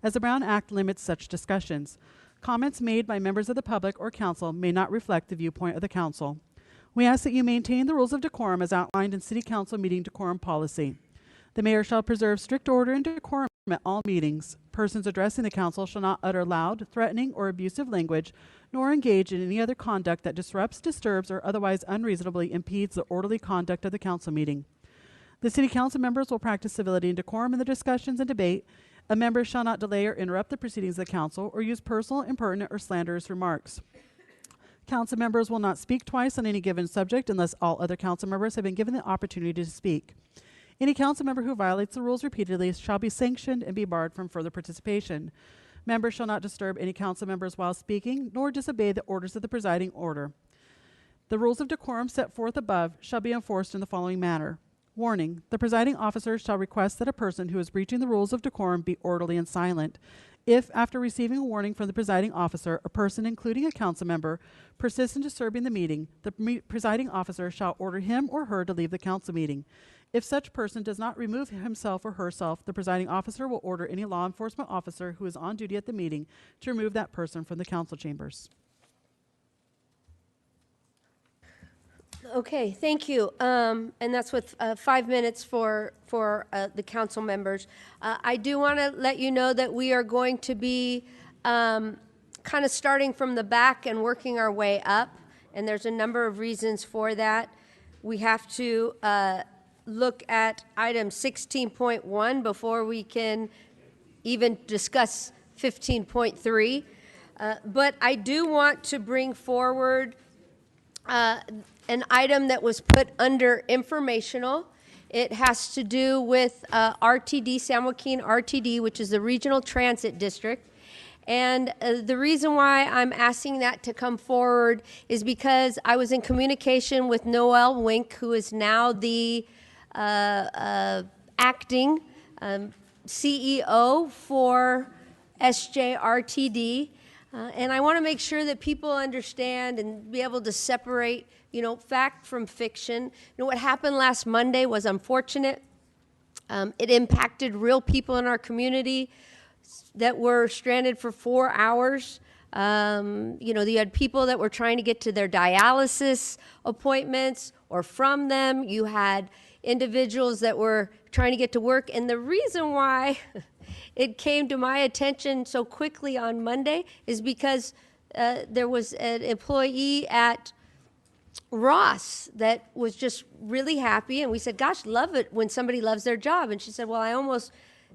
as the Brown Act limits such discussions. Comments made by members of the public or council may not reflect the viewpoint of the council. We ask that you maintain the rules of decorum as outlined in City Council meeting decorum policy. The mayor shall preserve strict order and decorum at all meetings. Persons addressing the council shall not utter loud, threatening, or abusive language, nor engage in any other conduct that disrupts, disturbs, or otherwise unreasonably impedes the orderly conduct of the council meeting. The City Council members will practice civility and decorum in the discussions and debate. A member shall not delay or interrupt the proceedings of the council or use personal, impertinent, or slanderous remarks. Council members will not speak twice on any given subject unless all other council members have been given the opportunity to speak. Any council member who violates the rules repeatedly shall be sanctioned and be barred from further participation. Members shall not disturb any council members while speaking, nor disobey the orders of the presiding order. The rules of decorum set forth above shall be enforced in the following manner. Warning: the presiding officer shall request that a person who is breaching the rules of decorum be orderly and silent. If, after receiving a warning from the presiding officer, a person, including a council member, persists in disturbing the meeting, the presiding officer shall order him or her to leave the council meeting. If such person does not remove himself or herself, the presiding officer will order any law enforcement officer who is on duty at the meeting to remove that person from the council chambers. Okay, thank you. And that's with 5 minutes for the council members. I do want to let you know that we are going to be kind of starting from the back and working our way up, and there's a number of reasons for that. We have to look at item 16.1 before we can even discuss 15.3. But I do want to bring forward an item that was put under informational. It has to do with RTD, San Joaquin RTD, which is the Regional Transit District. And the reason why I'm asking that to come forward is because I was in communication with Noel Wink, who is now the acting CEO for SJRTD. And I want to make sure that people understand and be able to separate, fact from fiction. What happened last Monday was unfortunate. It impacted real people in our community that were stranded for 4 hours. You had people that were trying to get to their dialysis appointments or from them. You had individuals that were trying to get to work. And the reason why it came to my attention so quickly on Monday is because there was an employee at Ross that was just really happy. And we said, gosh, love it when somebody loves their job. And she said, well, I almost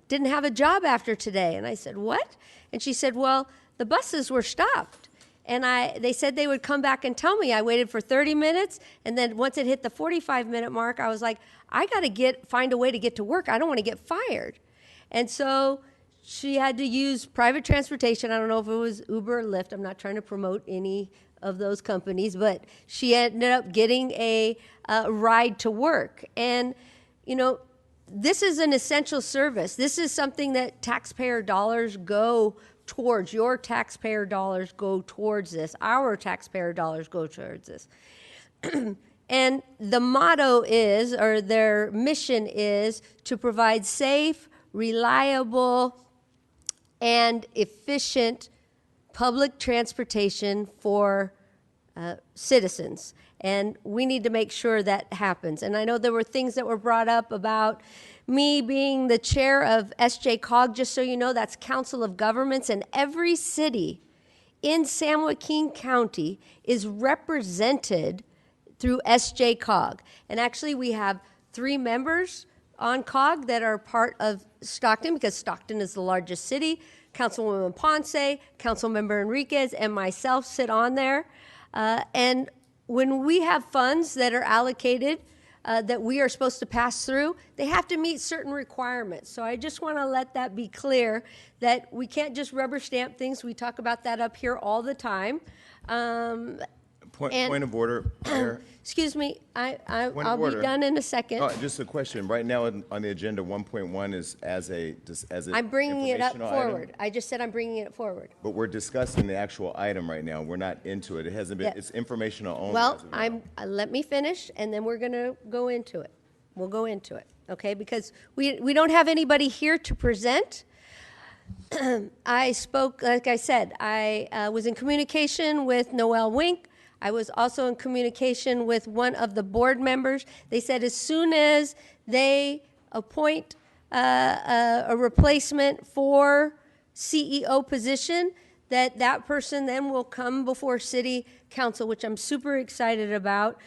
didn't have a job after today. And I said, what? And she said, well, the buses were stopped. And they said they would come back and tell me. I waited for 30 minutes, and then once it hit the 45-minute mark, I was like, I got to find a way to get to work. I don't want to get fired. And so she had to use private transportation. I don't know if it was Uber or Lyft. I'm not trying to promote any of those companies, but she ended up getting a ride to work. And, this is an essential service. This is something that taxpayer dollars go towards. Your taxpayer dollars go towards this. Our taxpayer dollars go towards this. And the motto is, or their mission is, to provide safe, reliable, and efficient public transportation for citizens. And we need to make sure that happens. And I know there were things that were brought up about me being the chair of SJCOG. Just so you know, that's Council of Governments, and every city in San Joaquin County is represented through SJCOG. And actually, we have 3 members on COG that are part of Stockton, because Stockton is the largest city. Councilwoman Ponce, Councilmember Enriquez, and myself sit on there. And when we have funds that are allocated that we are supposed to pass through, they have to meet certain requirements. So I just want to let that be clear, that we can't just rubber stamp things. We talk about that up here all the time. Point of order, Mayor. Excuse me, I'll be done in a second. Just a question. Right now on the agenda, 1.1 is as a I'm bringing it up informational forward. item, I just said I'm bringing it forward. but we're discussing the actual item right now. We're not into it. It hasn't been. Yeah. It's informational only. Well, as of now. let me finish, and then we're going to go into it. We'll go into it, okay? Because we don't have anybody here to present. I spoke, like I said, I was in communication with Noel Wink. I was also in communication with one of the board members. They said as soon as they appoint a replacement for CEO position, that person then will come before city council, which I'm super excited about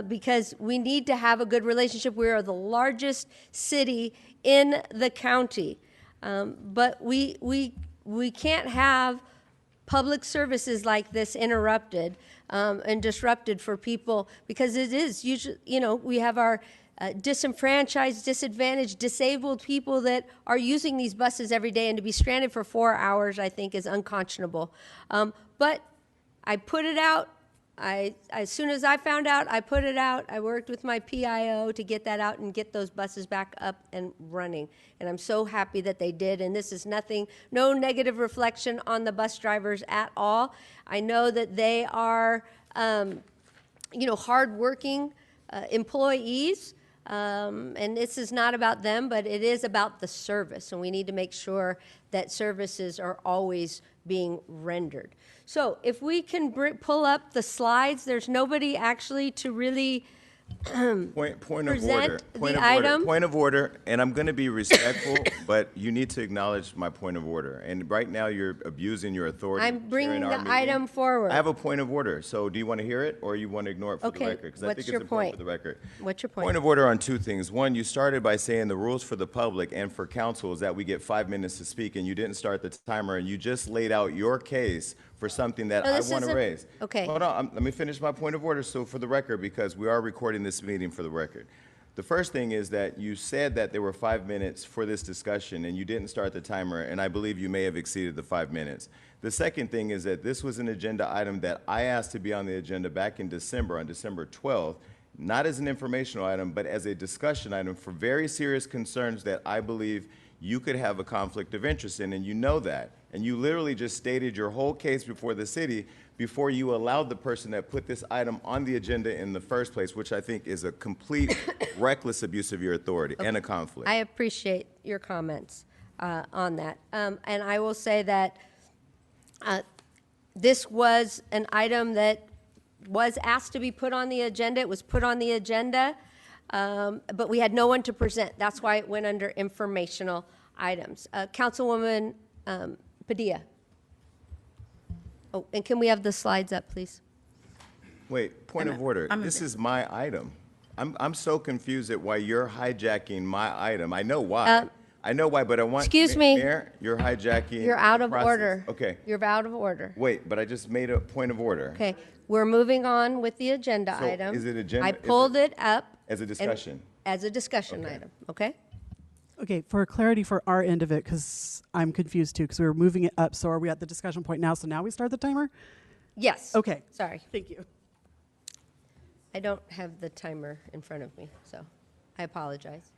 because we need to have a good relationship. We are the largest city in the county. But we can't have public services like this interrupted and disrupted for people because it is usually, we have our disenfranchised, disadvantaged, disabled people that are using these buses every day, and to be stranded for 4 hours, I think, is unconscionable. But I put it out. As soon as I found out, I put it out. I worked with my PIO to get that out and get those buses back up and running. And I'm so happy that they did. And this is no negative reflection on the bus drivers at all. I know that they are, hardworking employees. And this is not about them, but it is about the service. And we need to make sure that services are always being rendered. So if we can pull up the slides, there's nobody actually to really Point of order. present the item. Point of order, and I'm going to be respectful, but you need to acknowledge my point of order. And right now, you're abusing your authority. I'm bringing chairing our the meeting. item forward. I have a point of order. So do you want to hear it, or you want to ignore it for the Okay, record? Because I what's think your it's important point? for the record. What's your point? Point of order on two things. One, you started by saying the rules for the public and for council is that we get 5 minutes to speak, and you didn't start the timer, and you just laid out your case for something that No, I this want to isn't- raise. okay. Hold on, let me finish my point of order, so for the record, because we are recording this meeting for the record. The first thing is that you said that there were 5 minutes for this discussion, and you didn't start the timer, and I believe you may have exceeded the 5 minutes. The second thing is that this was an agenda item that I asked to be on the agenda back in December, on December 12th, not as an informational item, but as a discussion item for very serious concerns that I believe you could have a conflict of interest in, and you know that. And you literally just stated your whole case before the city before you allowed the person that put this item on the agenda in the first place, which I think is a complete reckless abuse of your authority and a conflict. I appreciate your comments on that. And I will say that this was an item that was asked to be put on the agenda. It was put on the agenda, but we had no one to present. That's why it went under informational items. Councilwoman Padilla. Oh, and can we have the slides up, please? Wait, point of order. This is my item. I'm so confused at why you're hijacking my item. I know why. I know why, but I want. Excuse me. Mayor, you're hijacking. You're out the of process. order. Okay. You're out of order. Wait, but I just made a point of order. Okay, we're moving on with the agenda So item. is it agenda- I is pulled it- it up. As a and- discussion. As a discussion Okay. item, okay? Okay, for clarity for our end of it, because I'm confused too, because we were moving it up. So are we at the discussion point now? So now we start the timer? Yes. Okay. Sorry, Thank you. I don't have the timer in front of me, so I apologize.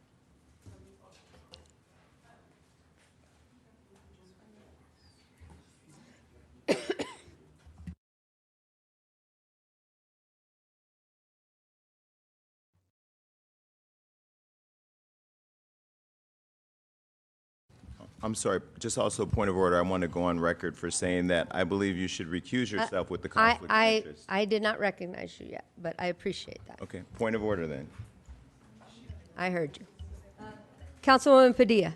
I'm sorry, just also point of order. I want to go on record for saying that I believe you should recuse yourself with the conflict of interest. I did not recognize you yet, but I appreciate that. Okay, point of order then. I heard you. Councilwoman Padilla.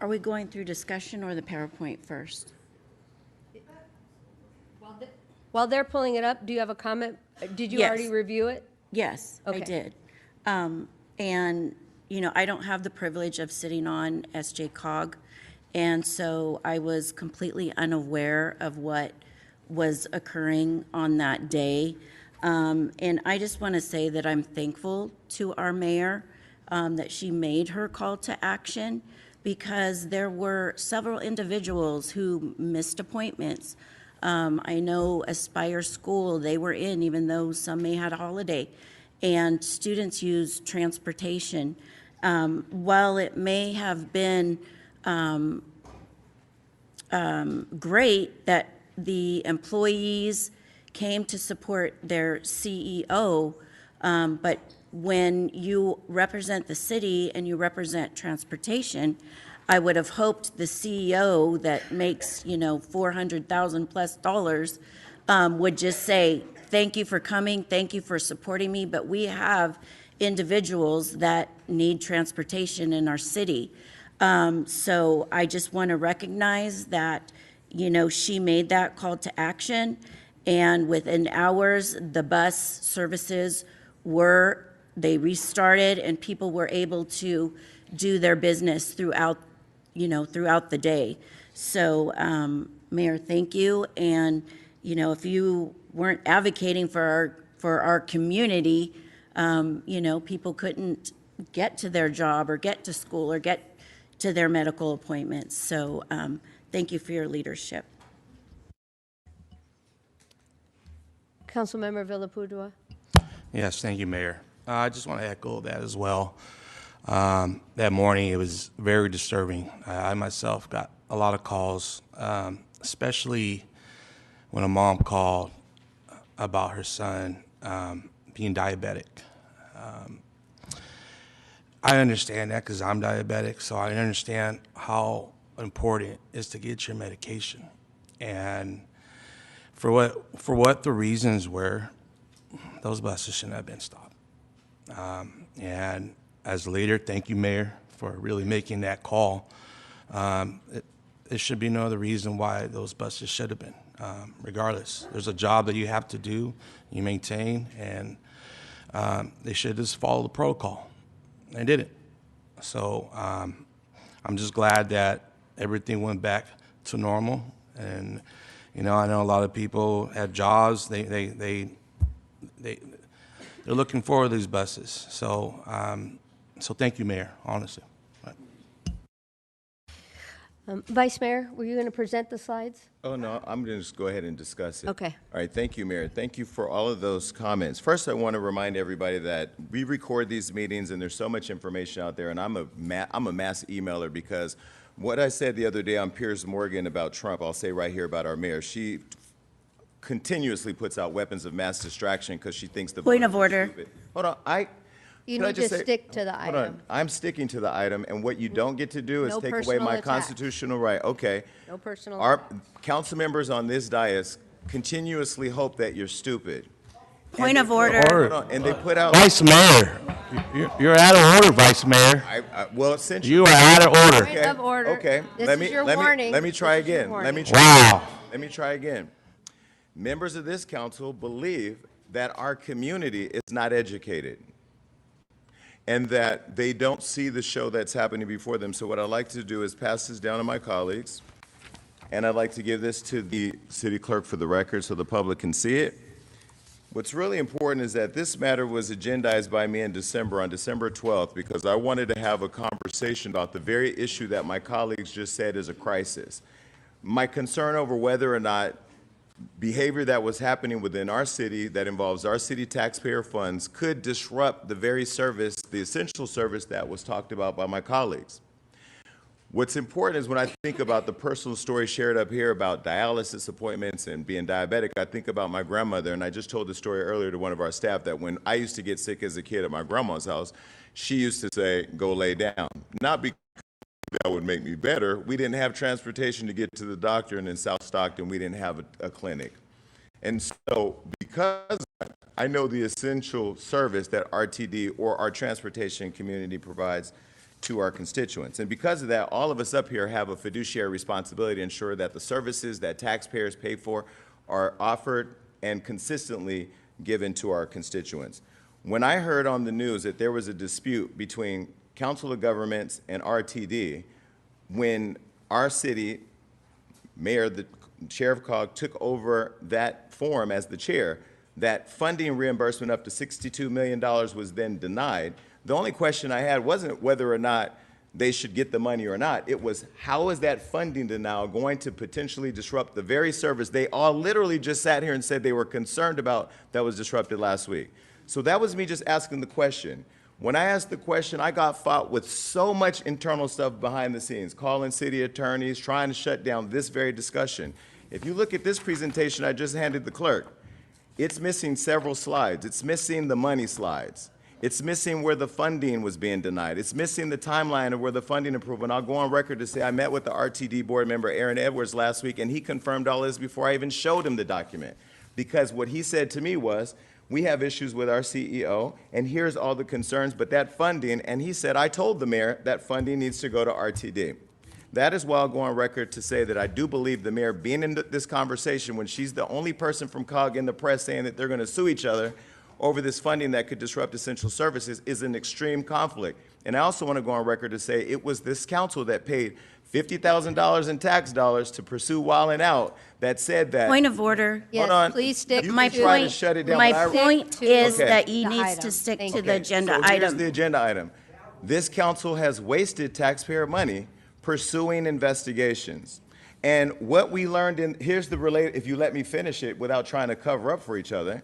Are we going through discussion or the PowerPoint first? While they're pulling it up, do you have a comment? Did you Yes. already review it? Yes, I Okay. did. And, I don't have the privilege of sitting on SJ-COG, and so I was completely unaware of what was occurring on that day. And I just want to say that I'm thankful to our mayor that she made her call to action, because there were several individuals who missed appointments. I know Aspire School, they were in, even though some may had a holiday, and students use transportation. While it may have been great that the employees came to support their CEO, but when you represent the city and you represent transportation, I would have hoped the CEO that makes, $400,000 plus would just say, thank you for coming, thank you for supporting me, but we have individuals that need transportation in our city. So I just want to recognize that, she made that call to action, and within hours, the bus services they restarted, and people were able to do their business throughout the day. So, Mayor, thank you. And, if you weren't advocating for our community, people couldn't get to their job or get to school or get to their medical appointments. So, thank you for your leadership. Councilmember Villapudua. Yes, thank you, Mayor. I just want to echo that as well. That morning, it was very disturbing. I myself got a lot of calls, especially when a mom called about her son being diabetic. I understand that because I'm diabetic, so I understand how important it is to get your medication. And for what the reasons were, those buses shouldn't have been stopped. And as a leader, thank you, Mayor, for really making that call. There should be no other reason why those buses should have been. Regardless, there's a job that you have to do, you maintain, and they should just follow the protocol. They didn't. So I'm just glad that everything went back to normal. And I know a lot of people have jobs. They're looking forward to these buses. So so thank you, Mayor, honestly. Vice Mayor, were you going to present the slides? Oh, no, I'm going to just go ahead and discuss it. Okay. All right, thank you, Mayor. Thank you for all of those comments. First, I want to remind everybody that we record these meetings, and there's so much information out there, and I'm a mass emailer because what I said the other day on Piers Morgan about Trump, I'll say right here about our mayor. She continuously puts out weapons of mass distraction because she thinks the Point of voters are order. stupid. Hold on, You Can I need to just say- stick to the hold item. on. I'm sticking to the item, and what you don't get to do is No take away personal my attacks. constitutional right. Okay. No personal Our attacks. council members on this dais continuously hope that you're stupid. Point of order. Hold on, and they put out. Vice Mayor, you're out of order, Vice Mayor. Well, since You are out of order. Point of order. Okay. This Let is me your let warning. me let me try This is your again. Let me warning. try. Wow. Let me try again. Members of this council believe that our community is not educated and that they don't see the show that's happening before them. So what I'd like to do is pass this down to my colleagues, and I'd like to give this to the city clerk for the record so the public can see it. What's really important is that this matter was agendized by me in December, on December 12th, because I wanted to have a conversation about the very issue that my colleagues just said is a crisis. My concern over whether or not behavior that was happening within our city that involves our city taxpayer funds could disrupt the very service, the essential service that was talked about by my colleagues. What's important is when I think about the personal story shared up here about dialysis appointments and being diabetic, I think about my grandmother, and I just told the story earlier to one of our staff that when I used to get sick as a kid at my grandma's house, she used to say, go lay down. Not because that would make me better. We didn't have transportation to get to the doctor, and in South Stockton, we didn't have a clinic. And so because I know the essential service that RTD or our transportation community provides to our constituents. And because of that, all of us up here have a fiduciary responsibility to ensure that the services that taxpayers pay for are offered and consistently given to our constituents. When I heard on the news that there was a dispute between Council of Governments and RTD, when our city mayor, the Sheriff Cog, took over that forum as the chair, that funding reimbursement up to $62 million was then denied. The only question I had wasn't whether or not they should get the money or not. It was, how is that funding denial going to potentially disrupt the very service they all literally just sat here and said they were concerned about that was disrupted last week? So that was me just asking the question. When I asked the question, I got fought with so much internal stuff behind the scenes, calling city attorneys, trying to shut down this very discussion. If you look at this presentation I just handed the clerk, it's missing several slides. It's missing the money slides. It's missing where the funding was being denied. It's missing the timeline of where the funding approved. And I'll go on record to say I met with the RTD board member, Aaron Edwards, last week, and he confirmed all this before I even showed him the document. Because what he said to me was, we have issues with our CEO, and here's all the concerns, but that funding, and he said, I told the mayor that funding needs to go to RTD. That is why I'll go on record to say that I do believe the mayor being in this conversation when she's the only person from COG in the press saying that they're going to sue each other over this funding that could disrupt essential services is an extreme conflict. And I also want to go on record to say it was this council that paid $50,000 in tax dollars to pursue Wildin' Out that said that. Point of order. Yes, Hold on. please stick You My can try to point, shut it down, my but I- point Stick is to that the he needs item. to stick Thank to you. the agenda So here's item. the agenda item. This council has wasted taxpayer money pursuing investigations. And what we learned here's the related, if you let me finish it without trying to cover up for each other.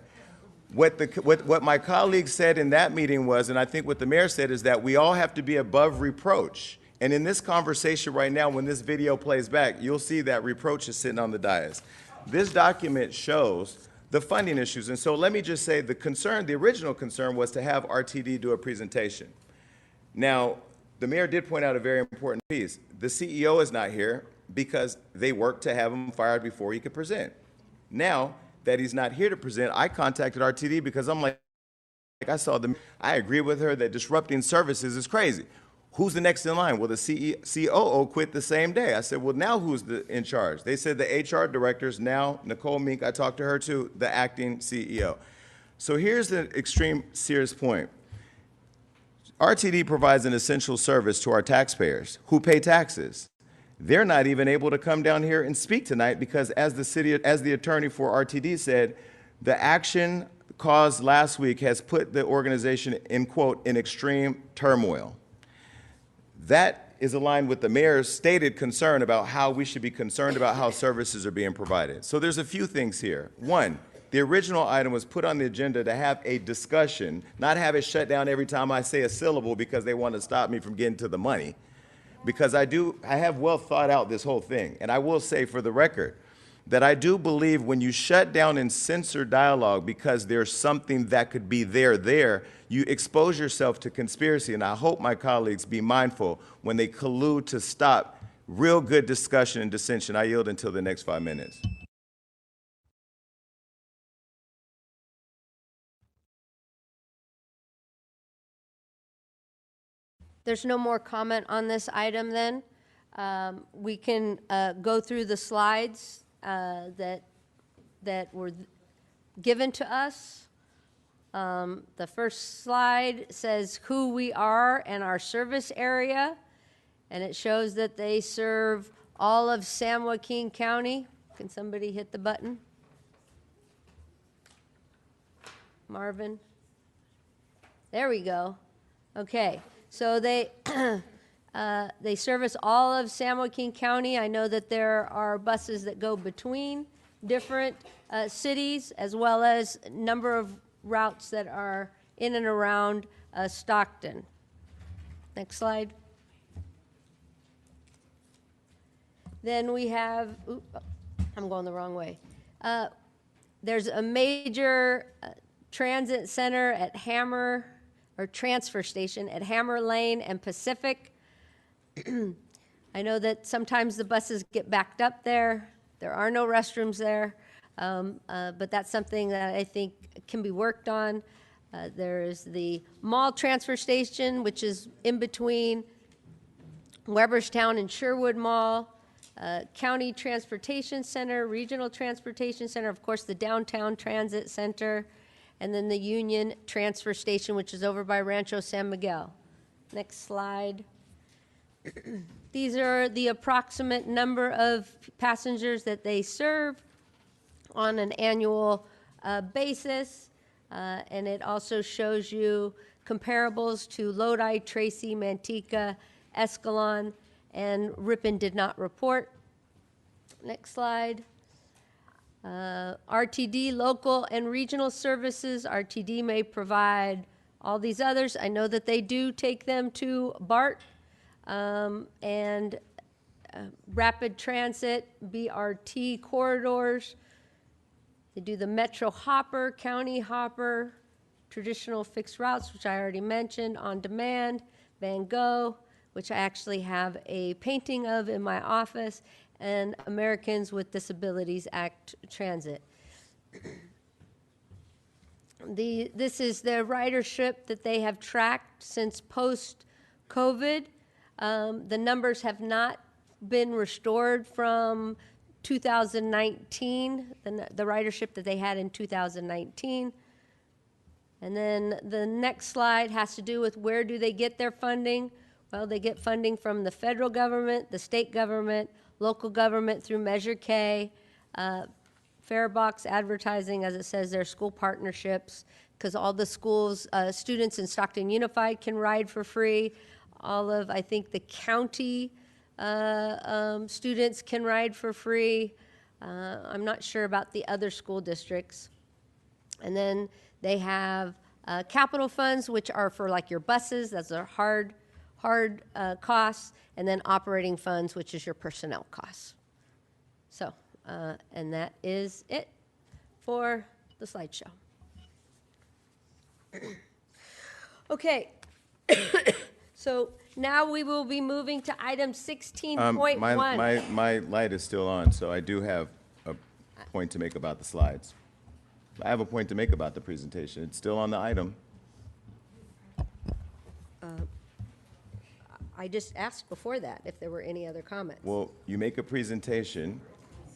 What my colleague said in that meeting was, and I think what the mayor said, is that we all have to be above reproach. And in this conversation right now, when this video plays back, you'll see that reproach is sitting on the dais. This document shows the funding issues. And so let me just say the original concern was to have RTD do a presentation. Now, the mayor did point out a very important piece. The CEO is not here because they worked to have him fired before he could present. Now that he's not here to present, I contacted RTD because I'm like I agree with her that disrupting services is crazy. Who's the next in line? Well, the COO quit the same day. I said, well, now who's in charge? They said the HR director's now Nicole Mink. I talked to her too, the acting CEO. So here's the extreme serious point. RTD provides an essential service to our taxpayers who pay taxes. They're not even able to come down here and speak tonight because as the attorney for RTD said, the action caused last week has put the organization in, quote, in extreme turmoil. That is aligned with the mayor's stated concern about how we should be concerned about how services are being provided. So there's a few things here. One, the original item was put on the agenda to have a discussion, not have it shut down every time I say a syllable because they want to stop me from getting to the money. Because I have well thought out this whole thing. And I will say for the record that I do believe when you shut down and censor dialogue because there's something that could be there, you expose yourself to conspiracy. And I hope my colleagues be mindful when they collude to stop real good discussion and dissension. I yield until the next 5 minutes. There's no more comment on this item then. We can go through the slides that were given to us. The first slide says who we are and our service area, and it shows that they serve all of San Joaquin County. Can somebody hit the button? Marvin? There we go. Okay. So they service all of San Joaquin County. I know that there are buses that go between different cities, as well as a number of routes that are in and around Stockton. Next slide. Then we have, I'm going the wrong way. There's a major transit center at transfer station at Hammer Lane and Pacific. I know that sometimes the buses get backed up there. There are no restrooms there, but that's something that I think can be worked on. There is the mall transfer station, which is in between Weberstown and Sherwood Mall, County Transportation Center, Regional Transportation Center, of course, the Downtown Transit Center, and then the Union Transfer Station, which is over by Rancho San Miguel. Next slide. These are the approximate number of passengers that they serve on an annual basis, and it also shows you comparables to Lodi, Tracy, Manteca, Escalon, and Ripon did not report. Next slide. RTD, local and regional services. RTD may provide all these others. I know that they do take them to BART and rapid transit, BRT corridors. They do the Metro Hopper, County Hopper, traditional fixed routes, which I already mentioned, on demand, Van Gogh, which I actually have a painting of in my office, and Americans with Disabilities Act Transit. This is the ridership that they have tracked since post-COVID. The numbers have not been restored from 2019, the ridership that they had in 2019. And then the next slide has to do with where do they get their funding. Well, they get funding from the federal government, the state government, local government through Measure K, Farebox advertising, as it says, their school partnerships, because all the schools, students in Stockton Unified can ride for free. All of, I think, the county students can ride for free. I'm not sure about the other school districts. And then they have capital funds, which are for like your buses, that's a hard costs, and then operating funds, which is your personnel costs. So, and that is it for the slideshow. Okay, so now we will be moving to item 16.1. My light is still on, so I do have a point to make about the slides. I have a point to make about the presentation. It's still on the item. I just asked before that if there were any other comments. Well, you make a presentation,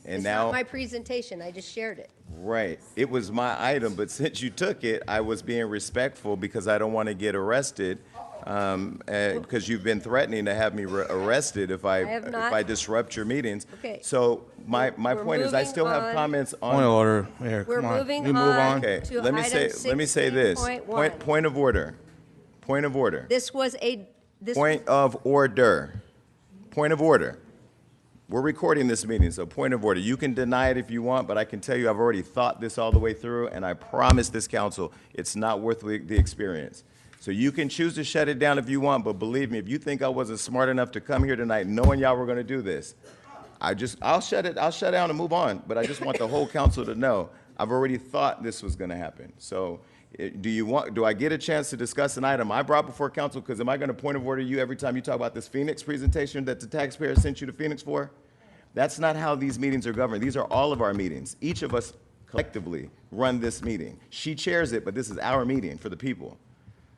and It's now... not my presentation, I just shared it. Right. It was my item, but since you took it, I was being respectful because I don't want to get arrested, because you've been threatening to have me arrested if I disrupt your meetings. Okay. So my point is, I still have moving comments Point of on... order, Mayor, We're come on. moving We move on. on. Okay, to let me say this. 16.1. Point of order. Point of order. This was a, Point of order. Point of order. We're recording this meeting, so point of order. You can deny it if you want, but I can tell you I've already thought this all the way through, and I promise this council it's not worth the experience. So you can choose to shut it down if you want, but believe me, if you think I wasn't smart enough to come here tonight knowing y'all were going to do this, I'll shut down and move on, but I just want the whole council to know I've already thought this was going to happen. So do I get a chance to discuss an item I brought before council? Because am I going to point of order you every time you talk about this Phoenix presentation that the taxpayer sent you to Phoenix for? That's not how these meetings are governed. These are all of our meetings. Each of us collectively run this meeting. She chairs it, but this is our meeting for the people.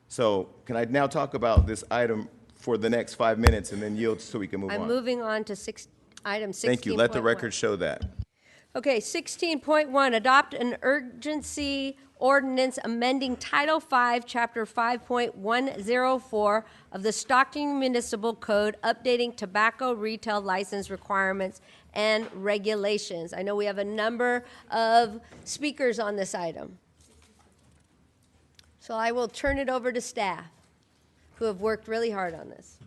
So can I now talk about this item for the next 5 minutes and then yield so we can move on? I'm moving on to item 16.1. Thank you. Let the record show that. Okay, 16.1, adopt an urgency ordinance amending Title V, Chapter 5.104 of the Stockton Municipal Code, updating tobacco retail license requirements and regulations. I know we have a number of speakers on this item. So I will turn it over to staff, who have worked really hard on this.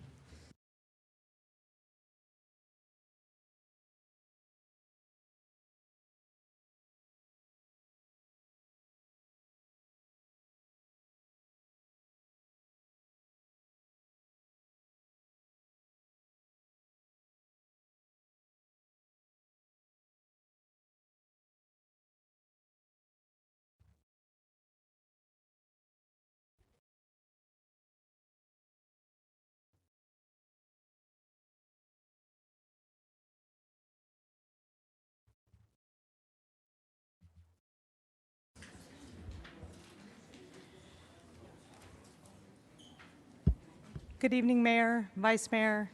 Good evening, Mayor, Vice Mayor,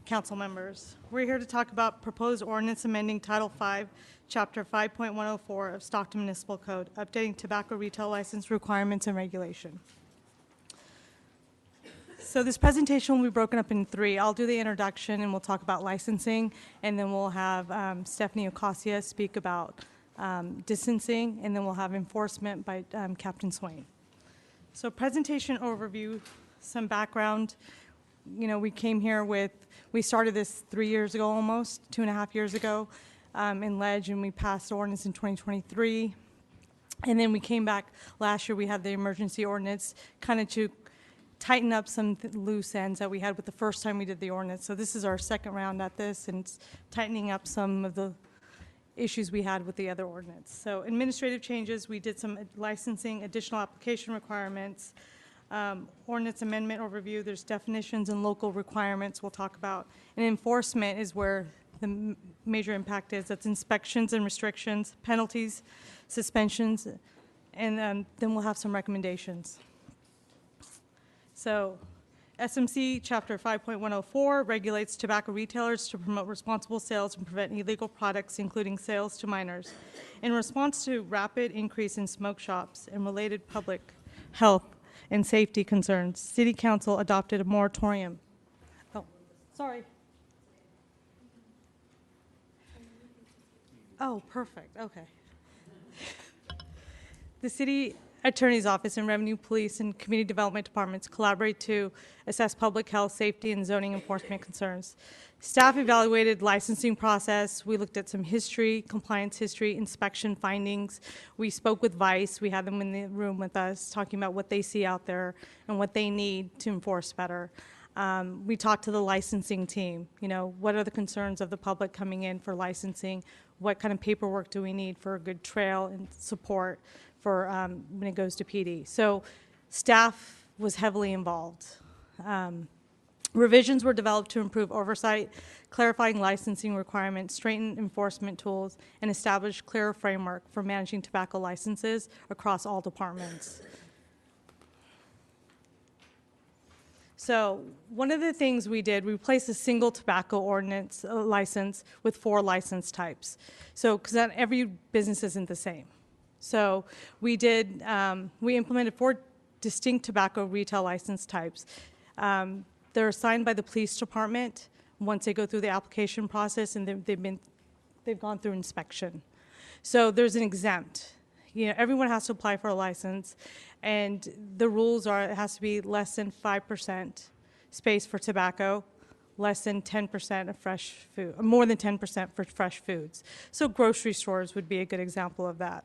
Council members. We're here to talk about proposed ordinance amending Title V, Chapter 5.104 of Stockton Municipal Code, updating tobacco retail license requirements and regulation. So this presentation will be broken up in three. I'll do the introduction and we'll talk about licensing, and then we'll have Stephanie Ocasio speak about distancing, and then we'll have enforcement by Captain Swain. So presentation overview, some background. You know, we started this 3 years ago almost, 2.5 years ago in Ledge, and we passed ordinance in 2023. And then we came back last year, we had the emergency ordinance kind of to tighten up some loose ends that we had with the first time we did the ordinance. So this is our second round at this, and it's tightening up some of the issues we had with the other ordinance. So administrative changes, we did some licensing, additional application requirements, ordinance amendment overview, there's definitions and local requirements we'll talk about. And enforcement is where the major impact is. That's inspections and restrictions, penalties, suspensions, and then we'll have some recommendations. So SMC Chapter 5.104 regulates tobacco retailers to promote responsible sales and prevent illegal products, including sales to minors. In response to rapid increase in smoke shops and related public health and safety concerns, City Council adopted a moratorium. Oh, sorry. Oh, perfect, okay. The City Attorney's Office and Revenue Police and Community Development Departments collaborate to assess public health, safety, and zoning enforcement concerns. Staff evaluated licensing process. We looked at some history, compliance history, inspection findings. We spoke with Vice. We had them in the room with us talking about what they see out there and what they need to enforce better. We talked to the licensing team. You know, what are the concerns of the public coming in for licensing? What kind of paperwork do we need for a good trail and support for when it goes to PD? So staff was heavily involved. Revisions were developed to improve oversight, clarifying licensing requirements, strengthen enforcement tools, and establish clearer framework for managing tobacco licenses across all departments. So one of the things we did, we replaced a single tobacco ordinance license with 4 license types. So, because every business isn't the same. So we did, we implemented 4 distinct tobacco retail license types. They're assigned by the police department once they go through the application process, and they've gone through inspection. So there's an exempt. You know, everyone has to apply for a license, and the rules are it has to be less than 5% space for tobacco, less than 10% of fresh food, more than 10% for fresh foods. So grocery stores would be a good example of that.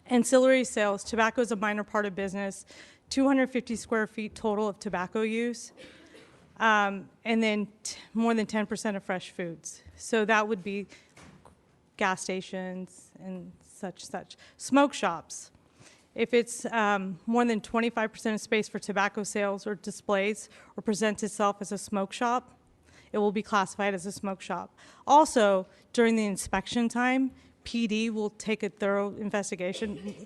Ancillary sales, tobacco is a minor part of business, 250 square feet total of tobacco use, and then more than 10% of fresh foods. So that would be gas stations and such. Smoke shops, if it's more than 25% of space for tobacco sales or displays or presents itself as a smoke shop, it will be classified as a smoke shop. Also, during the inspection time, PD will take a thorough investigation,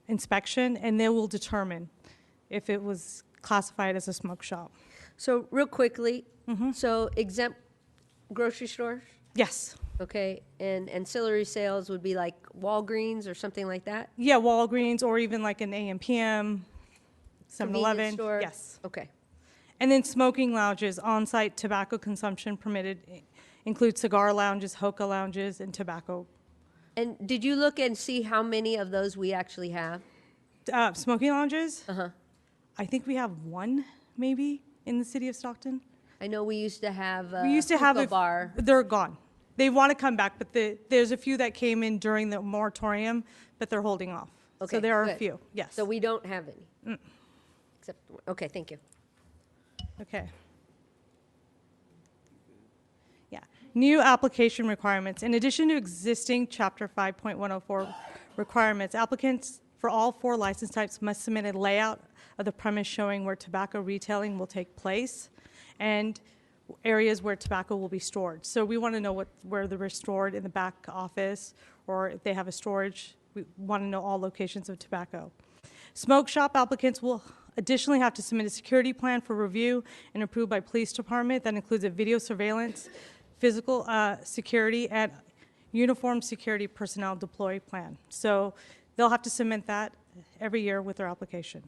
inspection, and they will determine if it was classified as a smoke shop. So real quickly, so exempt grocery stores, Yes. okay, and ancillary sales would be like Walgreens or something like that? Yeah, Walgreens or even like an AM/PM, 7-Eleven. Convenience store? Yes. Okay. And then smoking lounges, on-site tobacco consumption permitted include cigar lounges, hookah lounges, and tobacco. And did you look and see how many of those we actually have? Smoking lounges? Uh-huh. I think we have 1 maybe in the city of Stockton. I know we used to have We used to have hookah bar. They're gone. They want to come back, but there's a few that came in during the moratorium, but they're holding off. Okay, So there are a good. few, yes. So we don't have any? Except, okay, thank you. Okay. Yeah. New application requirements. In addition to existing Chapter 5.104 requirements, applicants for all 4 license types must submit a layout of the premise showing where tobacco retailing will take place and areas where tobacco will be stored. So we want to know where they're stored in the back office, or if they have a storage. We want to know all locations of tobacco. Smoke shop applicants will additionally have to submit a security plan for review and approved by police department. That includes a video surveillance, physical security, and uniformed security personnel deploy plan. So they'll have to submit that every year with their application.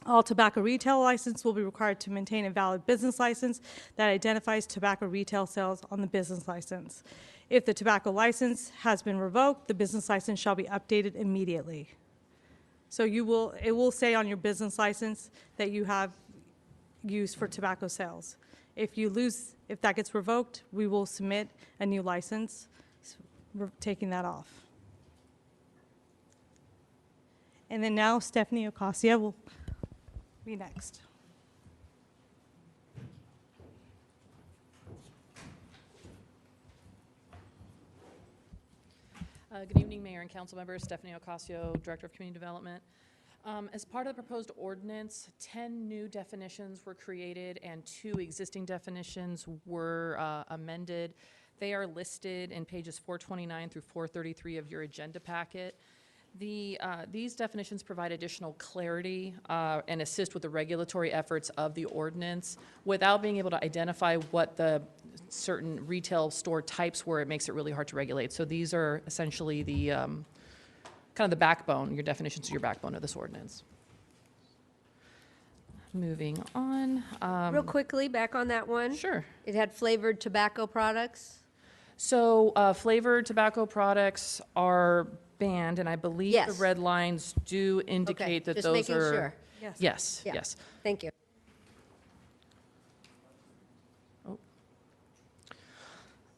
All tobacco retail license will be required to maintain a valid business license that identifies tobacco retail sales on the business license. If the tobacco license has been revoked, the business license shall be updated immediately. So it will say on your business license that you have use for tobacco sales. If that gets revoked, we will submit a new license, taking that off. And then now Stephanie Ocasio will be next. Good evening, Mayor and Council members. Stephanie Ocasio, Director of Community Development. As part of the proposed ordinance, 10 new definitions were created and 2 existing definitions were amended. They are listed in pages 429 through 433 of your agenda packet. These definitions provide additional clarity and assist with the regulatory efforts of the ordinance. Without being able to identify what the certain retail store types were, it makes it really hard to regulate. So these are essentially the kind of the backbone, your definitions are your backbone of this ordinance. Moving on. Real quickly, back on that one. Sure. It had flavored tobacco products. So flavored tobacco products are banned, and I believe the Yes. red lines do indicate that just those making are. sure. Yes. Yes, Yeah. yes. Thank you.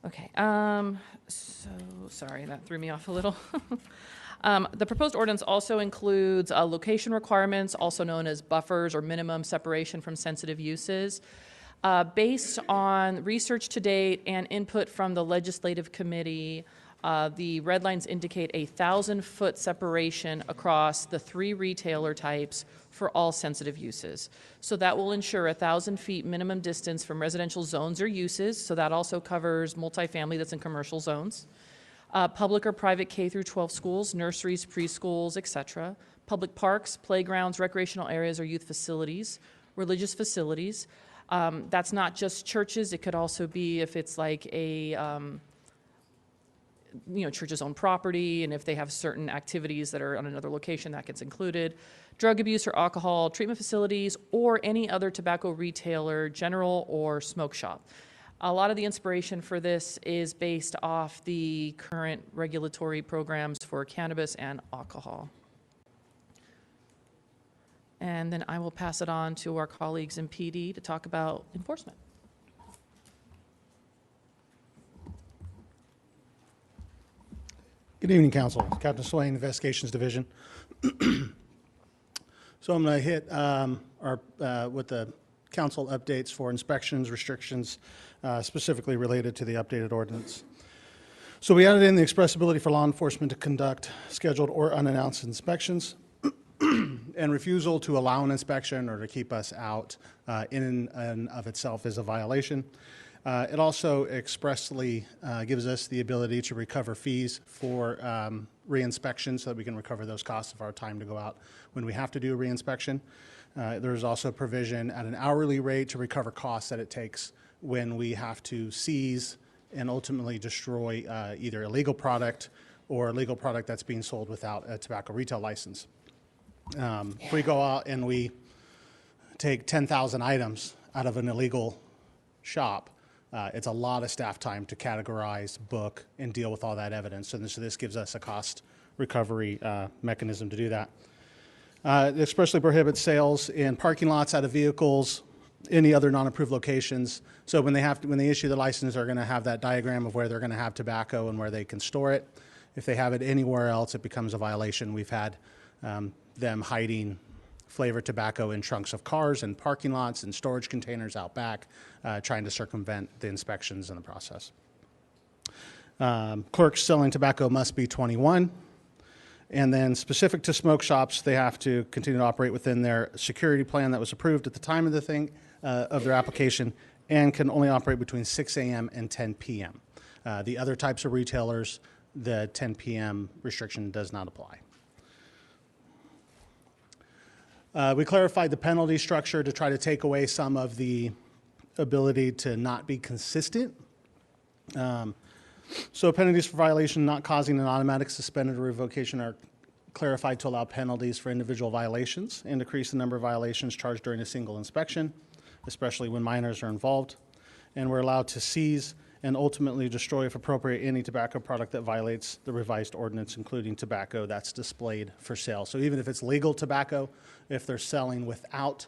Okay, so, sorry, that threw me off a little. The proposed ordinance also includes location requirements, also known as buffers or minimum separation from sensitive uses. Based on research to date and input from the legislative committee, the red lines indicate a 1,000-foot separation across the 3 retailer types for all sensitive uses. So that will ensure 1,000 feet minimum distance from residential zones or uses. So that also covers multifamily that's in commercial zones. Public or private K through 12 schools, nurseries, preschools, et cetera. Public parks, playgrounds, recreational areas, or youth facilities, religious facilities. That's not just churches. It could also be if it's like a church's own property, and if they have certain activities that are on another location, that gets included. Drug abuse or alcohol treatment facilities, or any other tobacco retailer, general or smoke shop. A lot of the inspiration for this is based off the current regulatory programs for cannabis and alcohol. And then I will pass it on to our colleagues in PD to talk about enforcement. Good evening, Council. Captain Swain, Investigations Division. So I'm going to hit with the council updates for inspections, restrictions, specifically related to the updated ordinance. So we added in the expressibility for law enforcement to conduct scheduled or unannounced inspections and refusal to allow an inspection or to keep us out in and of itself is a violation. It also expressly gives us the ability to recover fees for reinspection so that we can recover those costs of our time to go out when we have to do a reinspection. There's also provision at an hourly rate to recover costs that it takes when we have to seize and ultimately destroy either illegal product or legal product that's being sold without a tobacco retail license. If we go out and we take 10,000 items out of an illegal shop, it's a lot of staff time to categorize, book, and deal with all that evidence. And so this gives us a cost recovery mechanism to do that. It expressly prohibits sales in parking lots, out of vehicles, any other non-approved locations. So when they issue the license, they're going to have that diagram of where they're going to have tobacco and where they can store it. If they have it anywhere else, it becomes a violation. We've had them hiding flavored tobacco in trunks of cars and parking lots and storage containers out back, trying to circumvent the inspections in the process. Clerks selling tobacco must be 21. And then specific to smoke shops, they have to continue to operate within their security plan that was approved at the time of of their application, and can only operate between 6 a.m. and 10 p.m. The other types of retailers, the 10 p.m. restriction does not apply. We clarified the penalty structure to try to take away some of the ability to not be consistent. So penalties for violation not causing an automatic suspended or revocation are clarified to allow penalties for individual violations and decrease the number of violations charged during a single inspection, especially when minors are involved. And we're allowed to seize and ultimately destroy, if appropriate, any tobacco product that violates the revised ordinance, including tobacco that's displayed for sale. So even if it's legal tobacco, if they're selling without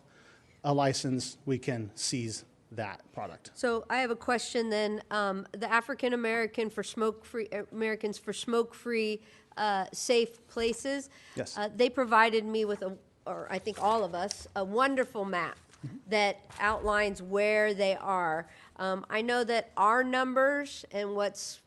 a license, we can seize that product. So I have a question then. The African Americans for smoke-free safe places. Yes. They provided me with or I think all of us, a wonderful map that outlines where they are. I know that our numbers and what's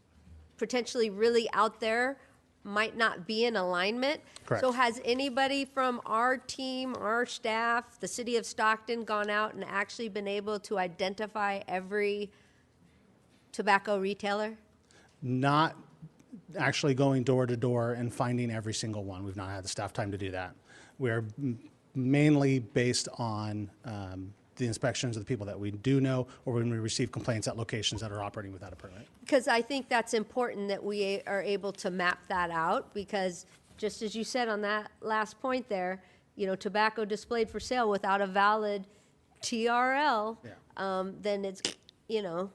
potentially really out there might not be in alignment. Correct. So has anybody from our team, our staff, the city of Stockton gone out and actually been able to identify every tobacco retailer? Not actually going door to door and finding every single one. We've not had the staff time to do that. We're mainly based on the inspections of the people that we do know, or when we receive complaints at locations that are operating without a permit. Because I think that's important that we are able to map that out, because just as you said on that last point there, you know, tobacco displayed for sale without a valid TRL, then it's, you know,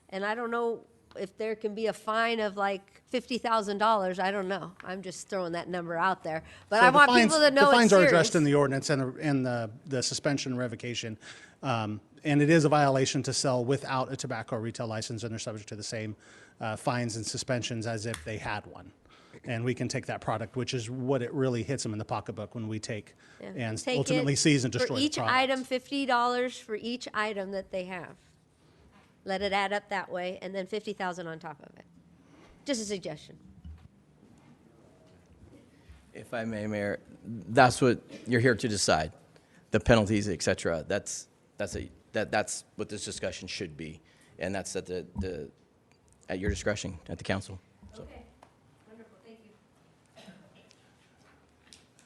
and I don't know if there can be a fine of like $50,000, I don't know. I'm just throwing that number out there. But I want people to know the it's fines are serious. addressed in the ordinance and the suspension and revocation. And it is a violation to sell without a tobacco retail license, and they're subject to the same fines and suspensions as if they had one. And we can take that product, which is what it really hits them in the pocketbook when we take and Take ultimately it seize and destroy for the each product. item, $50 for each item that they have. Let it add up that way, and then 50,000 on top of it. Just a suggestion. If I may, Mayor, that's what you're here to decide, the penalties, et cetera. That's what this discussion should be, and that's at at your discretion at the council. So. Okay, wonderful, thank you.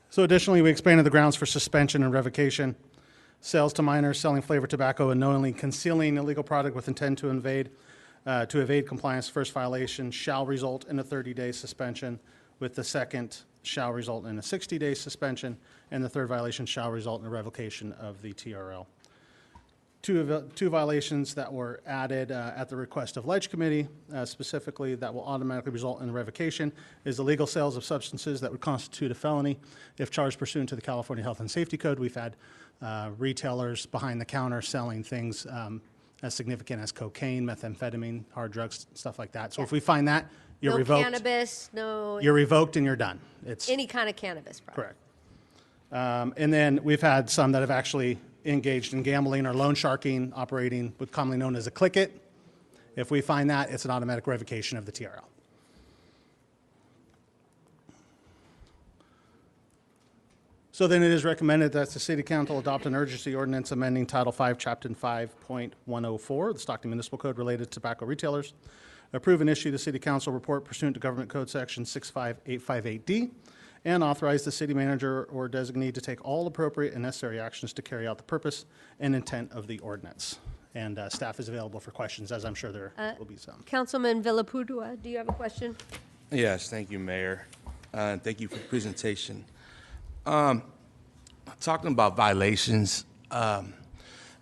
So additionally, we expanded the grounds for suspension and revocation. Sales to minors, selling flavored tobacco, and knowingly concealing illegal product with intent to evade compliance. First violation shall result in a 30-day suspension, with the second shall result in a 60-day suspension, and the third violation shall result in a revocation of the TRL. Two violations that were added at the request of Ledge Committee, specifically that will automatically result in revocation, is illegal sales of substances that would constitute a felony if charged pursuant to the California Health and Safety Code. We've had retailers behind the counter selling things as significant as cocaine, methamphetamine, hard drugs, stuff like that. So if we find that, you're No revoked. cannabis, no, You're revoked and you're done. It's any kind of cannabis product. correct. And then we've had some that have actually engaged in gambling or loan sharking, operating what's commonly known as a click it. If we find that, it's an automatic revocation of the TRL. So then it is recommended that the City Council adopt an urgency ordinance amending Title V, Chapter 5.104 of the Stockton Municipal Code related to tobacco retailers. Approve and issue the City Council report pursuant to Government Code Section 65858D, and authorize the city manager or designee to take all appropriate and necessary actions to carry out the purpose and intent of the ordinance. And staff is available for questions, as I'm sure there will be some. Councilman Villapudua, do you have a question? Yes, thank you, Mayor. Thank you for the presentation. Talking about violations, I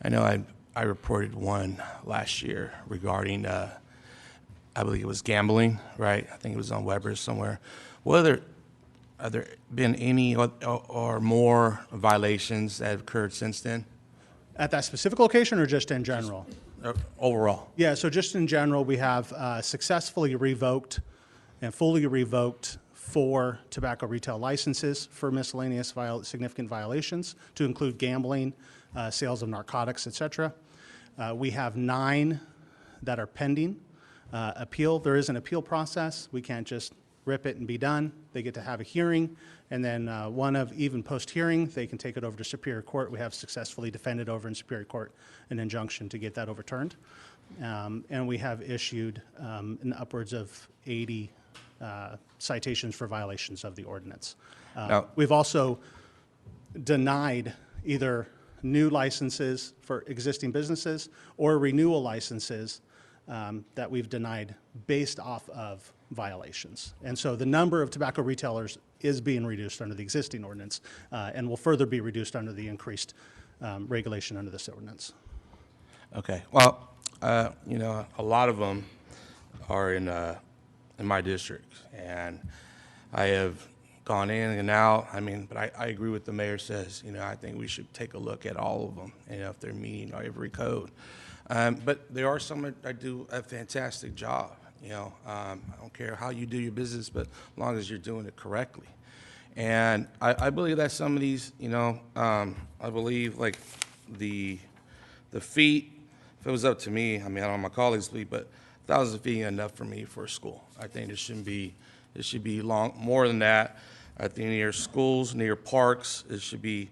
know I reported one last year regarding, I believe it was gambling, right? I think it was on Weber somewhere. Have there been any or more violations that have occurred since then? At that specific location or just in general? Overall? Yeah, so just in general, we have successfully revoked and fully revoked 4 tobacco retail licenses for miscellaneous significant violations, to include gambling, sales of narcotics, et cetera. We have 9 that are pending appeal. There is an appeal process. We can't just rip it and be done. They get to have a hearing, and then even post-hearing, they can take it over to Superior Court. We have successfully defended over in Superior Court an injunction to get that overturned. And we have issued an upwards of 80 citations for violations of the ordinance. We've also denied either new licenses for existing businesses or renewal licenses that we've denied based off of violations. And so the number of tobacco retailers is being reduced under the existing ordinance and will further be reduced under the increased regulation under this ordinance. Okay. Well, a lot of them are in my district, and I have gone in and out. But I agree with the mayor says. I think we should take a look at all of them, if they're meeting every code. But there are some that do a fantastic job. I don't care how you do your business, but as long as you're doing it correctly. And I believe that some of these, I believe like the feet, if it was up to me, I don't know my colleagues' feet, but 1,000 feet is enough for me for a school. I think it It should be more than that. I think near schools, near parks, it should be,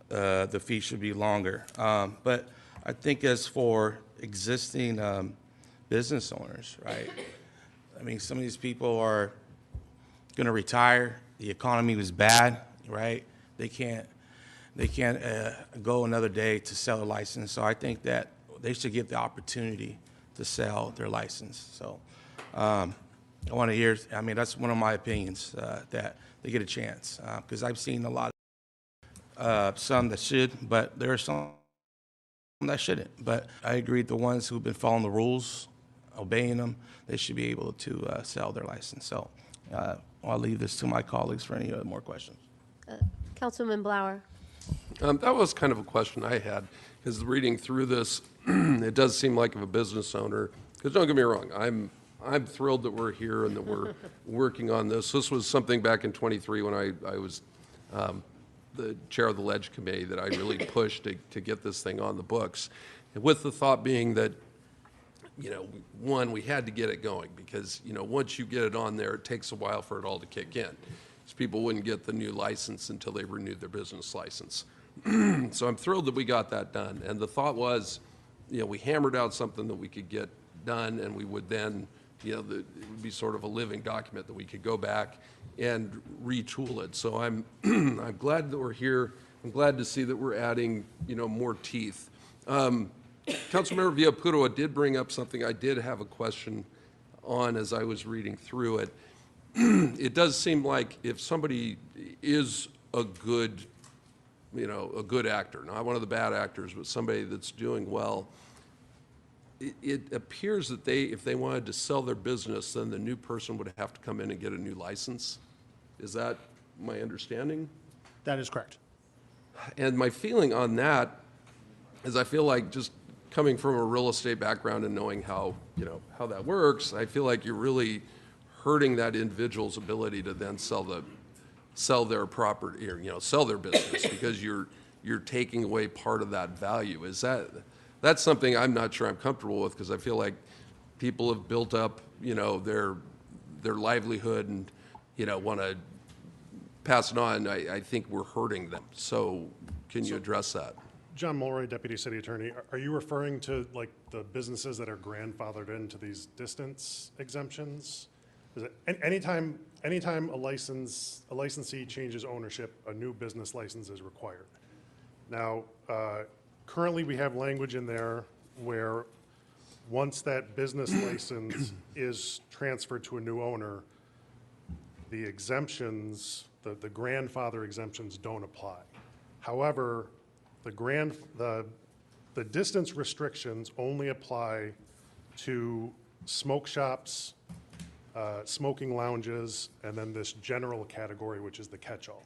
the fee should be longer. But I think as for existing business owners, right? I mean, some of these people are going to retire. The economy was bad, right? They can't go another day to sell a license. So I think that they should get the opportunity to sell their license. So I want to hear, I mean, that's one of my opinions, that they get a chance. Because I've seen a lot of some that should, but there are some that shouldn't. But I agree, the ones who've been following the rules, obeying them, they should be able to sell their license. So I'll leave this to my colleagues for any other more questions. Councilman Blauer. That was kind of a question I had, because reading through this, it does seem like of a business owner, because don't get me wrong, I'm thrilled that we're here and that we're working on this. This was something back in '23 when I was the chair of the Ledge Committee that I really pushed to get this thing on the books, and with the thought being that, you know, one, we had to get it going, because, you know, once you get it on there, it takes a while for it all to kick in. Because people wouldn't get the new license until they renewed their business license. So I'm thrilled that we got that done. And the thought was, you know, we hammered out something that we could get done, and we would then, you know, it would be sort of a living document that we could go back and retool it. So I'm I'm glad that we're here. I'm glad to see that we're adding, you know, more teeth. Councilmember Villaputo did bring up something I did have a question on as I was reading through it. It does seem like if somebody is a good, you know, a good actor, not one of the bad actors, but somebody that's doing well, it appears that if they wanted to sell their business, then the new person would have to come in and get a new license. Is that my understanding? That is correct. And my feeling on that is I feel like, just coming from a real estate background and knowing how, you know, how that works, I feel like you're really hurting that individual's ability to then sell their property, or, you know, sell their business, because you're taking away part of that value. That's something I'm not sure I'm comfortable with, because I feel like people have built up, you know, their livelihood and, you know, want to pass it on. I think we're hurting them. So can you address that? John Mulroy, Deputy City Attorney. Are you referring to like the businesses that are grandfathered into these distance exemptions? Is it, anytime a licensee changes ownership, a new business license is required. Now, currently we have language in there where once that business license is transferred to a new owner, the exemptions, the grandfather exemptions don't apply. However, the distance restrictions only apply to smoke shops, smoking lounges, and then this general category, which is the catch-all.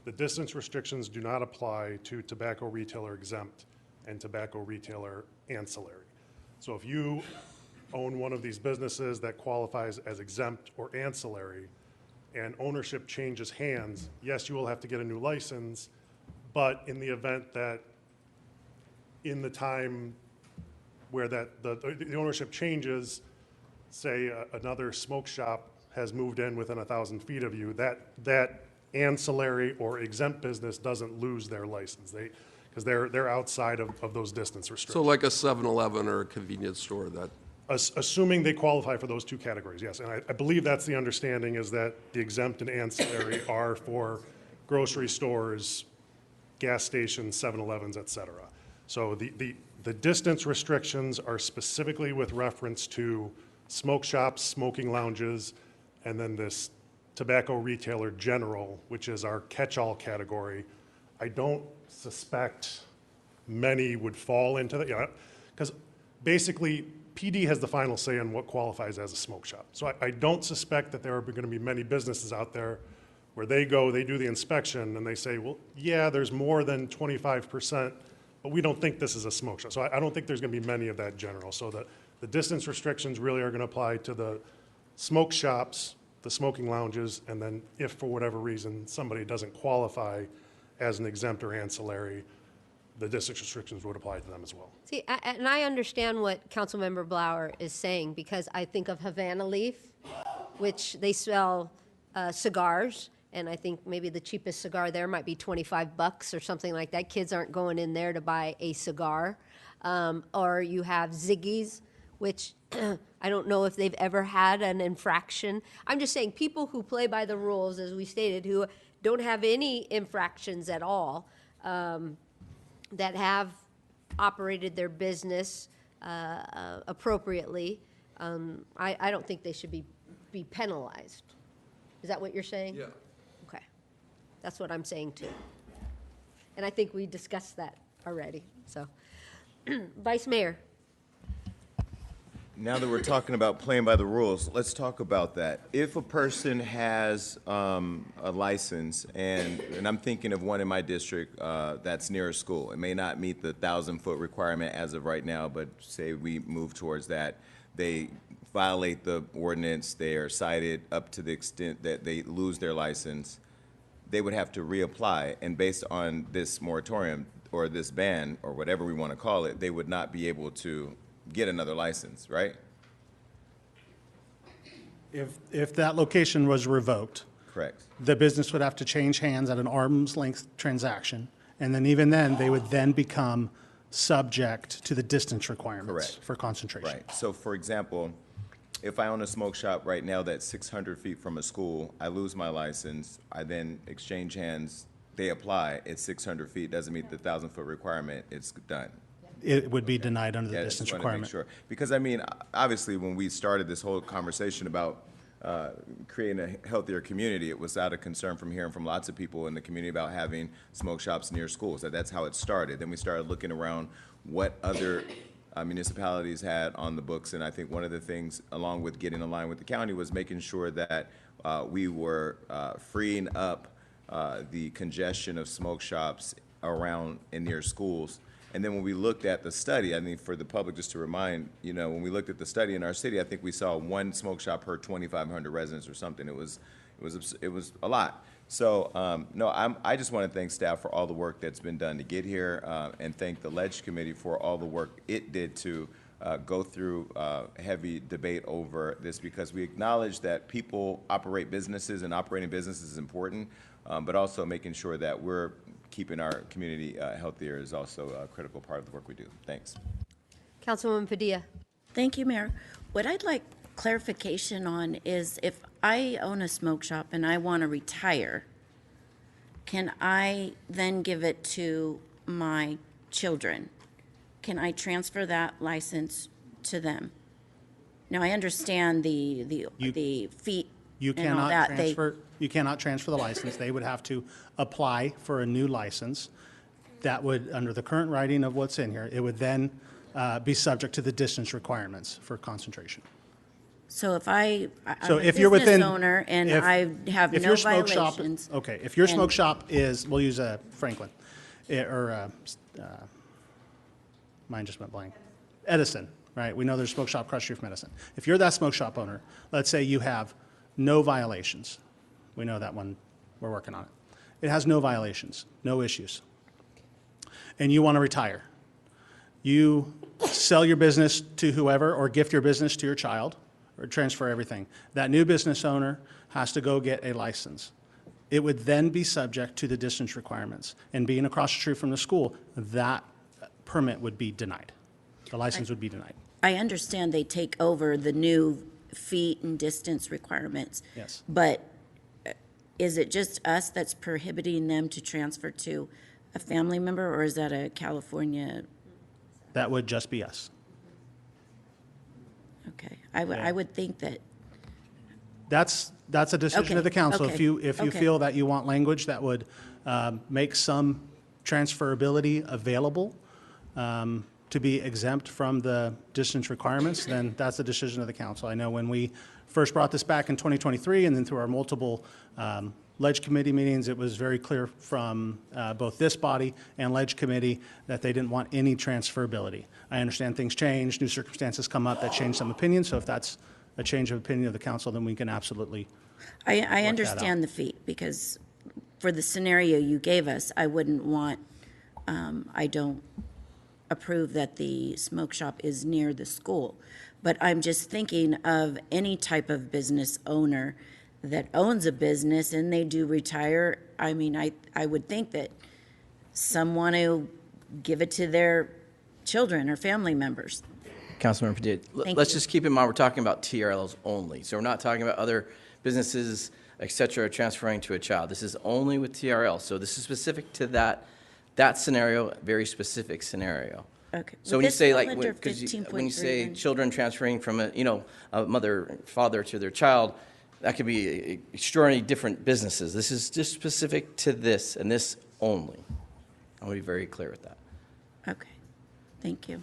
The distance restrictions do not apply to tobacco retailer exempt and tobacco retailer ancillary. So if you own one of these businesses that qualifies as exempt or ancillary, and ownership changes hands, yes, you will have to get a new license, but in the event that in the time where the ownership changes, say another smoke shop has moved in within 1,000 feet of you, that ancillary or exempt business doesn't lose their license, because they're outside of those distance restrictions. So like a 7-Eleven or a convenience store that. Assuming they qualify for those two categories, yes. And I believe that's the understanding, is that the exempt and ancillary are for grocery stores, gas stations, 7-Elevens, et cetera. So the distance restrictions are specifically with reference to smoke shops, smoking lounges, and then this tobacco retailer general, which is our catch-all category. I don't suspect many would fall into that, because basically PD has the final say on what qualifies as a smoke shop. So I don't suspect that there are going to be many businesses out there where they do the inspection, and they say, well, yeah, there's more than 25%, but we don't think this is a smoke shop. So I don't think there's going to be many of that general. So the distance restrictions really are going to apply to the smoke shops, the smoking lounges, and then if for whatever reason somebody doesn't qualify as an exempt or ancillary, the distance restrictions would apply to them as well. See, and I understand what Councilmember Blauer is saying, because I think of Havana Leaf, which they sell cigars, and I think maybe the cheapest cigar there might be $25 or something like that. Kids aren't going in there to buy a cigar. Or you have Ziggy's, which I don't know if they've ever had an infraction. I'm just saying people who play by the rules, as we stated, who don't have any infractions at all, that have operated their business appropriately, I don't think they should be penalized. Is that what you're saying? Yeah. Okay. That's what I'm saying too. And I think we discussed that already, so. Vice Mayor. Now that we're talking about playing by the rules, let's talk about that. If a person has a license, and I'm thinking of one in my district that's near a school, it may not meet the 1,000-foot requirement as of right now, but say we move towards that, they violate the ordinance, they are cited up to the extent that they lose their license, they would have to reapply, and based on this moratorium or this ban or whatever we want to call it, they would not be able to get another license, right? If that location was revoked, Correct. the business would have to change hands at an arm's length transaction, and then even then, they would then become subject to the distance requirements Correct. for concentration. Right. So for example, if I own a smoke shop right now that's 600 feet from a school, I lose my license, I then exchange hands, they apply, it's 600 feet, doesn't meet the 1,000-foot requirement, it's done. It would be denied under the Yeah, distance just wanted to make requirement. sure. Because I mean, obviously, when we started this whole conversation about creating a healthier community, it was out of concern from hearing from lots of people in the community about having smoke shops near schools. That's how it started. Then we started looking around what other municipalities had on the books, and I think one of the things, along with getting in line with the county, was making sure that we were freeing up the congestion of smoke shops around and near schools. And then when we looked at the study, I mean, for the public, just to remind, when we looked at the study in our city, I think we saw one smoke shop per 2,500 residents or something. It was a lot. So, no, I just want to thank staff for all the work that's been done to get here, and thank the Ledge Committee for all the work it did to go through heavy debate over this, because we acknowledge that people operate businesses, and operating businesses is important, but also making sure that we're keeping our community healthier is also a critical part of the work we do. Thanks. Councilwoman Padilla. Thank you, Mayor. What I'd like clarification on is if I own a smoke shop and I want to retire, can I then give it to my children? Can I transfer that license to them? Now, I understand the feet You and all cannot that. transfer, you cannot transfer the license. They would have to apply for a new license. That would, under the current writing of what's in here, it would then be subject to the distance requirements for concentration. So if I'm So a if you're within. business owner and if- I have if no your smoke shop- violations. Okay, if your and- smoke shop is, we'll use Franklin, mine just went blank. Edison, right? We know there's a smoke shop across the street from Edison. If you're that smoke shop owner, let's say you have no violations. We know that one, we're working on it. It has no violations, no issues. And you want to retire. You sell your business to whoever or gift your business to your child or transfer everything. That new business owner has to go get a license. It would then be subject to the distance requirements. And being across the street from the school, that permit would be denied. The license would be denied. I understand they take over the new feet and distance requirements. Yes. But is it just us that's prohibiting them to transfer to a family member, or is that a California? That would just be us. Okay, I would think that, That's a decision of the Okay, council. If okay, you okay. feel that you want language that would make some transferability available to be exempt from the distance requirements, then that's a decision of the council. I know when we first brought this back in 2023, and then through our multiple Ledge Committee meetings, it was very clear from both this body and Ledge Committee that they didn't want any transferability. I understand things change, new circumstances come up that change some opinions, so if that's a change of opinion of the council, then we can absolutely. I understand the feet, because for the scenario you gave us, I wouldn't want, I don't approve that the smoke shop is near the school. But I'm just thinking of any type of business owner that owns a business and they do retire, I mean, I would think that some want to give it to their children or family members. Councilmember Padilla, Thank let's you. just keep in mind, we're talking about TRLs only. So we're not talking about other businesses, et cetera, transferring to a child. This is only with TRL. So this is specific to that scenario, very specific scenario. Okay. So Would when you this say fall like, under when you 15.3 say then? children transferring from a mother, father to their child, that could be extraordinarily different businesses. This is just specific to this and this only. I want to be very clear with that. Okay, thank you.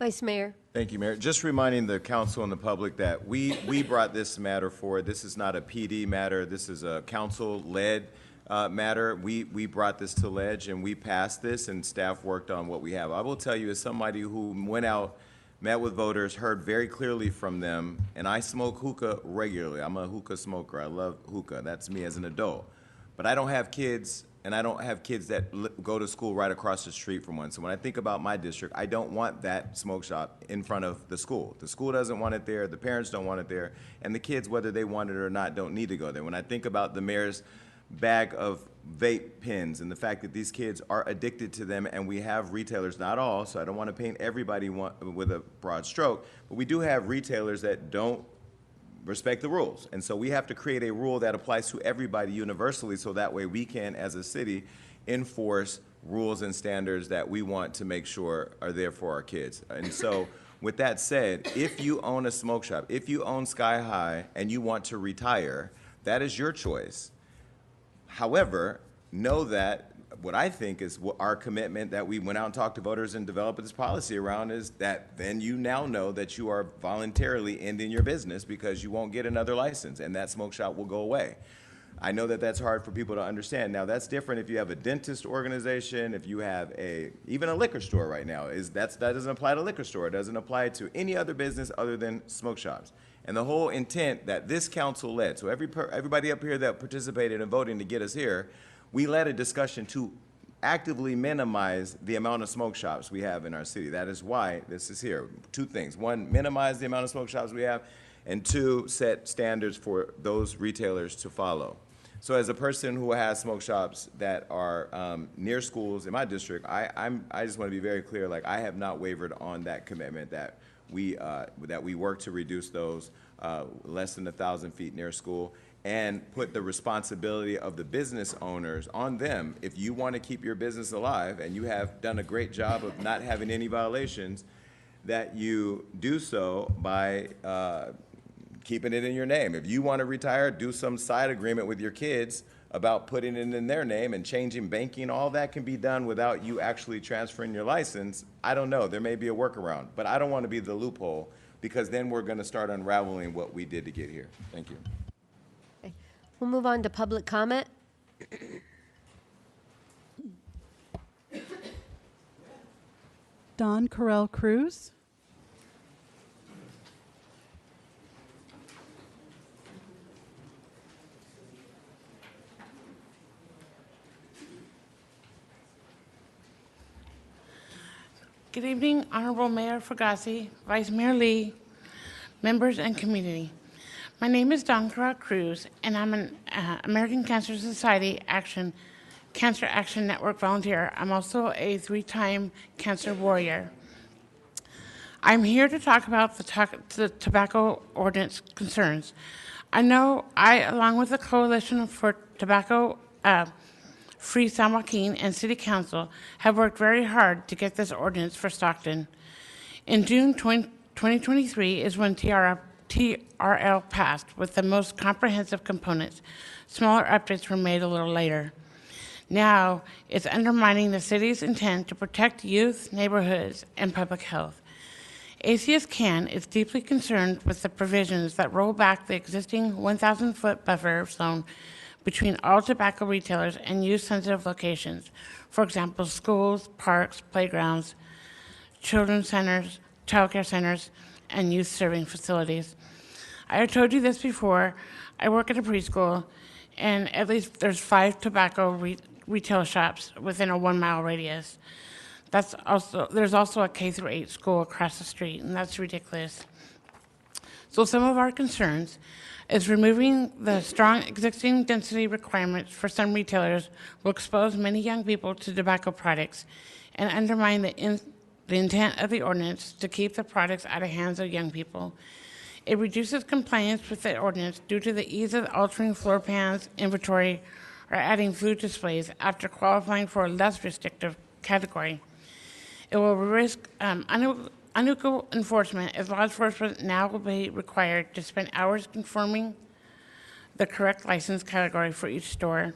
Vice Mayor. Thank you, Mayor. Just reminding the council and the public that we brought this matter forward. This is not a PD matter. This is a council-led matter. We brought this to ledge, and we passed this, and staff worked on what we have. I will tell you, as somebody who went out, met with voters, heard very clearly from them, and I smoke hookah regularly. I'm a hookah smoker. I love hookah. That's me as an adult. But I don't have kids, and I don't have kids that go to school right across the street from one. So when I think about my district, I don't want that smoke shop in front of the school. The school doesn't want it there, the parents don't want it there, and the kids, whether they want it or not, don't need to go there. When I think about the mayor's bag of vape pens and the fact that these kids are addicted to them, and we have retailers, not all, so I don't want to paint everybody with a broad stroke, but we do have retailers that don't respect the rules. And so we have to create a rule that applies to everybody universally, so that way we can, as a city, enforce rules and standards that we want to make sure are there for our kids. And so with that said, if you own a smoke shop, if you own Sky High and you want to retire, that is your choice. However, know that what I think is our commitment that we went out and talked to voters and developed this policy around is that then you now know that you are voluntarily ending your business because you won't get another license, and that smoke shop will go away. I know that that's hard for people to understand. Now, that's different if you have a dentist organization, if you have even a liquor store right now. That doesn't apply to liquor store. It doesn't apply to any other business other than smoke shops. And the whole intent that this council led, so everybody up here that participated in voting to get us here, we led a discussion to actively minimize the amount of smoke shops we have in our city. That is why this is here. Two things. One, minimize the amount of smoke shops we have, and two, set standards for those retailers to follow. So as a person who has smoke shops that are near schools in my district, I just want to be very clear, like I have not wavered on that commitment that we work to reduce those less than 1,000 feet near school, and put the responsibility of the business owners on them. If you want to keep your business alive, and you have done a great job of not having any violations, that you do so by keeping it in your name. If you want to retire, do some side agreement with your kids about putting it in their name and changing banking. All that can be done without you actually transferring your license. I don't know. There may be a workaround, but I don't want to be the loophole, because then we're going to start unraveling what we did to get here. Thank you. Okay. We'll move on to public comment. Don Carell Cruz. Good evening, Honorable Mayor Fugazi, Vice Mayor Lee, members and community. My name is Don Carell Cruz, and I'm an American Cancer Society Cancer Action Network volunteer. I'm also a 3-time cancer warrior. I'm here to talk about the tobacco ordinance concerns. I know along with the Coalition for Tobacco Free San Joaquin and City Council, have worked very hard to get this ordinance for Stockton. In June 2023 is when TRL passed with the most comprehensive components. Smaller updates were made a little later. Now, it's undermining the city's intent to protect youth, neighborhoods, and public health. ACS-CAN is deeply concerned with the provisions that roll back the existing 1,000-foot buffer zone between all tobacco retailers and youth-sensitive locations. For example, schools, parks, playgrounds, children's centers, childcare centers, and youth-serving facilities. I have told you this before. I work at a preschool, and at least there's 5 tobacco retail shops within a 1-mile radius. There's also a K-8 school across the street, and that's ridiculous. So some of our concerns is removing the strong existing density requirements for some retailers will expose many young people to tobacco products and undermine the intent of the ordinance to keep the products out of hands of young people. It reduces compliance with the ordinance due to the ease of altering floor plans, inventory, or adding food displays after qualifying for a less restrictive category. It will risk unequal enforcement as law enforcement now will be required to spend hours confirming the correct license category for each store.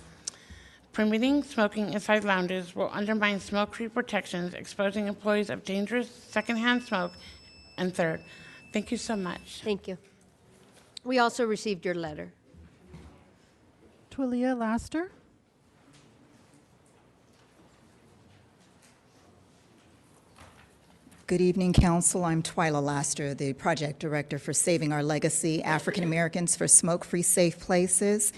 Permitting smoking inside lounges will undermine smoke-free protections, exposing employees of dangerous secondhand smoke. And third, thank you so much. Thank you. We also received your letter. Twilia Laster. Good evening, Council. I'm Twyla Laster, the Project Director for Saving Our Legacy, African Americans for Smoke-Free Safe Places.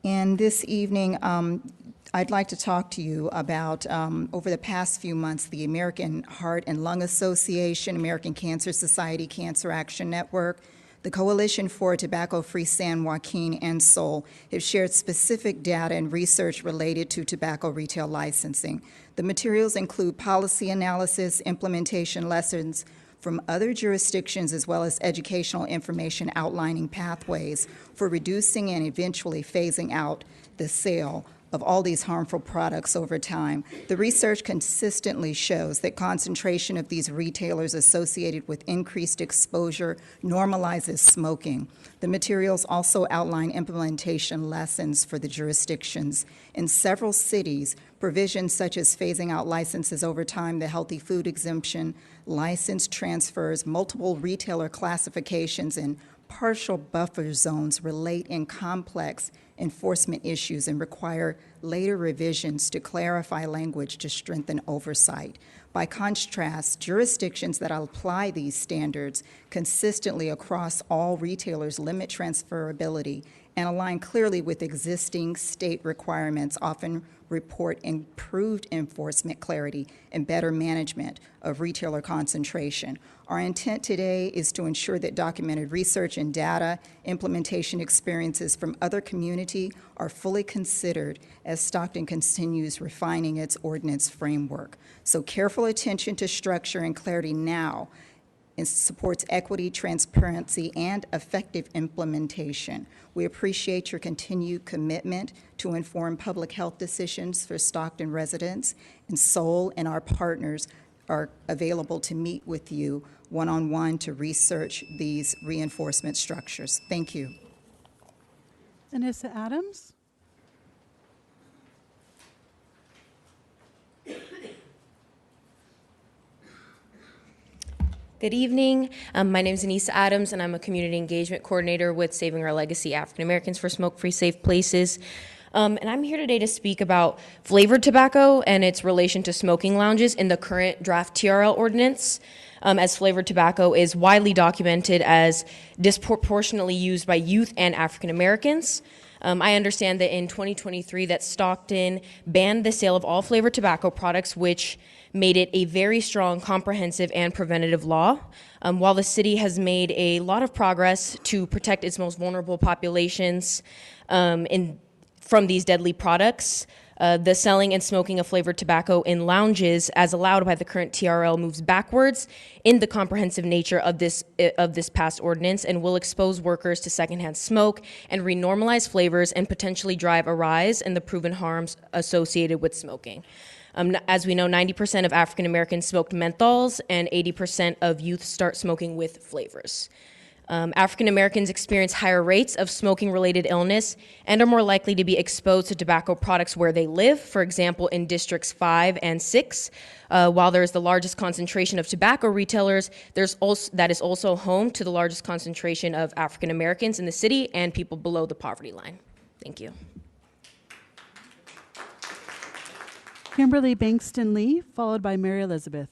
And this evening, I'd like to talk to you about, over the past few months, the American Heart and Lung Association, American Cancer Society, Cancer Action Network, the Coalition for Tobacco-Free San Joaquin, and SOL have shared specific data and research related to tobacco retail licensing. The materials include policy analysis, implementation lessons from other jurisdictions, as well as educational information outlining pathways for reducing and eventually phasing out the sale of all these harmful products over time. The research consistently shows that concentration of these retailers associated with increased exposure normalizes smoking. The materials also outline implementation lessons for the jurisdictions. In several cities, provisions such as phasing out licenses over time, the healthy food exemption, license transfers, multiple retailer classifications, and partial buffer zones relate in complex enforcement issues and require later revisions to clarify language to strengthen oversight. By contrast, jurisdictions that apply these standards consistently across all retailers limit transferability and align clearly with existing state requirements, often report improved enforcement clarity and better management of retailer concentration. Our intent today is to ensure that documented research and data implementation experiences from other community are fully considered as Stockton continues refining its ordinance framework. So careful attention to structure and clarity now supports equity, transparency, and effective implementation. We appreciate your continued commitment to inform public health decisions for Stockton residents, and SOL and our partners are available to meet with you one-on-one to research these reinforcement structures. Thank you. Anissa Adams. Good evening. My name is Anissa Adams, and I'm a community engagement coordinator with Saving Our Legacy African Americans for Smoke-Free Safe Places. And I'm here today to speak about flavored tobacco and its relation to smoking lounges in the current draft TRL ordinance, as flavored tobacco is widely documented as disproportionately used by youth and African Americans. I understand that in 2023 that Stockton banned the sale of all flavored tobacco products, which made it a very strong, comprehensive, and preventative law. While the city has made a lot of progress to protect its most vulnerable populations from these deadly products, the selling and smoking of flavored tobacco in lounges, as allowed by the current TRL, moves backwards in the comprehensive nature of this past ordinance and will expose workers to secondhand smoke and renormalize flavors and potentially drive a rise in the proven harms associated with smoking. As we know, 90% of African Americans smoked menthols and 80% of youth start smoking with flavors. African Americans experience higher rates of smoking-related illness and are more likely to be exposed to tobacco products where they live, for example, in Districts 5 and 6. While there is the largest concentration of tobacco retailers, that is also home to the largest concentration of African Americans in the city and people below the poverty line. Thank you. Kimberly Bankston Lee, followed by Mary Elizabeth.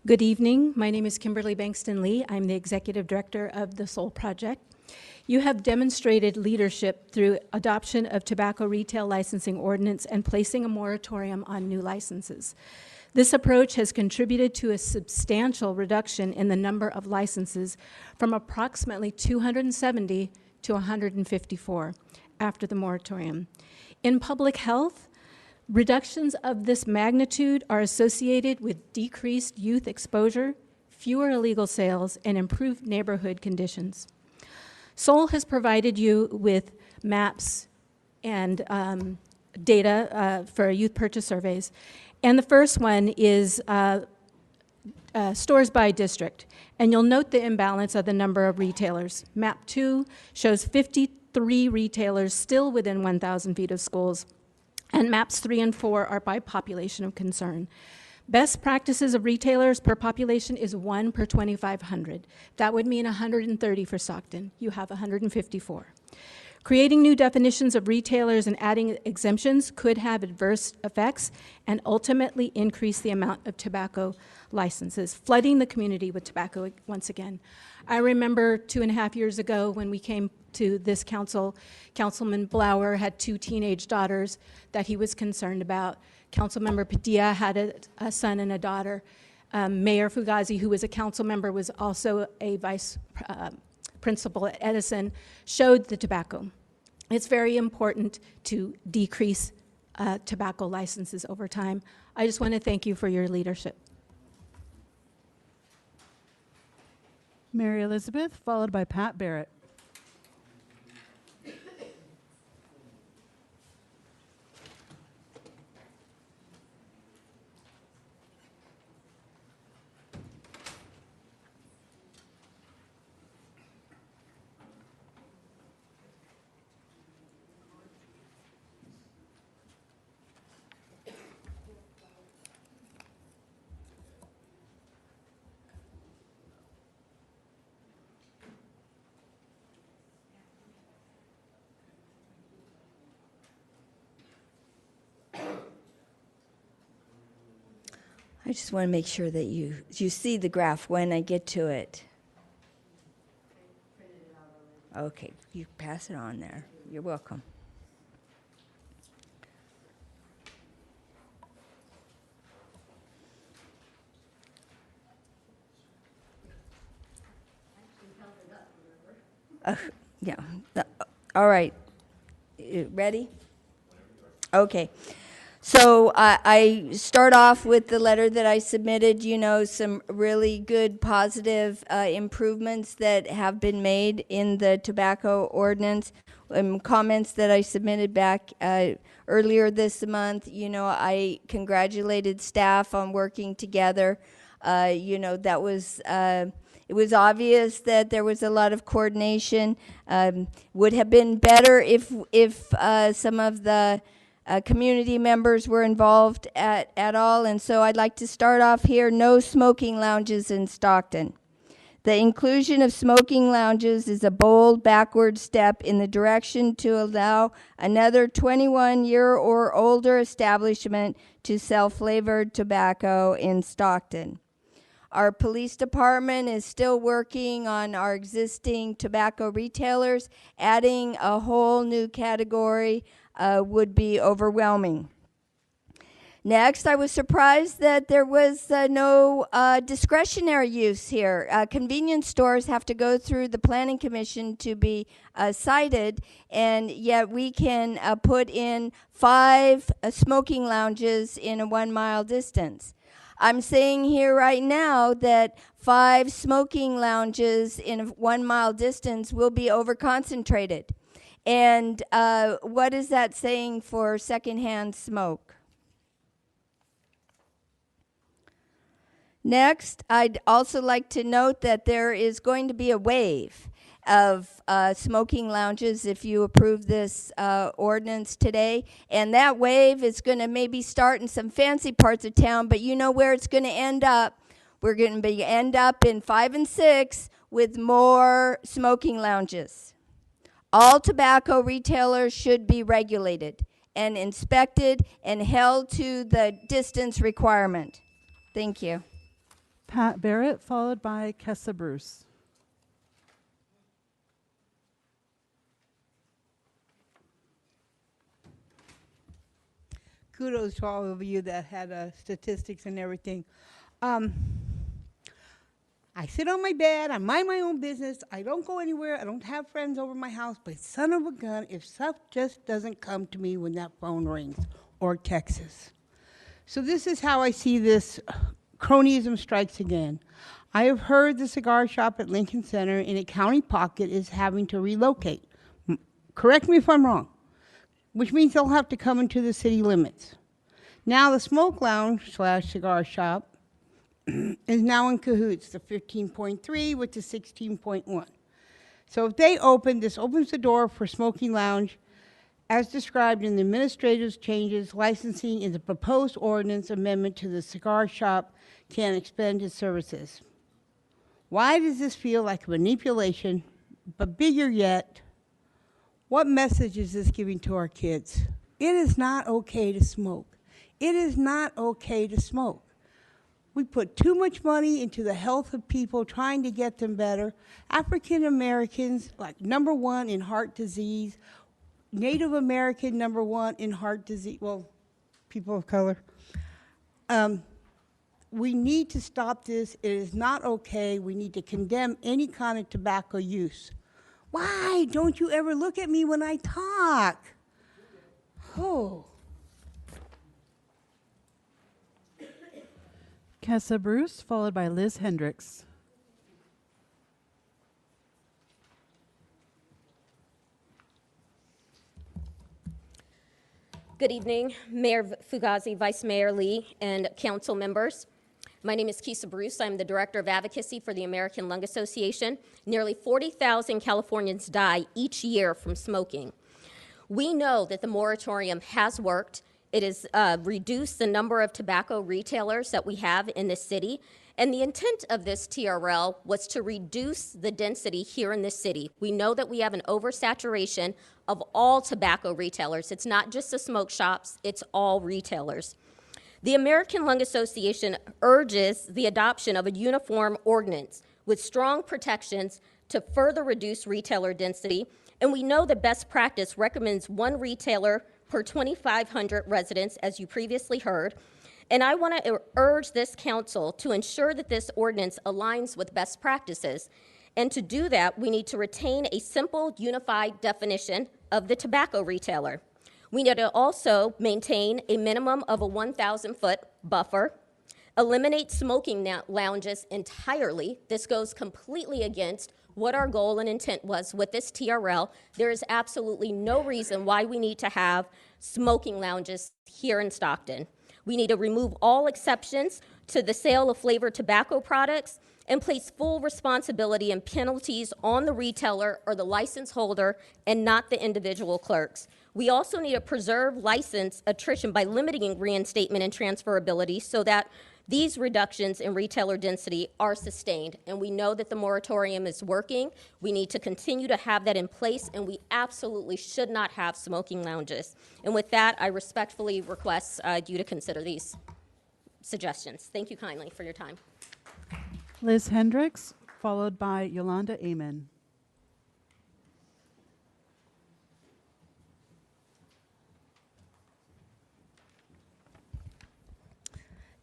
Good evening. My name is Kimberly Bankston Lee. I'm the Executive Director of the SOL Project. You have demonstrated leadership through adoption of tobacco retail licensing ordinance and placing a moratorium on new licenses. This approach has contributed to a substantial reduction in the number of licenses from approximately 270 to 154 after the moratorium. In public health, reductions of this magnitude are associated with decreased youth exposure, fewer illegal sales, and improved neighborhood conditions. Sol has provided you with maps and data for youth purchase surveys. And the first one is stores by district. And you'll note the imbalance of the number of retailers. Map 2 shows 53 retailers still within 1,000 feet of schools. And maps 3 and 4 are by population of concern. Best practices of retailers per population is 1 per 2,500. That would mean 130 for Stockton. You have 154. Creating new definitions of retailers and adding exemptions could have adverse effects and ultimately increase the amount of tobacco licenses, flooding the community with tobacco once again. I remember 2.5 years ago when we came to this council, Councilman Blower had 2 teenage daughters that he was concerned about. Councilmember Padilla had a son and a daughter. Mayor Fugazi, who was a council member, was also a vice principal at Edison, showed the tobacco. It's very important to decrease tobacco licenses over time. I just want to thank you for your leadership. Mary Elizabeth, followed by Pat Barrett. I just want to make sure that you see the graph when I get to it. Okay, you pass it on there. You're welcome. Yeah. All right. Ready? Okay. So I start off with the letter that I submitted, some really good positive improvements that have been made in the tobacco ordinance. Comments that I submitted back earlier this month, I congratulated staff on working together. That was, it was obvious that there was a lot of coordination. Would have been better if some of the community members were involved at all. And so I'd like to start off here, no smoking lounges in Stockton. The inclusion of smoking lounges is a bold backward step in the direction to allow another 21-year or older establishment to sell flavored tobacco in Stockton. Our police department is still working on our existing tobacco retailers. Adding a whole new category would be overwhelming. Next, I was surprised that there was no discretionary use here. Convenience stores have to go through the Planning Commission to be cited, and yet we can put in 5 smoking lounges in a 1-mile distance. I'm saying here right now that 5 smoking lounges in a 1-mile distance will be overconcentrated. And what is that saying for secondhand smoke? Next, I'd also like to note that there is going to be a wave of smoking lounges if you approve this ordinance today. And that wave is going to maybe start in some fancy parts of town, but you know where it's going to end up. We're going to end up in 5 and 6 with more smoking lounges. All tobacco retailers should be regulated and inspected and held to the distance requirement. Thank you. Pat Barrett, followed by Kessa Bruce. kudos to all of you that had statistics and everything. I sit on my bed, I mind my own business, I don't go anywhere, I don't have friends over my house, but son of a gun, if stuff just doesn't come to me when that phone rings or texts. So this is how I see this cronyism strikes again. I have heard the cigar shop at Lincoln Center in a county pocket is having to relocate. Correct me if I'm wrong, which means they'll have to come into the city limits. Now the smoke lounge / cigar shop is now in cahoots, the 15.3 with the 16.1. So if they open, this opens the door for smoking lounge as described in the administrative changes licensing in the proposed ordinance amendment to the cigar shop can expend its services. Why does this feel like manipulation, but bigger yet, what message is this giving to our kids? It is not okay to smoke. It is not okay to smoke. We put too much money into the health of people, trying to get them better. African Americans, like #1 in heart disease. Native American, #1 in heart disease. Well, people of color. We need to stop this. It is not okay. We need to condemn any kind of tobacco use. Why don't you ever look at me when I talk? Oh. Kessa Bruce, followed by Liz Hendricks. Good evening, Mayor Fugazi, Vice Mayor Lee, and council members. My name is Kessa Bruce. I'm the Director of Advocacy for the American Lung Association. Nearly 40,000 Californians die each year from smoking. We know that the moratorium has worked. It has reduced the number of tobacco retailers that we have in the city. And the intent of this TRL was to reduce the density here in the city. We know that we have an oversaturation of all tobacco retailers. It's not just the smoke shops, it's all retailers. The American Lung Association urges the adoption of a uniform ordinance with strong protections to further reduce retailer density. And we know that best practice recommends one retailer per 2,500 residents, as you previously heard. And I want to urge this council to ensure that this ordinance aligns with best practices. And to do that, we need to retain a simple, unified definition of the tobacco retailer. We need to also maintain a minimum of a 1,000-foot buffer, eliminate smoking lounges entirely. This goes completely against what our goal and intent was with this TRL. There is absolutely no reason why we need to have smoking lounges here in Stockton. We need to remove all exceptions to the sale of flavored tobacco products and place full responsibility and penalties on the retailer or the license holder and not the individual clerks. We also need to preserve license attrition by limiting reinstatement and transferability so that these reductions in retailer density are sustained, and we know that the moratorium is working. We need to continue to have that in place, and we absolutely should not have smoking lounges. And with that, I respectfully request you to consider these suggestions. Thank you kindly for your time. Liz Hendricks, followed by Yolanda Amen.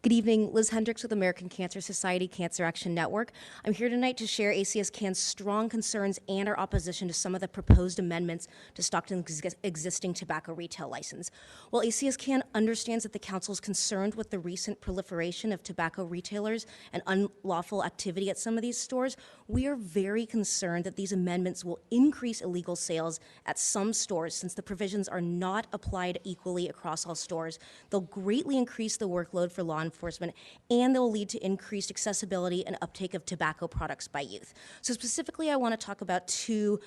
Good evening, Liz Hendricks with American Cancer Society Cancer Action Network. I'm here tonight to share ACS-CAN's strong concerns and our opposition to some of the proposed amendments to Stockton's existing tobacco retail license. While ACS-CAN understands that the council is concerned with the recent proliferation of tobacco retailers and unlawful activity at some of these stores, we are very concerned that these amendments will increase illegal sales at some stores since the provisions are not applied equally across all stores. They'll greatly increase the workload for law enforcement, and they'll lead to increased accessibility and uptake of tobacco products by youth. So specifically, I want to talk about two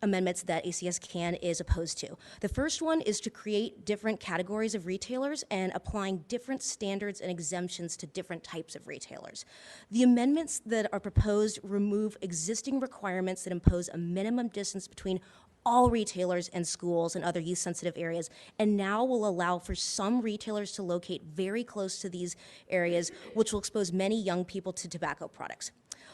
amendments that ACS-CAN is opposed to. The first one is to create different categories of retailers and applying different standards and exemptions to different types of retailers. The amendments that are proposed remove existing requirements that impose a minimum distance between all retailers and schools and other youth-sensitive areas, and now will allow for some retailers to locate very close to these areas, which will expose many young people to tobacco products.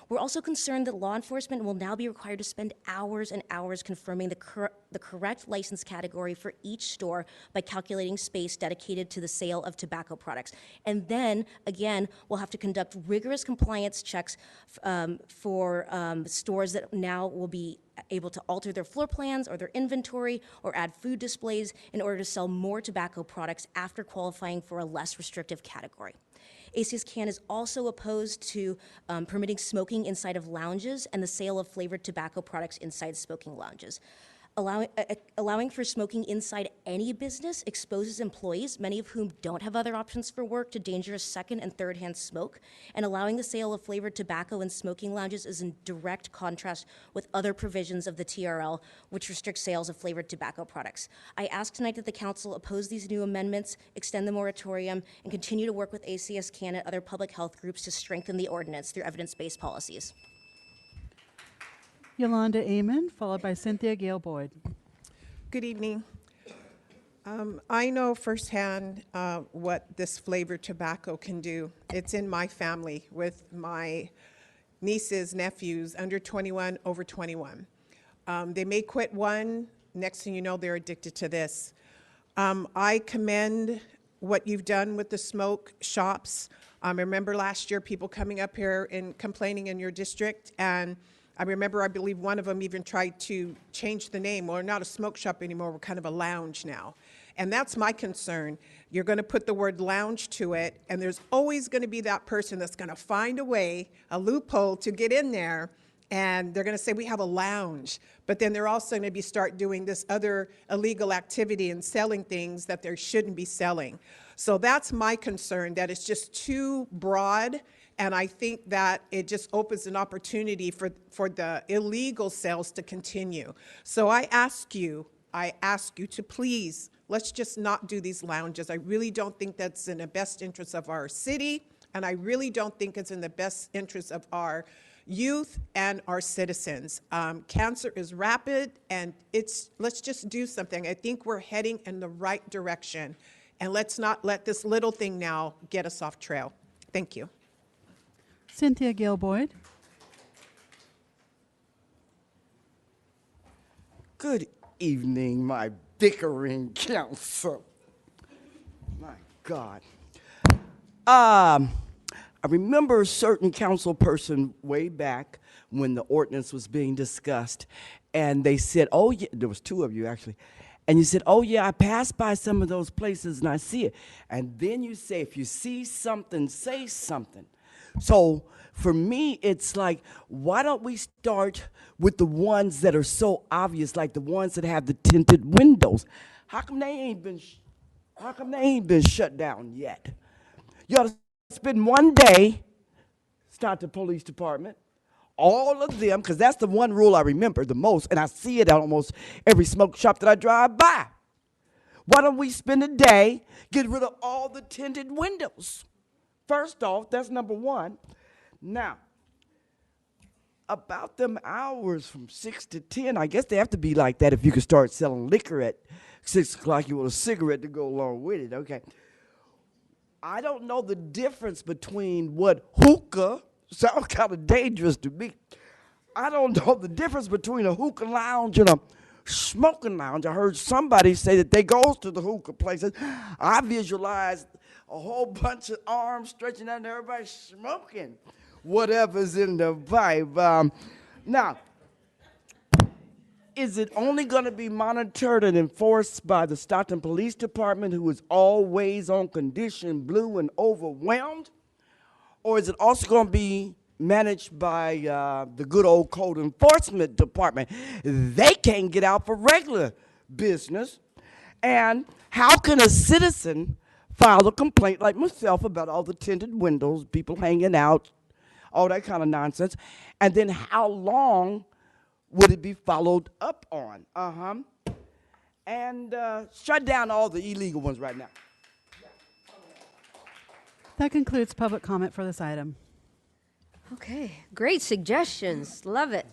We're also concerned that law enforcement will now be required to spend hours and hours confirming the the correct license category for each store by calculating space dedicated to the sale of tobacco products. And then, again, we'll have to conduct rigorous compliance checks for stores that now will be able to alter their floor plans or their inventory or add food displays in order to sell more tobacco products after qualifying for a less restrictive category. ACS CAN is also opposed to permitting smoking inside of lounges and the sale of flavored tobacco products inside smoking lounges. Allowing for smoking inside any business exposes employees, many of whom don't have other options for work, to dangerous second and third-hand smoke. And allowing the sale of flavored tobacco in smoking lounges is in direct contrast with other provisions of the TRL, which restrict sales of flavored tobacco products. I ask tonight that the council oppose these new amendments, extend the moratorium, and continue to work with ACS CAN and other public health groups to strengthen the ordinance through evidence-based policies. Yolanda Amon, followed by Cynthia Gale Boyd. Good evening. I know firsthand what this flavored tobacco can do. It's in my family with my nieces, nephews, under 21, over 21. They may quit one, next thing you know, they're addicted to this. I commend what you've done with the smoke shops. I remember last year people coming up here and complaining in your district, and I remember, I believe one of them even tried to change the name. We're not a smoke shop anymore, we're kind of a lounge now. And that's my concern. You're gonna put the word lounge to it, and there's always gonna be that person that's gonna find a way, a loophole to get in there, and they're gonna say, we have a lounge. But then they're also gonna start doing this other illegal activity and selling things that they shouldn't be selling. So that's my concern, that it's just too broad. And I think that it just opens an opportunity for the illegal sales to continue. So I ask you to please, let's just not do these lounges. I really don't think that's in the best interest of our city, and I really don't think it's in the best interest of our youth and our citizens. Cancer is rapid, and let's just do something. I think we're heading in the right direction, and let's not let this little thing now get us off trail. Thank you. Cynthia Gale Boyd. Good evening, my bickering council. My God. I remember a certain council person way back when the ordinance was being discussed, and they said, oh, yeah, there was two of you actually, and you said, oh, yeah, I passed by some of those places and I see it. And then you say, if you see something, say something. So for me, it's like, why don't we start with the ones that are so obvious, like the ones that have the tinted windows? How come they ain't been shut down yet? You ought to spend one day, start the police department, all of them, because that's the one rule I remember the most, and I see it at almost every smoke shop that I drive by. Why don't we spend a day, get rid of all the tinted windows? First off, that's number one. Now, about them hours from 6 to 10, I guess they have to be like that if you could start selling liquor at 6 o'clock. You want a cigarette to go along with it, okay? I don't know the difference between what hookah, sounds kind of dangerous to me. I don't know the difference between a hookah lounge and a smoking lounge. I heard somebody say that they goes to the hookah places. I visualized a whole bunch of arms stretching out and everybody smoking whatever's in the pipe. Now, is it only going to be monitored and enforced by the Stockton Police Department, who is always on condition blue and overwhelmed? Or is it also going to be managed by the good old Code Enforcement Department? They can't get out for regular business. And how can a citizen file a complaint like myself about all the tinted windows, people hanging out, all that kind of nonsense, and then how long would it be followed up on? And shut down all the illegal ones right now. That concludes public comment for this item. Okay, great suggestions. Love it.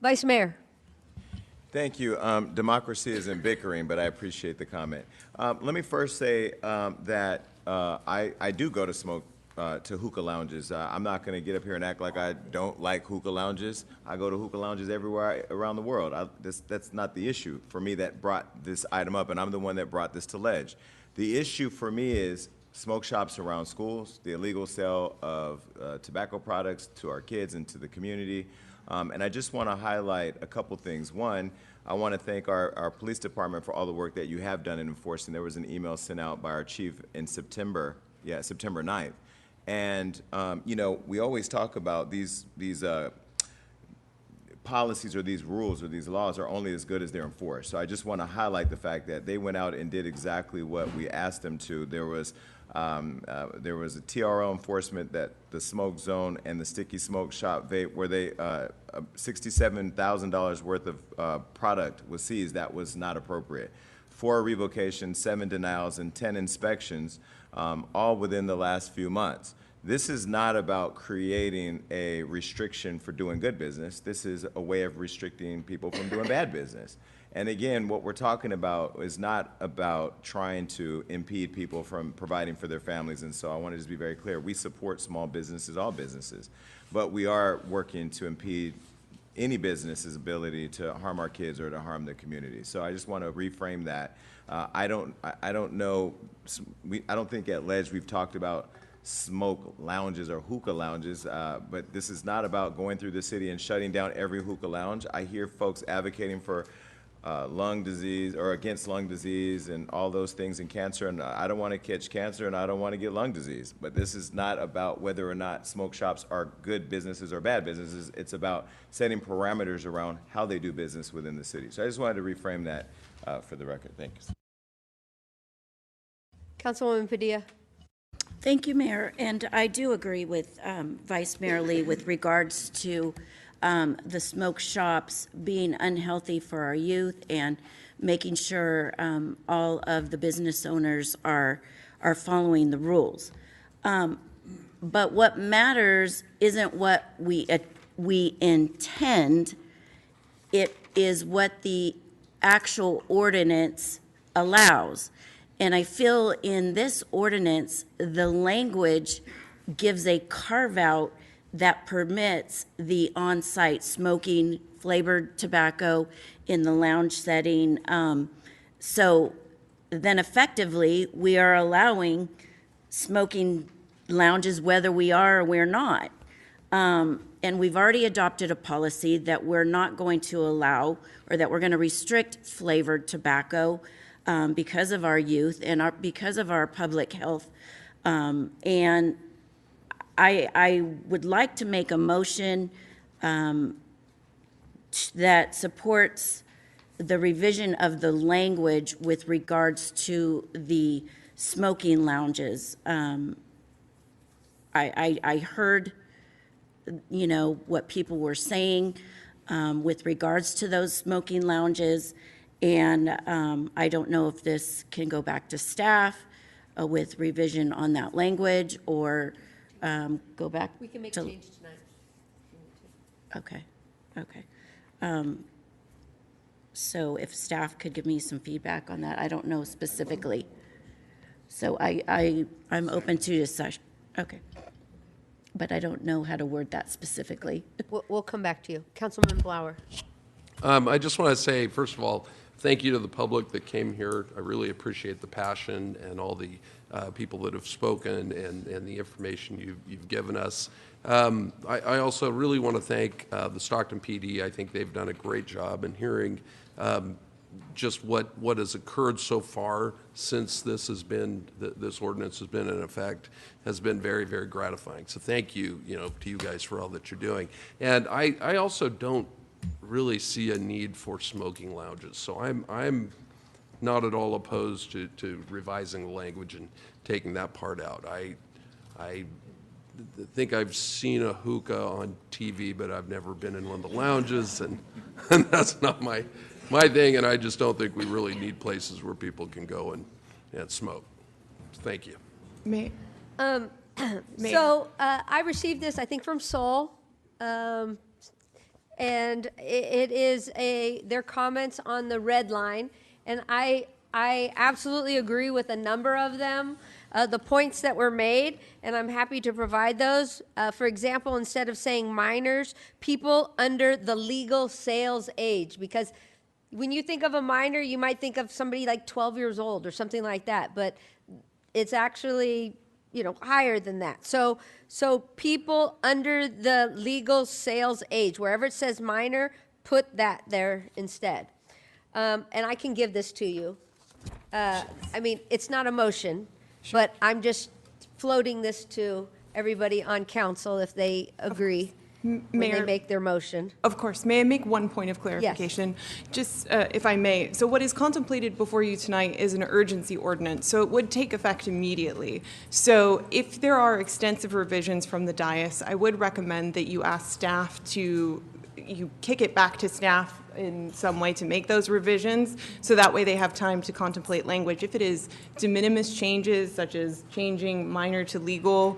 Vice Mayor. Thank you. Democracy isn't bickering, but I appreciate the comment. Let me first say that I do go to smoke to hookah lounges. I'm not going to get up here and act like I don't like hookah lounges. I go to hookah lounges everywhere around the world. That's not the issue for me that brought this item up, and I'm the one that brought this to ledge. The issue for me is smoke shops around schools, the illegal sale of tobacco products to our kids and to the community. And I just want to highlight a couple things. One, I want to thank our police department for all the work that you have done in enforcing. There was an email sent out by our chief in September 9th. And, you know, we always talk about these policies or these rules or these laws are only as good as they're enforced. So I just want to highlight the fact that they went out and did exactly what we asked them to. There was a TRO enforcement that the smoke zone and the sticky smoke shop vape, where they $67,000 worth of product was seized that was not appropriate. 4 revocations, 7 denials, and 10 inspections, all within the last few months. This is not about creating a restriction for doing good business. This is a way of restricting people from doing bad business. And again, what we're talking about is not about trying to impede people from providing for their families. And so I want to just be very clear. We support small businesses, all businesses, but we are working to impede any business's ability to harm our kids or to harm the community. So I just want to reframe that. I don't think at Ledge we've talked about smoke lounges or hookah lounges, but this is not about going through the city and shutting down every hookah lounge. I hear folks advocating for lung disease or against lung disease and all those things and cancer, and I don't want to catch cancer and I don't want to get lung disease. But this is not about whether or not smoke shops are good businesses or bad businesses. It's about setting parameters around how they do business within the city. So I just wanted to reframe that for the record. Thank you. Councilwoman Padilla. Thank you, Mayor. And I do agree with Vice Mayor Lee with regards to the smoke shops being unhealthy for our youth and making sure all of the business owners are following the rules. But what matters isn't what we intend, it is what the actual ordinance allows. And I feel in this ordinance, the language gives a carve-out that permits the on-site smoking flavored tobacco in the lounge setting. So then effectively, we are allowing smoking lounges whether we are or we're not. And we've already adopted a policy that we're not going to allow, or that we're going to restrict flavored tobacco because of our youth and because of our public health. And I would like to make a motion that supports the revision of the language with regards to the smoking lounges. I heard, you know, what people were saying with regards to those smoking lounges. And I don't know if this can go back to staff with revision on that language, or go back. We can make to, a change tonight. Okay, okay. So if staff could give me some feedback on that, I don't know specifically. So I'm open to discussion. Okay. But I don't know how to word that specifically. We'll come back to you. Councilman Blower. I just want to say, first of all, thank you to the public that came here. I really appreciate the passion and all the people that have spoken and the information you've given us. I also really want to thank the Stockton PD. I think they've done a great job in hearing just what has occurred so far since this ordinance has been in effect has been very, very gratifying. So thank you, to you guys for all that you're doing. And I also don't really see a need for smoking lounges. So I'm not at all opposed to revising the language and taking that part out. I think I've seen a hookah on TV, but I've never been in one of the lounges, and that's not my thing, and I just don't think we really need places where people can go and smoke. Thank you. So I received this, I think, from Seoul, and it is their comments on the red line, and I I absolutely agree with a number of them, the points that were made, and I'm happy to provide those. For example, instead of saying minors, people under the legal sales age, because when you think of a minor, you might think of somebody like 12 years old or something like that, but it's actually, higher than that. So people under the legal sales age, wherever it says minor, put that there instead. And I can give this to you. It's not a motion, but I'm just floating this to everybody on council if they agree when they Mayor, make their motion. of course. May I make one point of clarification? Just if I may. So what is contemplated before you tonight is an urgency ordinance, so it would take effect immediately. So if there are extensive revisions from the dais, I would recommend that you ask staff to, you kick it back to staff in some way to make those revisions, so that way they have time to contemplate language. If it is de minimis changes, such as changing minor to legal,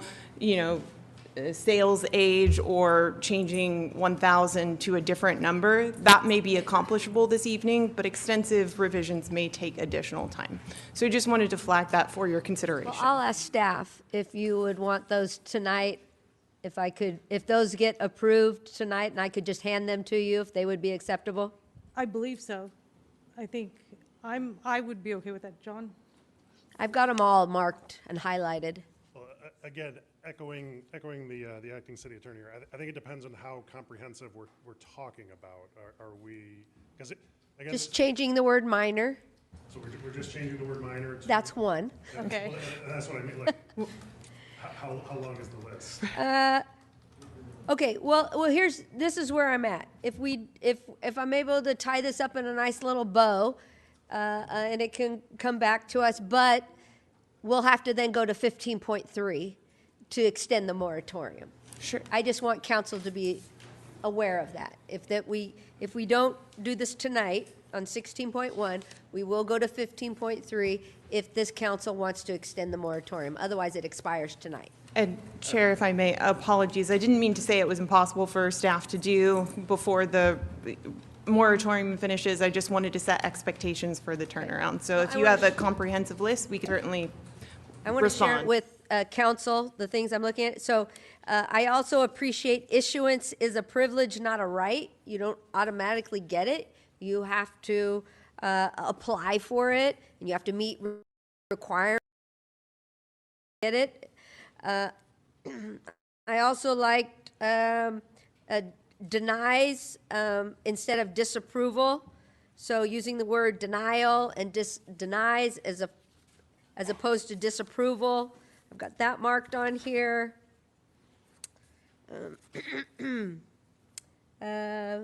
sales age, or changing 1,000 to a different number, that may be accomplishable this evening, but extensive revisions may take additional time. So I just wanted to flag that for your consideration. Well, I'll ask staff if you would want those tonight, if those get approved tonight, and I could just hand them to you, if they would be acceptable. I believe so. I think I would be okay with that. John? I've got them all marked and highlighted. Well, again, echoing the acting city attorney here, I think it depends on how comprehensive we're talking about. Are we, because again. Just changing the word minor. So we're just changing the word minor to. That's one. Okay. Well, that's what I mean, like, how long is the list? Okay, well, this is where I'm at. If I'm able to tie this up in a nice little bow, and it can come back to us, but we'll have to then go to 15.3 to extend the moratorium. Sure. I just want council to be aware of that. If we don't do this tonight on 16.1, we will go to 15.3 if this council wants to extend the moratorium. Otherwise, it expires tonight. And Chair, if I may, apologies. I didn't mean to say it was impossible for staff to do before the moratorium finishes. I just wanted to set expectations for the turnaround. So if you have a comprehensive list, we can certainly I want to share it with council, the things I'm looking at. So I also appreciate issuance is a privilege, not a right. You don't automatically get it. You have to apply for it, and you have to meet requirements to get it. I also liked denies instead of disapproval. So using the word denial and denies as opposed to disapproval. I've got that marked on here. A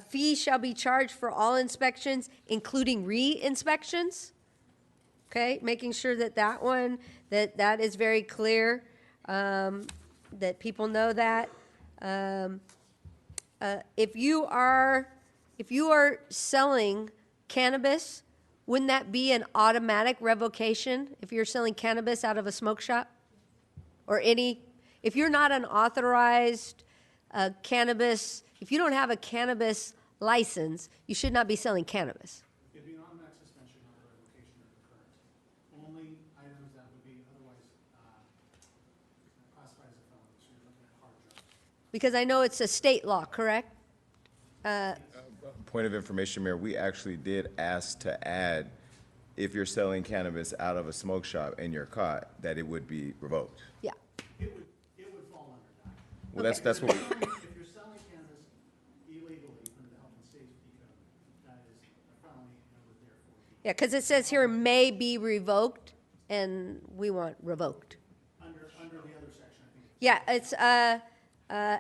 fee shall be charged for all inspections, including re-inspections. Okay, making sure that one is very clear, that people know that. If you are selling cannabis, wouldn't that be an automatic revocation if you're selling cannabis out of a smoke shop? Or if you're not an authorized cannabis, if you don't have a cannabis license, you should not be selling cannabis. It'd be an automatic suspension, not a revocation of the current. Only items that would be otherwise classified as a felony, so you're looking at hard drugs. Because I know it's a state law, correct? Point of information, Mayor, we actually did ask to add, if you're selling cannabis out of a smoke shop and you're caught, that it would be revoked. Yeah. It would fall under that. Well, that's what we. If you're selling cannabis illegally under the Health and Safety Code, that is a felony and would therefore be. Yeah, because it says here may be revoked, and we want revoked. Under the other section, I think. Yeah, it's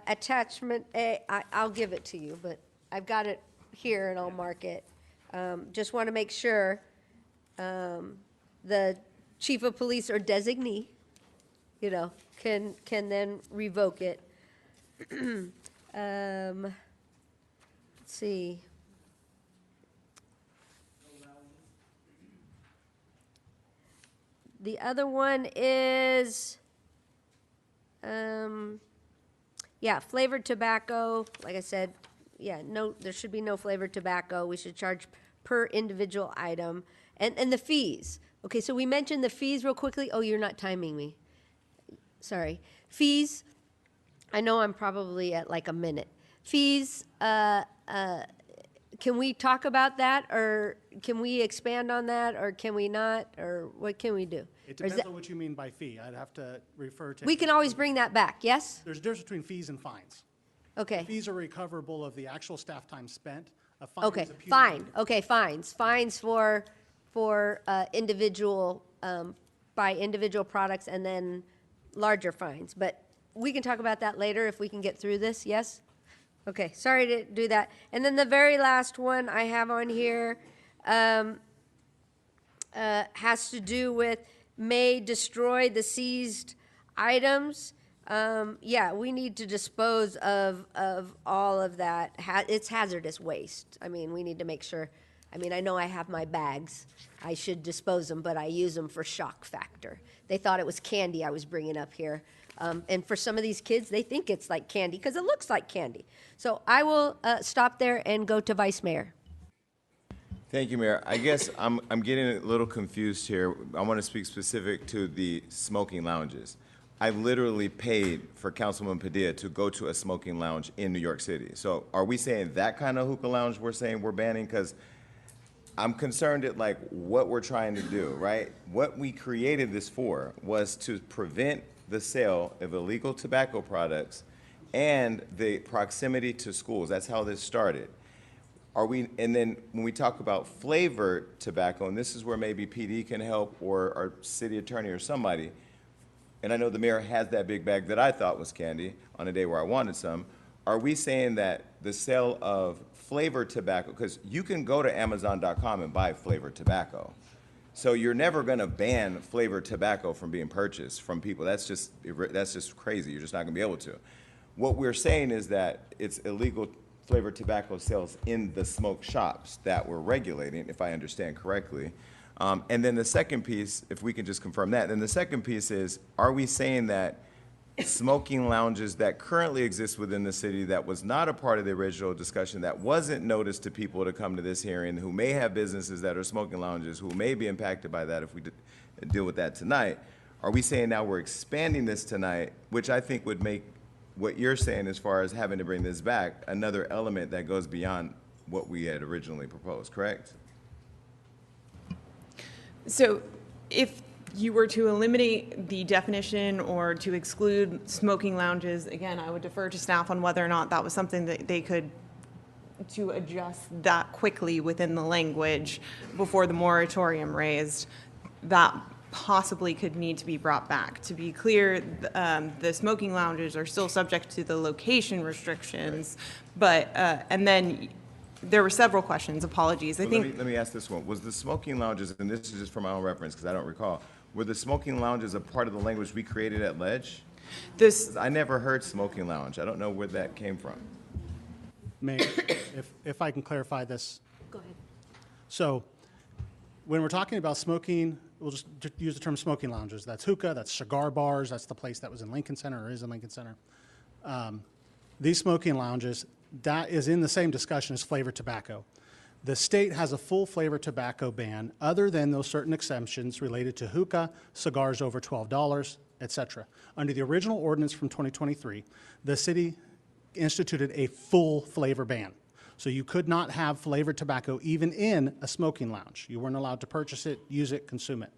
attachment A. I'll give it to you, but I've got it here and I'll mark it. Just want to make sure the chief of police or designee, can then revoke it. Let's see. The other one is, flavored tobacco. Like I said, there should be no flavored tobacco. We should charge per individual item, and the fees. Okay, so we mentioned the fees real quickly. Oh, you're not timing me. Sorry. Fees, I know I'm probably at like a minute. Fees, can we talk about that, or can we expand on that, or can we not, or what can we do? It Or is depends that- on what you mean by fee. I'd have to refer to. We can always bring that back, yes? There's a difference between fees and fines. Okay. Fees are recoverable of the actual staff time spent. A fine Okay, is a punitive. fine, okay, fines. Fines for individual, by individual products, and then larger fines. But we can talk about that later if we can get through this, yes? Okay, sorry to do that. And then the very last one I have on here has to do with may destroy the seized items. Yeah, we need to dispose of all of that. It's hazardous waste. I mean, we need to make sure, I mean, I know I have my bags. I should dispose them, but I use them for shock factor. They thought it was candy I was bringing up here. And for some of these kids, they think it's like candy because it looks like candy. So I will stop there and go to Vice Mayor. Thank you, Mayor. I guess I'm getting a little confused here. I want to speak specific to the smoking lounges. I literally paid for Councilman Padilla to go to a smoking lounge in New York City. So are we saying that kind of hookah lounge we're saying we're banning? Because I'm concerned at like what we're trying to do, right? What we created this for was to prevent the sale of illegal tobacco products and the proximity to schools. That's how this started. And then when we talk about flavored tobacco, and this is where maybe PD can help, or our city attorney or somebody, and I know the mayor has that big bag that I thought was candy on a day where I wanted some, are we saying that the sale of flavored tobacco, because you can go to Amazon.com and buy flavored tobacco, so you're never going to ban flavored tobacco from being purchased from people. That's just crazy. You're just not going to be able to. What we're saying is that it's illegal flavored tobacco sales in the smoke shops that we're regulating, if I understand correctly. And then the second piece, if we can just confirm that, then the second piece is, are we saying that smoking lounges that currently exist within the city that was not a part of the original discussion, that wasn't noticed to people to come to this hearing, who may have businesses that are smoking lounges, who may be impacted by that if we deal with that tonight, are we saying now we're expanding this tonight, which I think would make what you're saying as far as having to bring this back another element that goes beyond what we had originally proposed, correct? So if you were to eliminate the definition or to exclude smoking lounges, again, I would defer to staff on whether or not that was something that they could to adjust that quickly within the language before the moratorium raised. That possibly could need to be brought back. To be clear, the smoking lounges are still subject to the location restrictions, but, and then there were several questions, apologies. Let me ask this one. Was the smoking lounges, and this is just for my own reference because I don't recall, were the smoking lounges a part of the language we created at Ledge? I never heard smoking lounge. I don't know where that came from. Mayor, if I can clarify this. Go ahead. So when we're talking about smoking, we'll just use the term smoking lounges. That's hookah, that's cigar bars, that's the place that was in Lincoln Center or is in Lincoln Center. These smoking lounges, that is in the same discussion as flavored tobacco. The state has a full flavored tobacco ban other than those certain exemptions related to hookah, cigars over $12, et cetera. Under the original ordinance from 2023, the city instituted a full flavor ban. So you could not have flavored tobacco even in a smoking lounge. You weren't allowed to purchase it, use it, consume it.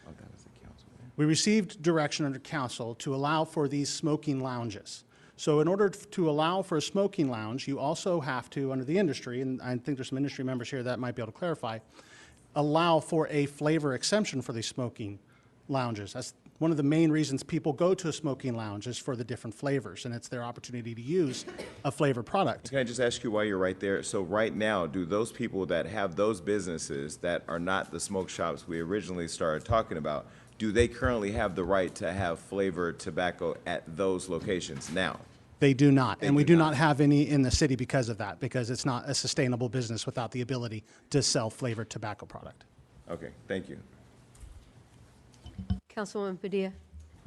Oh, that was the council. We received direction under council to allow for these smoking lounges. So in order to allow for a smoking lounge, you also have to, under the industry, and I think there's some industry members here that might be able to clarify, allow for a flavor exemption for these smoking lounges. That's one of the main reasons people go to a smoking lounge is for the different flavors, and it's their opportunity to use a flavored product. Can I just ask you while you're right there? So right now, do those people that have those businesses that are not the smoke shops we originally started talking about, do they currently have the right to have flavored tobacco at those locations now? They do not, and we do not have any in the city because of that, because it's not a sustainable business without the ability to sell flavored tobacco product. Okay, thank you. Councilwoman Padilla.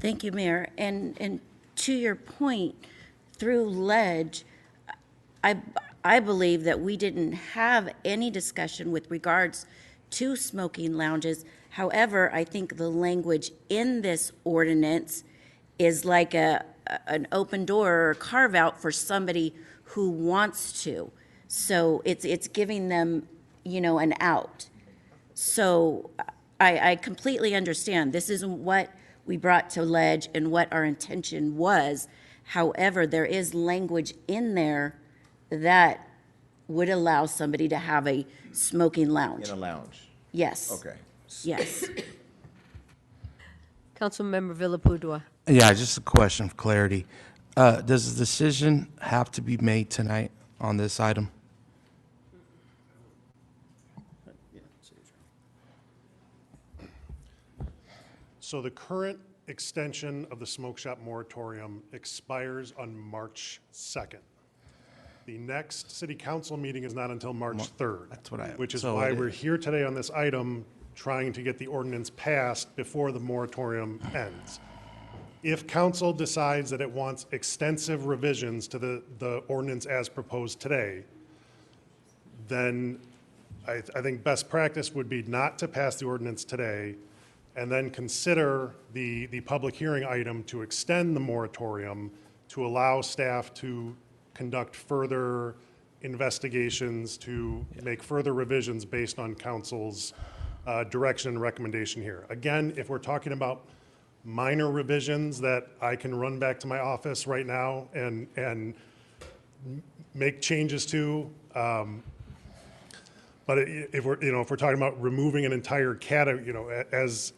Thank you, Mayor. And to your point, through Ledge, I I believe that we didn't have any discussion with regards to smoking lounges. However, I think the language in this ordinance is like an open door or a carve out for somebody who wants to. So it's giving them, an out. So I completely understand. This isn't what we brought to ledge and what our intention was. However, there is language in there that would allow somebody to have a smoking lounge. In a lounge? Yes. Okay. Yes. Councilmember Villapudua. Yeah, just a question for clarity. Does the decision have to be made tonight on this item? So the current extension of the smoke shop moratorium expires on March 2nd. The next city council meeting is not until March 3rd. That's what I. Which is so why it we're here today on this item, trying to get the ordinance passed before the moratorium ends. If council decides that it wants extensive revisions to the ordinance as proposed today, then I think best practice would be not to pass the ordinance today, and then consider the public hearing item to extend the moratorium to allow staff to conduct further investigations, to make further revisions based on council's direction and recommendation here. Again, if we're talking about minor revisions that I can run back to my office right now and make changes to, but if we're talking about removing an entire category, as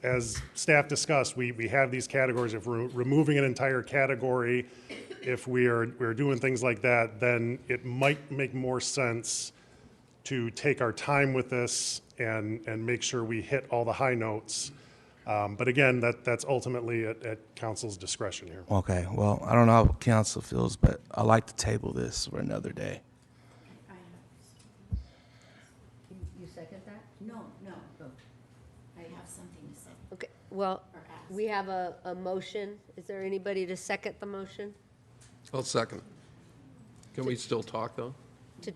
staff discussed, we have these categories. If we're removing an entire category, if we're doing things like that, then it might make more sense to take our time with this and make sure we hit all the high notes. But again, that's ultimately at council's discretion here. Okay. Well, I don't know how council feels, but I like to table this for another day. You second that? No. I have something to say. Okay, well, we have a motion. Is there anybody to second the motion? I'll second. Can we still talk, though?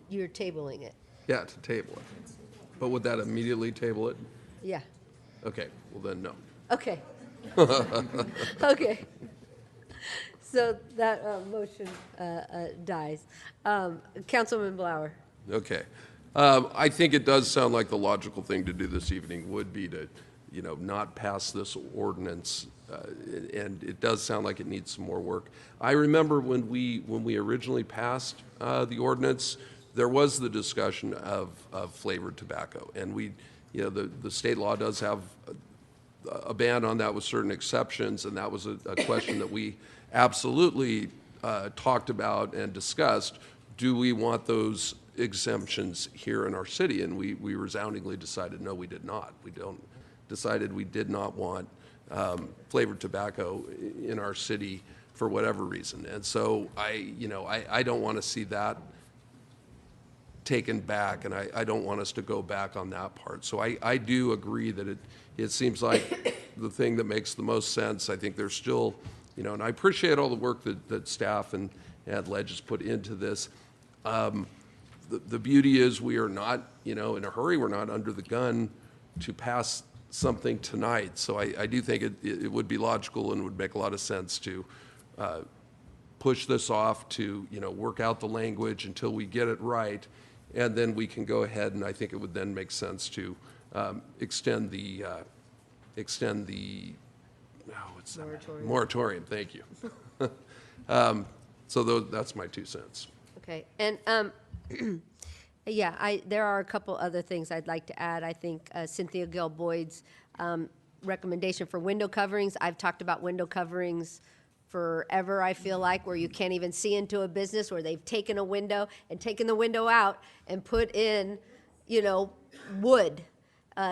You're tabling it? Yeah, to table it. But would that immediately table it? Yeah. Okay, well then, no. Okay. Okay. So that motion dies. Councilman Blower. Okay. I think it does sound like the logical thing to do this evening would be to, not pass this ordinance, and it does sound like it needs some more work. I remember when we originally passed the ordinance, there was the discussion of flavored tobacco, and the state law does have a ban on that with certain exceptions, and that was a question that we absolutely talked about and discussed. Do we want those exemptions here in our city? And we resoundingly decided no, we did not. We did not want flavored tobacco in our city for whatever reason. And so I don't want to see that taken back, and I don't want us to go back on that part. So I do agree that it seems like the thing that makes the most sense. I think there's still, and I appreciate all the work that staff and Ledge has put into this. The beauty is we are not, in a hurry. We're not under the gun to pass something tonight. So I do think it would be logical and would make a lot of sense to push this off to, work out the language until we get it right. And then we can go ahead, and I think it would then make sense to extend the moratorium. Thank you. So that's my 2 cents. Okay, and yeah, there are a couple other things I'd like to add. I think Cynthia Gill Boyd's recommendation for window coverings. I've talked about window coverings forever, I feel like, where you can't even see into a business, where they've taken a window and taken the window out and put in, wood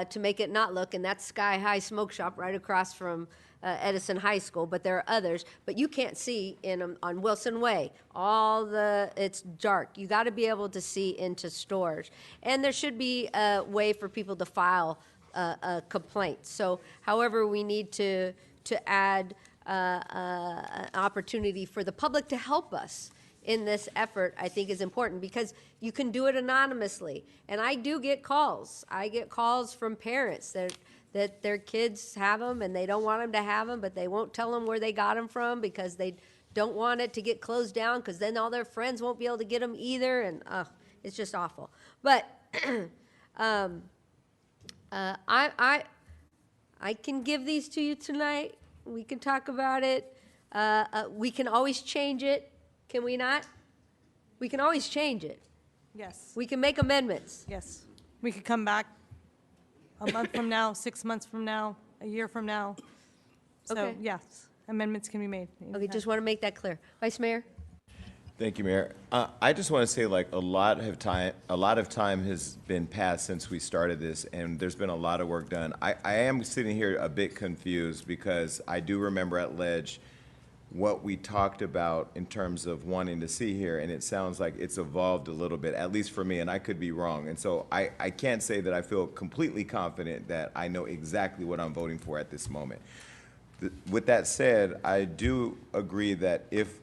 to make it not look, and that's Sky High Smoke Shop right across from Edison High School, but there are others. But you can't see in them on Wilson Way. It's dark. You got to be able to see into stores, and there should be a way for people to file a complaint. So, however, we need to add an opportunity for the public to help us in this effort, I think is important, because you can do it anonymously. And I do get calls. I get calls from parents that their kids have them and they don't want them to have them, but they won't tell them where they got them from because they don't want it to get closed down, because then all their friends won't be able to get them either, and it's just awful. But I can give these to you tonight. We can talk about it. We can always change it. Can we not? We can always change it. Yes. We can make amendments. Yes. We could come back a month from now, 6 months from now, a year from now. So, Okay. yes, amendments can be made. Okay, just want to make that clear. Vice Mayor? Thank you, Mayor. I just want to say, like, a lot of time has been passed since we started this, and there's been a lot of work done. I am sitting here a bit confused because I do remember at Ledge what we talked about in terms of wanting to see here, and it sounds like it's evolved a little bit, at least for me, and I could be wrong. And so I can't say that I feel completely confident that I know exactly what I'm voting for at this moment. With that said, I do agree that if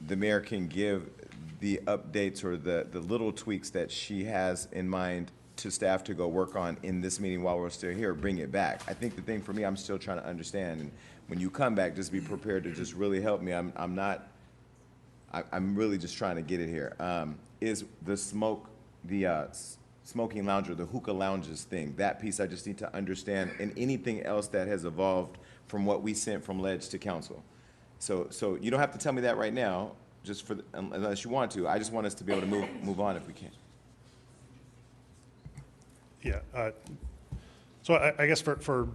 the mayor can give the updates or the little tweaks that she has in mind to staff to go work on in this meeting while we're still here, bring it back. I think the thing for me, I'm still trying to understand, and when you come back, just be prepared to just really help me. I'm really just trying to get it here. Is the smoking lounge or the hookah lounges thing, that piece I just need to understand, and anything else that has evolved from what we sent from Ledge to council. So you don't have to tell me that right now, just for unless you want to. I just want us to be able to move on if we can. Yeah. So I guess for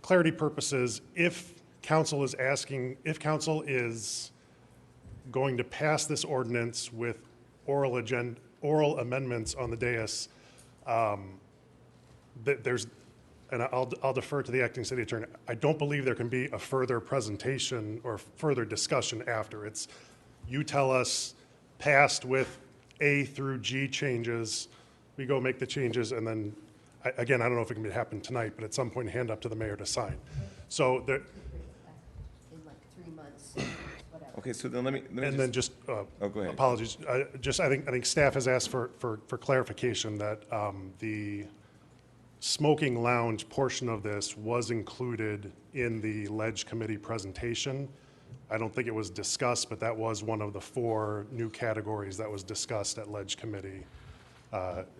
clarity purposes, if council is going to pass this ordinance with oral amendments on the dais, and I'll defer to the acting city attorney. I don't believe there can be a further presentation or further discussion after. It's, you tell us passed with A through G changes, we go make the changes, and then, again, I don't know if it can happen tonight, but at some point hand up to the mayor to sign. So there. In like 3 months, whatever. Okay, so then let me Then just, oh, go ahead. apologies, I think staff has asked for clarification that the smoking lounge portion of this was included in the Ledge Committee presentation. I don't think it was discussed, but that was one of the 4 new categories that was discussed at Ledge Committee.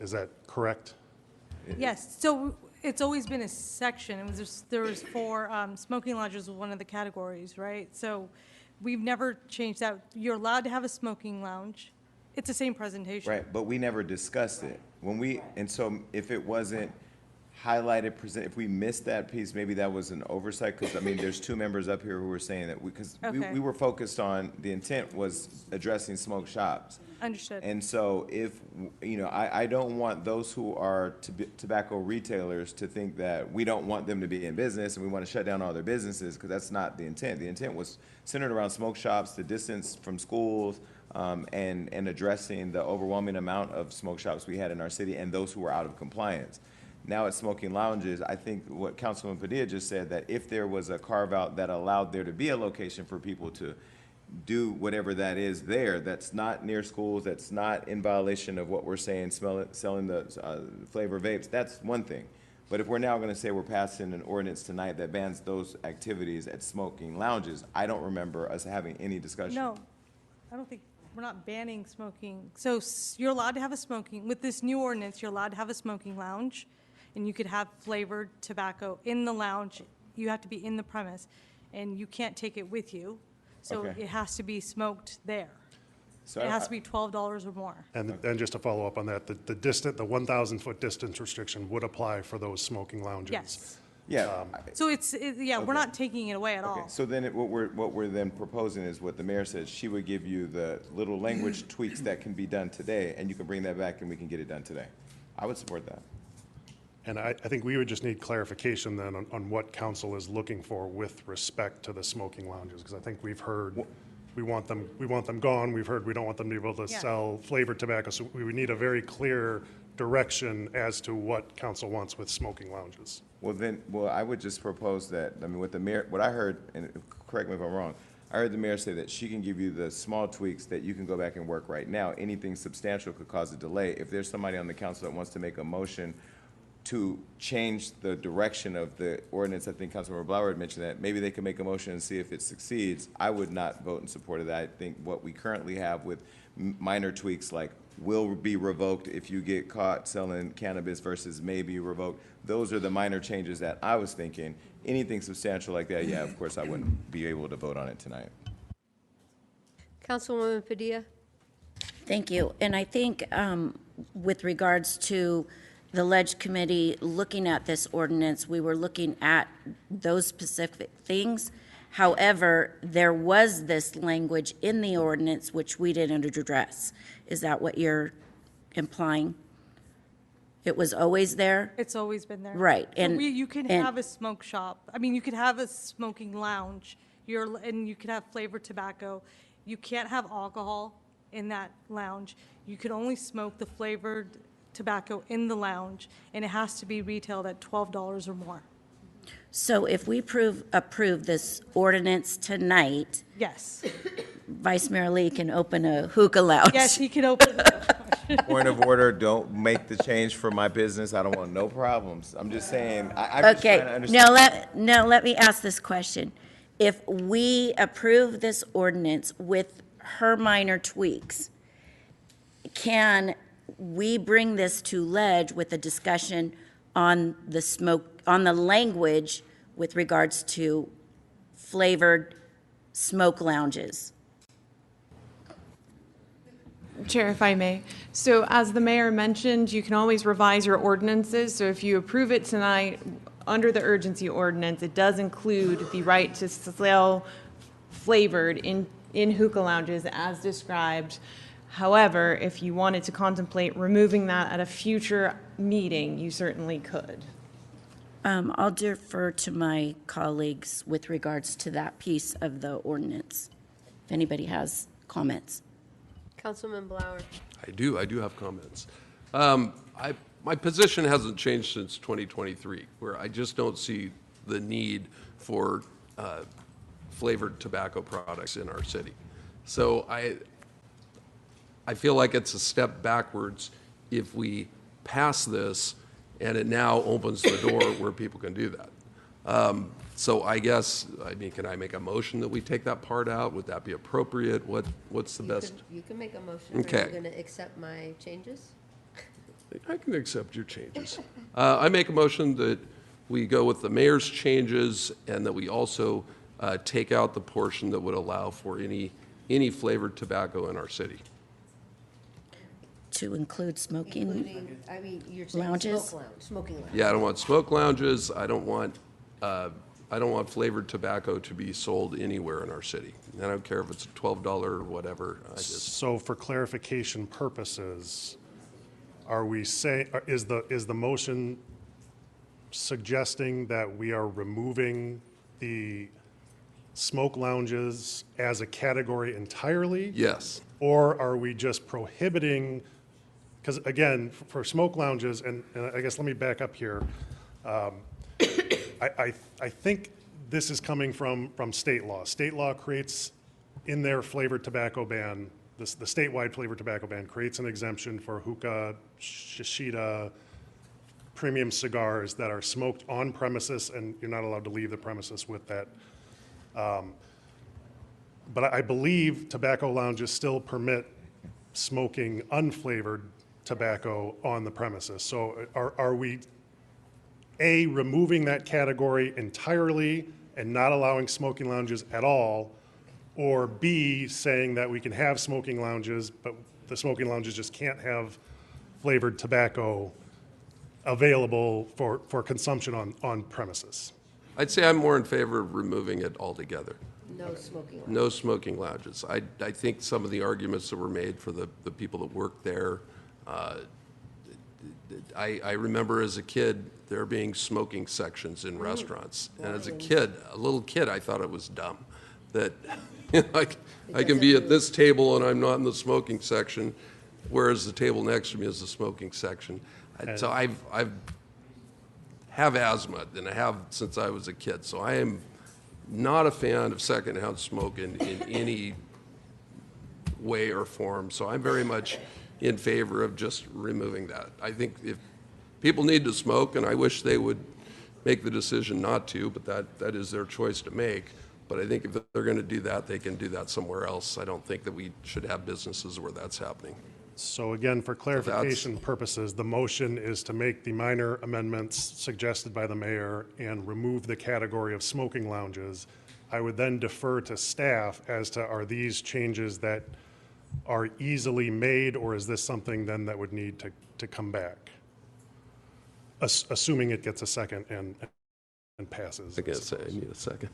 Is that correct? Yes, so it's always been a section. It was there was 4, smoking lounges was one of the categories, right? So we've never changed that. You're allowed to have a smoking lounge. It's the same presentation. Right, but we never discussed it. And so if it wasn't highlighted, if we missed that piece, maybe that was an oversight, because I mean, there's 2 members up here who were saying that Okay. we were focused on, the intent was addressing smoke shops. Understood. And so if, I don't want those who are tobacco retailers to think that we don't want them to be in business and we want to shut down all their businesses, because that's not the intent. The intent was centered around smoke shops, the distance from schools, and addressing the overwhelming amount of smoke shops we had in our city and those who were out of compliance. Now at smoking lounges, I think what Councilman Padilla just said, that if there was a carve-out that allowed there to be a location for people to do whatever that is there, that's not near schools, that's not in violation of what we're saying, selling the flavor vapes, that's one thing. But if we're now going to say we're passing an ordinance tonight that bans those activities at smoking lounges, I don't remember us having any discussion. No, I don't think, we're not banning smoking. So you're allowed to have with this new ordinance, you're allowed to have a smoking lounge, and you could have flavored tobacco in the lounge. You have to be in the premise, and you can't take it with you. So Okay. it has to be smoked there. So It has to be $12 or more. And just to follow up on that, the 1,000-foot distance restriction would apply for those smoking lounges. Yes. Yeah. So we're not taking it away at Okay, all. so then what we're then proposing is what the mayor said. She would give you the little language tweaks that can be done today, and you can bring that back and we can get it done today. I would support that. And I think we would just need clarification then on what council is looking for with respect to the smoking lounges, because I think we've heard we want them gone. We've heard we don't want them to be able to sell flavored tobacco. So we would need a very clear direction as to what council wants with smoking lounges. Well, I would just propose that, what the mayor, what I heard, and correct me if I'm wrong, I heard the mayor say that she can give you the small tweaks that you can go back and work right now. Anything substantial could cause a delay. If there's somebody on the council that wants to make a motion to change the direction of the ordinance, I think Councilmember Blauer had mentioned that, maybe they can make a motion and see if it succeeds. I would not vote in support of that. I think what we currently have with minor tweaks like will be revoked if you get caught selling cannabis versus may be revoked, those are the minor changes that I was thinking. Anything substantial like that, yeah, of course, I wouldn't be able to vote on it tonight. Councilwoman Padilla? Thank you. And I think with regards to the Ledge Committee looking at this ordinance, we were looking at those specific things. However, there was this language in the ordinance which we didn't address. Is that what you're implying? It was always there? It's always been there. Right. So And you can have a smoke shop. I mean, you could have a smoking lounge. And you could have flavored tobacco. You can't have alcohol in that lounge. You could only smoke the flavored tobacco in the lounge, and it has to be retailed at $12 or more. So if we approve this ordinance tonight, Yes. Vice Mayor Lee can open a hookah lounge. Yes, he can open. Point of order, don't make the change for my business. I don't want no problems. I'm just saying, I'm just trying to Okay, understand. let me ask this question. If we approve this ordinance with her minor tweaks, can we bring this to Ledge with a discussion on the language with regards to flavored smoke lounges? Chair, if I may. So as the mayor mentioned, you can always revise your ordinances. So if you approve it tonight, under the urgency ordinance, it does include the right to sell flavored in hookah lounges as described. However, if you wanted to contemplate removing that at a future meeting, you certainly could. I'll defer to my colleagues with regards to that piece of the ordinance, if anybody has comments. Councilman Blauer? I do have comments. My position hasn't changed since 2023, where I just don't see the need for flavored tobacco products in our city. So I feel like it's a step backwards if we pass this and it now opens the door where people can do that. So I guess, can I make a motion that we take that part out? Would that be appropriate? What's the best? You can make a motion. Okay. Are you going to accept my changes? I can accept your changes. I make a motion that we go with the mayor's changes and that we also take out the portion that would allow for any flavored tobacco in our city. To include smoking You're saying lounges? smoking lounge. Yeah, I don't want smoke lounges. I don't want flavored tobacco to be sold anywhere in our city. I don't care if it's $12 or whatever. So for clarification purposes, are we saying, is the motion suggesting that we are removing the smoke lounges as a category entirely? Yes. Or are we just prohibiting, because again, for smoke lounges, and I guess let me back up here. I think this is coming from state law. State law creates in their flavored tobacco ban, the statewide flavored tobacco ban creates an exemption for hookah, shishita, premium cigars that are smoked on premises, and you're not allowed to leave the premises with that. But I believe tobacco lounges still permit smoking unflavored tobacco on the premises. So are we, A, removing that category entirely and not allowing smoking lounges at all, or B, saying that we can have smoking lounges, but the smoking lounges just can't have flavored tobacco available for consumption on premises? I'd say I'm more in favor of removing it altogether. No smoking lounge. No smoking lounges. I think some of the arguments that were made for the people that work there, I remember as a kid, there being smoking sections in restaurants. And as a little kid, I thought it was dumb that I can be at this table and I'm not in the smoking section, whereas the table next to me is the smoking section. So I've have asthma, and I have since I was a kid. So I am not a fan of secondhand smoke in any way or form. So I'm very much in favor of just removing that. I think if people need to smoke, and I wish they would make the decision not to, but that is their choice to make. But I think if they're going to do that, they can do that somewhere else. I don't think that we should have businesses where that's happening. So again, for clarification purposes, the motion is to make the minor amendments suggested by the mayor and remove the category of smoking lounges. I would then defer to staff as to, are these changes that are easily made, or is this something then that would need to come back? Assuming it gets a second and passes. I guess I need a second.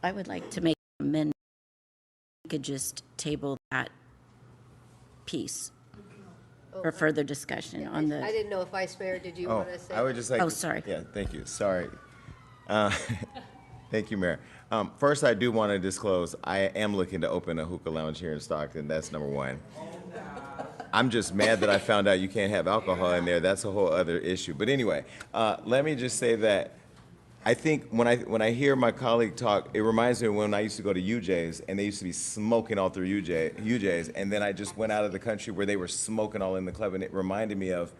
I would like to make an amendment. We could just table that piece for further discussion on the. I didn't know if Vice Mayor, did you Oh, want to say? I would just like. Oh, sorry. Yeah, thank you. Sorry. Thank you, Mayor. First, I do want to disclose, I am looking to open a hookah lounge here in Stockton. That's number one. I'm just mad that I found out you can't have alcohol in there. That's a whole other issue. But anyway, let me just say that I think when I hear my colleague talk, it reminds me of when I used to go to UJ's, and they used to be smoking all through UJ's, and then I just went out of the country where they were smoking all in the club, and it reminded me of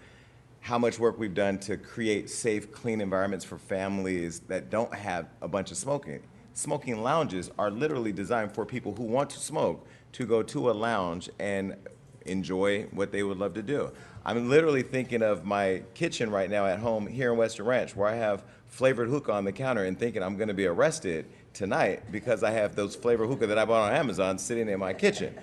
how much work we've done to create safe, clean environments for families that don't have a bunch of smoking. Smoking lounges are literally designed for people who want to smoke to go to a lounge and enjoy what they would love to do. I'm literally thinking of my kitchen right now at home here in Western Ranch, where I have flavored hookah on the counter, and thinking I'm going to be arrested tonight because I have those flavored hookah that I bought on Amazon sitting in my kitchen.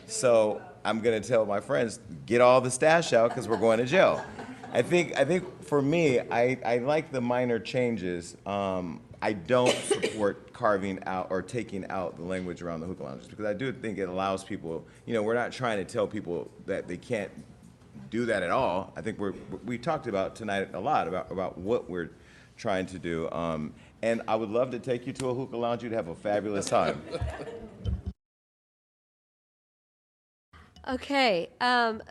So I'm going to tell my friends, get all the stash out because we're going to jail. I think for me, I like the minor changes. I don't support carving out or taking out the language around the hookah lounges, because I do think it allows people, we're not trying to tell people that they can't do that at all. I think we talked about tonight a lot about what we're trying to do. And I would love to take you to a hookah lounge. You'd have a fabulous time. Okay,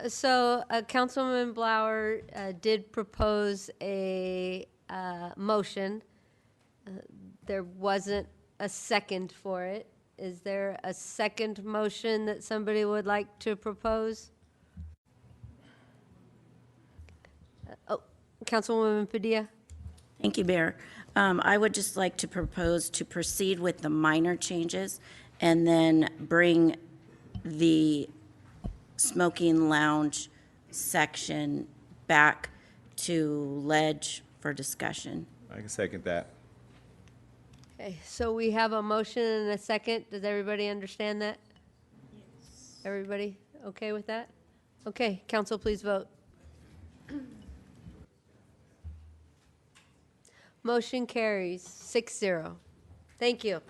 so Councilwoman Blower did propose a motion. There wasn't a second for it. Is there a second motion that somebody would like to propose? Oh, Councilwoman Padilla. Thank you, Mayor. I would just like to propose to proceed with the minor changes and then bring the smoking lounge section back to ledge for discussion. I can second that. Okay, so we have a motion and a second. Does everybody understand that? Yes. Everybody okay with that? Okay, council, please vote. Motion carries 6-0. Thank you.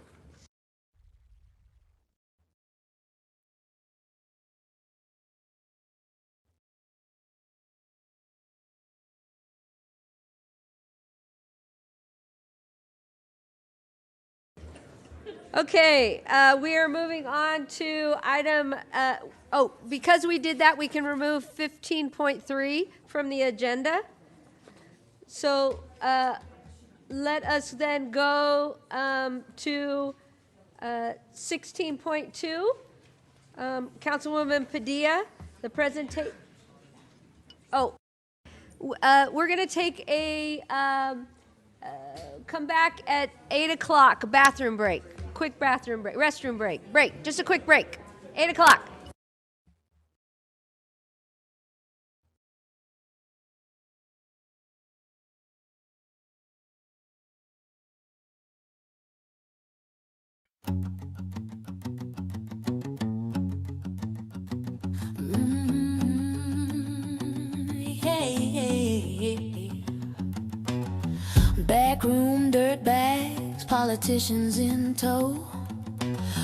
Okay, we are moving on to item, because we did that, we can remove 15.3 from the agenda. So let us then go to 16.2. Councilwoman Padilla, the presentation. We're going to take a come back at 8 o'clock, bathroom break. Quick bathroom break, restroom break, just a quick break. 8 o'clock. Backroom dirt bags, politicians in tow.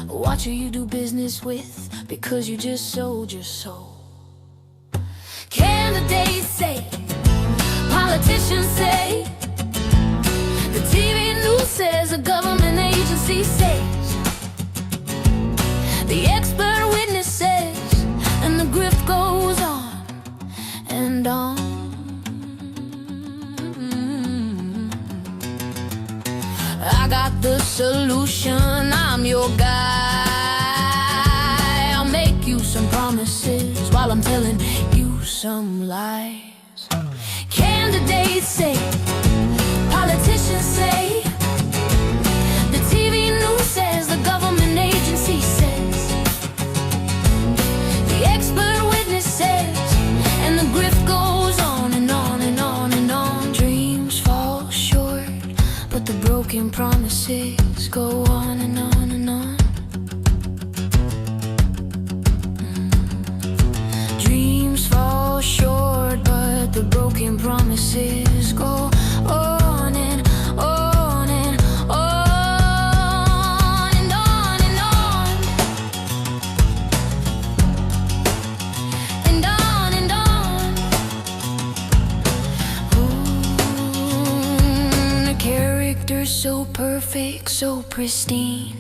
Watch who you do business with, because you just sold your soul. Candidates say, politicians say, the TV news says, a government agency says, the expert witness says, and the grift goes on and on. I got the solution, I'm your guy. I'll make you some promises while I'm telling you some lies. Candidates say, politicians say, the TV news says, the government agency says, the expert witness says, and the grift goes on and on and on and on. Dreams fall short, but the broken promises go on and on and on. Dreams fall short, but the broken promises go on and on and on and on and on and on and on. Ooh, the character's so perfect, so pristine.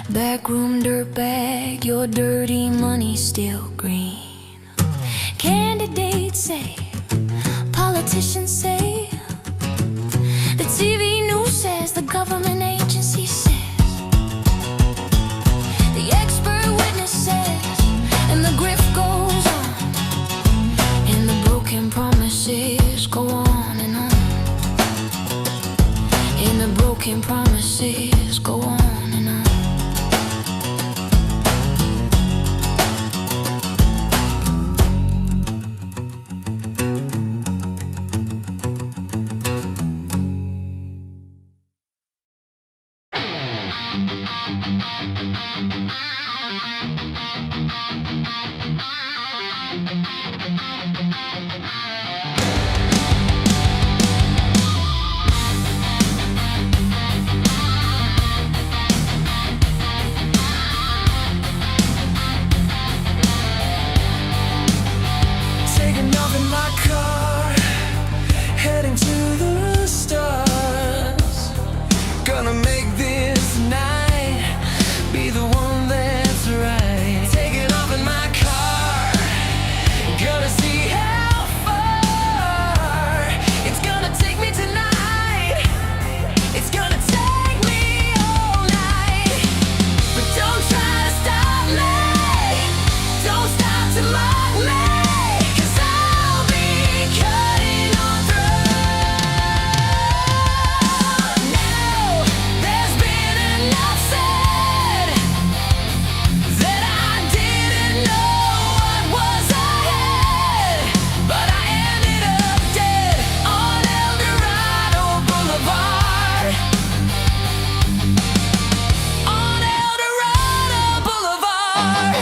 Backroom dirtbag, your dirty money still green. Candidates say, politicians say, the TV news says, the government agency says, the expert witness says, and the grift goes on, and the broken promises go on and on, and the broken promises go on and on. Taking off in my car, heading to the stars. Gonna make this night be the one that's right. Taking off in my car, gonna see how far it's gonna take me tonight. It's gonna take me all night. But don't try to stop me. Don't stop to mock me. 'Cause I'll be cutting on through. Now there's been enough said that I didn't know what was ahead. But I ended up dead on El Dorado Boulevard. On El Dorado Boulevard.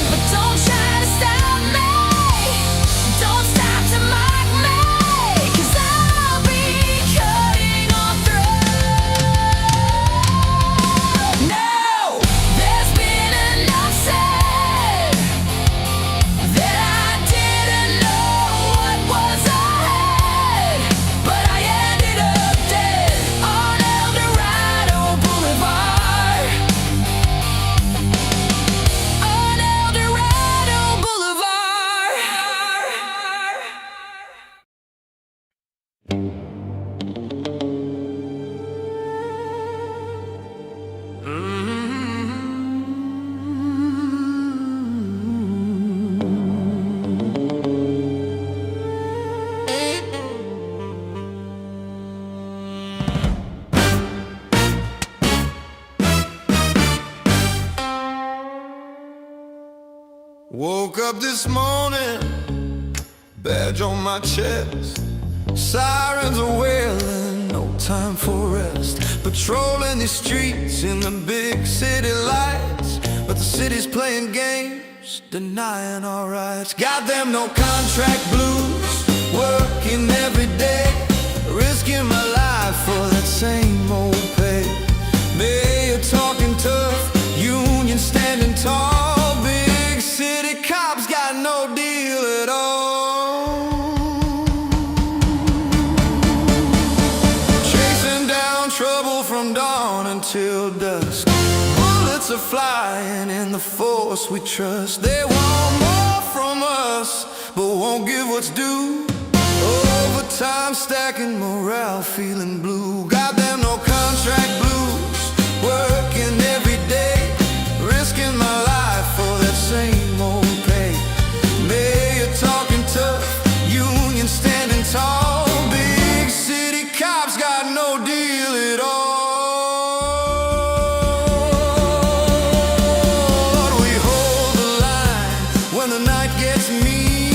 But don't try to stop me. Don't stop to mock me. 'Cause I'll be cutting on through. Now there's been enough said that I didn't know what was ahead. But I ended up dead on El Dorado Boulevard. On El Dorado Boulevard. Woke up this morning, badge on my chest. Sirens are wailing, no time for rest. Patrolling these streets in the big city lights, but the city's playing games, denying our rights. Got them no contract blues, working every day, risking my life for that same old pay. on until dusk. Bullets are flying in the force we trust. They want more from us, but won't give what's due. Overtime stacking morale, feeling blue. Goddamn, no contract blues. Working every day, risking my life for that same old pay. Mayor talking tough, union standing tall. Big city cops got no deal at all. Lord, we hold the line when the night gets mean.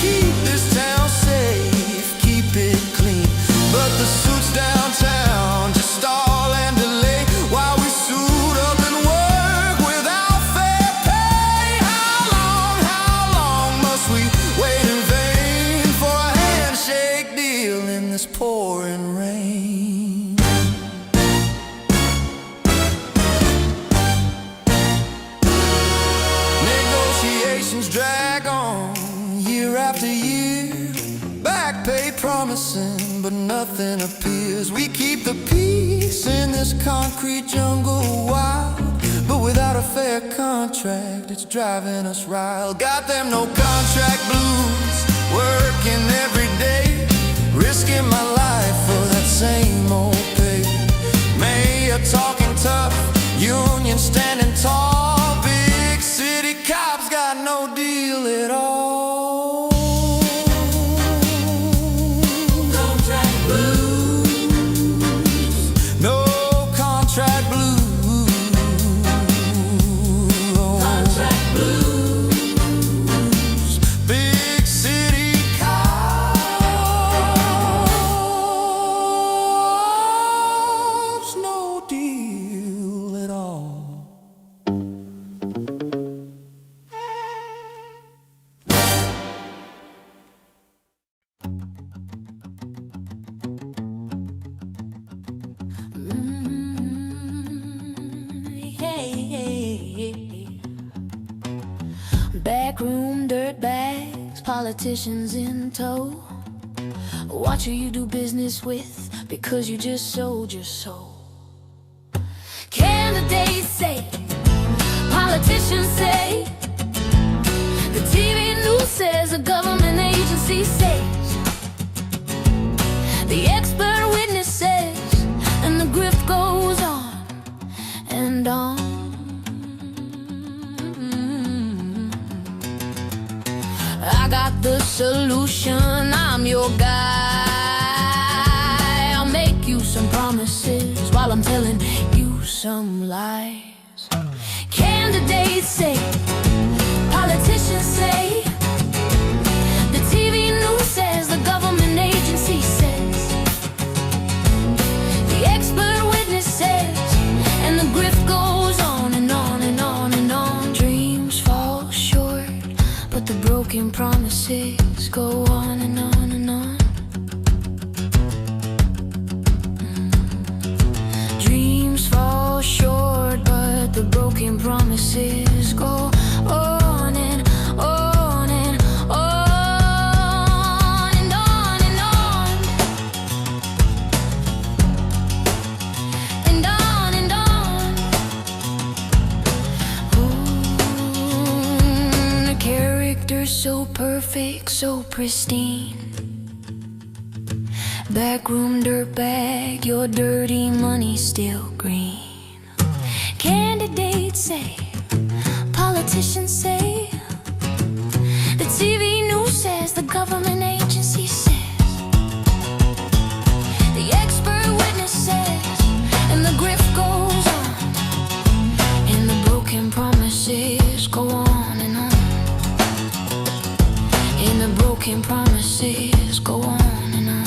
Keep this town safe, keep it clean. But the suits downtown just stall and delay while we suit up and work without fair pay. How long must we wait in vain for a handshake deal in this pouring rain? Negotiations drag on year after year. Back pay promising, but nothing appears. We keep the peace in this concrete jungle wild, but without a fair contract, it's driving us wild. Got them no contract blues, working every day, risking my life for that same old pay. Mayor talking tough, union standing tall. Big city cops got no deal at all. Contract blues, no contract blues. Contract blues, big city cops, no deal at all. Backroom dirtbags, politicians in tow. Watch who you do business with, because you just sold your soul. Candidates say, politicians say, the TV news says, the government agency says, the expert witness says, and the grift goes on and on. I got the solution, I'm your guy. I'll make you some promises while I'm telling you some lies. Candidates say, politicians say, the TV news says, the government agency says, the expert witness says, and the grift goes on and on and on and on. Dreams fall short, but the broken promises go on and on and on. Dreams fall short, but the broken promises go on and on and on and on and on and on and on. Ooh, the character so perfect, so pristine. Backroom dirtbag, your dirty money still green. Candidates say, politicians say, the TV news says, the government agency says, the expert witness says, and the grift goes on, and the broken promises go on and on, and the broken promises go on and on.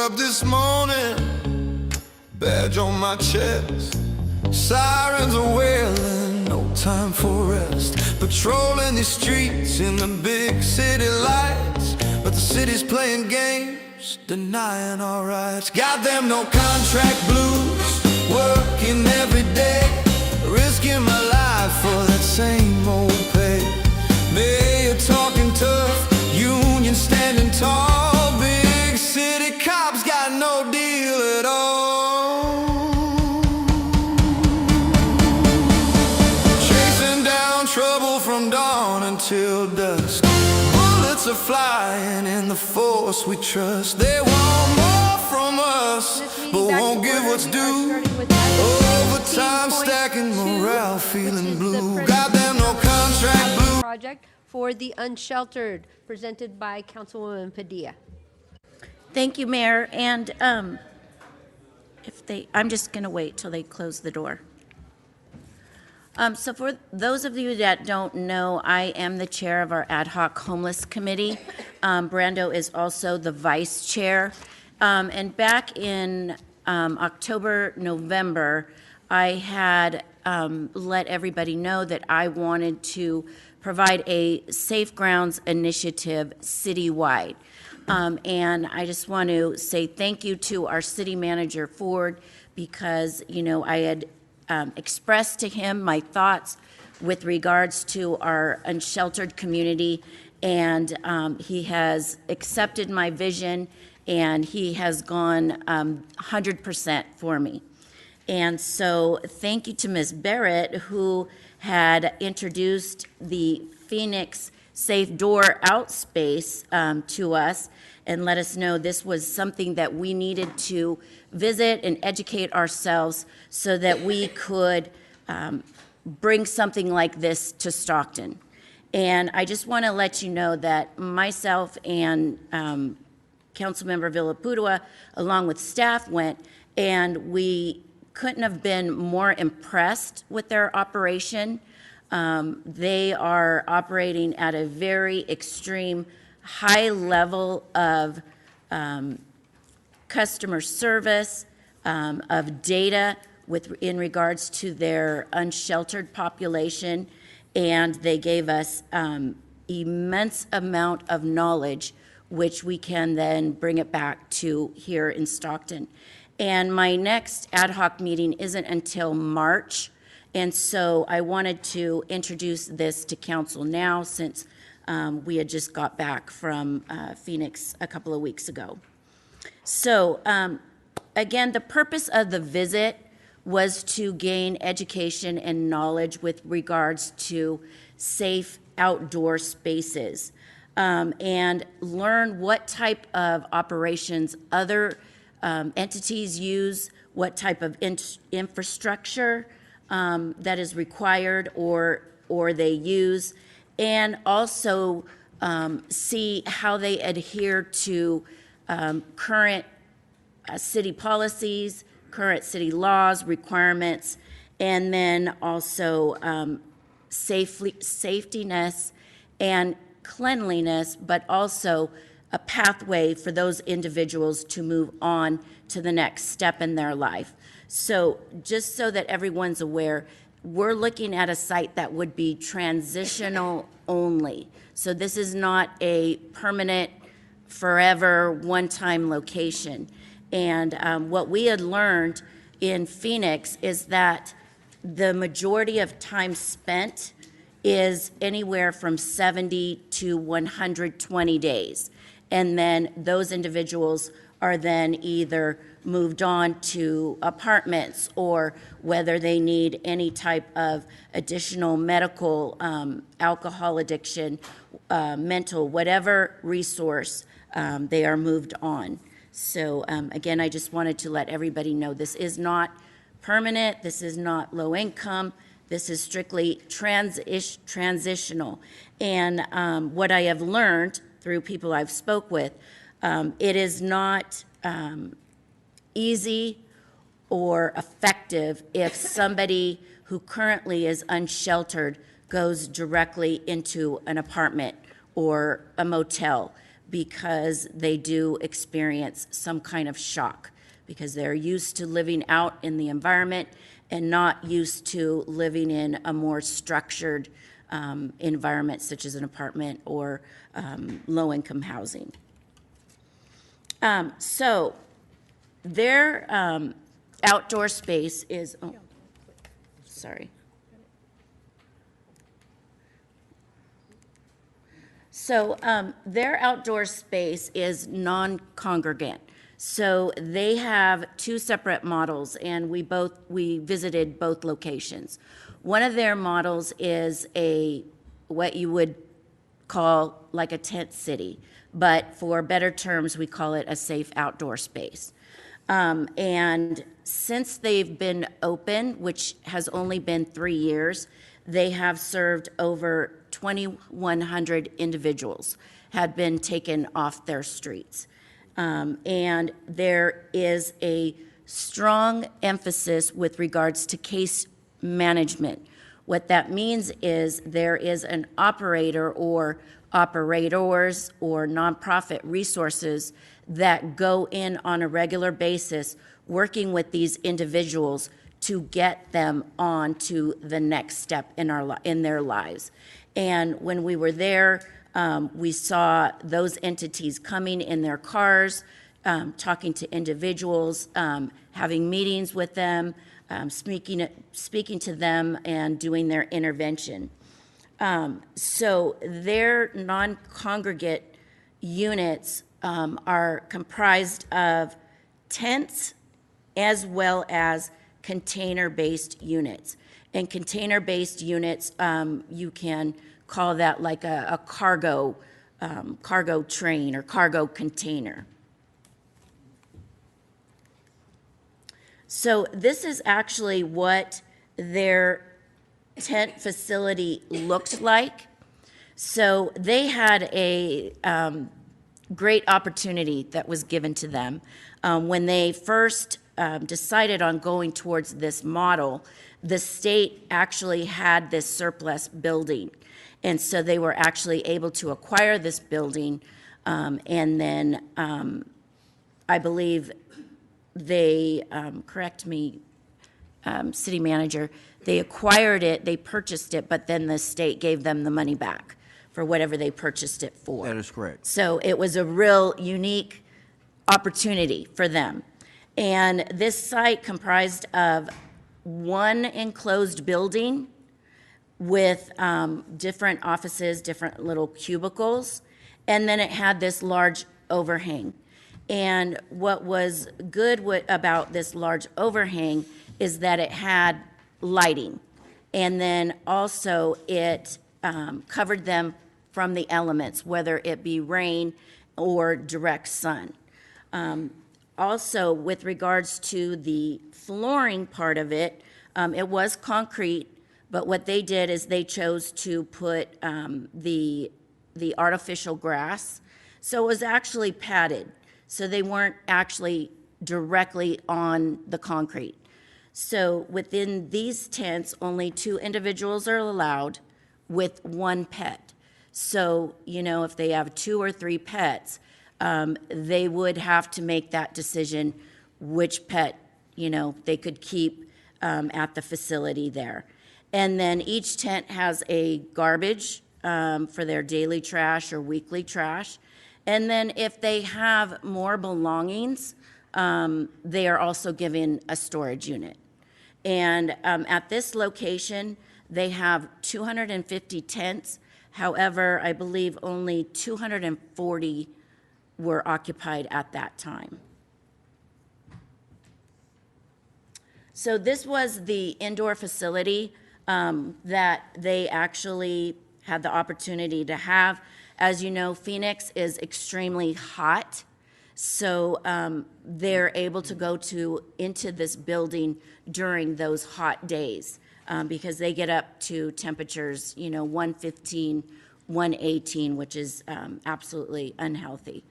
up this morning, badge on my chest. Sirens are wailing, no time for rest. Patrolling the streets in the big city lights, but the city's playing games, denying our rights. Got them no contract blues, working every day, risking my life for that same old pay. Mayor talking tough, union standing tall, big city cops got no deal at all. Chasing down trouble from dawn until dusk. Bullets are flying in the force we trust. They want more from us, but won't give what's due. Overtime stacking morale, feeling blue. Got them no contract blue. Project for the unsheltered, presented by Councilwoman Padilla. Thank you, Mayor. And I'm just going to wait till they close the door. So for those of you that don't know, I am the chair of our ad hoc homeless committee. Brando is also the vice chair. And back in October, November, I had let everybody know that I wanted to provide a Safe Grounds initiative citywide. And I just want to say thank you to our city manager, Ford, because, you know, I had expressed to him my thoughts with regards to our unsheltered community, and he has accepted my vision, and he has gone 100% for me. And so thank you to Ms. Barrett, who had introduced the Phoenix Safe Door Out space to us and let us know this was something that we needed to visit and educate ourselves so that we could bring something like this to Stockton. And I just want to let you know that myself and Councilmember Villapudua, along with staff, went, and we couldn't have been more impressed with their operation. They are operating at a very extreme high level of customer service, of data in regards to their unsheltered population, and they gave us immense amount of knowledge, which we can then bring it back to here in Stockton. And my next ad hoc meeting isn't until March, and so I wanted to introduce this to council now since we had just got back from Phoenix a couple of weeks ago. So again, the purpose of the visit was to gain education and knowledge with regards to safe outdoor spaces, and learn what type of operations other entities use, what type of infrastructure that is required or they use, and also see how they adhere to current city policies, current city laws, requirements, and then also safetiness and cleanliness, but also a pathway for those individuals to move on to the next step in their life. So just so that everyone's aware, we're looking at a site that would be transitional only. So this is not a permanent, forever, one-time location. And what we had learned in Phoenix is that the majority of time spent is anywhere from 70 to 120 days. And then those individuals are then either moved on to apartments, or whether they need any type of additional medical, alcohol addiction, mental, whatever resource, they are moved on. So again, I just wanted to let everybody know this is not permanent, this is not low income, this is strictly transitional. And what I have learned through people I've spoke with, it is not easy or effective if somebody who currently is unsheltered goes directly into an apartment or a motel. because they do experience some kind of shock, because they're used to living out in the environment and not used to living in a more structured environment such as an apartment or low-income housing. So their outdoor space is, oh, sorry. So their outdoor space is non-congregant. So they have two separate models, and we visited both locations. One of their models is what you would call like a tent city, but for better terms, we call it a safe outdoor space. And since they've been open, which has only been 3 years, they have served over 2,100 individuals had been taken off their streets. And there is a strong emphasis with regards to case management. What that means is there is an operator or operators or nonprofit resources that go in on a regular basis working with these individuals to get them on to the next step in their lives. And when we were there, we saw those entities coming in their cars, talking to individuals, having meetings with them, speaking to them and doing their intervention. So their non-congregate units are comprised of tents as well as container-based units. And container-based units, you can call that like a cargo train or cargo container. So this is actually what their tent facility looked like. So they had a great opportunity that was given to them. When they first decided on going towards this model, the state actually had this surplus building. And so they were actually able to acquire this building. And then I believe they, correct me, city manager, they acquired it, they purchased it, but then the state gave them the money back for whatever they purchased it for. That is correct. So it was a real unique opportunity for them. And this site comprised of one enclosed building with different offices, different little cubicles, and then it had this large overhang. And what was good about this large overhang is that it had lighting. And then also it covered them from the elements, whether it be rain or direct sun. Also, with regards to the flooring part of it, it was concrete, but what they did is they chose to put the artificial grass. So it was actually padded. So they weren't actually directly on the concrete. So within these tents, only 2 individuals are allowed with 1 pet. So, you know, if they have 2 or 3 pets, they would have to make that decision which pet, you know, they could keep at the facility there. And then each tent has a garbage for their daily trash or weekly trash. And then if they have more belongings, they are also given a storage unit. And at this location, they have 250 tents. However, I believe only 240 were occupied at that time. So this was the indoor facility that they actually had the opportunity to have. As you know, Phoenix is extremely hot, so they're able to go into this building during those hot days because they get up to temperatures, you know, 115, 118, which is absolutely unhealthy.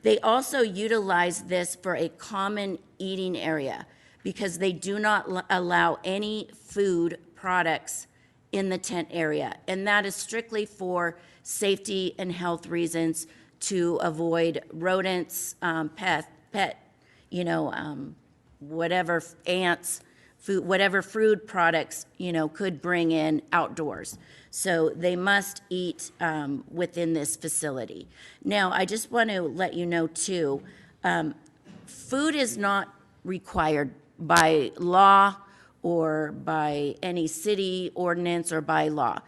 They also utilize this for a common eating area because they do not allow any food products in the tent area, and that is strictly for safety and health reasons to avoid rodents, pet, whatever ants, food, whatever food products, could bring in outdoors. So they must eat within this facility. Now, I just want to let you know too, food is not required by law or by any city ordinance or by law.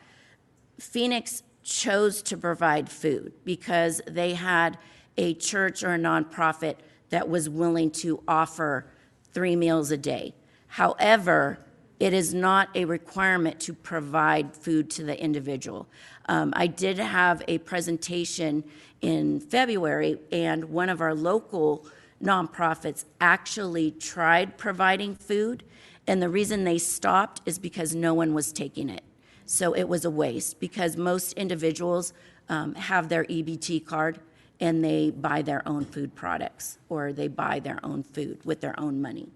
Phoenix chose to provide food because they had a church or a nonprofit that was willing to offer 3 meals a day. However, it is not a requirement to provide food to the individual. I did have a presentation in February, and one of our local nonprofits actually tried providing food, and the reason they stopped is because no one was taking it. So it was a waste, because most individuals have their EBT card and they buy their own food products, or they buy their own food with their own money.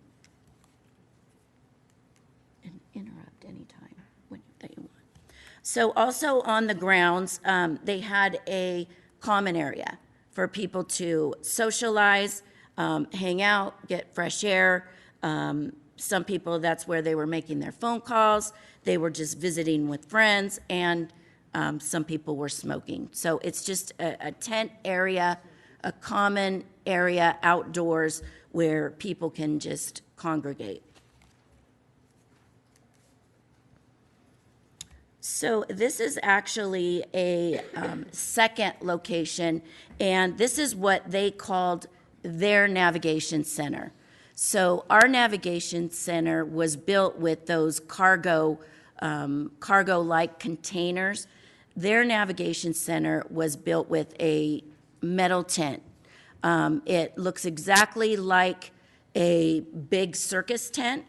And interrupt anytime that you want. So also on the grounds, they had a common area for people to socialize, hang out, get fresh air. Some people, that's where they were making their phone calls. They were just visiting with friends, and some people were smoking. So it's just a tent area, a common area outdoors where people can just congregate. So this is actually a second location, and this is what they called their navigation center. So our navigation center was built with those cargo-like containers. Their navigation center was built with a metal tent. It looks exactly like a big circus tent.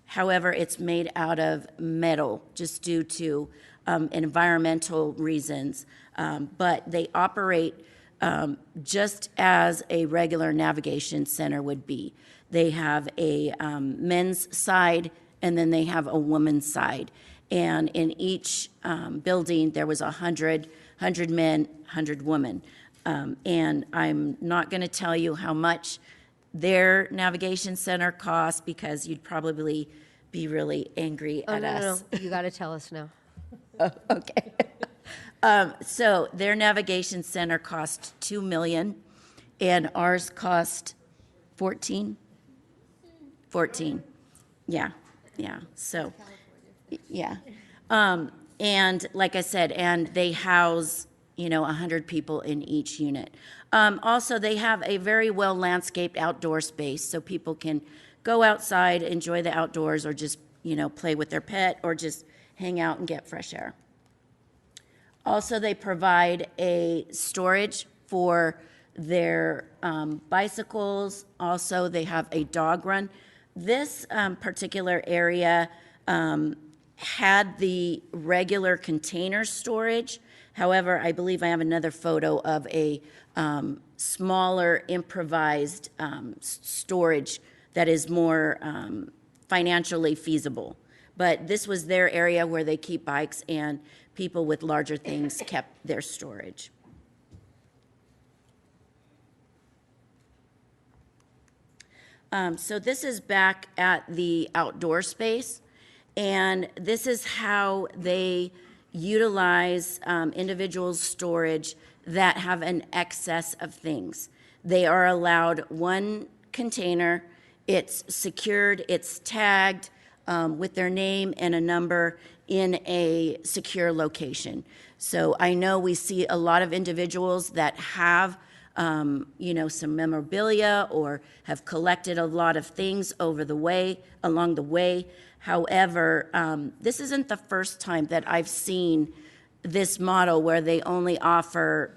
However, it's made out of metal just due to environmental reasons. But they operate just as a regular navigation center would be. They have a men's side, and then they have a woman's side. And in each building, there was 100 men, 100 women. And I'm not going to tell you how much their navigation center costs, because you'd probably be really angry at us. No. You got to tell us now. Oh, okay. So their navigation center cost $2 million, and ours cost 14. Yeah. So, yeah. And like I said, and they house, 100 people in each unit. Also, they have a very well landscaped outdoor space, so people can go outside, enjoy the outdoors, or just, play with their pet, or just hang out and get fresh air. Also, they provide a storage for their bicycles. Also, they have a dog run. This particular area had the regular container storage. However, I believe I have another photo of a smaller improvised storage that is more financially feasible. But this was their area where they keep bikes, and people with larger things kept their storage. So this is back at the outdoor space, and this is how they utilize individuals' storage that have an excess of things. They are allowed one container, it's secured, it's tagged with their name and a number in a secure location. So I know we see a lot of individuals that have some memorabilia or have collected a lot of things along the way. However, this isn't the first time that I've seen this model where they only offer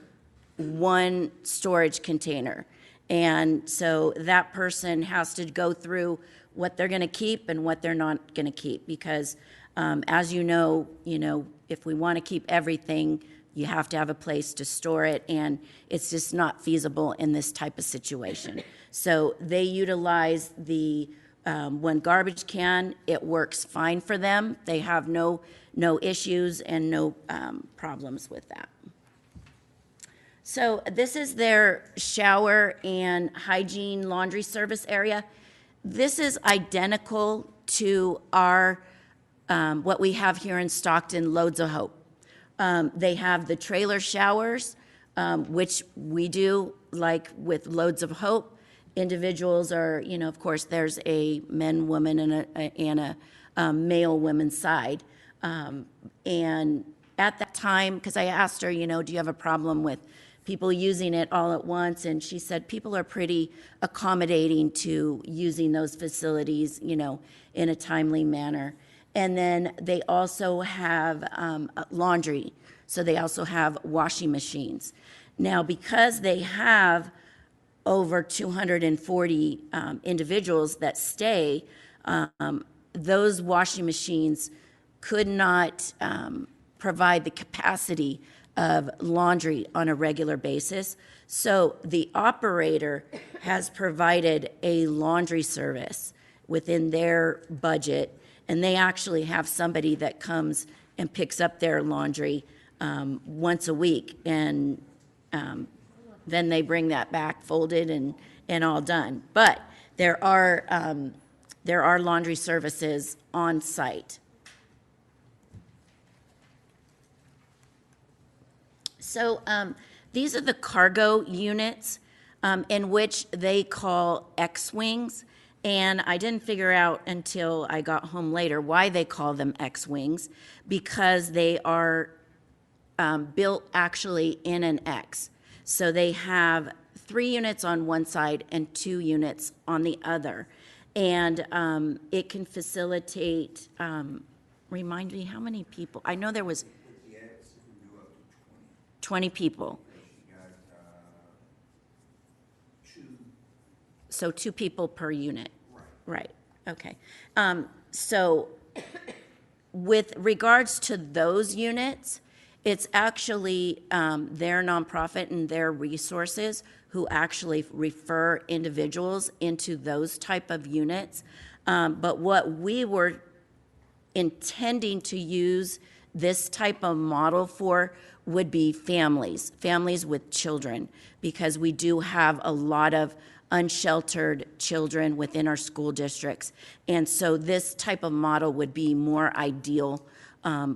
one storage container. And so that person has to go through what they're going to keep and what they're not going to keep, because as you know, if we want to keep everything, you have to have a place to store it, and it's just not feasible in this type of situation. So they utilize the one garbage can. It works fine for them. They have no issues and no problems with that. So this is their shower and hygiene laundry service area. This is identical to our, what we have here in Stockton, Loads of Hope. They have the trailer showers, which we do, like with Loads of Hope. Individuals are, you know, of course, there's a men, woman, and a male women's side. And at that time, because I asked her, you know, do you have a problem with people using it all at once? And she said people are pretty accommodating to using those facilities, you know, in a timely manner. And then they also have laundry. So they also have washing machines. Now, because they have over 240 individuals that stay, those washing machines could not provide the capacity of laundry on a regular basis. So the operator has provided a laundry service within their budget, and they actually have somebody that comes and picks up their laundry once a week, and then they bring that back folded and all done. But there are laundry services on site. So these are the cargo units in which they call X-Wings. And I didn't figure out until I got home later why they call them X-Wings, because they are built actually in an X. So they have 3 units on one side and 2 units on the other. And it can facilitate, remind me, how many people? I know there was 20 people. So 2 people per unit. Right, okay. So with regards to those units, it's actually their nonprofit and their resources who actually refer individuals into those type of units. But what we were intending to use this type of model for would be families with children, because we do have a lot of unsheltered children within our school districts. And so this type of model would be more ideal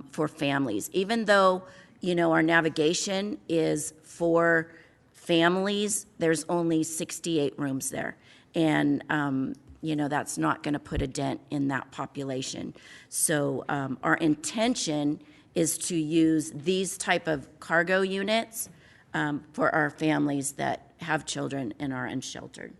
for families. Even though, you know, our navigation is for families, there's only 68 rooms there. And, you know, that's not going to put a dent in that population. So our intention is to use these type of cargo units for our families that have children and are unsheltered.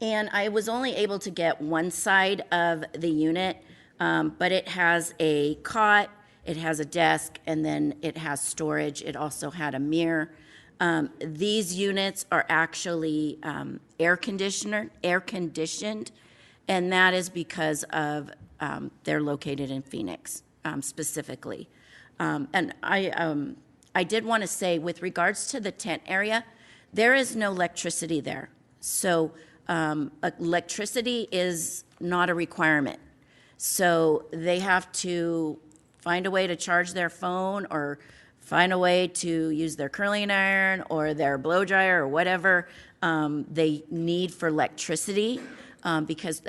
And I was only able to get one side of the unit, but it has a cot, it has a desk, and then it has storage. It also had a mirror. These units are actually air conditioned, and that is because of they're located in Phoenix specifically. And I did want to say, with regards to the tent area, there is no electricity there. So electricity is not a requirement. So they have to find a way to charge their phone, or find a way to use their curling iron or their blow dryer or whatever they need for electricity, because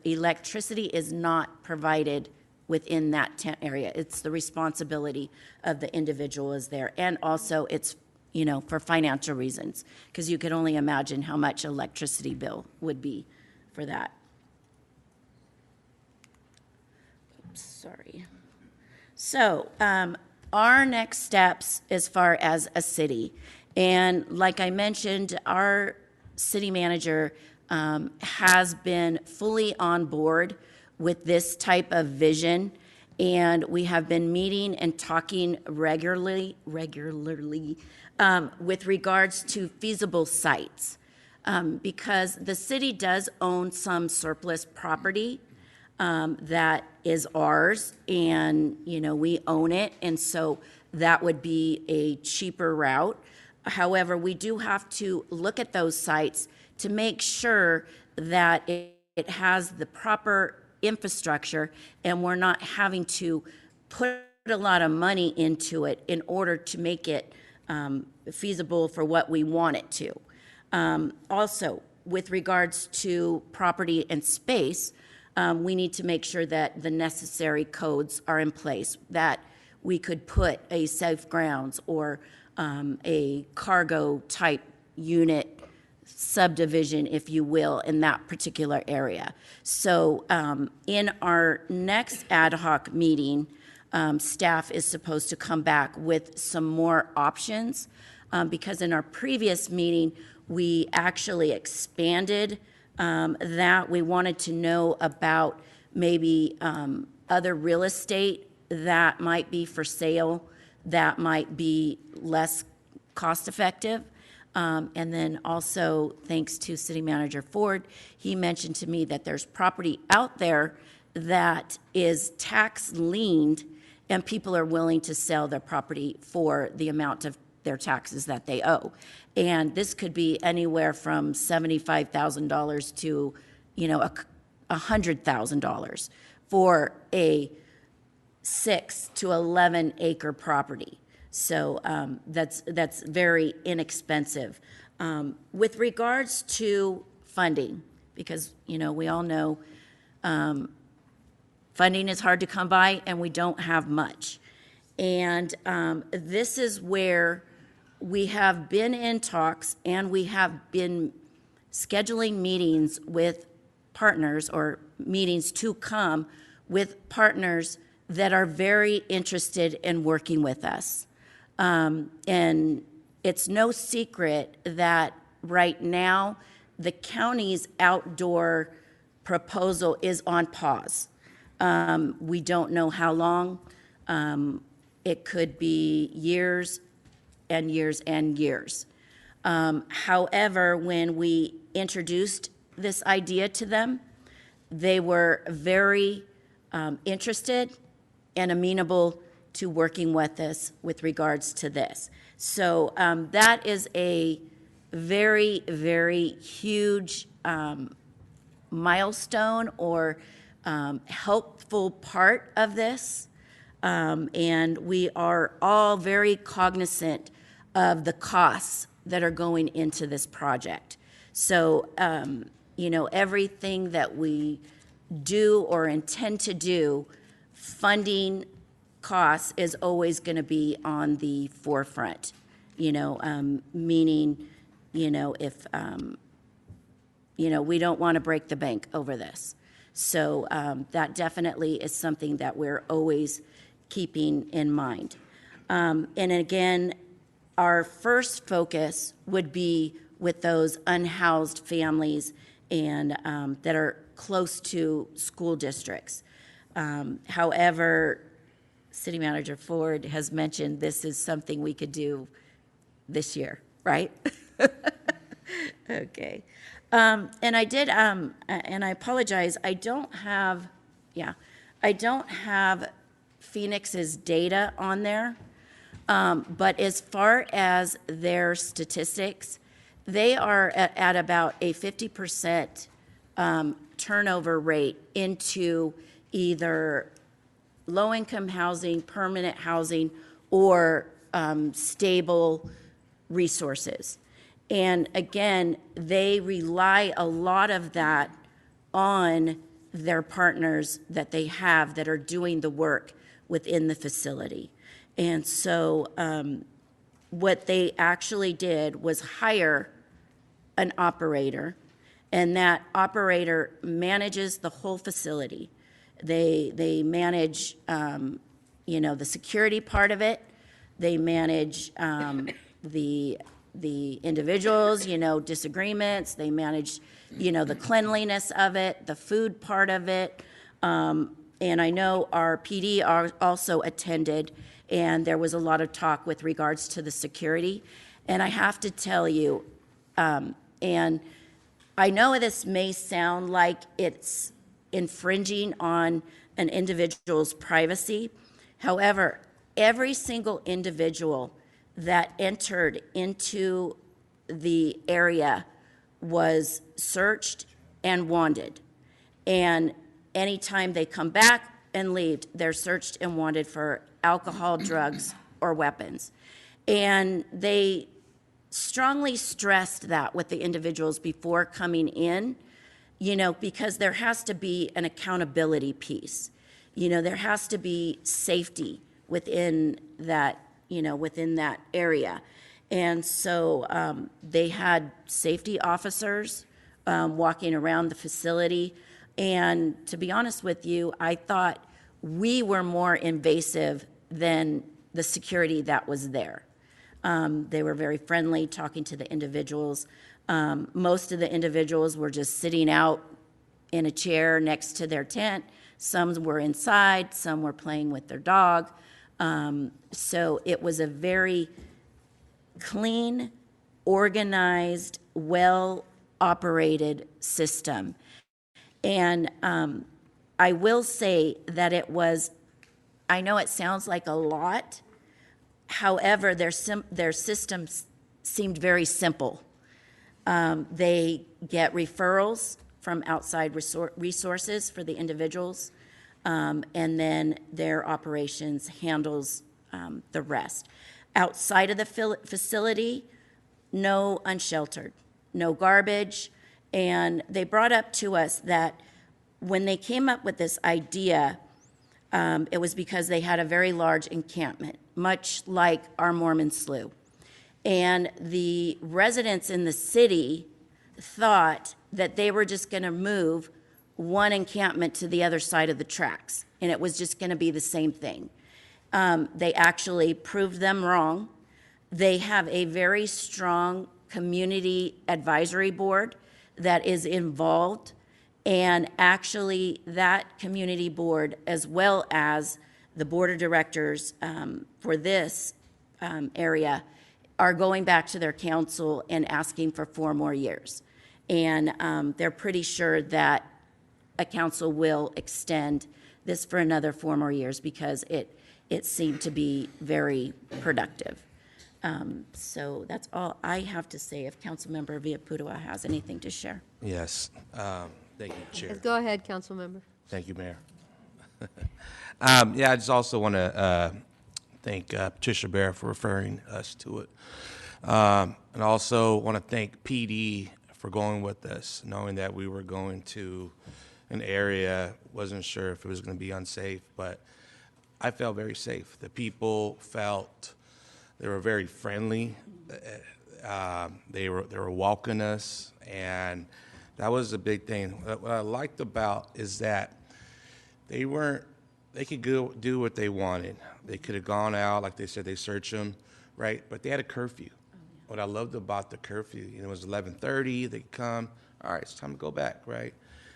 electricity is not provided within that tent area. It's the responsibility of the individual is there. And also it's, you know, for financial reasons, because you can only imagine how much electricity bill would be for that. Oops, sorry. So our next steps as far as a city, and like I mentioned, our city manager has been fully on board with this type of vision, and we have been meeting and talking regularly with regards to feasible sites, because the city does own some surplus property that is ours, and you know, we own it, and so that would be a cheaper route. However, we do have to look at those sites to make sure that it has the proper infrastructure, and we're not having to put a lot of money into it in order to make it feasible for what we want it to. Also, with regards to property and space, we need to make sure that the necessary codes are in place, that we could put a safe grounds or a cargo type unit subdivision, if you will, in that particular area. So in our next ad hoc meeting, staff is supposed to come back with some more options because in our previous meeting, we actually expanded that. We wanted to know about maybe other real estate that might be for sale, that might be less cost effective. And then also, thanks to City Manager Ford, he mentioned to me that there's property out there that is tax liened and people are willing to sell their property for the amount of their taxes that they owe. And this could be anywhere from $75,000 to, $100,000 for a 6 to 11 acre property. So that's very inexpensive. With regards to funding, because we all know funding is hard to come by and we don't have much. And this is where we have been in talks and we have been scheduling meetings with partners or meetings to come with partners that are very interested in working with us. And it's no secret that right now the county's outdoor proposal is on pause. We don't know how long. It could be years and years and years. However, when we introduced this idea to them, they were very interested and amenable to working with us with regards to this. So that is a very, very huge milestone or helpful part of this. And we are all very cognizant of the costs that are going into this project. So, everything that we do or intend to do, funding costs is always going to be on the forefront, meaning, if, we don't want to break the bank over this. So that definitely is something that we're always keeping in mind. And again, our first focus would be with those unhoused families and that are close to school districts. However, City Manager Ford has mentioned this is something we could do this year, right? Okay. And I did, and I apologize, I don't have Phoenix's data on there. But as far as their statistics, they are at about a 50% turnover rate into either low-income housing, permanent housing, or stable resources. And again, they rely a lot of that on their partners that they have that are doing the work within the facility. And so what they actually did was hire an operator, and that operator manages the whole facility. They manage, the security part of it. They manage the individuals, disagreements. They manage, the cleanliness of it, the food part of it. And I know our PD also attended, and there was a lot of talk with regards to the security. And I have to tell you, and I know this may sound like it's infringing on an individual's privacy. However, every single individual that entered into the area was searched and wanted. And anytime they come back, and leave, they're searched and wanted for alcohol, drugs, or weapons. And they strongly stressed that with the individuals before coming in, because there has to be an accountability piece. There has to be safety within that, within that area. And so they had safety officers walking around the facility. And to be honest with you, I thought we were more invasive than the security that was there. They were very friendly, talking to the individuals. Most of the individuals were just sitting out in a chair next to their tent. Some were inside, some were playing with their dog. So it was a very clean, organized, well-operated system. And I will say that it was, I know it sounds like a lot, however, their system seemed very simple. They get referrals from outside resources for the individuals, and then their operations handles the rest. Outside of the facility, no unsheltered, no garbage, and they brought up to us that when they came up with this idea, it was because they had a very large encampment, much like our Mormon slough. And the residents in the city thought that they were just going to move one encampment to the other side of the tracks, and it was just going to be the same thing. They actually proved them wrong. They have a very strong community advisory board that is involved, and actually that community board, as well as the board of directors for this area, are going back to their council and asking for 4 more years. And they're pretty sure that a council will extend this for another 4 more years because it seemed to be very productive. So that's all I have to say. If Councilmember Villaputua has anything to share. Yes. Thank you, Chair. Go ahead, Councilmember. Thank you, Mayor. Yeah, I just also want to thank Patricia Bear for referring us to it. And also want to thank PD for going with us, knowing that we were going to an area, wasn't sure if it was going to be unsafe, but I felt very safe. The people felt, they were very friendly. They were welcoming us, and that was a big thing. What I liked about is that they could go do what they wanted. They could have gone out, like they said, they searched them, right? But they had a curfew. What I loved about the curfew, it was 11:30, they come, all right, it's time to go back, right?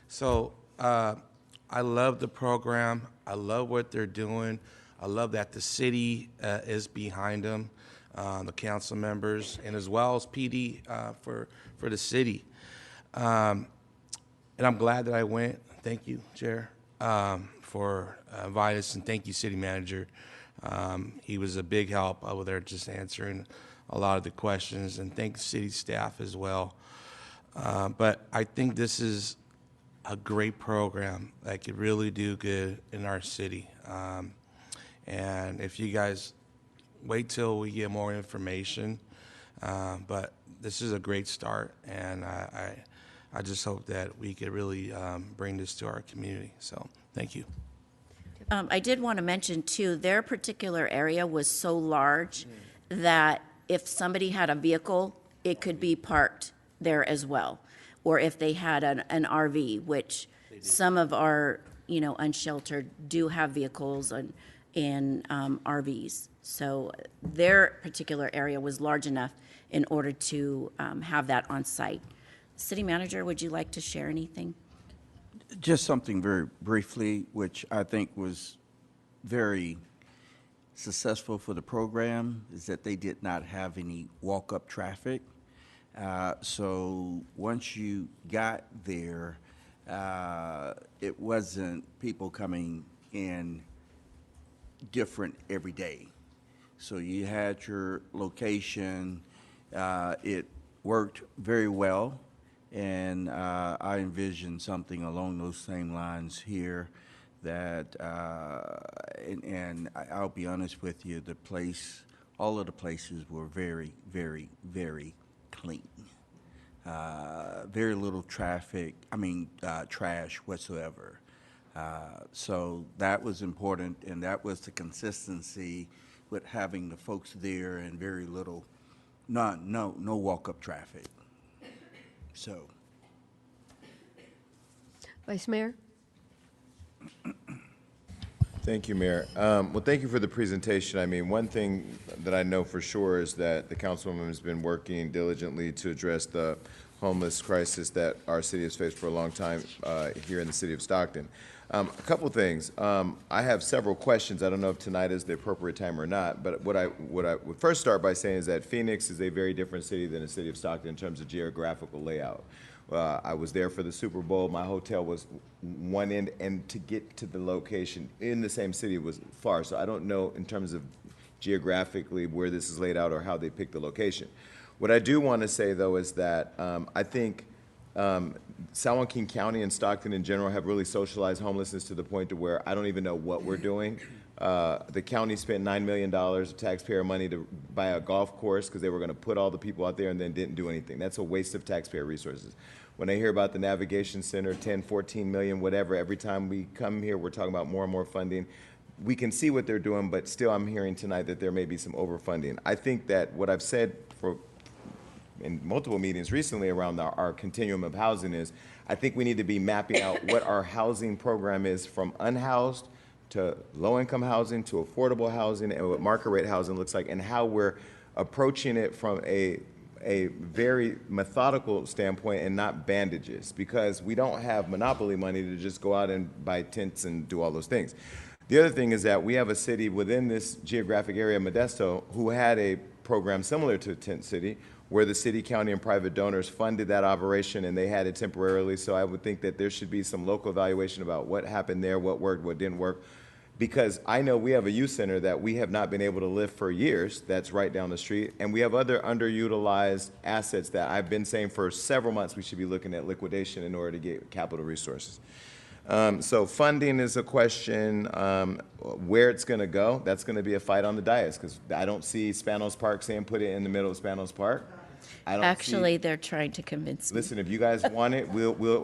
So I love the program. I love what they're doing. I love that the city is behind them, the council members, and as well as PD for the city. And I'm glad that I went. Thank you, Chair, for inviting us, and thank you, City Manager. He was a big help over there just answering a lot of the questions, and thank the city staff as well. But I think this is a great program that could really do good in our city. And if you guys wait till we get more information, but this is a great start, and I just hope that we could really bring this to our community. So thank you. I did want to mention too, their particular area was so large that if somebody had a vehicle, it could be parked there as well. Or if they had an RV, which some of our, unsheltered do have vehicles and RVs. So their particular area was large enough in order to have that on site. City Manager, would you like to share anything? Just something very briefly, which I think was very successful for the program, is that they did not have any walk-up traffic. So once you got there, it wasn't people coming in different every day. So you had your location. It worked very well, and I envision something along those same lines here, that, and I'll be honest with you, the place, all of the places were very, very, very clean. Very little traffic, trash whatsoever. So that was important, and that was the consistency with having the folks there and very little, no walk-up traffic. So. Vice Mayor? Thank you, Mayor. Well, thank you for the presentation. I mean, one thing that I know for sure is that the councilwoman has been working diligently to address the homeless crisis that our city has faced for a long time here in the city of Stockton. A couple things. I have several questions. I don't know if tonight is the appropriate time or not, but what I would first start by saying is that Phoenix is a very different city than the city of Stockton in terms of geographical layout. I was there for the Super Bowl. My hotel was one end, and to get to the location in the same city was far. So I don't know in terms of geographically where this is laid out or how they picked the location. What I do want to say, though, is that I think San Joaquin County and Stockton in general have really socialized homelessness to the point to where I don't even know what we're doing. The county spent $9 million of taxpayer money to buy a golf course because they were going to put all the people out there and then didn't do anything. That's a waste of taxpayer resources. When I hear about the Navigation Center, 10, 14 million, whatever, every time we come here, we're talking about more and more funding. We can see what they're doing, but still I'm hearing tonight that there may be some overfunding. I think that what I've said in multiple meetings recently around our continuum of housing is I think we need to be mapping out what our housing program is from unhoused to low-income housing to affordable housing and what market rate housing looks like and how we're approaching it from a very methodical standpoint and not bandages, because we don't have monopoly money to just go out and buy tents and do all those things. The other thing is that we have a city within this geographic area, Modesto, who had a program similar to Tent City, where the city, county, and private donors funded that operation and they had it temporarily. So I would think that there should be some local evaluation about what happened there, what worked, what didn't work. Because I know we have a youth center that we have not been able to lift for years, that's right down the street, and we have other underutilized assets that I've been saying for several months we should be looking at liquidation in order to get capital resources. So funding is a question. Where it's going to go, that's going to be a fight on the dais, because I don't see Spanos Park saying put it in the middle of Spanos Park. Actually, they're trying to convince me. Listen, if you guys want it,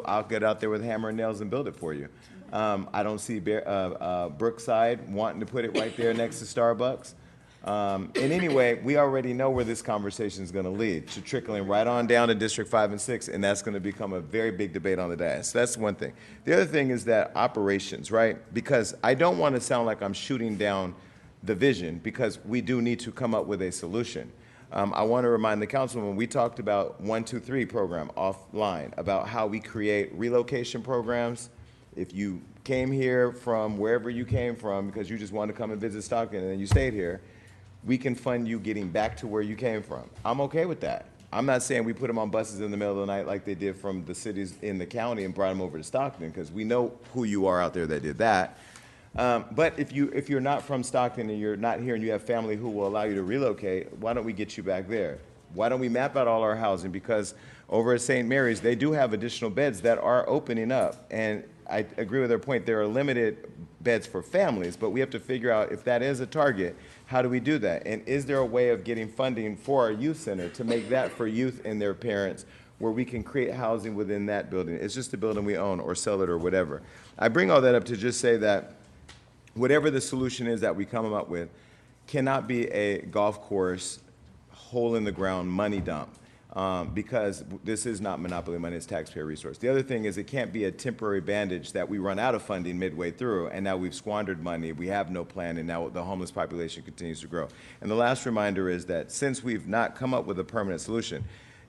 I'll get out there with hammer and nails and build it for you. I don't see Brookside wanting to put it right there next to Starbucks. And anyway, we already know where this conversation is going to lead, to trickling right on down to District 5 and 6, and that's going to become a very big debate on the dais. So that's one thing. The other thing is that operations, right? Because I don't want to sound like I'm shooting down the vision, because we do need to come up with a solution. I want to remind the councilman, we talked about 1-2-3 program offline, about how we create relocation programs. If you came here from wherever you came from because you just wanted to come and visit Stockton and then you stayed here, we can fund you getting back to where you came from. I'm okay with that. I'm not saying we put them on buses in the middle of the night like they did from the cities in the county and brought them over to Stockton, because we know who you are out there that did that. But if you're not from Stockton and you're not here and you have family who will allow you to relocate, why don't we get you back there? Why don't we map out all our housing? Because over at St. Mary's, they do have additional beds that are opening up. And I agree with their point, there are limited beds for families, but we have to figure out if that is a target, how do we do that? And is there a way of getting funding for our youth center to make that for youth and their parents, where we can create housing within that building? It's just a building we own, or sell it, or whatever. I bring all that up to just say that whatever the solution is that we come up with cannot be a golf course, hole in the ground money dump. Because this is not monopoly money, it's taxpayer resource. The other thing is it can't be a temporary bandage that we run out of funding midway through and now we've squandered money, we have no plan, and now the homeless population continues to grow. And the last reminder is that since we've not come up with a permanent solution,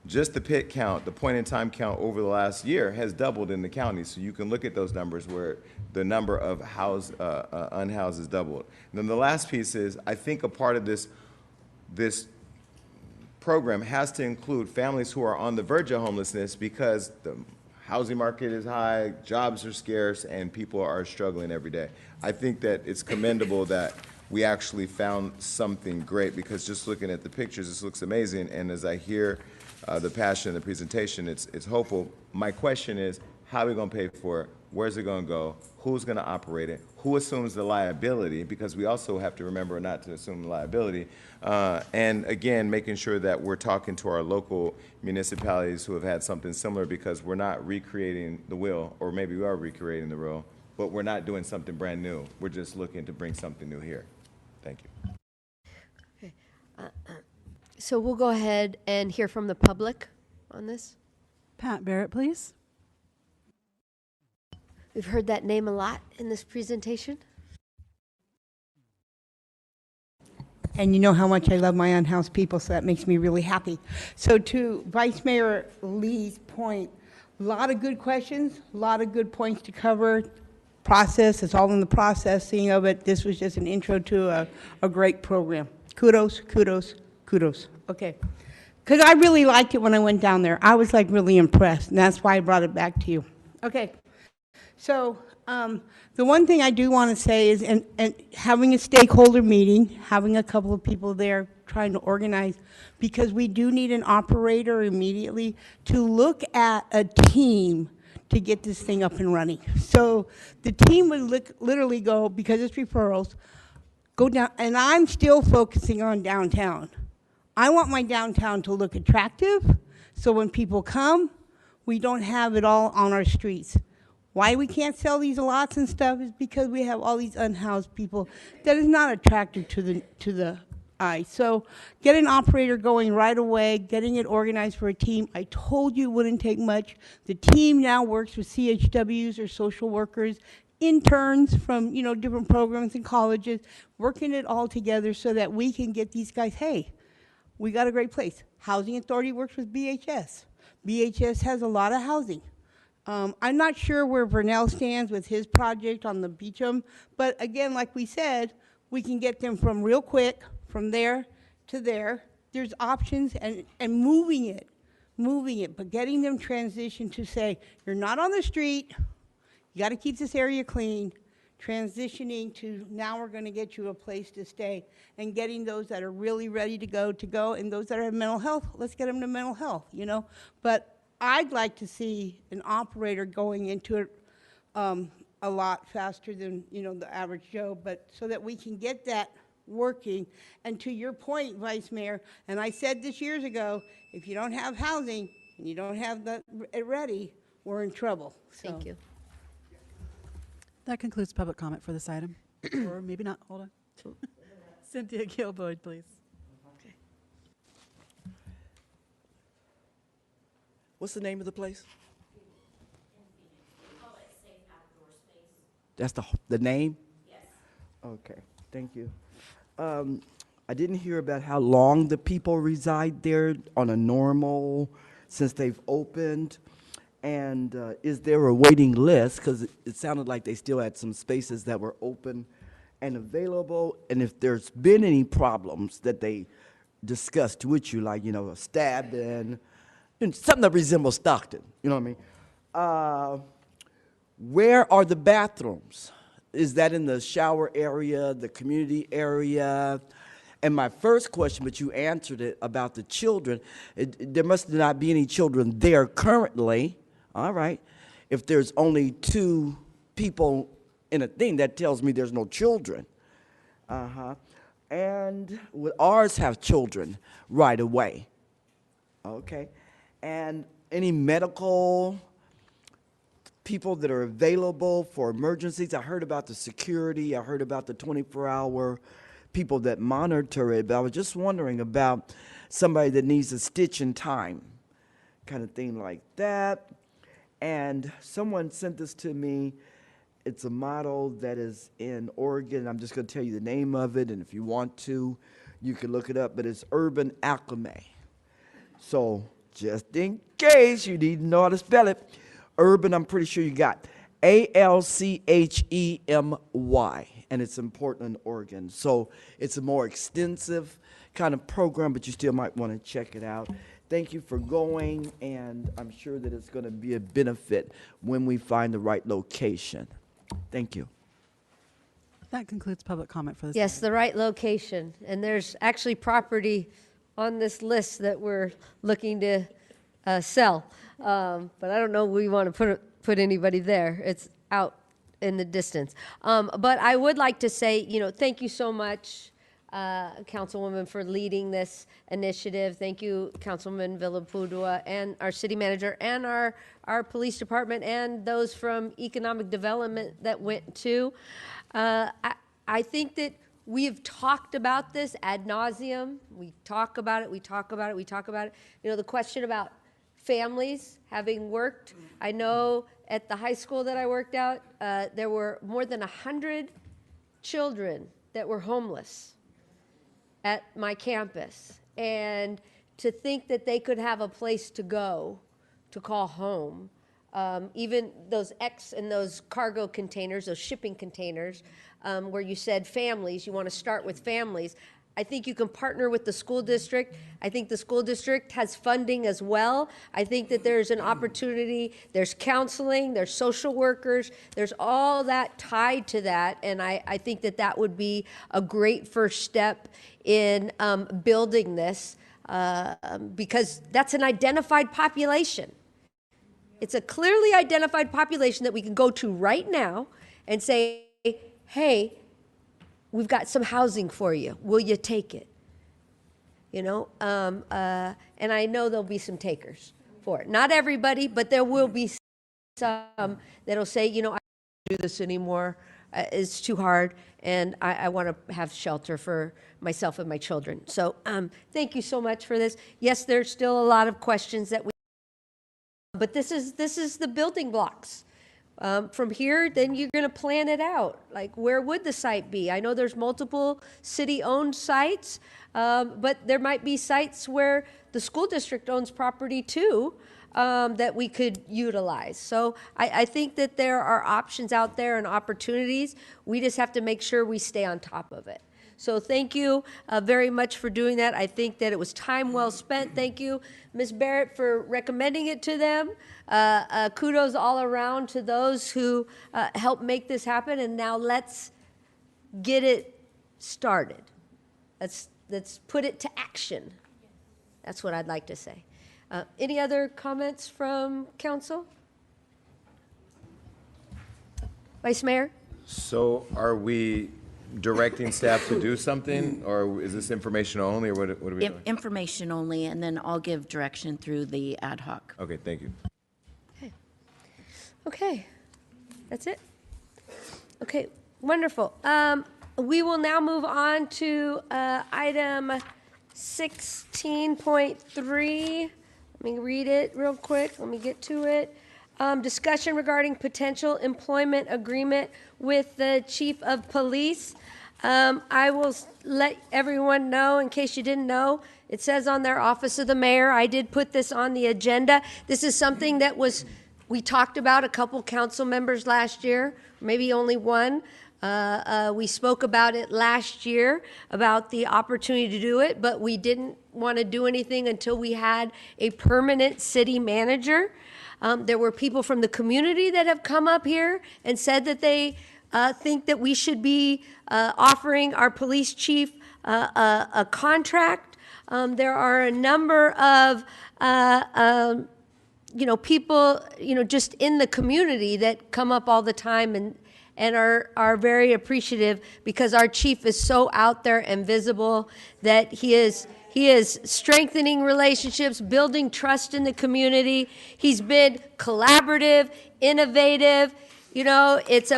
just the pit count, the point in time count over the last year has doubled in the county. So you can look at those numbers where the number of unhoused is doubled. And then the last piece is, I think a part of this program has to include families who are on the verge of homelessness, because the housing market is high, jobs are scarce, and people are struggling every day. I think that it's commendable that we actually found something great, because just looking at the pictures, this looks amazing. And as I hear the passion in the presentation, it's hopeful. My question is, how are we going to pay for it? where's it going to go, who's going to operate it, who assumes the liability, because we also have to remember not to assume liability, and again, making sure that we're talking to our local municipalities who have had something similar, because we're not recreating the wheel, or maybe we are recreating the wheel, but we're not doing something brand new. We're just looking to bring something new here. Thank you. Okay. So we'll go ahead and hear from the public on this. Pat Barrett, please. We've heard that name a lot in this presentation. And you know how much I love my unhoused people, so that makes me really happy. So to Vice Mayor Lee's point, a lot of good questions, a lot of good points to cover. Process, it's all in the processing of it. This was just an intro to a great program. Kudos, kudos, kudos. Okay. Because I really liked it when I went down there. I was like really impressed, and that's why I brought it back to you. Okay. So the one thing I do want to say is, and having a stakeholder meeting, having a couple of people there trying to organize, because we do need an operator immediately to look at a team to get this thing up and running. So the team would literally go, because it's referrals, go down, and I'm still focusing on downtown. I want my downtown to look attractive, so when people come, we don't have it all on our streets. Why we can't sell these lots and stuff is because we have all these unhoused people that is not attractive to the eye. So get an operator going right away, getting it organized for a team. I told you it wouldn't take much. The team now works with CHWs or social workers, interns from different programs and colleges, working it all together so that we can get these guys, hey, we got a great place. Housing Authority works with BHS. BHS has a lot of housing. I'm not sure where Vernell stands with his project on the Beecham, but again, like we said, we can get them from real quick, from there to there. There's options and moving it, but getting them transitioned to say, you're not on the street, you got to keep this area clean, transitioning to now we're going to get you a place to stay, and getting those that are really ready to go, and those that have mental health, let's get them to mental health, But I'd like to see an operator going into it a lot faster than, the average Joe, but so that we can get that working. And to your point, Vice Mayor, and I said this years ago, if you don't have housing and you don't have it ready, we're in trouble. Thank you. That concludes public comment for this item. Or maybe not, hold on. Cynthia Gilboyd, please. What's the name of the place? That's the name? Yes. Okay, thank you. I didn't hear about how long the people reside there on a normal, since they've opened. And is there a waiting list? Because it sounded like they still had some spaces that were open and available. And if there's been any problems that they discussed with you, like, a stabbing, something that resembles Stockton, you know what I mean? Where are the bathrooms? Is that in the shower area, the community area? And my first question, but you answered it about the children, there must not be any children there currently. All right. If there's only 2 people in a thing, that tells me there's no children. And would ours have children right away? Okay. And any medical people that are available for emergencies? I heard about the security. I heard about the 24-hour people that monitor it. But I was just wondering about somebody that needs a stitch in time, kind of thing like that. And someone sent this to me. It's a model that is in Oregon. I'm just going to tell you the name of it, and if you want to, you can look it up. But it's Urban Acclimate. So just in case you need to know how to spell it, Urban, I'm pretty sure you got ALCHEMY, and it's in Portland, Oregon. So it's a more extensive kind of program, but you still might want to check it out. Thank you for going, and I'm sure that it's going to be a benefit when we find the right location. Thank you. That concludes public comment for this. Yes, the right location. And there's actually property on this list that we're looking to sell. But I don't know we want to put anybody there. out in the distance. But I would like to say, thank you so much, Councilwoman, for leading this initiative. Thank you, Councilman Villapudua, and our city manager, and our police department, and those from economic development that went too. I think that we have talked about this ad nauseum. We talk about it, we talk about it, we talk about it. The question about families having worked. I know at the high school that I worked out, there were more than 100 children that were homeless at my campus. And to think that they could have a place to go to call home, even those and those cargo containers, those shipping containers, where you said families, you want to start with families. I think you can partner with the school district. I think the school district has funding as well. I think that there's an opportunity. There's counseling, there's social workers, there's all that tied to that. And I think that that would be a great first step in building this because that's an identified population. It's a clearly identified population that we can go to right now and say, hey, we've got some housing for you. Will you take it? And I know there'll be some takers for it. Not everybody, but there will be some that'll say, I can't do this anymore. It's too hard, and I want to have shelter for myself and my children. So thank you so much for this. Yes, there's still a lot of questions that but this is the building blocks. From here, then you're going to plan it out. Like, where would the site be? I know there's multiple city-owned sites, but there might be sites where the school district owns property too that we could utilize. So I think that there are options out there and opportunities. We just have to make sure we stay on top of it. So thank you very much for doing that. I think that it was time well spent. Thank you, Ms. Barrett, for recommending it to them. Kudos all around to those who helped make this happen. And now let's get it started. Let's put it to action. That's what I'd like to say. Any other comments from council? Vice Mayor? So are we directing staff to do something, or is this information only, or what are we doing? Information only, and then I'll give direction through the ad hoc. Okay, thank you. Okay, that's it. Okay, wonderful. We will now move on to item 16.3. Let me read it real quick. Let me get to it. Discussion regarding potential employment agreement with the chief of police. I will let everyone know, in case you didn't know, it says on their Office of the Mayor, I did put this on the agenda. This is something that we talked about, a couple council members last year, maybe only one. We spoke about it last year, about the opportunity to do it, but we didn't want to do anything until we had a permanent city manager. There were people from the community that have come up here and said that they think that we should be offering our police chief a contract. There are a number of people, just in the community that come up all the time and are very appreciative because our chief is so out there and visible that he is strengthening relationships, building trust in the community. He's been collaborative, innovative. It's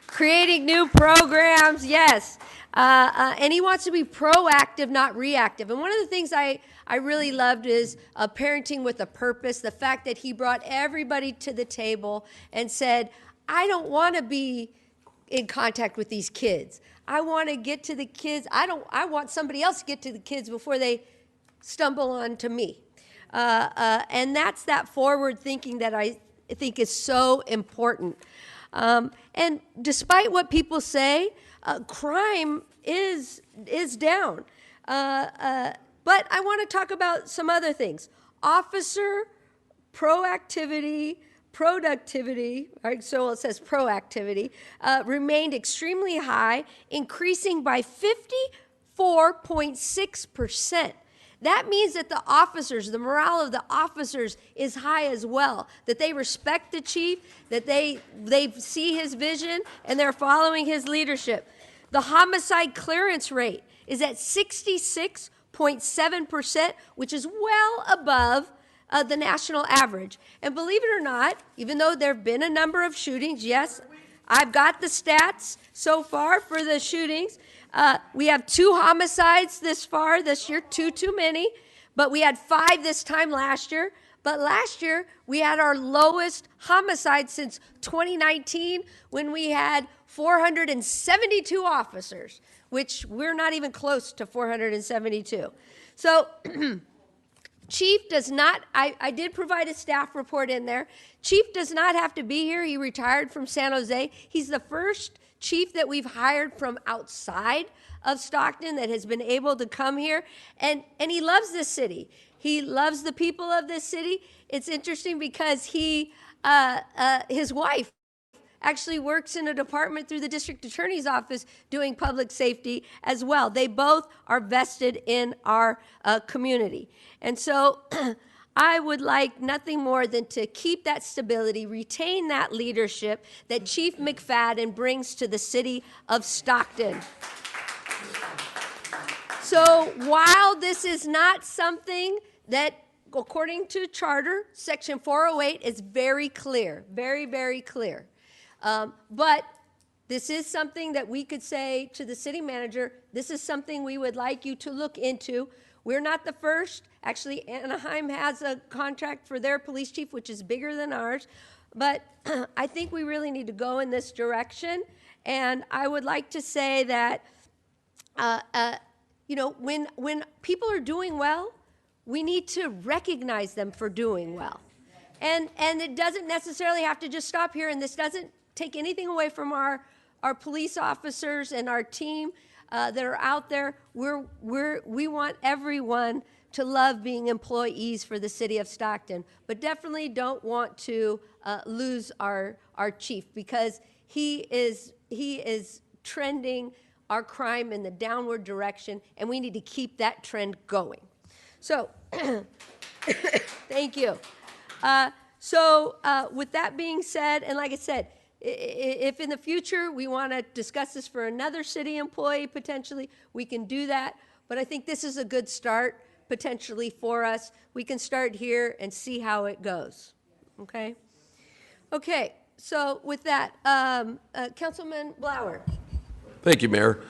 creating new programs, yes. And he wants to be proactive, not reactive. And one of the things I really loved is parenting with a purpose, the fact that he brought everybody to the table and said, I don't want to be in contact with these kids. I want to get to the kids. I want somebody else to get to the kids before they stumble onto me. And that's that forward thinking that I think is so important. And despite what people say, crime is down. But I want to talk about some other things. Officer proactivity, productivity, right, so it says proactivity, remained extremely high, increasing by 54.6%. that means that the officers, the morale of the officers is high as well, that they respect the chief, that they see his vision, and they're following his leadership. The homicide clearance rate is at 66.7%, which is well above the national average. And believe it or not, even though there have been a number of shootings, yes, I've got the stats so far for the shootings. We have 2 homicides this far this year, 2 too many, but we had 5 this time last year. But last year, we had our lowest homicide since 2019 when we had 472 officers, which we're not even close to 472. So Chief does not, I did provide a staff report in there. Chief does not have to be here. He retired from San Jose. He's the first chief that we've hired from outside of Stockton that has been able to come here. And he loves this city. He loves the people of this city. It's interesting because his wife actually works in a department through the district attorney's office doing public safety as well. They both are vested in our community. And so I would like nothing more than to keep that stability, retain that leadership that Chief McFadden brings to the city of Stockton. So while this is not something that, according to charter, section 408 is very clear, very, very clear. But this is something that we could say to the city manager, this is something we would like you to look into. We're not the first. Actually, Anaheim has a contract for their police chief, which is bigger than ours. But I think we really need to go in this direction. And I would like to say that, when people are doing well, we need to recognize them for doing well. And it doesn't necessarily have to just stop here, and this doesn't take anything away from our police officers and our team that are out there. We want everyone to love being employees for the city of Stockton, but definitely don't want to lose our chief, because he is trending our crime in the downward direction, and we need to keep that trend going. So, thank you. With that being said, and like I said, if in the future we want to discuss this for another city employee potentially, we can do that. But I think this is a good start potentially for us. We can start here and see how it goes. Okay? Okay, so with that, Councilman Blower. Thank you, Mayor.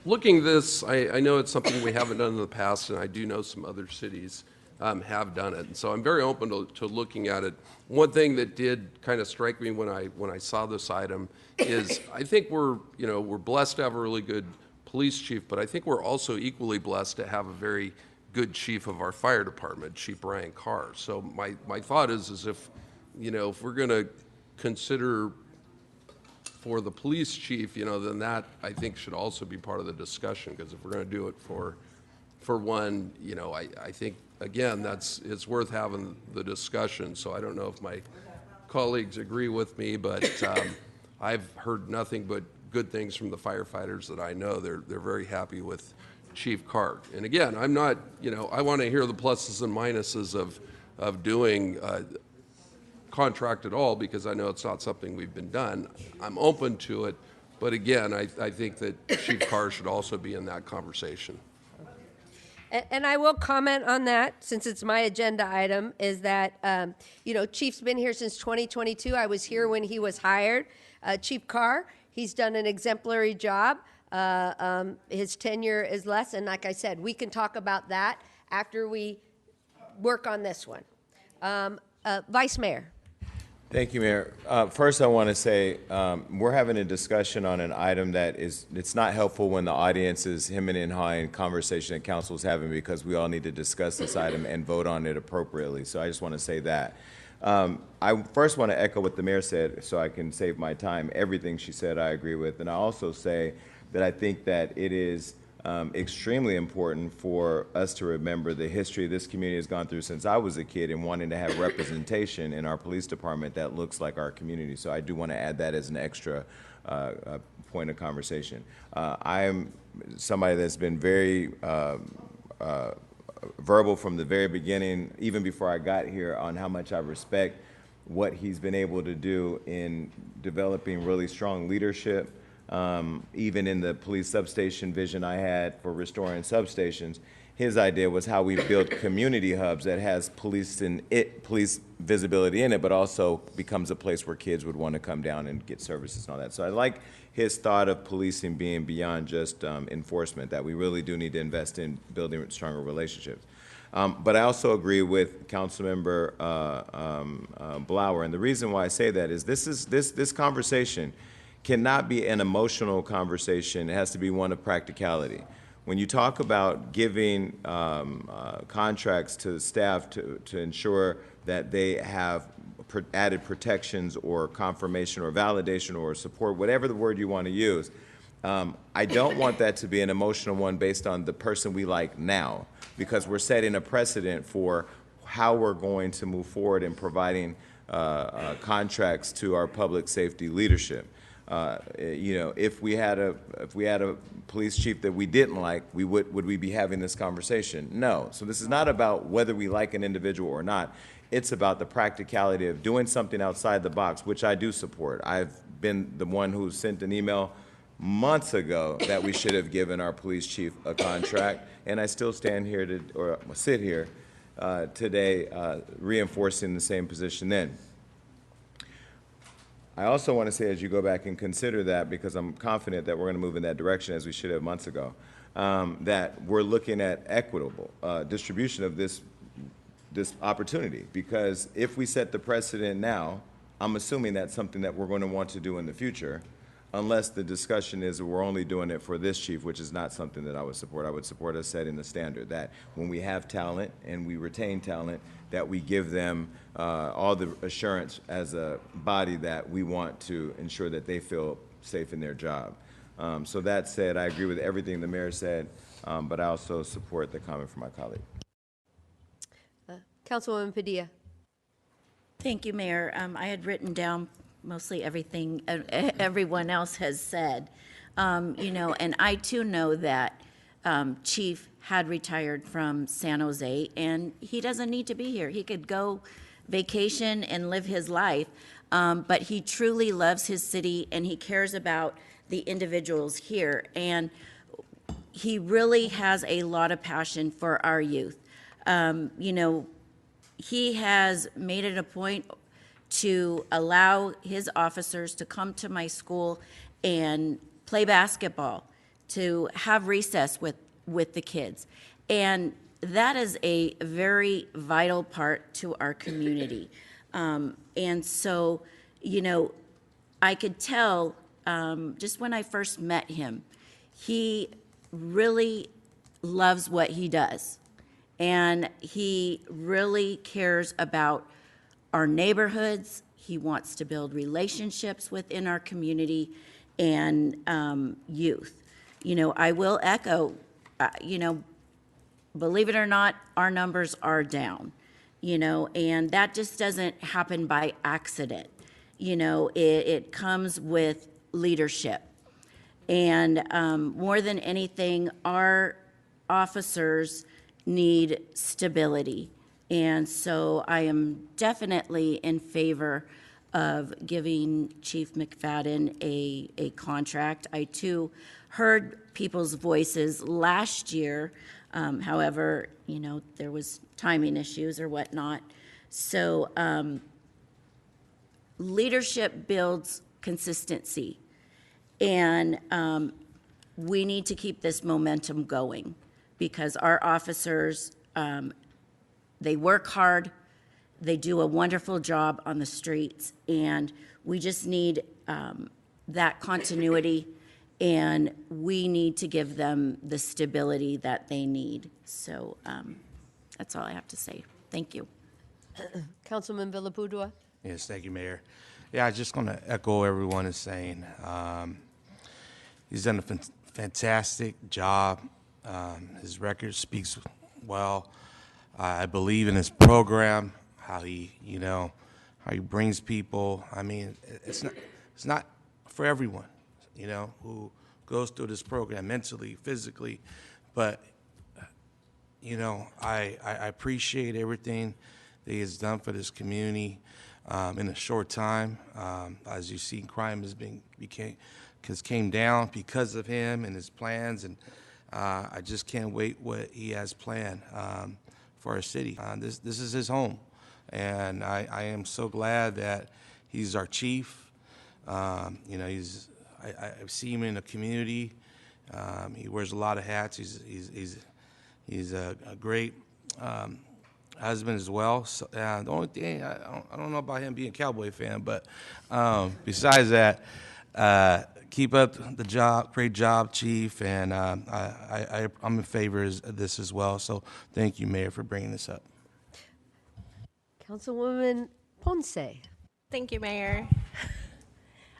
Looking at this, I know it's something we haven't done in the past, and I do know some other cities have done it. And so I'm very open to looking at it. One thing that did kind of strike me when I saw this item is I think we're blessed to have a really good police chief, but I think we're also equally blessed to have a very good chief of our fire department, Chief Brian Carr. So my thought is if we're going to consider for the police chief, then that I think should also be part of the discussion, because if we're going to do it for one, I think, again, it's worth having the discussion. So I don't know if my colleagues agree with me, but I've heard nothing but good things from the firefighters that I know. They're very happy with Chief Carr. And again, I'm not, I want to hear the pluses and minuses of doing contract at all, because I know it's not something we've been done. I'm open to it, but again, I think that Chief Carr should also be in that conversation. And I will comment on that, since it's my agenda item, is that, Chief's been here since 2022. I was here when he was hired. Chief Carr, he's done an exemplary job. His tenure is less, and like I said, we can talk about that after we work on this one. Vice Mayor. Thank you, Mayor. First, I want to say we're having a discussion on an item that it's not helpful when the audience is hemming and hawing conversation that council is having, because we all need to discuss this item and vote on it appropriately. So I just want to say that. I first want to echo what the mayor said so I can save my time. Everything she said I agree with. And I also say that I think that it is extremely important for us to remember the history this community has gone through since I was a kid and wanting to have representation in our police department that looks like our community. So I do want to add that as an extra point of conversation. I am somebody that's been very verbal from the very beginning, even before I got here, on how much I respect what he's been able to do in developing really strong leadership. Even in the police substation vision I had for restoring substations, his idea was how we build community hubs that has police visibility in it, but also becomes a place where kids would want to come down and get services and all that. So I like his thought of policing being beyond just enforcement, that we really do need to invest in building stronger relationships. But I also agree with Councilmember Blower, and the reason why I say that is this conversation cannot be an emotional conversation. It has to be one of practicality. When you talk about giving contracts to staff to ensure that they have added protections or confirmation or validation or support, whatever the word you want to use, I don't want that to be an emotional one based on the person we like now, because we're setting a precedent for how we're going to move forward in providing contracts to our public safety leadership. You know, if we had a police chief that we didn't like, would we be having this conversation? No. So this is not about whether we like an individual or not. It's about the practicality of doing something outside the box, which I do support. I've been the one who sent an email months ago that we should have given our police chief a contract, and I still stand here sit here today reinforcing the same position then. I also want to say, as you go back and consider that, because I'm confident that we're going to move in that direction as we should have months ago, that we're looking at equitable distribution of this opportunity. Because if we set the precedent now, I'm assuming that's something that we're going to want to do in the future, unless the discussion is we're only doing it for this chief, which is not something that I would support. I would support us setting the standard that when we have talent and we retain talent, that we give them all the assurance as a body that we want to ensure that they feel safe in their job. So that said, I agree with everything the mayor said, but I also support the comment from my colleague. Councilwoman Padilla. Thank you, Mayor. I had written down mostly everything everyone else has said. You know, and I too know that Chief had retired from San Jose, and he doesn't need to be here. He could go vacation and live his life, but he truly loves his city, and he cares about the individuals here, and he really has a lot of passion for our youth. You know, he has made it a point to allow his officers to come to my school and play basketball, to have recess with the kids. And that is a very vital part to our community. And so, you know, I could tell just when I first met him, he really loves what he does. And he really cares about our neighborhoods. He wants to build relationships within our community and youth. You know, I will echo, you know, believe it or not, our numbers are down, you know, and that just doesn't happen by accident. You know, it comes with leadership. And more than anything, our officers need stability. And so I am definitely in favor of giving Chief McFadden a contract. I too heard people's voices last year. However, you know, there was timing issues or whatnot. So leadership builds consistency. And we need to keep this momentum going, because our officers, they work hard, they do a wonderful job on the streets, and we just need that continuity, and we need to give them the stability that they need. So that's all I have to say. Thank you. Councilman Villapudua. Yes, thank you, Mayor. Yeah, I'm just going to echo everyone is saying. He's done a fantastic job. His record speaks well. I believe in his program, how he brings people. I mean, it's not for everyone, who goes through this program mentally, physically, but I appreciate everything that he has done for this community in a short time. As you see, crime came down because of him and his plans, and I just can't wait what he has planned for our city. This is his home, and I am so glad that he's our chief. I see him in the community. He wears a lot of hats. He's a great husband as well. So, the only thing, I don't know about him being a Cowboy fan, but besides that, keep up the job, great job, Chief, and I'm in favor of this as well. So thank you, Mayor, for bringing this up. Councilwoman Ponce. Thank you, Mayor.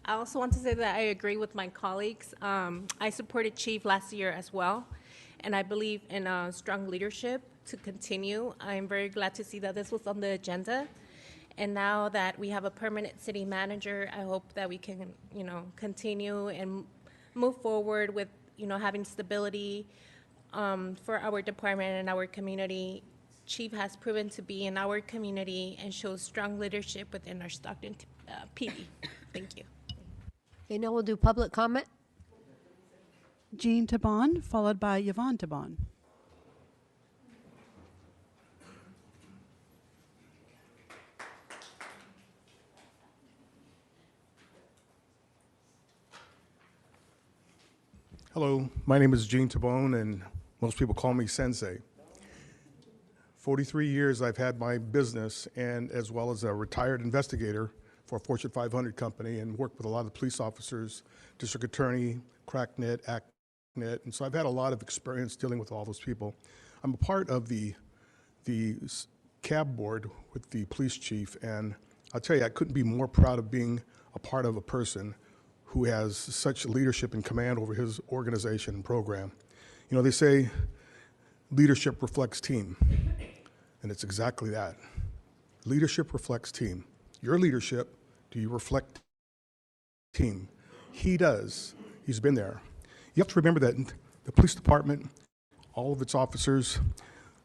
I also want to say that I agree with my colleagues. I supported Chief last year as well, and I believe in strong leadership to continue. I'm very glad to see that this was on the agenda. And now that we have a permanent city manager, I hope that we can, continue and move forward with, having stability for our department and our community. Chief has proven to be in our community and shows strong leadership within our Stockton PD. Thank you. Okay, now we'll do public comment. Jean Tabon, followed by Yvonne Tabon. Hello, my name is Gene Tabone, and most people call me Sensei. 43 years I've had my business, and as well as a retired investigator for a Fortune 500 company, and worked with a lot of the police officers, district attorney, cracknet, ACNet, and so I've had a lot of experience dealing with all those people. I'm a part of the cab board with the police chief, and I'll tell you, I couldn't be more proud of being a part of a person who has such leadership and command over his organization and program. They say leadership reflects team, and it's exactly that. Leadership reflects team. Your leadership, do you reflect team? He does. He's been there. You have to remember that the police department, all of its officers,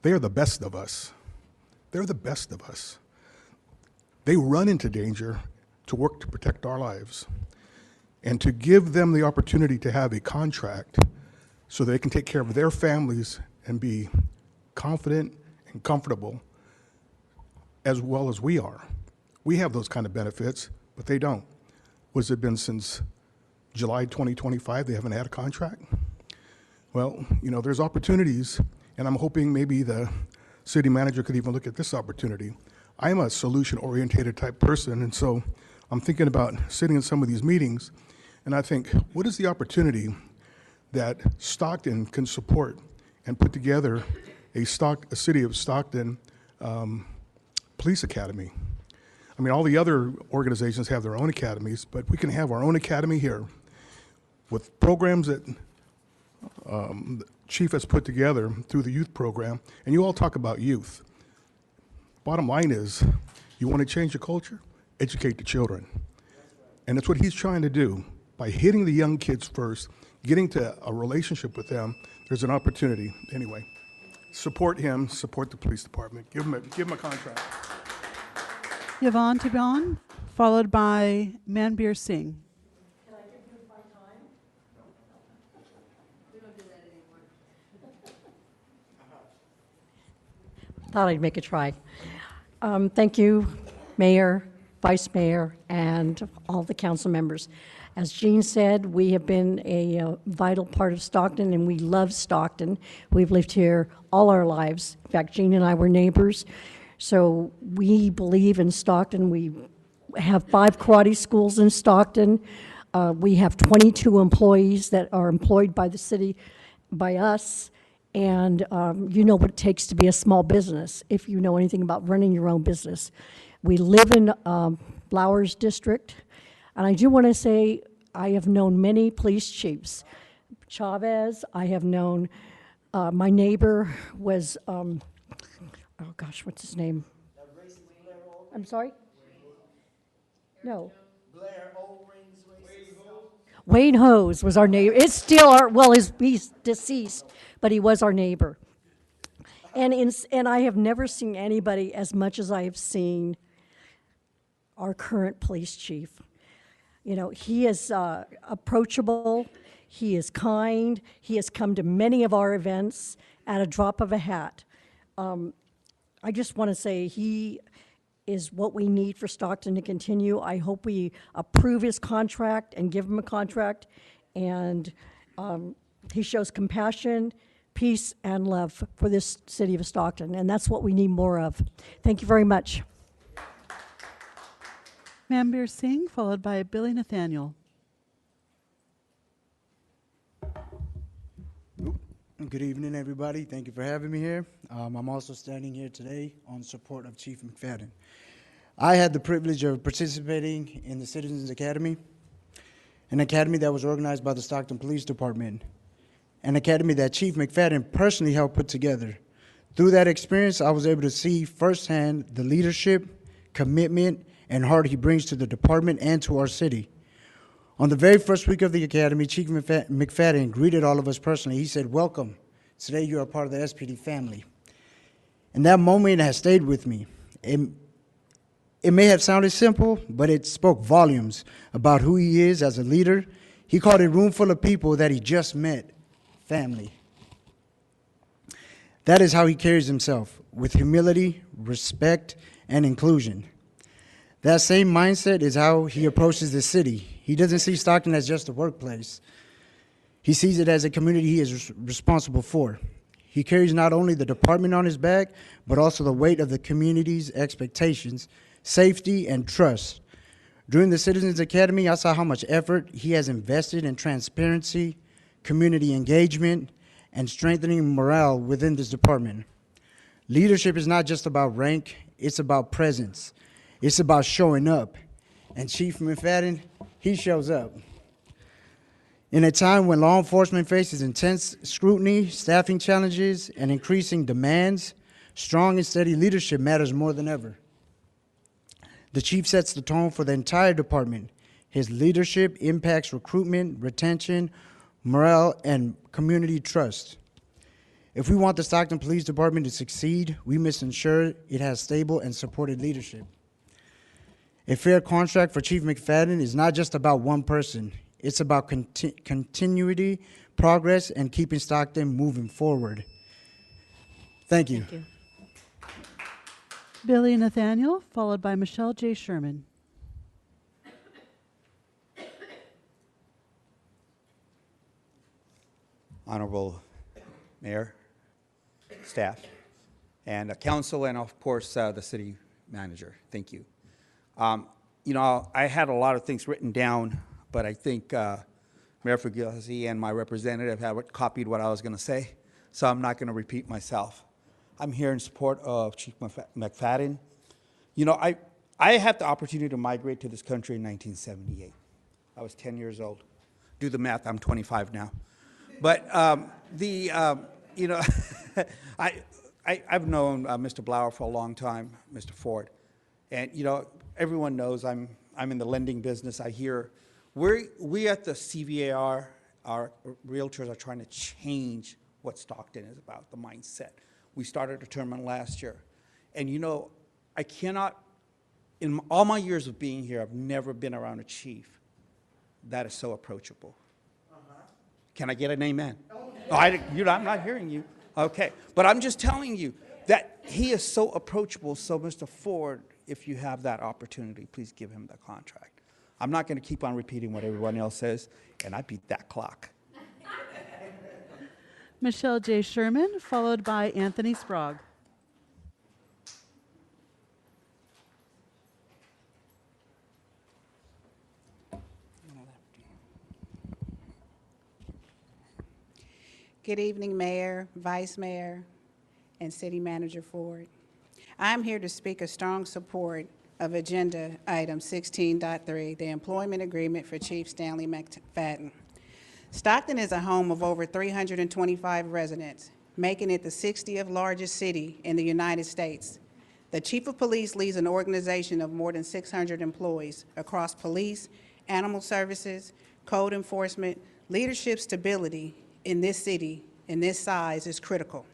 they are the best of us. They're the best of us. They run into danger to work to protect our lives. And to give them the opportunity to have a contract so they can take care of their families and be confident and comfortable as well as we are. We have those kind of benefits, but they don't. What's it been since July 2025? They haven't had a contract? Well, there's opportunities, and I'm hoping maybe the city manager could even look at this opportunity. I'm a solution-oriented type person, and so I'm thinking about sitting in some of these meetings, and I think, what is the opportunity that Stockton can support and put together a city of Stockton police academy? I mean, all the other organizations have their own academies, but we can have our own academy here with programs that the chief has put together through the youth program, and you all talk about youth. Bottom line is, you want to change the culture? Educate the children. And that's what he's trying to do. By hitting the young kids first, getting to a relationship with them, there's an opportunity. Anyway, support him, support the police department. Give him a contract. Yvonne Tabon, followed by Manbir Singh. Can I give you my time? We don't do that anymore. Thought I'd make a try. Thank you, Mayor, Vice Mayor, and all the council members. As Jean said, we have been a vital part of Stockton, and we love Stockton. We've lived here all our lives. In fact, Jean and I were neighbors. So we believe in Stockton. We have 5 karate schools in Stockton. We have 22 employees that are employed by the city, by us. And you know what it takes to be a small business, if you know anything about running your own business. We live in Flowers District. And I do want to say I have known many police chiefs. Chavez. I have known, my neighbor was, oh gosh, what's his name? I'm sorry? No. Wayne Hose was our neighbor. It's still our, well, he's deceased, but he was our neighbor. And I have never seen anybody as much as I have seen our current police chief. You know, he is approachable, he is kind, he has come to many of our events at a drop of a hat. I just want to say he is what we need for Stockton to continue. I hope we approve his contract and give him a contract. And he shows compassion, peace, and love for this city of Stockton. And that's what we need more of. Thank you very much. Manbir Singh, followed by Billy Nathaniel. Good evening, everybody. Thank you for having me here. I'm also standing here today on support of Chief McFadden. I had the privilege of participating in the Citizens Academy, an academy that was organized by the Stockton Police Department, an academy that Chief McFadden personally helped put together. Through that experience, I was able to see firsthand the leadership, commitment, and heart he brings to the department and to our city. On the very first week of the academy, Chief McFadden greeted all of us personally. He said, "Welcome. Today you are part of the SPD family." And that moment has stayed with me. It may have sounded simple, but it spoke volumes about who he is as a leader. He called a room full of people that he just met family. That is how he carries himself, with humility, respect, and inclusion. That same mindset is how he approaches the city. He doesn't see Stockton as just a workplace. He sees it as a community he is responsible for. He carries not only the department on his back, but also the weight of the community's expectations, safety, and trust. During the Citizens Academy, I saw how much effort he has invested in transparency, community engagement, and strengthening morale within this department. Leadership is not just about rank, it's about presence. It's about showing up. And Chief McFadden, he shows up. In a time when law enforcement faces intense scrutiny, staffing challenges, and increasing demands, strong and steady leadership matters more than ever. The chief sets the tone for the entire department. His leadership impacts recruitment, retention, morale, and community trust. If we want the Stockton Police Department to succeed, we must ensure it has stable and supported leadership. A fair contract for Chief McFadden is not just about one person. It's about continuity, progress, and keeping Stockton moving forward. Thank you. Thank you. Billy Nathaniel, followed by Michelle J. Sherman. Honorable Mayor, staff, and council, and of course the city manager. Thank you. You know, I had a lot of things written down, but I think Mayor Fugazi and my representative have copied what I was going to say, so I'm not going to repeat myself. I'm here in support of Chief McFadden. You know, I had the opportunity to migrate to this country in 1978. I was 10 years old. Do the math, I'm 25 now. But you know, I've known Mr. Blauer for a long time, Mr. Ford. And, you know, everyone knows I'm in the lending business. I hear we at the CVAR, our realtors are trying to change what Stockton is about, the mindset. We started a tournament last year. And, you know, I cannot, in all my years of being here, I've never been around a chief that is so approachable. Can I get an amen? Oh, I'm not hearing you. Okay. But I'm just telling you that he is so approachable. So, Mr. Ford, if you have that opportunity, please give him the contract. I'm not going to keep on repeating what everyone else says, and I beat that clock. Michelle J. Sherman, followed by Anthony Sprague. Good evening, Mayor, Vice Mayor, and City Manager Ford. I'm here to speak a strong support of Agenda Item 16.3, the Employment Agreement for Chief Stanley McFadden. Stockton is a home of over 325 residents, making it the 60th largest city in the United States. The Chief of Police leads an organization of more than 600 employees across police, animal services, code enforcement. Leadership stability in this city, in this size, is critical.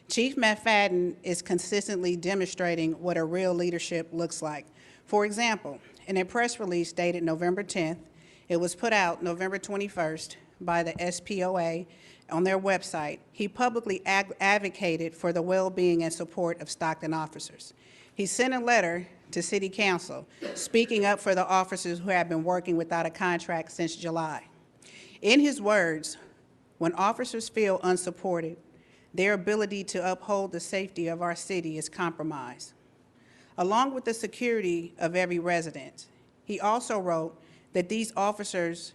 Chief McFadden is consistently demonstrating what a real leadership looks like. For example, in a press release dated November 10th, it was put out November 21st by the SPOA on their website. He publicly advocated for the well-being and support of Stockton officers. He sent a letter to City Council speaking up for the officers who have been working without a contract since July. In his words, when officers feel unsupported, their ability to uphold the safety of our city is compromised, along with the security of every resident. He also wrote that these officers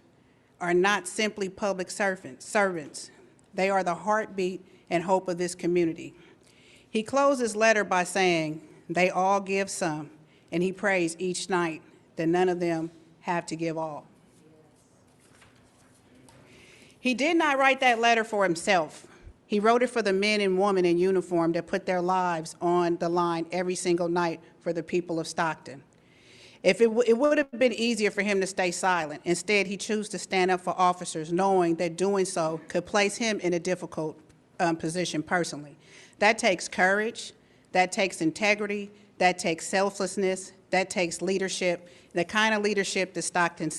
are not simply public servants. They are the heartbeat and hope of this community. He closed his letter by saying, they all give some, and he prays each night that none of them have to give all. He did not write that letter for himself. He wrote it for the men and women in uniform that put their lives on the line every single night for the people of Stockton. It would have been easier for him to stay silent. Instead, he chose to stand up for officers, knowing that doing so could place him in a difficult position personally. That takes courage, that takes integrity, that takes selflessness, that takes leadership, the kind of leadership that Stockton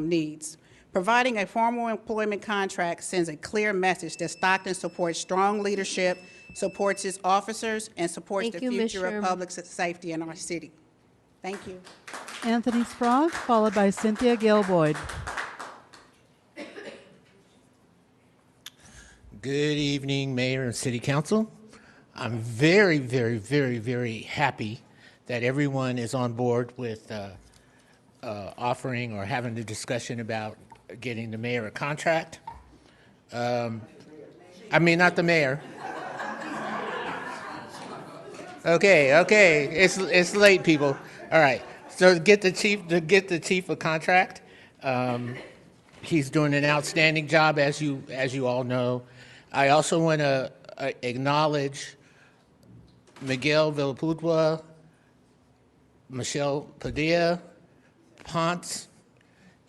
needs. Providing a formal employment contract sends a clear message that Stockton supports strong leadership, supports its officers, and supports the future of public safety in our city. Thank you. Anthony Sprague, followed by Cynthia Gale Boyd. Good evening, Mayor and City Council. I'm very, very, very, very happy that everyone is on board with offering or having the discussion about getting the mayor a contract. I mean, not the mayor. Okay, it's late, people. All right, so get the chief a contract. He's doing an outstanding job, as you all know. I also want to acknowledge Miguel Villapudua, Michelle Padilla, Ponce,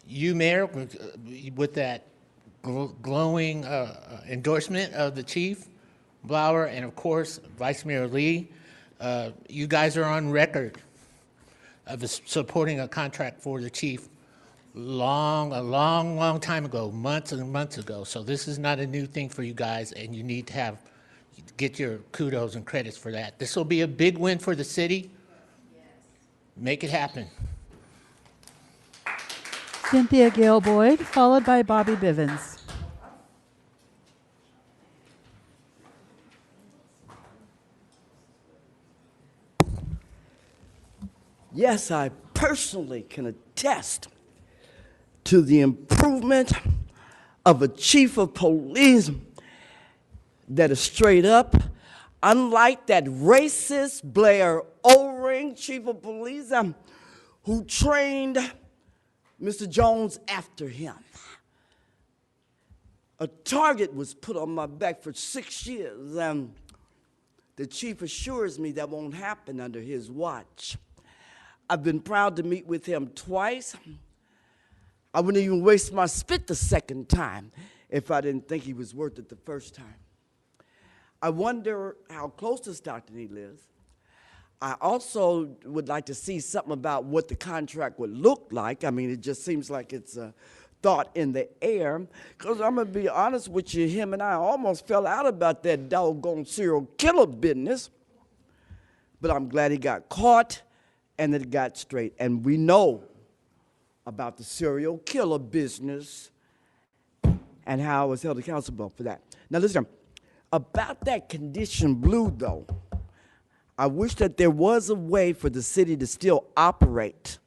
you, Mayor, with that glowing endorsement of the chief, Blower, and of course, Vice Mayor Lee. You guys are on record of supporting a contract for the chief a long time ago, months and months ago. So this is not a new thing for you guys, and you need to get your kudos and credits for that. This will be a big win for the city. Make it happen. Cynthia Gale Boyd, followed by Bobby Bivens. Yes, I personally can attest to the improvement of a chief of police that is straight up, unlike that racist Blair O-ring chief of police who trained Mr. Jones after him. A target was put on my back for 6 years, and the chief assures me that won't happen under his watch. I've been proud to meet with him twice. I wouldn't even waste my spit the second time if I didn't think he was worth it the first time. I wonder how close to Stockton he lives. I also would like to see something about what the contract would look like. I mean, it just seems like it's a thought in the air. Because I'm going to be honest with you, him and I almost fell out about that doggone serial killer business. But I'm glad he got caught and that it got straight. And we know about the serial killer business and how I was held accountable for that. Now listen, about that condition blue, though, I wish that there was a way for the city to still operate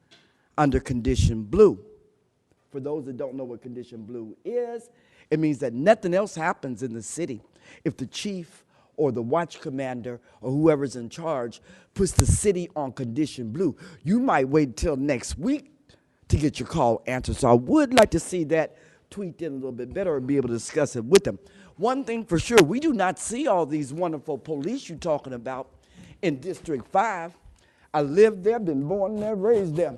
under condition blue. For those that don't know what condition blue is, it means that nothing else happens in the city if the chief or the watch commander or whoever's in charge puts the city on condition blue. You might wait till next week to get your call answered. So I would like to see that tweaked in a little bit better or be able to discuss it with them. One thing for sure, we do not see all these wonderful police you're talking about in District 5. I lived there, been born there, raised there.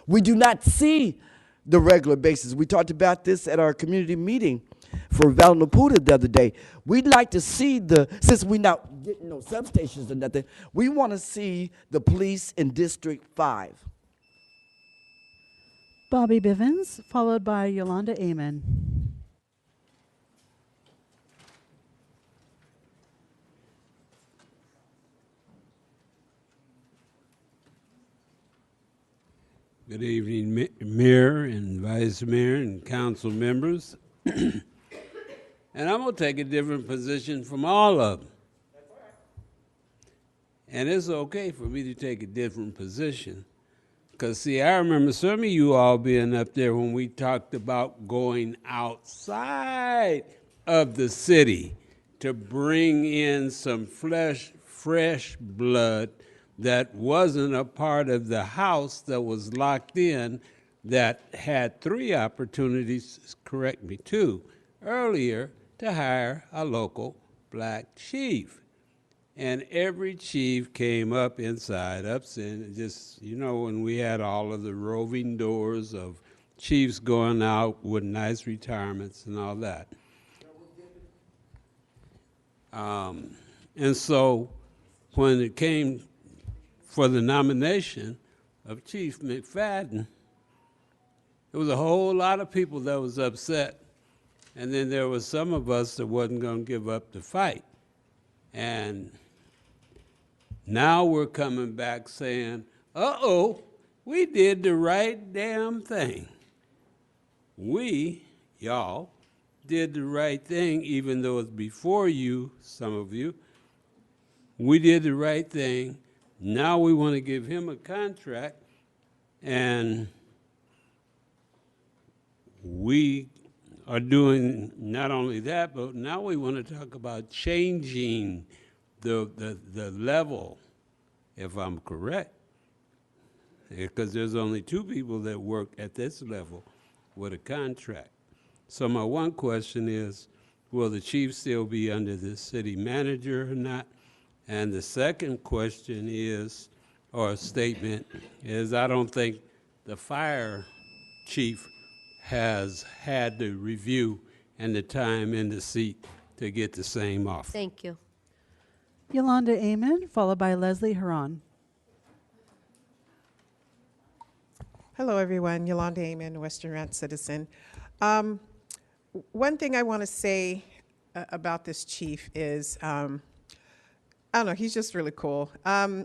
We do not see the regular basis. We talked about this at our community meeting for Valnaputa the other day. We'd like to see since we're not getting no substations or nothing, we want to see the police in District 5. Bobby Bivens, followed by Yolanda Amon. Good evening, Mayor and Vice Mayor and council members. And I'm going to take a different position from all of them. And it's okay for me to take a different position. Because, see, I remember some of you all being up there when we talked about going outside of the city to bring in some fresh blood that wasn't a part of the house that was locked in, that had 3 opportunities, correct me, 2, earlier to hire a local black chief. And every chief came up inside, and just, you know, when we had all of the roving doors of chiefs going out with nice retirements and all that. And so when it came for the nomination of Chief McFadden, there was a whole lot of people that was upset. And then there was some of us that wasn't going to give up the fight. And now we're coming back saying, uh-oh, we did the right damn thing. We, y'all, did the right thing, even though it's before you, some of you. We did the right thing. Now we want to give him a contract, and we are doing not only that, but now we want to talk about changing the level, if I'm correct, because there's only 2 people that work at this level with a contract. So my one question is, will the chief still be under the city manager or not? And the second question is, or statement, is I don't think the fire chief has had the review and the time in the seat to get the same offer. Thank you. Yolanda Amon, followed by Leslie Huron. Hello, everyone. Yolanda Amon, Western Ranch citizen. One thing I want to say about this chief is, I don't know, he's just really cool. I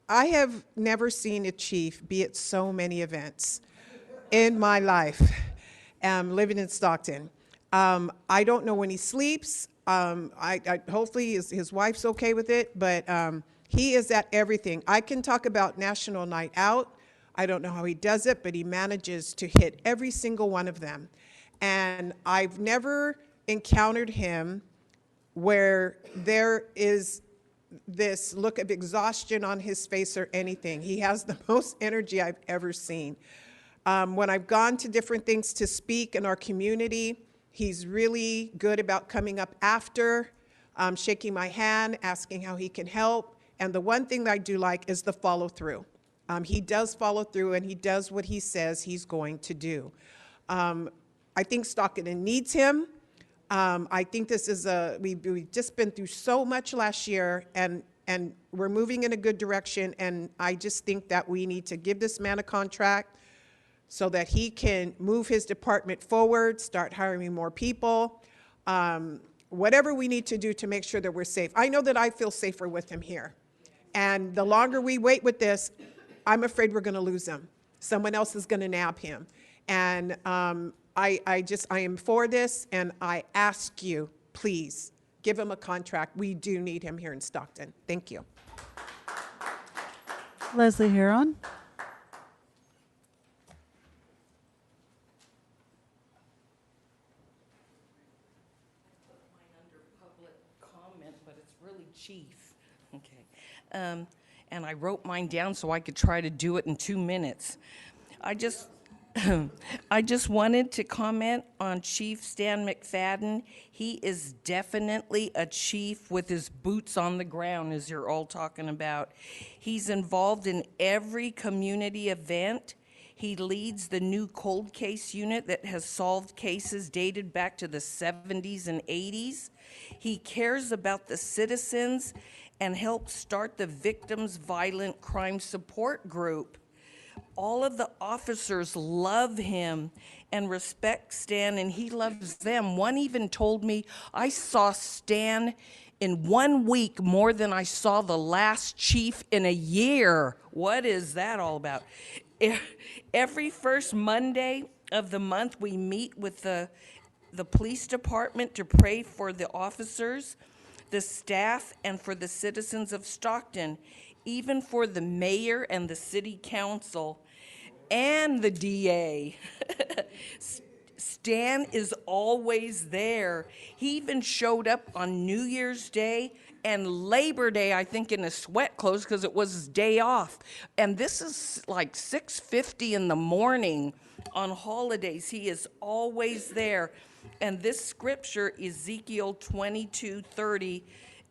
have never seen a chief be at so many events in my life, living in Stockton. I don't know when he sleeps. Hopefully his wife's okay with it, but he is at everything. I can talk about National Night Out. I don't know how he does it, but he manages to hit every single one of them. And I've never encountered him where there is this look of exhaustion on his face or anything. He has the most energy I've ever seen. When I've gone to different things to speak in our community, he's really good about coming up after, shaking my hand, asking how he can help. And the one thing that I do like is the follow through. He does follow through, and he does what he says he's going to do. I think Stockton needs him. I think this is we've just been through so much last year, and we're moving in a good direction, and I just think that we need to give this man a contract so that he can move his department forward, start hiring more people, whatever we need to do to make sure that we're safe. I know that I feel safer with him here, and the longer we wait with this, I'm afraid we're going to lose him. Someone else is going to nab him, and I am for this, and I ask you, please, give him a contract. We do need him here in Stockton. Thank you. Leslie Huron. But it's really chief. Okay. And I wrote mine down so I could try to do it in 2 minutes. I just I just wanted to comment on Chief Stan McFadden. He is definitely a chief with his boots on the ground, as you're all talking about. He's involved in every community event. He leads the new cold case unit that has solved cases dated back to the 70s and 80s. He cares about the citizens and helped start the Victims Violent Crime Support Group. All of the officers love him and respect Stan, and he loves them. One even told me, I saw Stan in 1 week more than I saw the last chief in a year. What is that all about? Every first Monday of the month, we meet with the police department to pray for the officers, the staff, and for the citizens of Stockton, even for the mayor and the city council and the DA. Stan is always there. He even showed up on New Year's Day and Labor Day, I think, in his sweat clothes because it was his day off. And this is like 6:50 in the morning on holidays. He is always there. And this scripture, Ezekiel 22:30,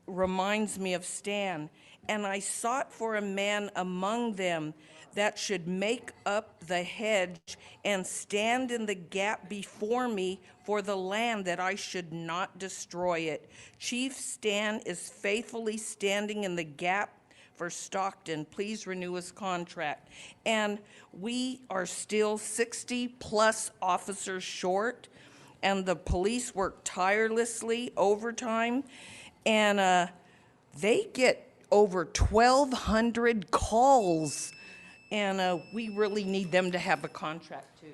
reminds me of Stan. And I sought for a man among them that should make up the hedge and stand in the gap before me for the land, that I should not destroy it. Chief Stan is faithfully standing in the gap for Stockton. Please renew his contract. And we are still 60+ officers short, and the police work tirelessly overtime, and they get over 1,200 calls, and we really need them to have a contract too.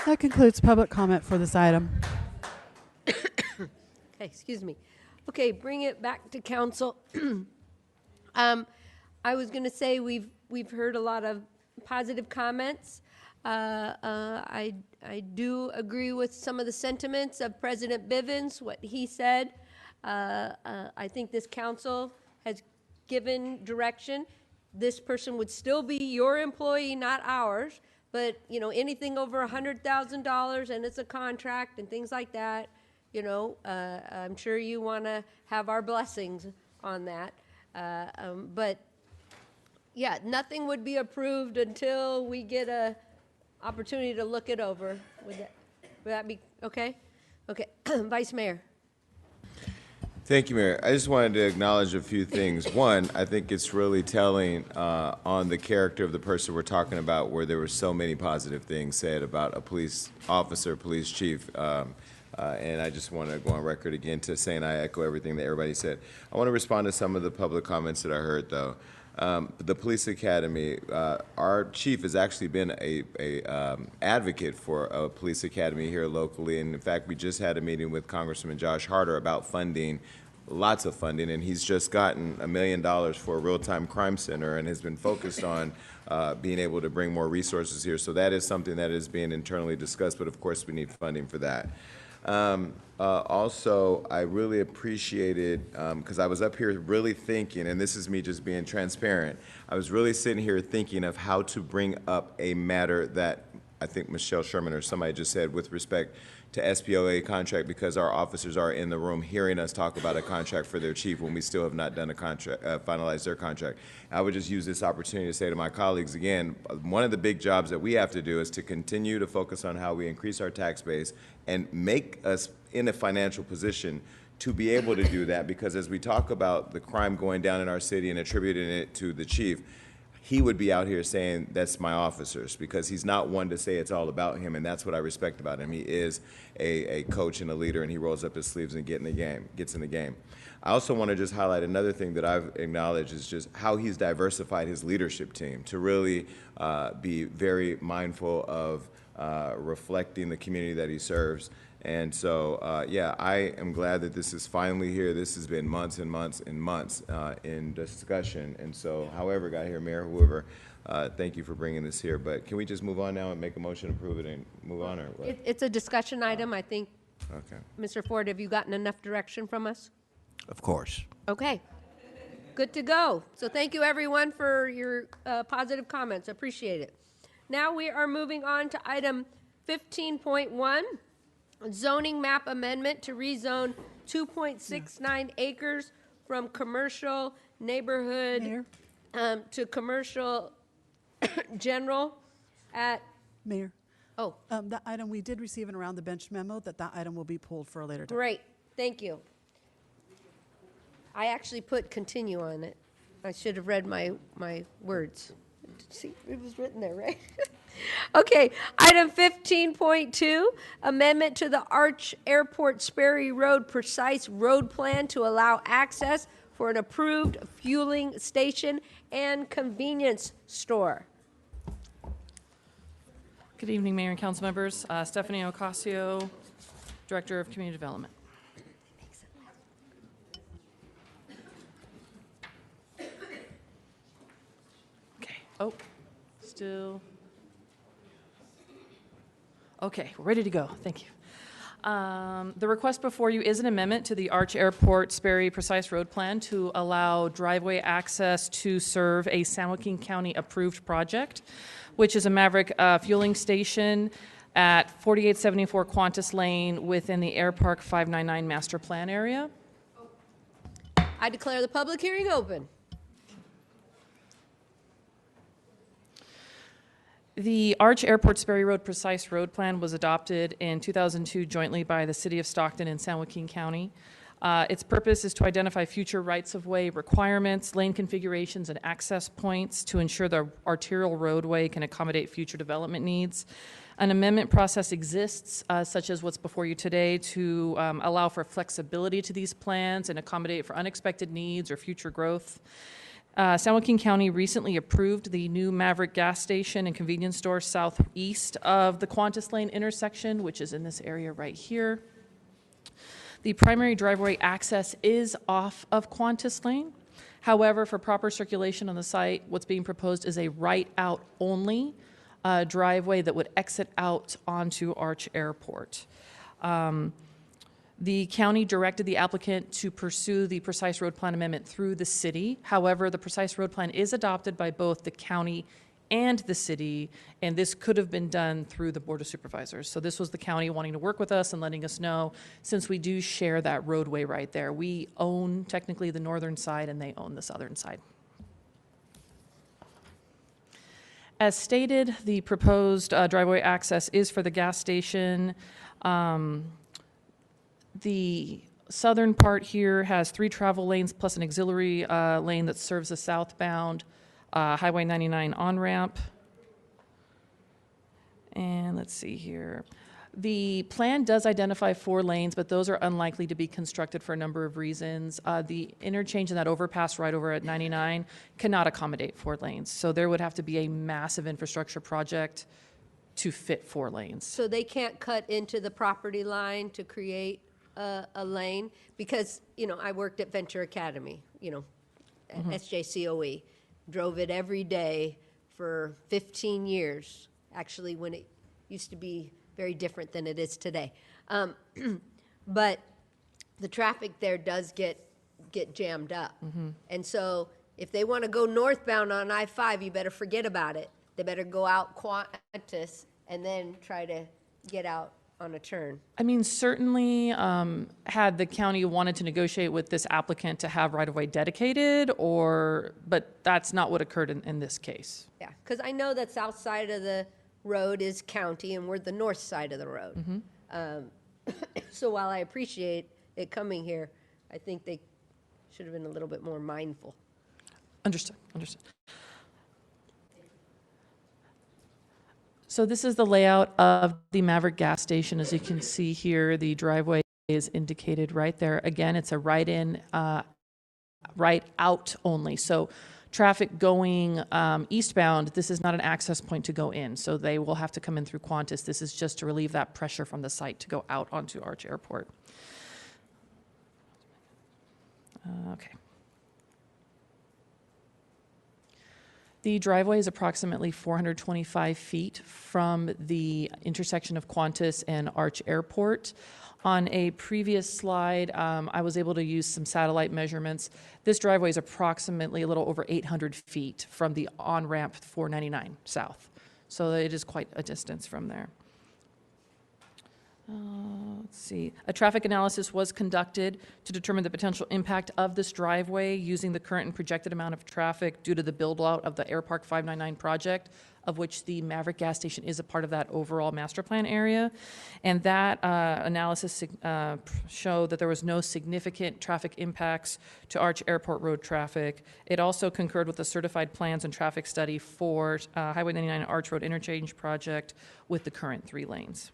That concludes public comment for this item. Okay, excuse me. Okay, bring it back to council. I was going to say we've heard a lot of positive comments. I do agree with some of the sentiments of President Bivens, what he said. I think this council has given direction. This person would still be your employee, not ours. But, you know, anything over $100,000 and it's a contract and things like that, you know, I'm sure you want to have our blessings on that. But, yeah, nothing would be approved until we get a opportunity to look it over. Would that be okay? Okay, Vice Mayor. Thank you, Mayor. I just wanted to acknowledge a few things. One, I think it's really telling on the character of the person we're talking about, where there were so many positive things said about a police officer, police chief. And I just want to go on record again to saying I echo everything that everybody said. I want to respond to some of the public comments that I heard, though. The police academy, our chief has actually been a advocate for a police academy here locally, and in fact, we just had a meeting with Congressman Josh Harder about funding, lots of funding, and he's just gotten $1 million for a real-time crime center and has been focused on being able to bring more resources here. So that is something that is being internally discussed, but of course we need funding for that. Also, I really appreciated, because I was up here really thinking, and this is me just being transparent, I was really sitting here thinking of how to bring up a matter that I think Michelle Sherman or somebody just said with respect to SPOA contract, because our officers are in the room hearing us talk about a contract for their chief when we still have not done a contract, finalized their contract. I would just use this opportunity to say to my colleagues again, one of the big jobs that we have to do is to continue to focus on how we increase our tax base and make us in a financial position to be able to do that, because as we talk about the crime going down in our city and attributing it to the chief, he would be out here saying, that's my officers, because he's not one to say it's all about him, and that's what I respect about him. He is a coach and a leader, and he rolls up his sleeves and gets in the game. I also want to just highlight another thing that I've acknowledged is just how he's diversified his leadership team to really be very mindful of reflecting the community that he serves. And so, yeah, I am glad that this is finally here. This has been months and months and months in discussion. And so, however it got here, Mayor, whoever, thank you for bringing this here. But can we just move on now and make a motion to approve it and move on, or what? It's a discussion item, I think. Okay. Mr. Ford, have you gotten enough direction from us? Of course. Okay. Good to go. So thank you, everyone, for your positive comments. Appreciate it. Now we are moving on to item 15.1, zoning map amendment to rezone 2.69 acres from commercial neighborhood to commercial general at, Mayor. oh, That item, we did receive an around the bench memo that item will be pulled for a later time. great, thank you. I actually put continue on it. I should have read my words. See, it was written there, right? Okay, item 15.2, amendment to the Arch Airport Sperry Road precise road plan to allow access for an approved fueling station and convenience store. Good evening, Mayor and council members. Stephanie Ocasio, Director of Community Development. Okay. Oh, still. Okay, we're ready to go. Thank you. The request before you is an amendment to the Arch Airport Sperry Precise Road Plan to allow driveway access to serve a San Joaquin County approved project, which is a Maverick fueling station at 4874 Qantas Lane within the Air Park 599 Master Plan area. I declare the public hearing open. The Arch Airport Sperry Road Precise Road Plan was adopted in 2002 jointly by the City of Stockton and San Joaquin County. Its purpose is to identify future rights-of-way requirements, lane configurations, and access points to ensure the arterial roadway can accommodate future development needs. An amendment process exists, such as what's before you today, to allow for flexibility to these plans and accommodate for unexpected needs or future growth. San Joaquin County recently approved the new Maverick gas station and convenience store southeast of the Qantas Lane intersection, which is in this area right here. The primary driveway access is off of Qantas Lane. However, for proper circulation on the site, what's being proposed is a right-out only driveway that would exit out onto Arch Airport. The county directed the applicant to pursue the precise road plan amendment through the city. However, the precise road plan is adopted by both the county and the city, and this could have been done through the Board of Supervisors. So this was the county wanting to work with us and letting us know, since we do share that roadway right there. We own technically the northern side and they own the southern side. As stated, the proposed driveway access is for the gas station. The southern part here has 3 travel lanes plus an auxiliary lane that serves the southbound Highway 99 on-ramp. And let's see here. The plan does identify 4 lanes, but those are unlikely to be constructed for a number of reasons. The interchange in that overpass right over at 99 cannot accommodate 4 lanes. So there would have to be a massive infrastructure project to fit 4 lanes. So they can't cut into the property line to create a lane? Because, you know, I worked at Venture Academy, you know, at SJCOE. Drove it every day for 15 years, actually, when it used to be very different than it is today. But the traffic there does get jammed up. And so if they want to go northbound on I-5, you better forget about it. They better go out Qantas and then try to get out on a turn. I mean, certainly, had the county wanted to negotiate with this applicant to have right-of-way dedicated, but that's not what occurred in this case. Yeah, because I know that south side of the road is county, and we're the north side of the road. So while I appreciate it coming here, I think they should have been a little bit more mindful. Understood, understood. So this is the layout of the Maverick gas station. As you can see here, the driveway is indicated right there. Again, it's a right-in, right-out only. So traffic going eastbound, this is not an access point to go in. So they will have to come in through Qantas. This is just to relieve that pressure from the site to go out onto Arch Airport. Okay. The driveway is approximately 425 feet from the intersection of Qantas and Arch Airport. On a previous slide, I was able to use some satellite measurements. This driveway is approximately a little over 800 feet from the on-ramp 499 south. So it is quite a distance from there. Let's see. A traffic analysis was conducted to determine the potential impact of this driveway using the current and projected amount of traffic due to the build-out of the Air Park 599 project, of which the Maverick gas station is a part of that overall master plan area. And that analysis showed that there was no significant traffic impacts to Arch Airport Road traffic. It also concurred with the certified plans and traffic study for Highway 99 Arch Road Interchange project with the current 3 lanes.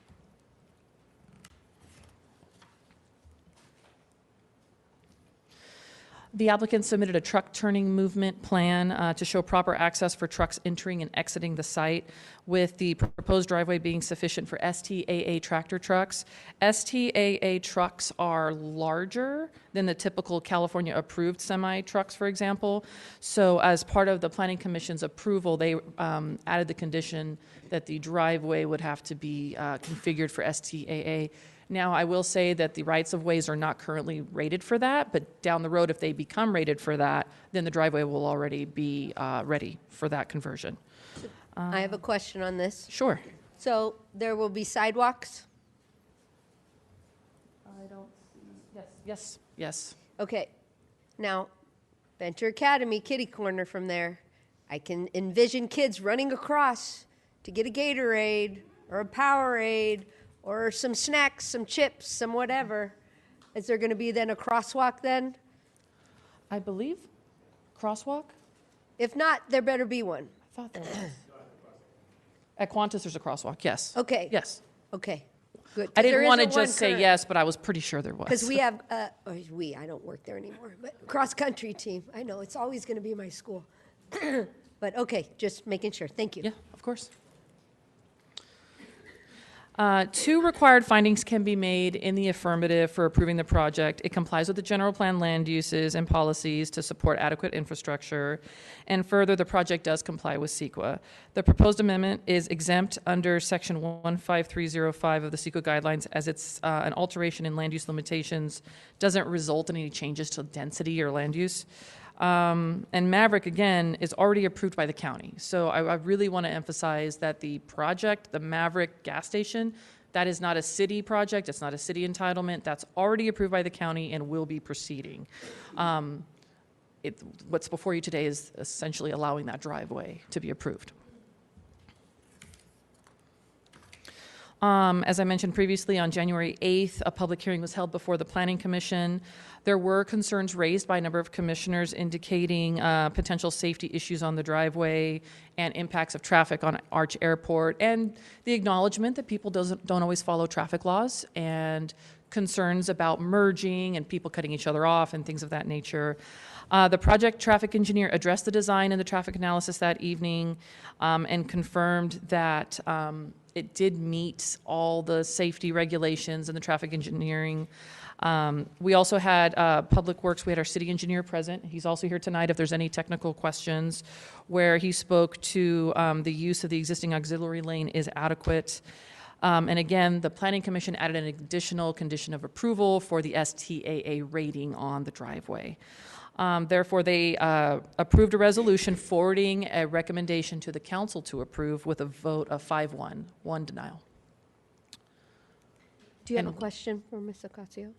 The applicant submitted a truck turning movement plan to show proper access for trucks entering and exiting the site, with the proposed driveway being sufficient for STAA tractor trucks. STAA trucks are larger than the typical California approved semi trucks, for example. So as part of the Planning Commission's approval, they added the condition that the driveway would have to be configured for STAA. Now, I will say that the rights-of-ways are not currently rated for that, but down the road, if they become rated for that, then the driveway will already be ready for that conversion. I have a question on this. Sure. So there will be sidewalks? I don't see. Yes. Yes. Okay. Now, Venture Academy, kitty corner from there. I can envision kids running across to get a Gatorade or a Powerade or some snacks, some chips, some whatever. Is there going to be then a crosswalk then? I believe. Crosswalk? If not, there better be one. I thought there was. At Qantas, there's a crosswalk, yes. Okay. Yes. Okay. Good. I 'Cause there didn't want to isn't one just say current. yes, but I was pretty sure there was. Because we have, I don't work there anymore, but cross-country team. I know, it's always going to be my school. But okay, just making sure. Thank you. Yeah, of course. 2 required findings can be made in the affirmative for approving the project. It complies with the general plan land uses and policies to support adequate infrastructure. And further, the project does comply with CEQA. The proposed amendment is exempt under section 15305 of the CEQA guidelines, as it's an alteration in land use limitations, doesn't result in any changes to density or land use. And Maverick, again, is already approved by the county. So I really want to emphasize that the project, the Maverick gas station, that is not a city project. It's not a city entitlement. That's already approved by the county and will be proceeding. What's before you today is essentially allowing that driveway to be approved. As I mentioned previously, on January 8th, a public hearing was held before the Planning Commission. There were concerns raised by a number of commissioners indicating potential safety issues on the driveway and impacts of traffic on Arch Airport, and the acknowledgement that people don't always follow traffic laws, and concerns about merging and people cutting each other off and things of that nature. The project traffic engineer addressed the design and the traffic analysis that evening and confirmed that it did meet all the safety regulations and the traffic engineering. We also had Public Works, we had our city engineer present. He's also here tonight if there's any technical questions, where he spoke to the use of the existing auxiliary lane is adequate. And again, the Planning Commission added an additional condition of approval for the STAA rating on the driveway. Therefore, they approved a resolution forwarding a recommendation to the council to approve with a vote of 5-1, 1 denial. Do you have a question for Ms. Ocasio?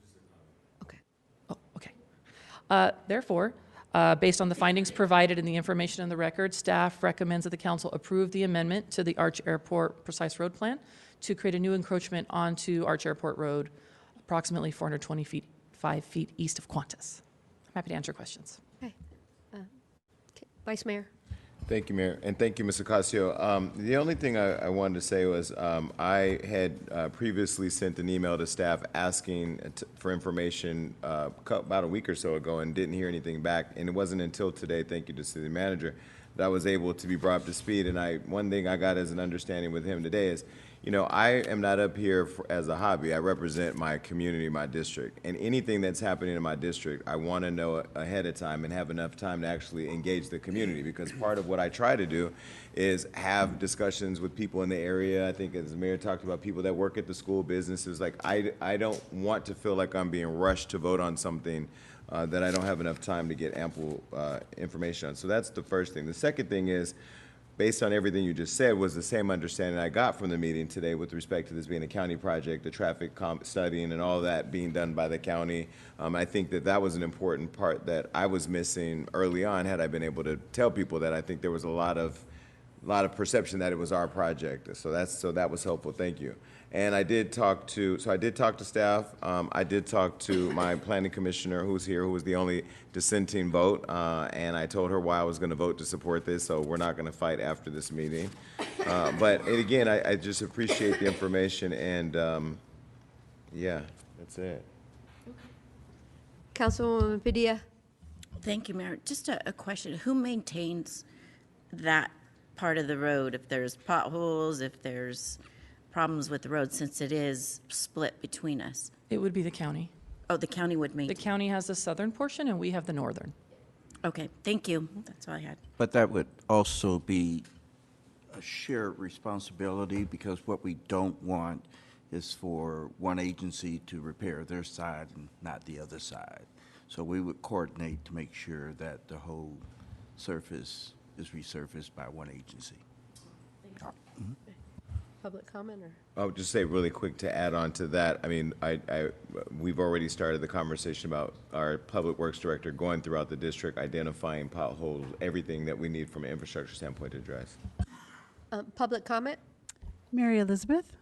Okay. Oh, okay. Therefore, based on the findings provided in the information in the record, staff recommends that the council approve the amendment to the Arch Airport Precise Road Plan to create a new encroachment onto Arch Airport Road, approximately 425 feet east of Qantas. I'm happy to answer questions. Okay. Vice Mayor. Thank you, Mayor, and thank you, Mr. Ocasio. The only thing I wanted to say was I had previously sent an email to staff asking for information about a week or so ago and didn't hear anything back. And it wasn't until today, thank you to City Manager, that I was able to be brought up to speed. And one thing I got as an understanding with him today is, you know, I am not up here as a hobby. I represent my community, my district. And anything that's happening in my district, I want to know ahead of time and have enough time to actually engage the community. Because part of what I try to do is have discussions with people in the area. I think as the mayor talked about, people that work at the school, businesses. Like, I don't want to feel like I'm being rushed to vote on something that I don't have enough time to get ample information on. So that's the first thing. The second thing is, based on everything you just said, was the same understanding I got from the meeting today with respect to this being a county project, the traffic studying and all that being done by the county. I think that that was an important part that I was missing early on, had I been able to tell people that I think there was a lot of perception that it was our project. So that was helpful. Thank you. And I did talk to staff. I did talk to my planning commissioner who's here, who was the only dissenting vote. And I told her why I was going to vote to support this, so we're not going to fight after this meeting. But again, I just appreciate the information, and yeah, that's it. Councilwoman Padilla. Thank you, Mayor. Just a question. Who maintains that part of the road? If there's potholes, if there's problems with the road, since it is split between us? It would be the county. Oh, the county would maintain. The county has the southern portion and we have the northern. Okay, thank you. That's all I had. But that would also be a shared responsibility, because what we don't want is for one agency to repair their side and not the other side. So we would coordinate to make sure that the whole surface is resurfaced by one agency. Mm-hmm. Public comment, or? I would just say really quick to add on to that. I mean, we've already started the conversation about our public works director going throughout the district, identifying potholes, everything that we need from an infrastructure standpoint to address. Public comment? Mary Elizabeth?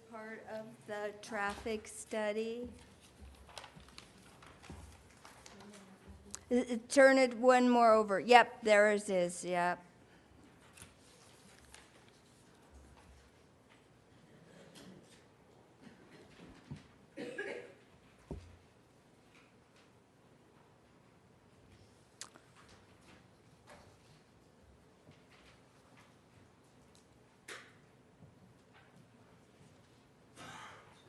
Part of the traffic study. Turn it one more over. Yep, there it is. Yep.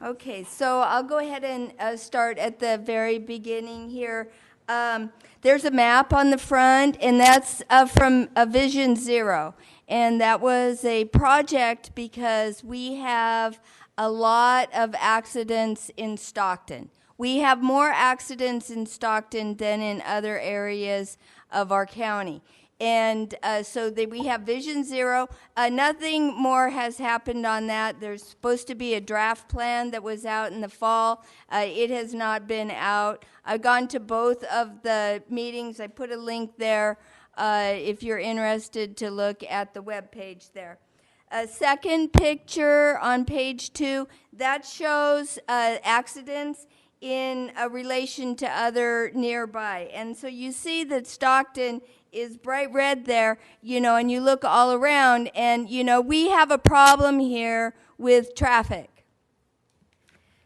Okay, so I'll go ahead and start at the very beginning here. There's a map on the front, and that's from Vision Zero. And that was a project because we have a lot of accidents in Stockton. We have more accidents in Stockton than in other areas of our county. And so we have Vision Zero. Nothing more has happened on that. There's supposed to be a draft plan that was out in the fall. It has not been out. I've gone to both of the meetings. I put a link there if you're interested to look at the web page there. A second picture on page 2, that shows accidents in relation to other nearby. And so you see that Stockton is bright red there, and you look all around, and, we have a problem here with traffic.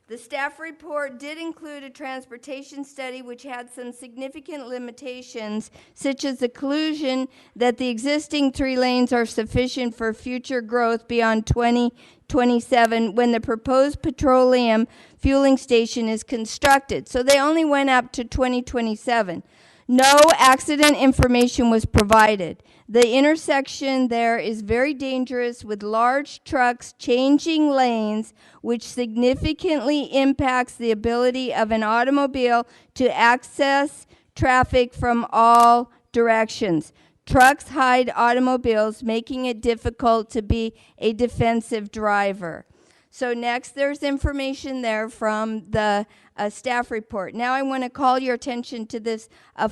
The staff report did include a transportation study which had some significant limitations, such as the conclusion that the existing 3 lanes are sufficient for future growth beyond 2027 when the proposed petroleum fueling station is constructed. So they only went up to 2027. No accident information was provided. The intersection there is very dangerous with large trucks changing lanes, which significantly impacts the ability of an automobile to access traffic from all directions. Trucks hide automobiles, making it difficult to be a defensive driver. So next, there's information there from the staff report. Now I want to call your attention to this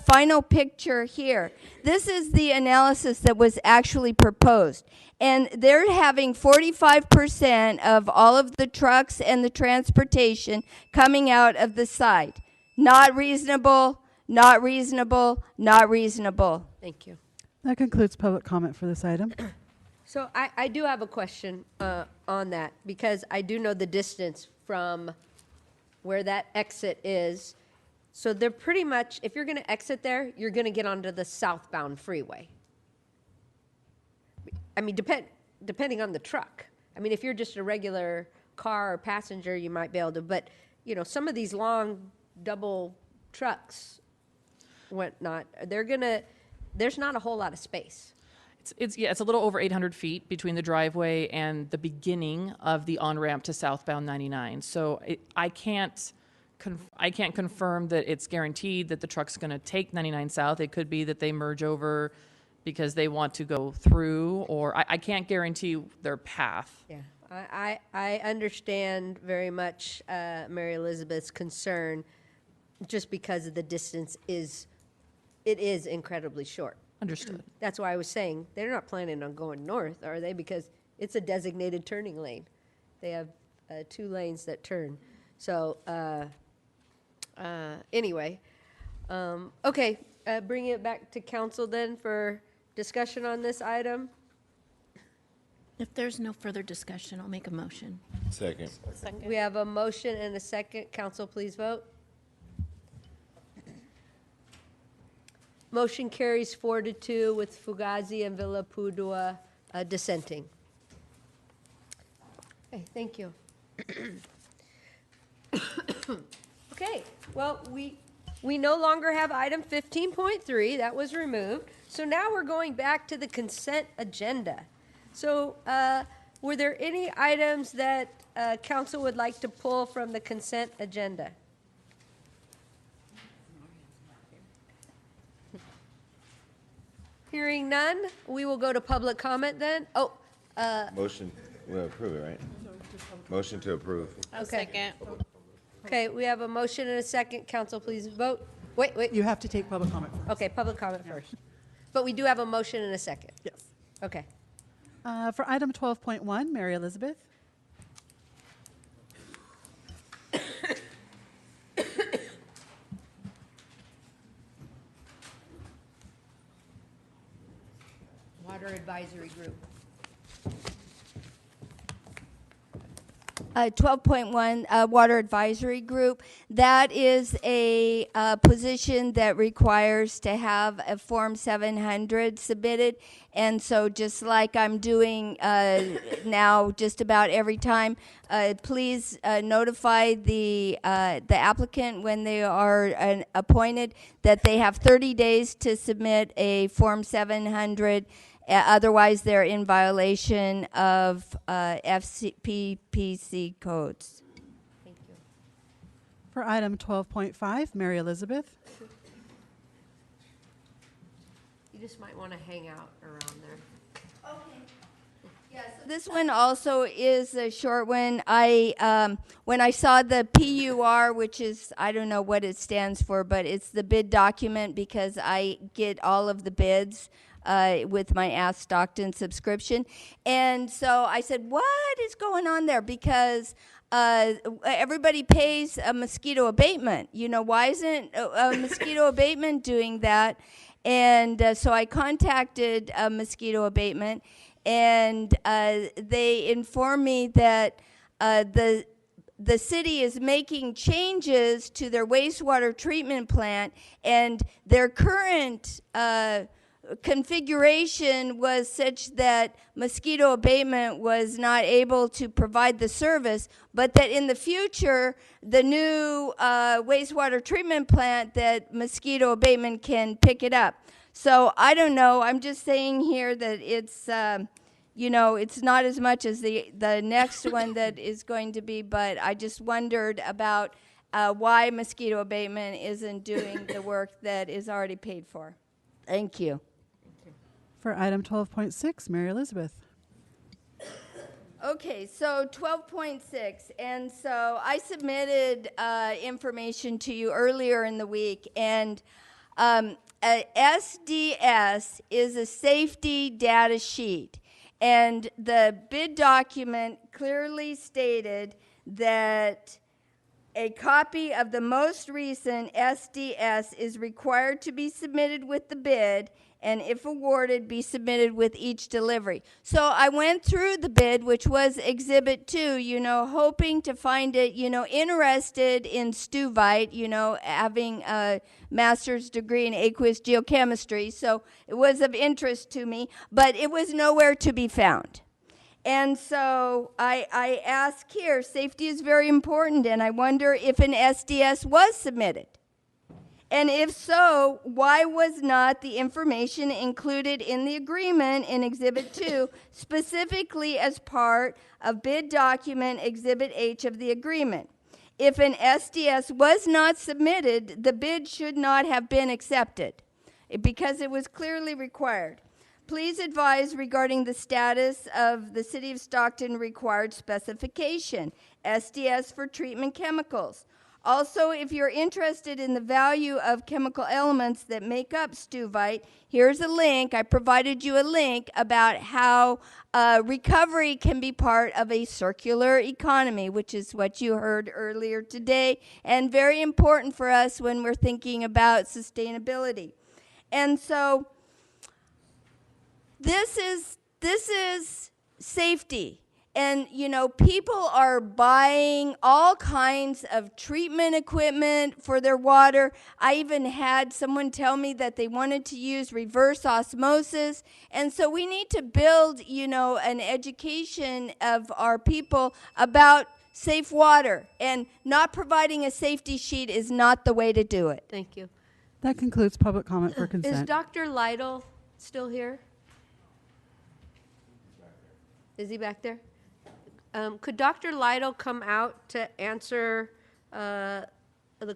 final picture here. This is the analysis that was actually proposed. And they're having 45% of all of the trucks and the transportation coming out of the site. Not reasonable, not reasonable, not reasonable. Thank you. That concludes public comment for this item. So I do have a question on that, because I do know the distance from where that exit is. So they're pretty much, if you're going to exit there, you're going to get onto the southbound freeway. I mean, depending on the truck. I mean, if you're just a regular car or passenger, you might be able to, but, some of these long double trucks. whatnot, there's not a whole lot of space. It's a little over 800 feet between the driveway and the beginning of the on-ramp to southbound 99. So I can't confirm that it's guaranteed that the truck's going to take 99 south. It could be that they merge over because they want to go through, or I can't guarantee their path. Yeah, I understand very much Mary Elizabeth's concern, just because of the distance it is incredibly short. Understood. That's why I was saying, they're not planning on going north, are they? Because it's a designated turning lane. They have 2 lanes that turn. So, anyway, okay, bring it back to council then for discussion on this item. If there's no further discussion, I'll make a motion. Second. We have a motion and a second. Council, please vote. Motion carries 4-2 with Fugazi and Villapudua dissenting. Okay, thank you. Okay, well, we no longer have item 15.3. That was removed. So now we're going back to the consent agenda. So were there any items that council would like to pull from the consent agenda? Hearing none, we will go to public comment then. Oh, Motion, we'll approve it, right? Motion to approve. okay. Okay, we have a motion and a second. Council, please vote. Wait. You have to take public comment first. Okay, public comment first. But we do have a motion and a second. Yes. Okay. For item 12.1, Mary Elizabeth. Water Advisory Group. 12.1 Water Advisory Group. That is a position that requires to have a Form 700 submitted. And so just like I'm doing now just about every time, please notify the applicant when they are appointed that they have 30 days to submit a Form 700. Otherwise, they're in violation of FCPPC codes. Thank you. For item 12.5, Mary Elizabeth. You just might want to hang out around there. This one also is a short one. When I saw the PUR, which is, I don't know what it stands for, but it's the bid document because I get all of the bids with my Ask Stockton subscription. And so I said, what is going on there? Because everybody pays a mosquito abatement. You know, why isn't a mosquito abatement doing that? And so I contacted Mosquito Abatement, and they informed me that the city is making changes to their wastewater treatment plant, and their current configuration was such that mosquito abatement was not able to provide the service, but that in the future, the new wastewater treatment plant, that mosquito abatement can pick it up. So I don't know. I'm just saying here that it's, you know, it's not as much as the next one that is going to be, but I just wondered about why mosquito abatement isn't doing the work that is already paid for. Thank you. For item 12.6, Mary Elizabeth. Okay, so 12.6, and so I submitted information to you earlier in the week, and SDS is a safety data sheet, and the bid document clearly stated that a copy of the most recent SDS is required to be submitted with the bid, and if awarded, be submitted with each delivery. So I went through the bid, which was Exhibit 2, you know, hoping to find it, you know, interested in Stuvite, you know, having a master's degree in aqueous geochemistry. So it was of interest to me, but it was nowhere to be found. And so I ask here, safety is very important, and I wonder if an SDS was submitted. And if so, why was not the information included in the agreement in Exhibit 2, specifically as part of bid document Exhibit H of the agreement? If an SDS was not submitted, the bid should not have been accepted because it was clearly required. Please advise regarding the status of the City of Stockton required specification, SDS for treatment chemicals. Also, if you're interested in the value of chemical elements that make up stuvite, here's a link. I provided you a link about how recovery can be part of a circular economy, which is what you heard earlier today, and very important for us when we're thinking about sustainability. And so this is safety. And, you know, people are buying all kinds of treatment equipment for their water. I even had someone tell me that they wanted to use reverse osmosis. And so we need to build, you know, an education of our people about safe water. And not providing a safety sheet is not the way to do it. Thank you. That concludes public comment for Is consent. Dr. Lytle still here? Is he back there? Could Dr. Lytle come out to answer the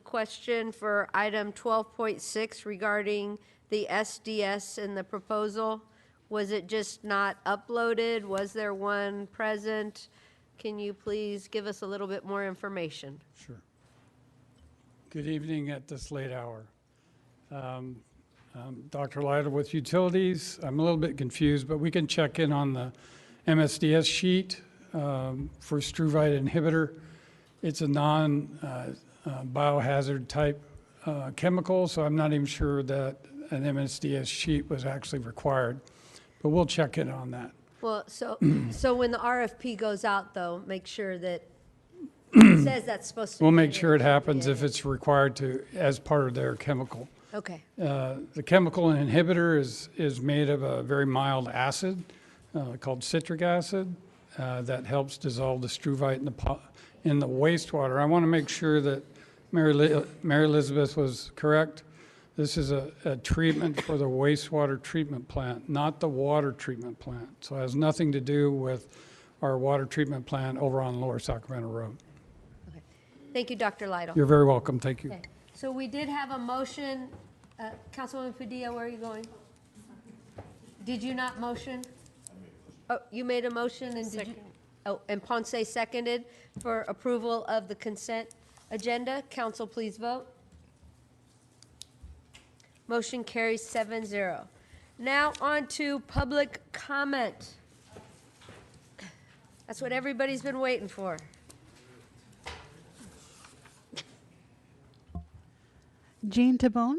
question for item 12.6 regarding the SDS and the proposal? Was it just not uploaded? Was there one present? Can you please give us a little bit more information? Sure. Good evening at this late hour. Dr. Lytle with Utilities. I'm a little bit confused, but we can check in on the MSDS sheet. For struvite inhibitor. It's a non-biohazard type chemical, so I'm not even sure that an MSDS sheet was actually required, but we'll check in on that. Well, so when the RFP goes out, though, make sure that it says that's supposed to be. We'll make sure it happens if it's required to as part of their chemical. Okay. The chemical inhibitor is made of a very mild acid called citric acid. That helps dissolve the struvite in the wastewater. I want to make sure that Mary Elizabeth was correct. This is a treatment for the wastewater treatment plant, not the water treatment plant. So it has nothing to do with our water treatment plant over on Lower Sacramento Road. Okay. Thank you, Dr. Lytle. You're very welcome. Thank you. Okay. So we did have a motion. Councilwoman Padilla, where are you going? Did you not motion? Oh, you made a motion and did you? Oh, and Ponce seconded for approval of the consent agenda. Council, please vote. Motion carries 7-0. Now on to public comment. That's what everybody's been waiting for. Jean Tabone.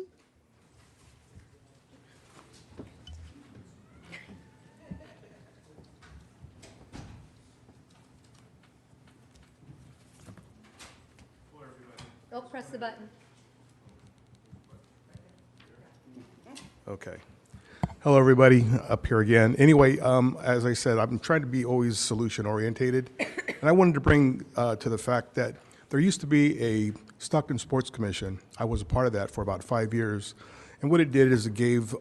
Oh, press the button. Okay. Hello, everybody, up here again. Anyway, as I said, I'm trying to be always solution-orientated, and I wanted to bring to the fact that there used to be a Stockton Sports Commission. I was a part of that for about 5 years, and what it did is it gave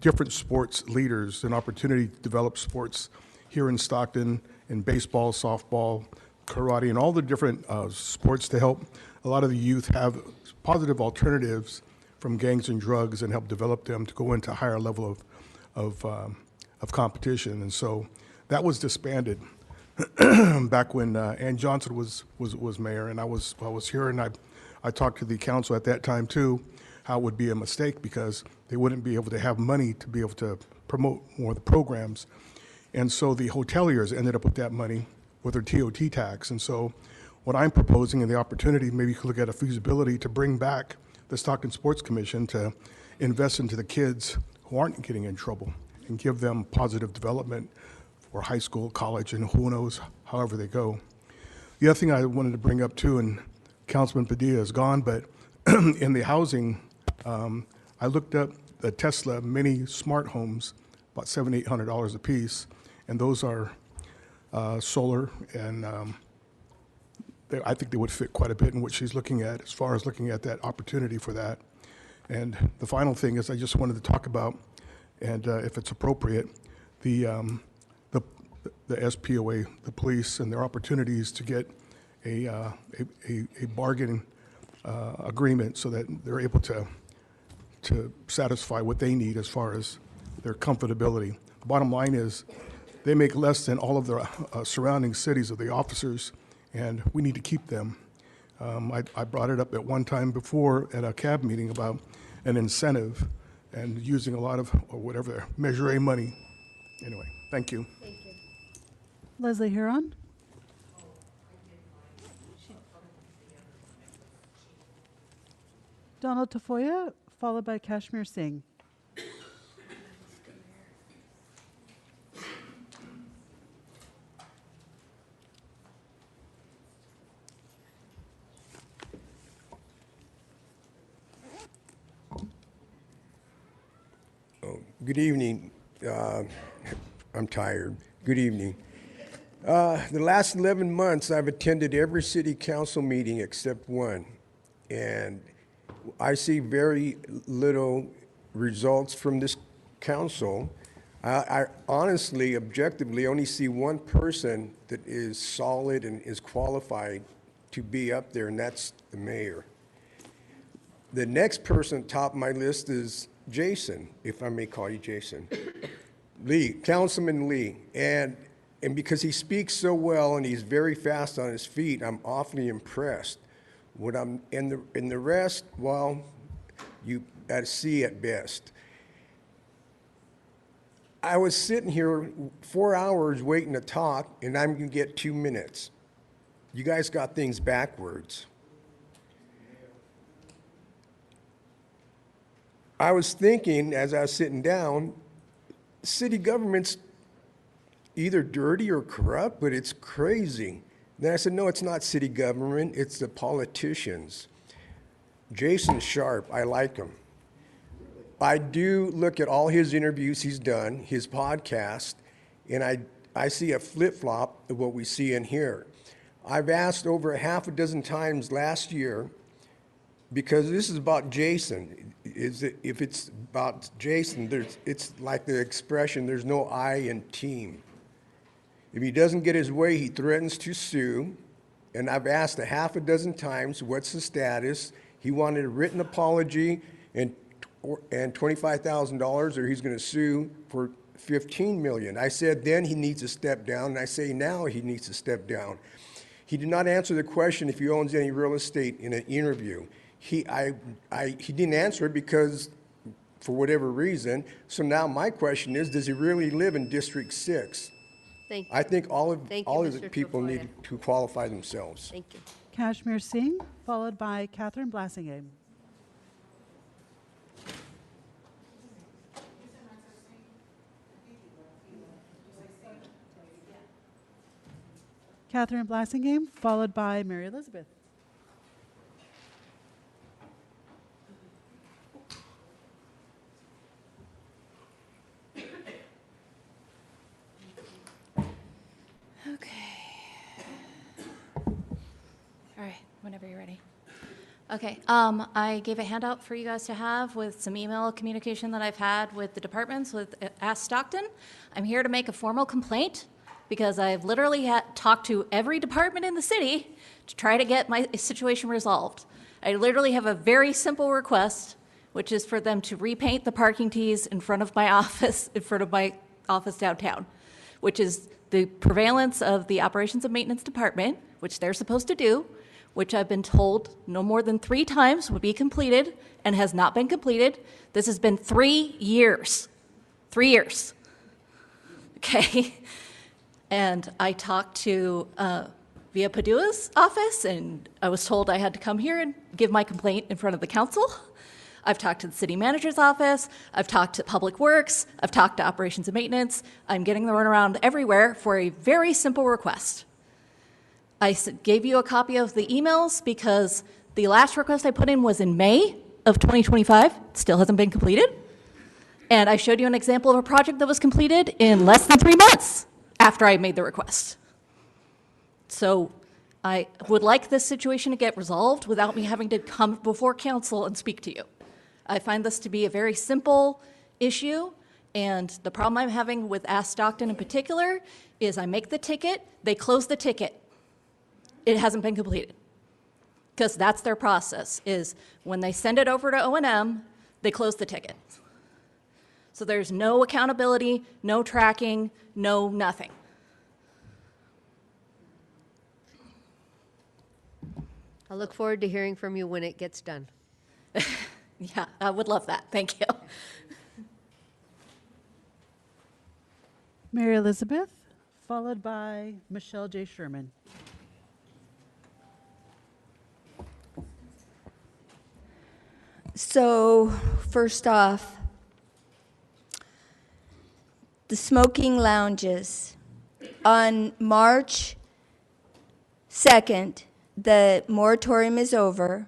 different sports leaders an opportunity to develop sports here in Stockton, in baseball, softball, karate, and all the different sports to help a lot of the youth have positive alternatives from gangs and drugs and help develop them to go into a higher level of competition. And so that was disbanded back when Ann Johnson was mayor, and I was here, and I talked to the council at that time too, how it would be a mistake because they wouldn't be able to have money to be able to promote more of the programs. And so the hoteliers ended up with that money with their TOT tax. And so what I'm proposing and the opportunity, maybe you could look at a feasibility to bring back the Stockton Sports Commission to invest into the kids who aren't getting in trouble and give them positive development for high school, college, and who knows, however they go. The other thing I wanted to bring up too, and Councilman Padilla is gone, but in the housing, I looked up the Tesla mini smart homes, about $700, $800 a piece, and those are solar, and I think they would fit quite a bit in what she's looking at as far as looking at that opportunity for that. And the final thing is I just wanted to talk about, and if it's appropriate, the SPOA, the police, and their opportunities to get a bargaining agreement so that they're able to satisfy what they need as far as their comfortability. The bottom line is they make less than all of the surrounding cities of the officers, and we need to keep them. I brought it up at one time before at a CAB meeting about an incentive and using a lot of, or whatever, Measure A money. Anyway, thank you. Thank you. Leslie Huron. Donald Tafoya, followed by Kashmir Singh. Good evening. I'm tired. Good evening. The last 11 months, I've attended every city council meeting except one, and I see very little results from this council. I honestly, objectively, only see one person that is solid and is qualified to be up there, and that's the mayor. The next person top of my list is Jason, if I may call you Jason. Lee, Councilman Lee. And because he speaks so well and he's very fast on his feet, I'm awfully impressed. What I'm in the rest, well, you at sea at best. I was sitting here 4 hours waiting to talk, and I'm gonna get 2 minutes. You guys got things backwards. I was thinking as I was sitting down, city government's either dirty or corrupt, but it's crazy. Then I said, no, it's not city government, it's the politicians. Jason Sharp, I like him. I do look at all his interviews he's done, his podcast, and I see a flip-flop of what we see in here. I've asked over 6 times last year, because this is about Jason. If it's about Jason, it's like the expression, there's no I in team. If he doesn't get his way, he threatens to sue. And I've asked 6 times, what's the status? He wanted a written apology and $25,000, or he's going to sue for $15 million. I said then he needs to step down, and I say now he needs to step down. He did not answer the question if he owns any real estate in an interview. He didn't answer it because, for whatever reason. So now my question is, does he really live in District 6? Thank you. I think all of Mr. the people Tafoya. need to qualify themselves. Thank you. Kashmir Singh, followed by Catherine Blassingame. Catherine Blassingame, followed by Mary Elizabeth. All right, whenever you're ready. Okay, I gave a handout for you guys to have with some email communication that I've had with the departments with Ask Stockton. I'm here to make a formal complaint because I've literally talked to every department in the city to try to get my situation resolved. I literally have a very simple request, which is for them to repaint the parking tees in front of my office downtown, which is the prevalence of the operations and maintenance department, which they're supposed to do, which I've been told no more than 3 times would be completed and has not been completed. This has been 3 years. 3 years. Okay. And I talked to Via Padua's office, and I was told I had to come here and give my complaint in front of the council. I've talked to the city manager's office. I've talked to Public Works. I've talked to operations and maintenance. I'm getting the runaround everywhere for a very simple request. I gave you a copy of the emails because the last request I put in was in May of 2025. Still hasn't been completed. And I showed you an example of a project that was completed in less than 3 months after I made the request. So I would like this situation to get resolved without me having to come before council and speak to you. I find this to be a very simple issue, and the problem I'm having with Ask Stockton in particular is I make the ticket, they close the ticket. It hasn't been completed. Because that's their process, is when they send it over to O&M, they close the ticket. So there's no accountability, no tracking, no nothing. I look forward to hearing from you when it gets done. Yeah, I would love that. Thank you. Mary Elizabeth, followed by Michelle J. Sherman. So, first off, the smoking lounges. On March 2nd, the moratorium is over.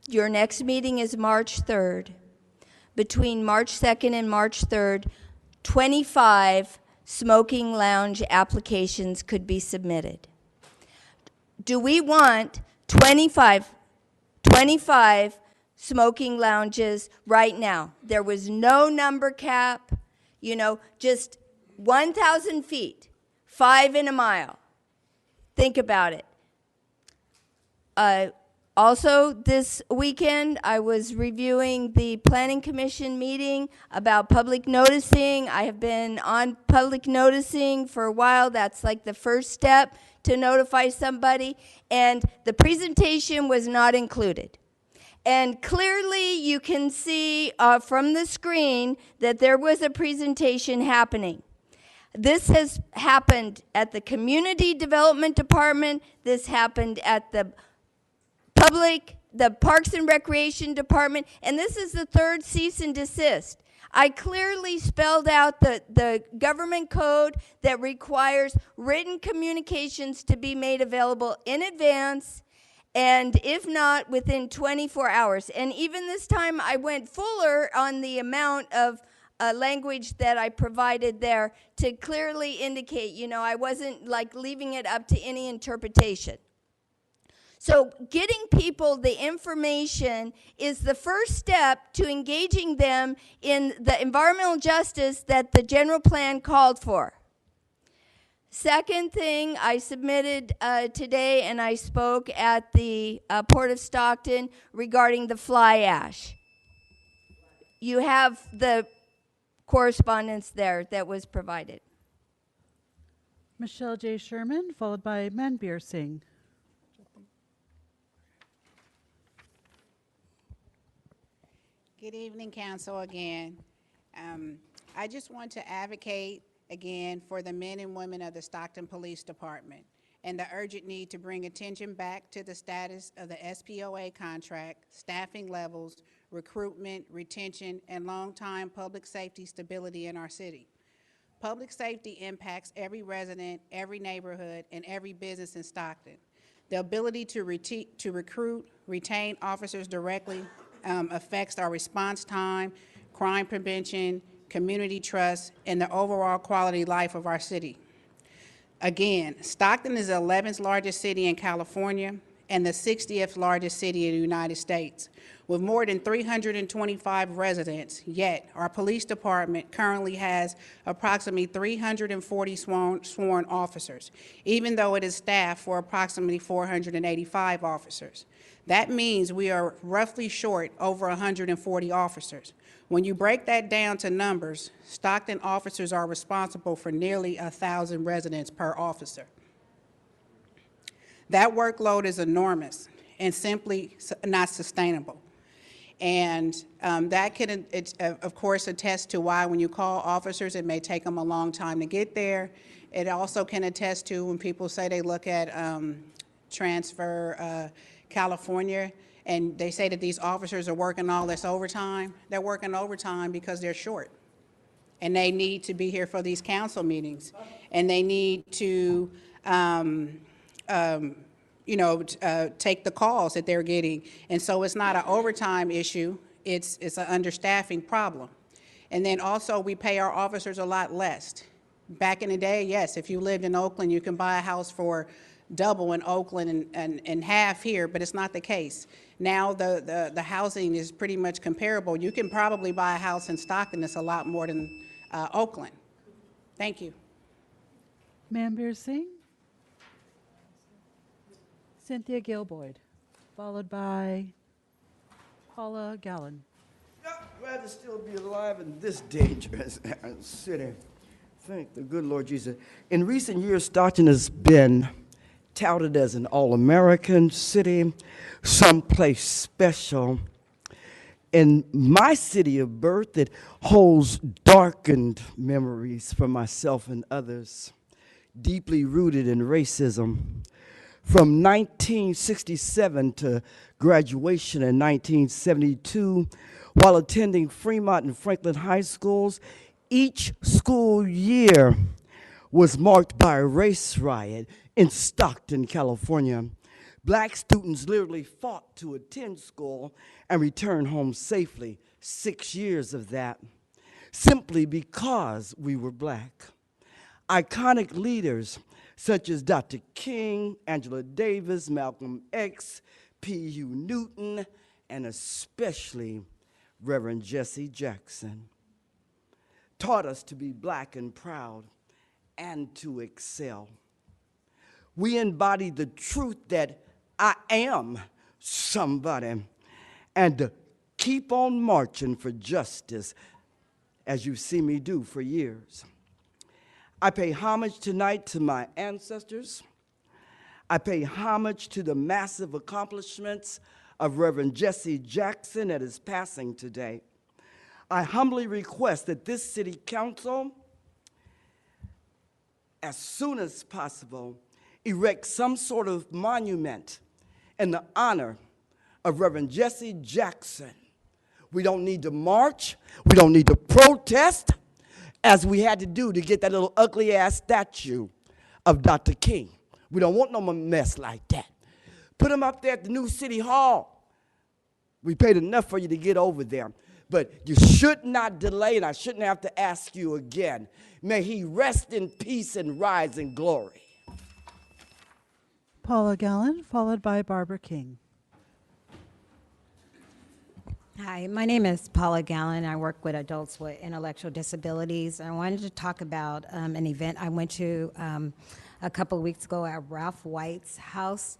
Your next meeting is March 3rd. Between March 2nd and March 3rd, 25 smoking lounge applications could be submitted. Do we want 25 smoking lounges right now? There was no number cap, just 1,000 feet, 5 in a mile. Think about it. Also, this weekend, I was reviewing the Planning Commission meeting about public noticing. I have been on public noticing for a while. That's like the first step to notify somebody. And the presentation was not included. And clearly, you can see from the screen that there was a presentation happening. This has happened at the Community Development Department. This happened at the Parks and Recreation Department, and this is the third cease and desist. I clearly spelled out the government code that requires written communications to be made available in advance, and if not, within 24 hours. And even this time, I went fuller on the amount of language that I provided there to clearly indicate, I wasn't like leaving it up to any interpretation. So getting people the information is the first step to engaging them in the environmental justice that the general plan called for. Second thing I submitted today, and I spoke at the Port of Stockton regarding the fly ash. You have the correspondence there that was provided. Michelle J. Sherman, followed by Manbir Singh. Good evening, Council, again. I just want to advocate again for the men and women of the Stockton Police Department and the urgent need to bring attention back to the status of the SPOA contract, staffing levels, recruitment, retention, and long-time public safety stability in our city. Public safety impacts every resident, every neighborhood, and every business in Stockton. The ability to recruit, retain officers directly affects our response time, crime prevention, community trust, and the overall quality of life of our city. Again, Stockton is the 11th largest city in California and the 60th largest city in the United States, with more than 325 residents. Yet, our police department currently has approximately 340 sworn officers, even though it is staffed for approximately 485 officers. That means we are roughly short over 140 officers. When you break that down to numbers, Stockton officers are responsible for nearly 1,000 residents per officer. That workload is enormous and simply not sustainable. And that can, of course, attest to why when you call officers, it may take them a long time to get there. It also can attest to when people say they look at transfer California, and they say that these officers are working all this overtime. They're working overtime because they're short, and they need to be here for these council meetings, and they need to, take the calls that they're getting. And so it's not an overtime issue; it's an understaffing problem. And then also we pay our officers a lot less. Back in the day, yes, if you lived in Oakland, you can buy a house for double in Oakland and half here, but it's not the case. Now the housing is pretty much comparable. You can probably buy a house in Stockton that's a lot more than Oakland. Thank you. Manbir Singh. Cynthia Gilboyd, followed by Paula Gallen. Rather still be alive in this dangerous city. Thank the good Lord Jesus. In recent years, Stockton has been touted as an all-American city, someplace special. In my city of birth, it holds darkened memories for myself and others, deeply rooted in racism. From 1967 to graduation in 1972, while attending Fremont and Franklin high schools, each school year was marked by a race riot in Stockton, California. Black students literally fought to attend school and return home safely. 6 years of that, simply because we were black. Iconic leaders such as Dr. King, Angela Davis, Malcolm X, P.U. Newton, and especially Reverend Jesse Jackson, taught us to be black and proud and to excel. We embody the truth that I am somebody, and to keep on marching for justice as you see me do for years. I pay homage tonight to my ancestors. I pay homage to the massive accomplishments of Reverend Jesse Jackson at his passing today. I humbly request that this city council, as soon as possible, erect some sort of monument in the honor of Reverend Jesse Jackson. We don't need to march. We don't need to protest, as we had to do to get that little ugly-ass statue of Dr. King. We don't want no more mess like that. Put him up there at the new city hall. We paid enough for you to get over there. But you should not delay, and I shouldn't have to ask you again. May he rest in peace and rise in glory. Paula Gallen, followed by Barbara King. Hi, my name is Paula Gallen. I work with adults with intellectual disabilities. I wanted to talk about an event I went to a couple of weeks ago at Ralph White's house.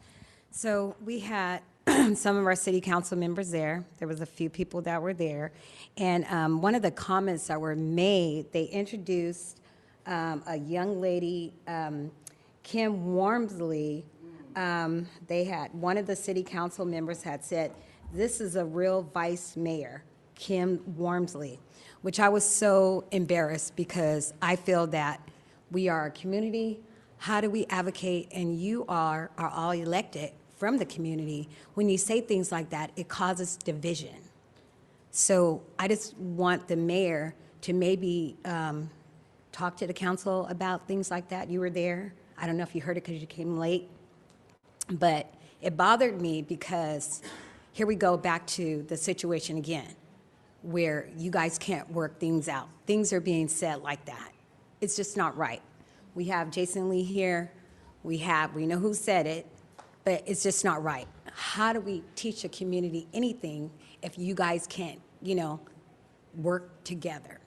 So we had some of our city council members there. There was a few people that were there. And one of the comments that were made, they introduced a young lady, Kim Wormsley. They had, one of the city council members had said, "This is a real vice mayor, Kim Wormsley," which I was so embarrassed because I feel that we are a community. How do we advocate? And you are all elected from the community. When you say things like that, it causes division. So I just want the mayor to maybe talk to the council about things like that. You were there. I don't know if you heard it because you came late. But it bothered me because here we go back to the situation again, where you guys can't work things out. Things are being said like that. It's just not right. We have Jason Lee here. We know who said it, but it's just not right. How do we teach a community anything if you guys can't, work together?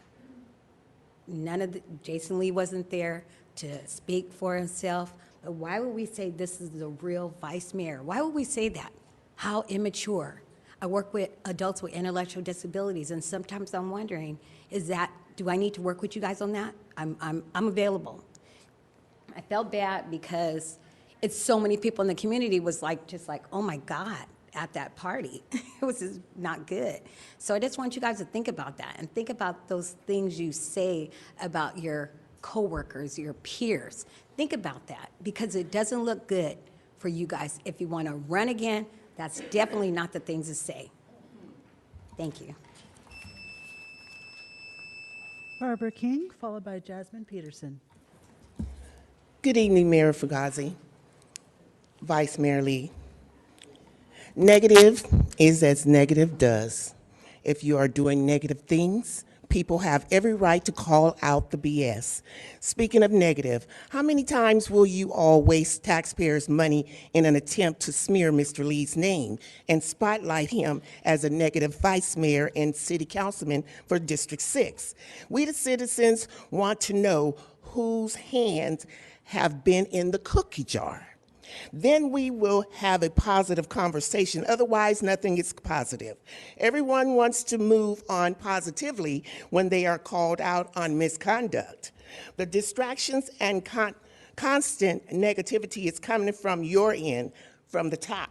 Jason Lee wasn't there to speak for himself, but why would we say this is the real vice mayor? Why would we say that? How immature. I work with adults with intellectual disabilities, and sometimes I'm wondering, do I need to work with you guys on that? I'm available. I felt bad because it's so many people in the community was just like, oh my God, at that party. It was just not good. So I just want you guys to think about that and think about those things you say about your coworkers, your peers. Think about that because it doesn't look good for you guys. If you want to run again, that's definitely not the things to say. Thank you. Barbara King, followed by Jasmine Peterson. Good evening, Mayor Fugazi, Vice Mayor Lee. Negative is as negative does. If you are doing negative things, people have every right to call out the BS. Speaking of negative, how many times will you all waste taxpayers' money in an attempt to smear Mr. Lee's name and spotlight him as a negative vice mayor and city councilman for District 6? We, the citizens, want to know whose hands have been in the cookie jar. Then we will have a positive conversation. Otherwise, nothing is positive. Everyone wants to move on positively when they are called out on misconduct. The distractions and constant negativity is coming from your end, from the top.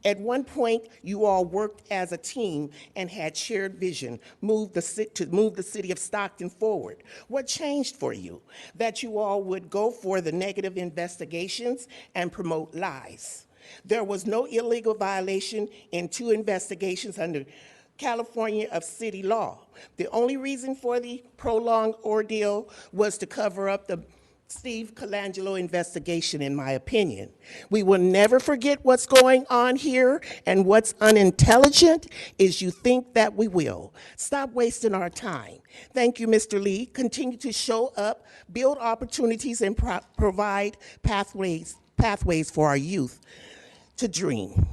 At one point, you all worked as a team and had shared vision, to move the city of Stockton forward. What changed for you? That you all would go for the negative investigations and promote lies. There was no illegal violation in 2 investigations under California of city law. The only reason for the prolonged ordeal was to cover up the Steve Colangelo investigation, in my opinion. We will never forget what's going on here, and what's unintelligent is you think that we will. Stop wasting our time. Thank you, Mr. Lee. Continue to show up, build opportunities, and provide pathways for our youth to dream.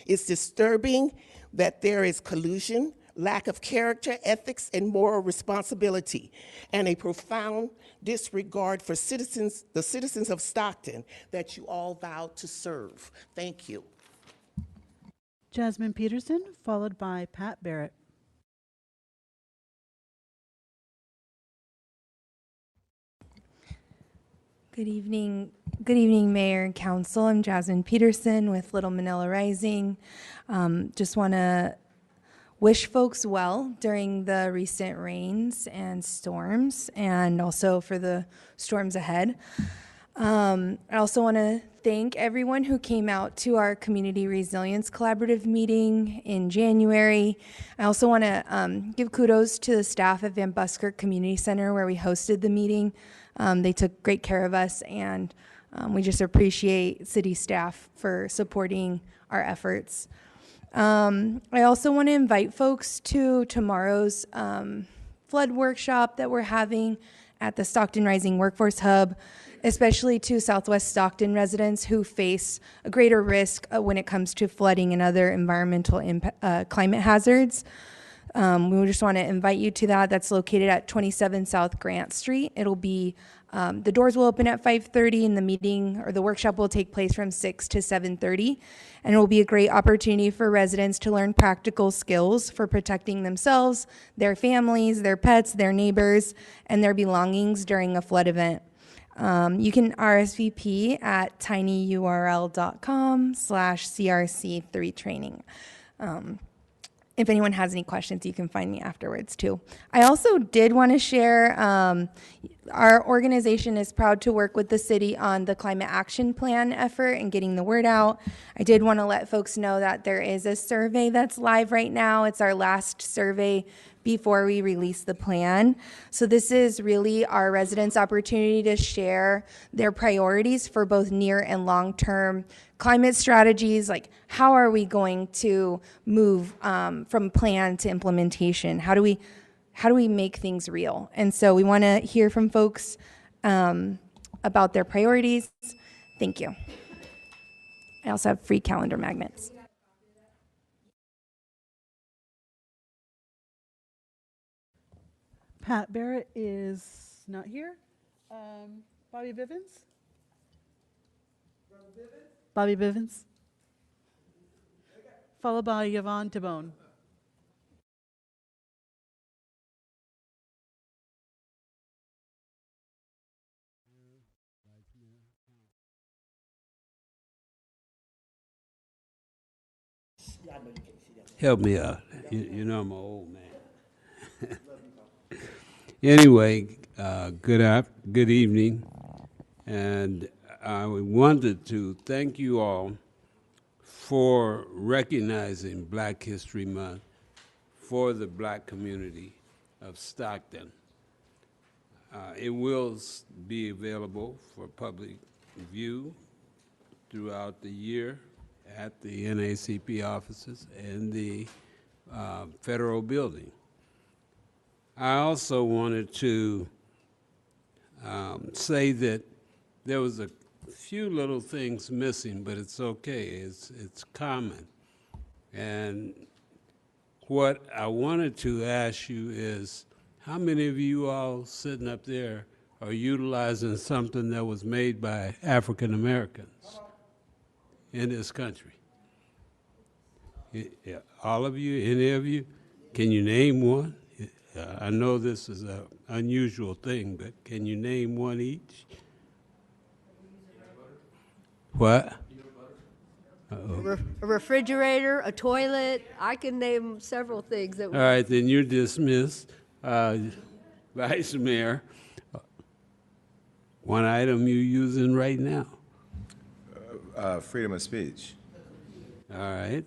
It's disturbing that there is collusion, lack of character, ethics, and moral responsibility, and a profound disregard for the citizens of Stockton that you all vowed to serve. Thank you. Jasmine Peterson, followed by Pat Barrett. Good evening, Mayor and Council. I'm Jasmine Peterson with Little Manila Rising. Just want to wish folks well during the recent rains and storms, and also for the storms ahead. I also want to thank everyone who came out to our Community Resilience Collaborative meeting in January. I also want to give kudos to the staff at Van Buskirk Community Center where we hosted the meeting. They took great care of us, and we just appreciate city staff for supporting our efforts. I also want to invite folks to tomorrow's flood workshop that we're having at the Stockton Rising Workforce Hub, especially to Southwest Stockton residents who face a greater risk when it comes to flooding and other environmental climate hazards. We just want to invite you to that. That's located at 27 South Grant Street. It'll be, the doors will open at 5:30 and the meeting or the workshop will take place from 6 to 7:30. And it will be a great opportunity for residents to learn practical skills for protecting themselves, their families, their pets, their neighbors, and their belongings during a flood event. You can RSVP at tinyurl.com/CRC3training. If anyone has any questions, you can find me afterwards too. I also did want to share, our organization is proud to work with the city on the climate action plan effort and getting the word out. I did want to let folks know that there is a survey that's live right now. It's our last survey before we release the plan. So this is really our residents' opportunity to share their priorities for both near and long-term climate strategies, like how are we going to move from plan to implementation? How do we make things real? And so we want to hear from folks about their priorities. Thank you. I also have free calendar magnets. Pat Barrett is not here. Bobby Bivens? Bobby Bivens. Followed by Yvonne Tabone. Help me out. You know I'm an old man. Anyway, good evening, and I wanted to thank you all for recognizing Black History Month for the Black community of Stockton. It will be available for public view throughout the year at the NACP offices and the federal building. I also wanted to say that there was a few little things missing, but it's okay. It's common. And what I wanted to ask you is, how many of you all sitting up there are utilizing something that was made by African Americans in this country? Yeah, all of you, any of you? Can you name one? I know this is an unusual thing, but can you name one each? What? A refrigerator, a toilet. I can name several things that. All right, then you're dismissed. Vice Mayor, one item you're using right now? Freedom of speech. All right.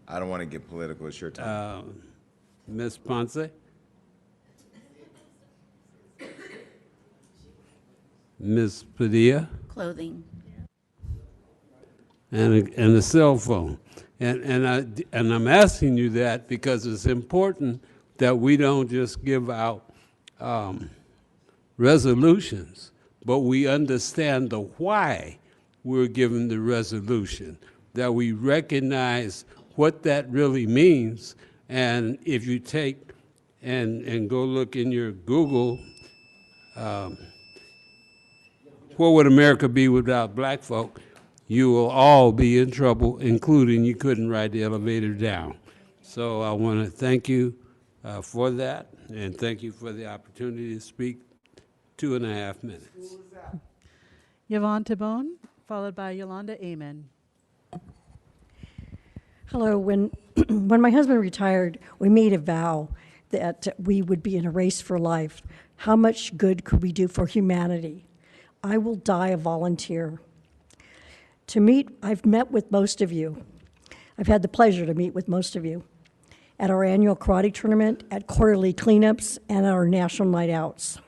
I don't want to get political. It's your time. Ms. Ponce? Ms. Padilla? Clothing. And a cell phone. And I'm asking you that because it's important that we don't just give out resolutions, but we understand the why we're giving the resolution, that we recognize what that really means. And if you take and go look in your Google, what would America be without black folk? You will all be in trouble, including you couldn't ride the elevator down. So I want to thank you for that, and thank you for the opportunity to speak 2.5 minutes. Yvonne Tabone, followed by Yolanda Amen. Hello. When my husband retired, we made a vow that we would be in a race for life. How much good could we do for humanity? I will die a volunteer. I've met with most of you. I've had the pleasure to meet with most of you at our annual karate tournament, at quarterly cleanups, and at our national night outs.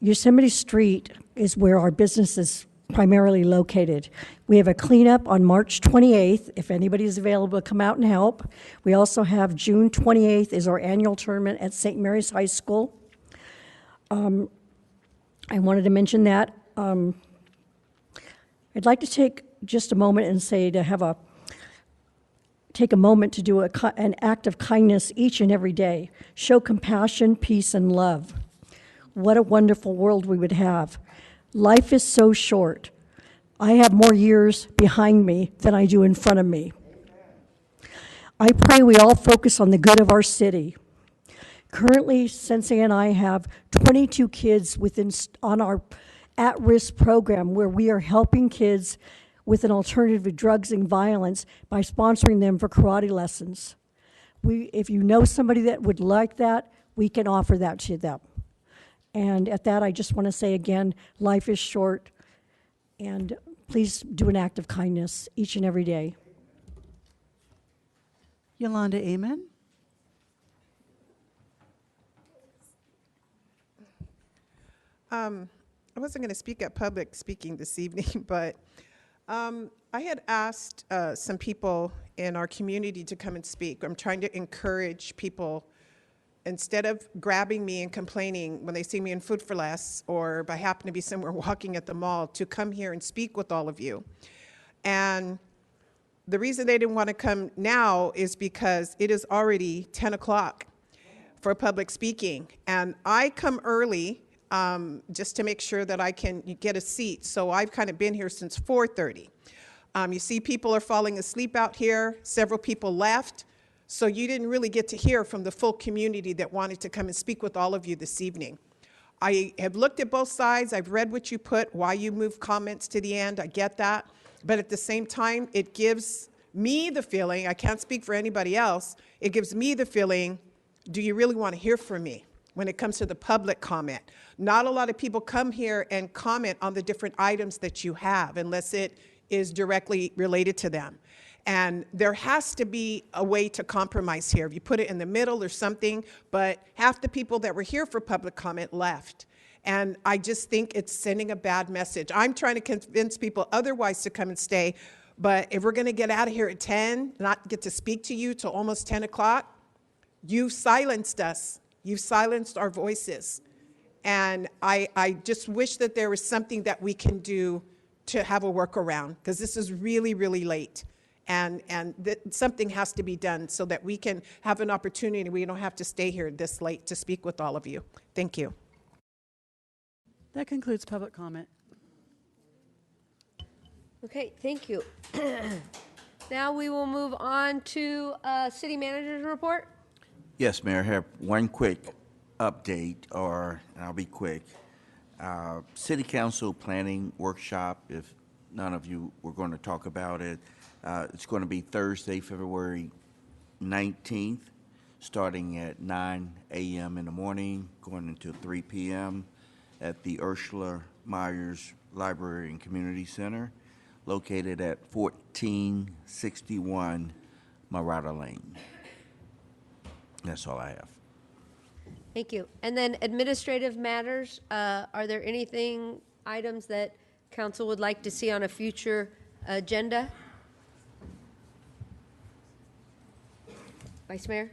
Yosemite Street is where our business is primarily located. We have a cleanup on March 28th, if anybody is available to come out and help. We also have June 28th is our annual tournament at St. Mary's High School. I wanted to mention that. I'd like to take just a moment and say take a moment to do an act of kindness each and every day. Show compassion, peace, and love. What a wonderful world we would have. Life is so short. I have more years behind me than I do in front of me. I pray we all focus on the good of our city. Currently, Sensei and I have 22 kids on our at-risk program where we are helping kids with an alternative to drugs and violence by sponsoring them for karate lessons. If you know somebody that would like that, we can offer that to them. And at that, I just want to say again, life is short, and please do an act of kindness each and every day. Yolanda Amen. I wasn't going to speak at public speaking this evening, but I had asked some people in our community to come and speak. I'm trying to encourage people, instead of grabbing me and complaining when they see me in Food for Less or if I happen to be somewhere walking at the mall, to come here and speak with all of you. And the reason they didn't want to come now is because it is already 10 o'clock for public speaking. And I come early just to make sure that I can get a seat. So I've kind of been here since 4:30. You see people are falling asleep out here. Several people left. So you didn't really get to hear from the full community that wanted to come and speak with all of you this evening. I have looked at both sides. I've read what you put, why you moved comments to the end. I get that. But at the same time, it gives me the feeling, I can't speak for anybody else, it gives me the feeling, do you really want to hear from me when it comes to the public comment? Not a lot of people come here and comment on the different items that you have unless it is directly related to them. And there has to be a way to compromise here. If you put it in the middle or something, but half the people that were here for public comment left. And I just think it's sending a bad message. I'm trying to convince people otherwise to come and stay, but if we're gonna get out of here at 10, not get to speak to you till almost 10 o'clock, You've silenced us. You've silenced our voices. And I just wish that there was something that we can do to have a workaround, because this is really, really late. And something has to be done so that we can have an opportunity. We don't have to stay here this late to speak with all of you. Thank you. That concludes public comment. Okay, thank you. Now we will move on to city manager's report. Yes, Mayor, I have one quick update, and I'll be quick. City Council planning workshop, if none of you were going to talk about it, it's going to be Thursday, February 19th, starting at 9 a.m. in the morning, going until 3 p.m. at the Ursula Myers Library and Community Center, located at 1461 Marata Lane. That's all I have. Thank you. And then administrative matters, are there items that council would like to see on a future agenda? Vice Mayor?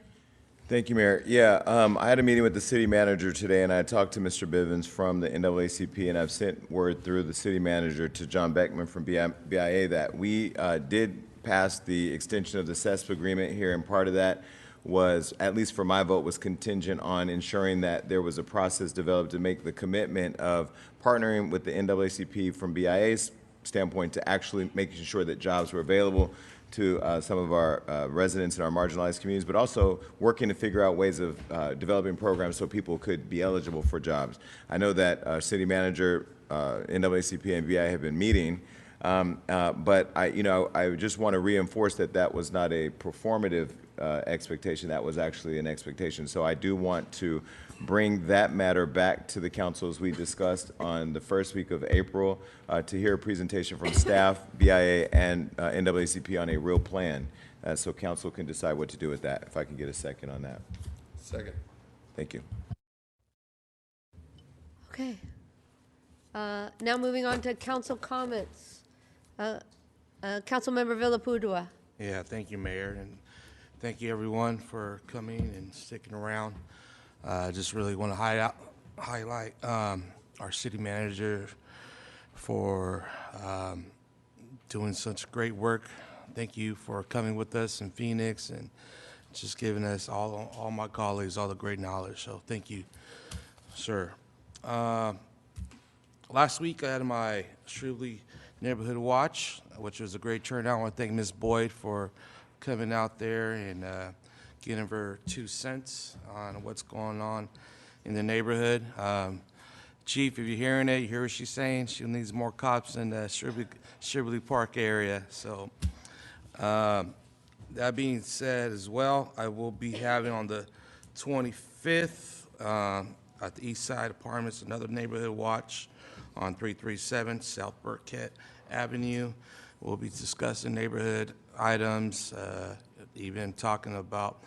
Thank you, Mayor. Yeah, I had a meeting with the city manager today, and I talked to Mr. Bivens from the NAACP, and I've sent word through the city manager to John Beckman from BIA that we did pass the extension of the CESP agreement here, and part of that was, at least for my vote, was contingent on ensuring that there was a process developed to make the commitment of partnering with the NAACP from BIA's standpoint to actually making sure that jobs were available to some of our residents in our marginalized communities, but also working to figure out ways of developing programs so people could be eligible for jobs. I know that city manager, NAACP, and BIA have been meeting, but I just want to reinforce that that was not a performative expectation. That was actually an expectation. So I do want to bring that matter back to the council as we discussed on the first week of April to hear a presentation from staff, BIA, and NAACP on a real plan so council can decide what to do with that. If I can get a second on that. Second. Thank you. Okay. Now moving on to council comments. Councilmember Villapudua. Yeah, thank you, Mayor, and thank you everyone for coming and sticking around. I just really want to highlight our city manager for doing such great work. Thank you for coming with us in Phoenix and just giving us, all my colleagues, all the great knowledge. So thank you, sir. Last week I had my Shrewsbury Neighborhood Watch, which was a great turnout. I want to thank Ms. Boyd for coming out there and getting her 2 cents on what's going on in the neighborhood. Chief, if you're hearing it, you hear what she's saying. She needs more cops in the Shrewsbury Park area. So that being said as well, I will be having on the 25th at the East Side Apartments another neighborhood watch on 337 South Burkett Avenue. We'll be discussing neighborhood items, even talking about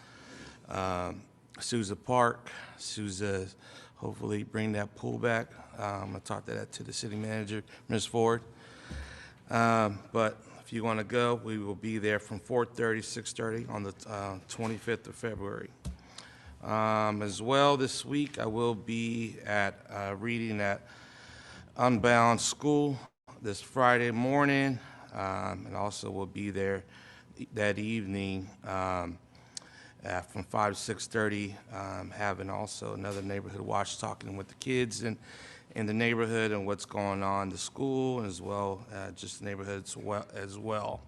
Sousa Park. Sousa, hopefully bring that pool back. I'm going to talk to the city manager, Ms. Ford. But if you want to go, we will be there from 4:30, 6:30 on the 25th of February. As well, this week I will be at reading at Unbound School this Friday morning, and also will be there that evening from 5 to 6:30, having also another neighborhood watch, talking with the kids in the neighborhood and what's going on in the school, as well just the neighborhood as well.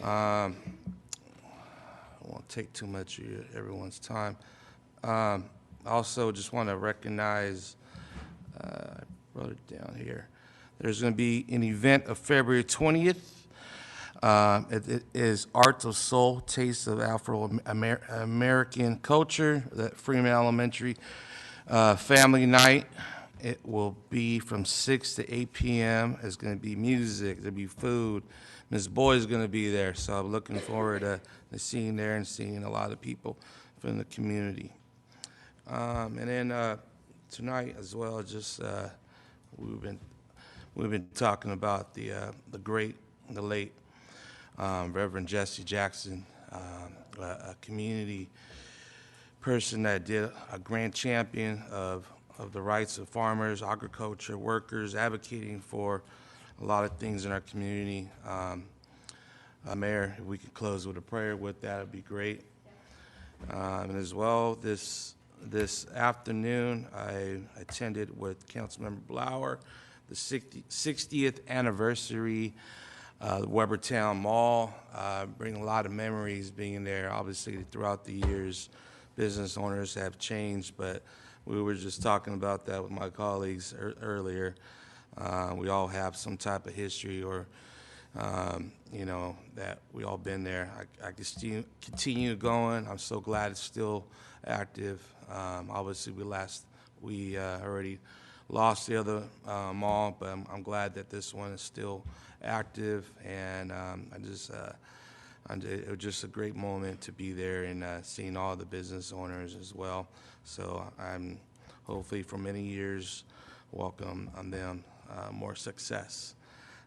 I won't take too much of everyone's time. Also, just want to recognize, I wrote it down here. There's going to be an event of February 20th. It is Art of Soul, Taste of Afro-American Culture, the Freeman Elementary Family Night. It will be from 6 to 8 p.m. It's going to be music, there'll be food. Ms. Boyd is going to be there, so I'm looking forward to seeing there and seeing a lot of people from the community. And then tonight as well, just we've been talking about the late Reverend Jesse Jackson, a community person that did a grand champion of the rights of farmers, agriculture, workers, advocating for a lot of things in our community. Mayor, if we could close with a prayer with that, it'd be great. And as well, this afternoon, I attended with Councilmember Blower the 60th anniversary Webertown Mall. Bring a lot of memories being there. Obviously, throughout the years, business owners have changed, but we were just talking about that with my colleagues earlier. We all have some type of history, or you know, that we all been there. I can continue going. I'm so glad it's still active. Obviously, we already lost the other mall, but I'm glad that this one is still active, and it was just a great moment to be there and seeing all the business owners as well. So I'm hopefully for many years welcome on them more success.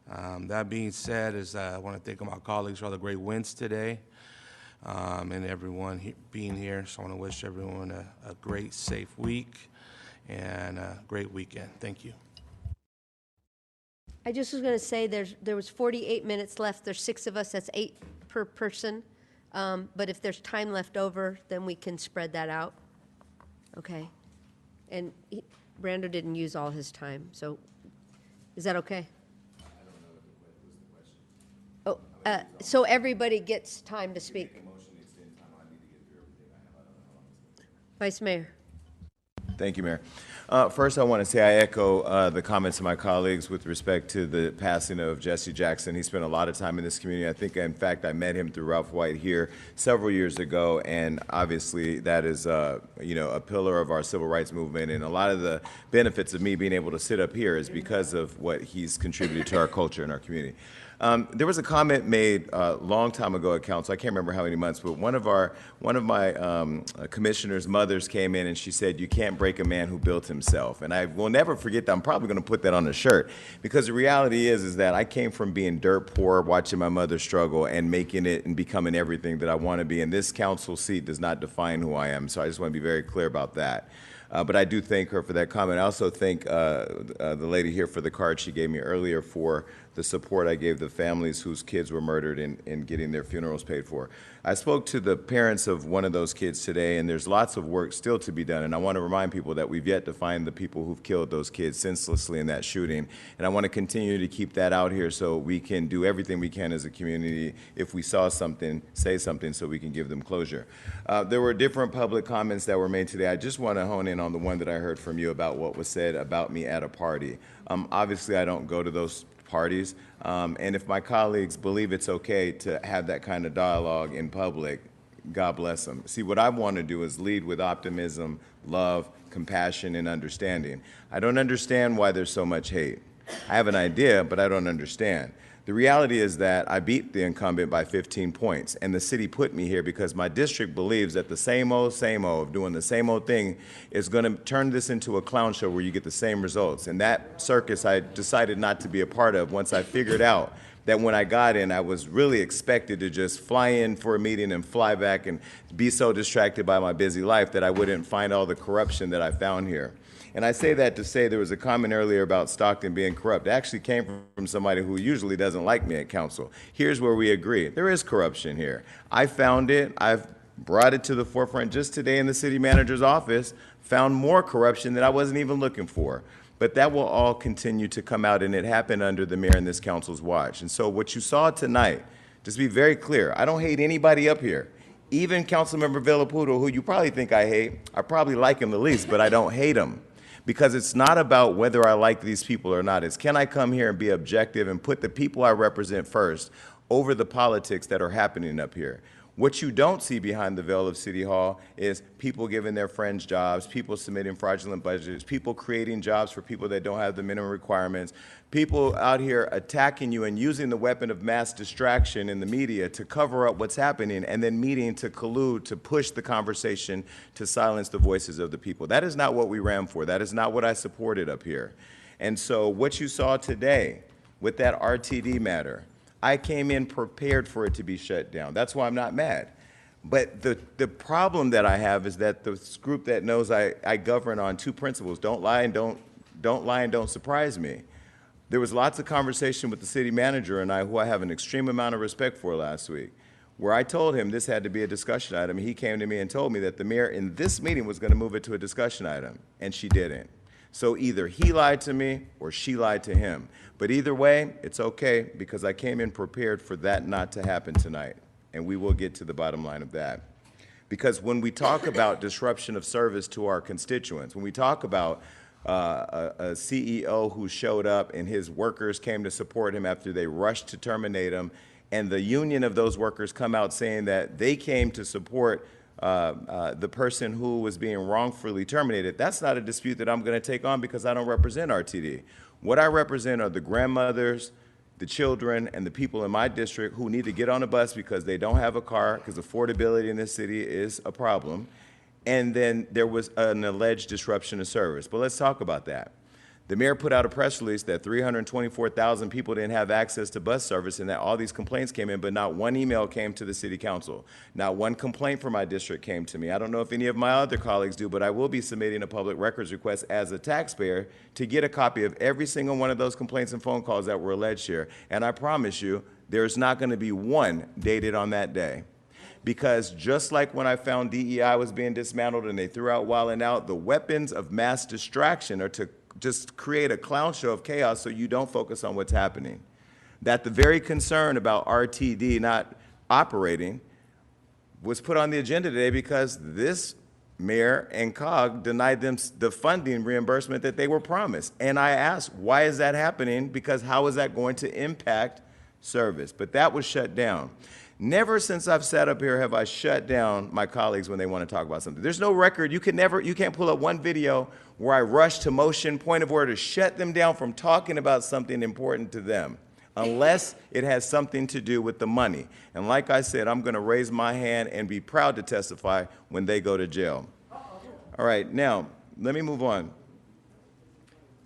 That being said, I want to thank my colleagues for all the great wins today, and everyone being here. So I want to wish everyone a great, safe week and a great weekend. Thank you. I just was going to say there was 48 minutes left. There's 6 of us. That's 8 per person. But if there's time left over, then we can spread that out. Okay. And Brando didn't use all his time, so is that okay? Oh, so everybody gets time to speak. Vice Mayor. Thank you, Mayor. First, I want to say I echo the comments of my colleagues with respect to the passing of Jesse Jackson. He spent a lot of time in this community. I think, in fact, I met him through Ralph White here several years ago, and obviously that is, you know, a pillar of our civil rights movement. And a lot of the benefits of me being able to sit up here is because of what he's contributed to our culture and our community. There was a comment made a long time ago at council. I can't remember how many months, but one of my commissioners' mothers came in and she said, "You can't break a man who built himself." And I will never forget that. I'm probably going to put that on a shirt, because the reality is that I came from being dirt poor, watching my mother struggle, and making it and becoming everything that I want to be. And this council seat does not define who I am. So I just want to be very clear about that. But I do thank her for that comment. I also thank the lady here for the card she gave me earlier for the support I gave the families whose kids were murdered in getting their funerals paid for. I spoke to the parents of one of those kids today, and there's lots of work still to be done. And I want to remind people that we've yet to find the people who've killed those kids senselessly in that shooting. And I want to continue to keep that out here so we can do everything we can as a community. If we saw something, say something so we can give them closure. There were different public comments that were made today. I just want to hone in on the one that I heard from you about what was said about me at a party. Obviously, I don't go to those parties, and if my colleagues believe it's okay to have that kind of dialogue in public, God bless them. See, what I want to do is lead with optimism, love, compassion, and understanding. I don't understand why there's so much hate. I have an idea, but I don't understand. The reality is that I beat the incumbent by 15 points, and the city put me here because my district believes that the same old of doing the same old thing is going to turn this into a clown show where you get the same results. And that circus I decided not to be a part of once I figured out that when I got in, I was really expected to just fly in for a meeting and fly back and be so distracted by my busy life that I wouldn't find all the corruption that I found here. And I say that to say there was a comment earlier about Stockton being corrupt. It actually came from somebody who usually doesn't like me at council. Here's where we agree. There is corruption here. I found it. I've brought it to the forefront just today in the city manager's office, found more corruption that I wasn't even looking for. But that will all continue to come out, and it happened under the mayor and this council's watch. And so what you saw tonight, just be very clear, I don't hate anybody up here. Even Councilmember Villaputo, who you probably think I hate, I probably like him the least, but I don't hate him. Because it's not about whether I like these people or not. It's can I come here and be objective and put the people I represent first over the politics that are happening up here. What you don't see behind the veil of City Hall is people giving their friends jobs, people submitting fraudulent budgets, people creating jobs for people that don't have the minimum requirements, people out here attacking you and using the weapon of mass distraction in the media to cover up what's happening, and then meeting to collude to push the conversation to silence the voices of the people. That is not what we ran for. That is not what I supported up here. And so what you saw today with that RTD matter, I came in prepared for it to be shut down. That's why I'm not mad. But the problem that I have is that this group that knows I govern on two principles: don't lie and don't surprise me. There was lots of conversation with the city manager and I, who I have an extreme amount of respect for, last week, where I told him this had to be a discussion item. He came to me and told me that the mayor in this meeting was going to move it to a discussion item, and she didn't. So either he lied to me or she lied to him. But either way, it's okay, because I came in prepared for that not to happen tonight, and we will get to the bottom line of that. Because when we talk about disruption of service to our constituents, when we talk about a CEO who showed up and his workers came to support him after they rushed to terminate him, and the union of those workers come out saying that they came to support the person who was being wrongfully terminated, that's not a dispute that I'm going to take on, because I don't represent RTD. What I represent are the grandmothers, the children, and the people in my district who need to get on a bus because they don't have a car, because affordability in this city is a problem. And then there was an alleged disruption of service. But let's talk about that. The mayor put out a press release that 324,000 people didn't have access to bus service, and that all these complaints came in, but not one email came to the city council. Not one complaint from my district came to me. I don't know if any of my other colleagues do, but I will be submitting a public records request as a taxpayer to get a copy of every single one of those complaints and phone calls that were alleged here. And I promise you, there's not going to be one dated on that day. Because just like when I found DEI was being dismantled and they threw out Wild 'N Out, the weapons of mass distraction are to just create a clown show of chaos so you don't focus on what's happening. That the very concern about RTD not operating was put on the agenda today because this mayor and COG denied them the funding reimbursement that they were promised. And I asked, why is that happening? Because how is that going to impact service? But that was shut down. Never since I've sat up here have I shut down my colleagues when they want to talk about something. There's no record. You can't pull up one video where I rush to motion, point of order, to shut them down from talking about something important to them, unless it has something to do with the money. And like I said, I'm going to raise my hand and be proud to testify when they go to jail. All right, now, let me move on.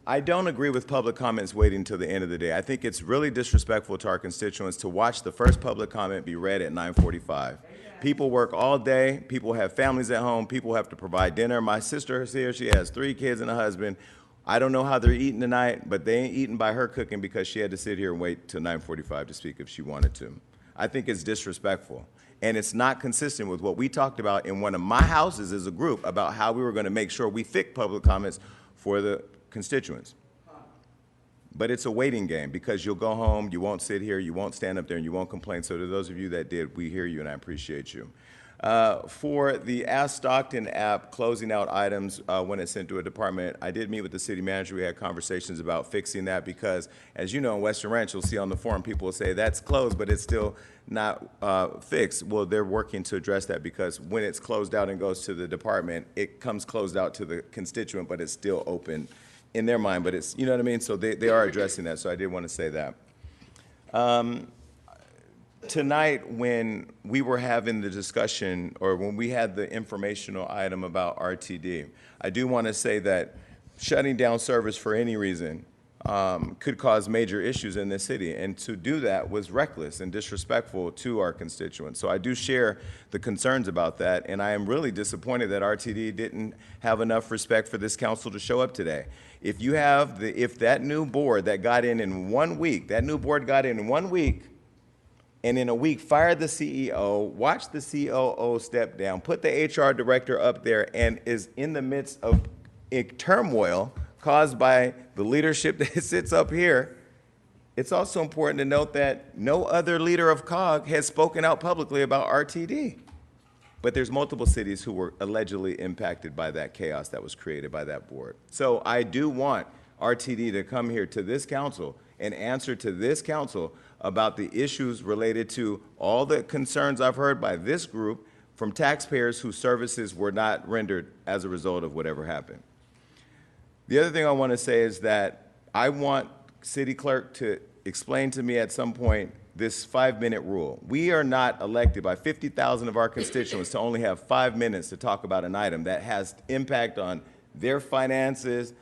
I don't agree with public comments waiting till the end of the day. I think it's really disrespectful to our constituents to watch the first public comment be read at 9:45. People work all day. People have families at home. People have to provide dinner. My sister is here. She has 3 kids and a husband. I don't know how they're eating tonight, but they ain't eating by her cooking because she had to sit here and wait till 9:45 to speak if she wanted to. I think it's disrespectful. And it's not consistent with what we talked about in one of my houses as a group about how we were going to make sure we fixed public comments for the constituents. But it's a waiting game because you'll go home, you won't sit here, you won't stand up there, and you won't complain. So to those of you that did, we hear you and I appreciate you. For the Ask Stockton app closing out items when it's sent to a department, I did meet with the city manager. We had conversations about fixing that because, as you know, in Western Ranch, you'll see on the forum people will say that's closed, but it's still not fixed. Well, they're working to address that because when it's closed out and goes to the department, it comes closed out to the constituent, but it's still open in their mind, but it's, you know what I mean? So they are addressing that, so I did want to say that. Tonight, when we were having the discussion, or when we had the informational item about RTD, I do want to say that shutting down service for any reason could cause major issues in this city, and to do that was reckless and disrespectful to our constituents. So I do share the concerns about that, and I am really disappointed that RTD didn't have enough respect for this council to show up today. If you have if that new board that got in 1 week, that new board got in 1 week, and in a week fired the CEO, watched the COO step down, put the HR director up there, and is in the midst of turmoil caused by the leadership that sits up here, it's also important to note that no other leader of COG has spoken out publicly about RTD. But there's multiple cities who were allegedly impacted by that chaos that was created by that board. So I do want RTD to come here to this council and answer to this council about the issues related to all the concerns I've heard by this group from taxpayers whose services were not rendered as a result of whatever happened. The other thing I want to say is that I want city clerk to explain to me at some point this 5-minute rule. We are not elected by 50,000 of our constituents to only have 5 minutes to talk about an item that has impact on their finances,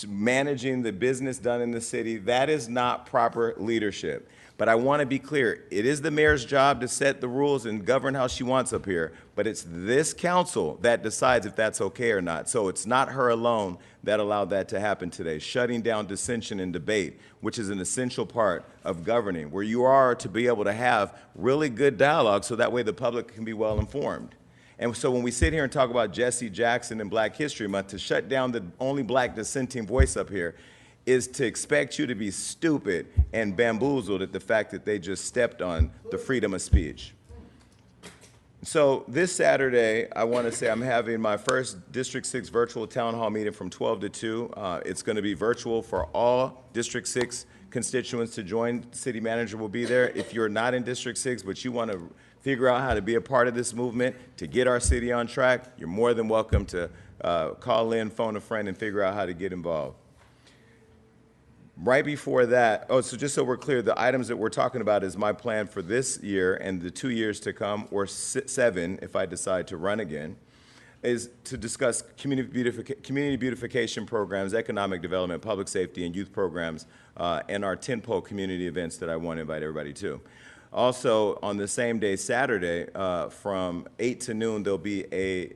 managing the business done in the city. That is not proper leadership. But I want to be clear, it is the mayor's job to set the rules and govern how she wants up here, but it's this council that decides if that's okay or not. So it's not her alone that allowed that to happen today, shutting down dissension and debate, which is an essential part of governing, where you are to be able to have really good dialogue so that way the public can be well informed. And so when we sit here and talk about Jesse Jackson and Black History Month, to shut down the only black dissenting voice up here is to expect you to be stupid and bamboozled at the fact that they just stepped on the freedom of speech. So this Saturday, I want to say I'm having my first District 6 virtual town hall meeting from 12 to 2. It's going to be virtual for all District 6 constituents to join. The city manager will be there. If you're not in District 6, but you want to figure out how to be a part of this movement to get our city on track, you're more than welcome to call in, phone a friend, and figure out how to get involved. Right before that, so just so we're clear, the items that we're talking about is my plan for this year and the 2 years to come, or 7 if I decide to run again, is to discuss community beautification programs, economic development, public safety, and youth programs, and our tentpole community events that I want to invite everybody to. Also, on the same day, Saturday, from 8 to noon, there'll be a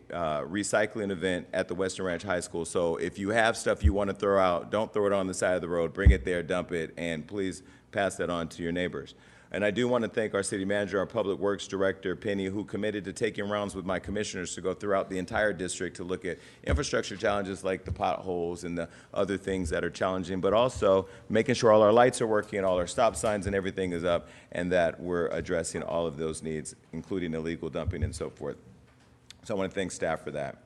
recycling event at the Western Ranch High School. So if you have stuff you want to throw out, don't throw it on the side of the road. Bring it there, dump it, and please pass that on to your neighbors. And I do want to thank our city manager, our public works director, Penny, who committed to taking rounds with my commissioners to go throughout the entire district to look at infrastructure challenges like the potholes and the other things that are challenging, but also making sure all our lights are working, all our stop signs and everything is up, and that we're addressing all of those needs, including illegal dumping and so forth. So I want to thank staff for that.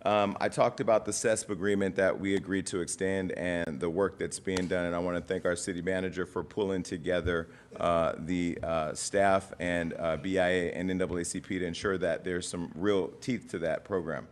I talked about the CESP agreement that we agreed to extend and the work that's being done, and I want to thank our city manager for pulling together the staff and BIA and NAACP to ensure that there's some real teeth to that program.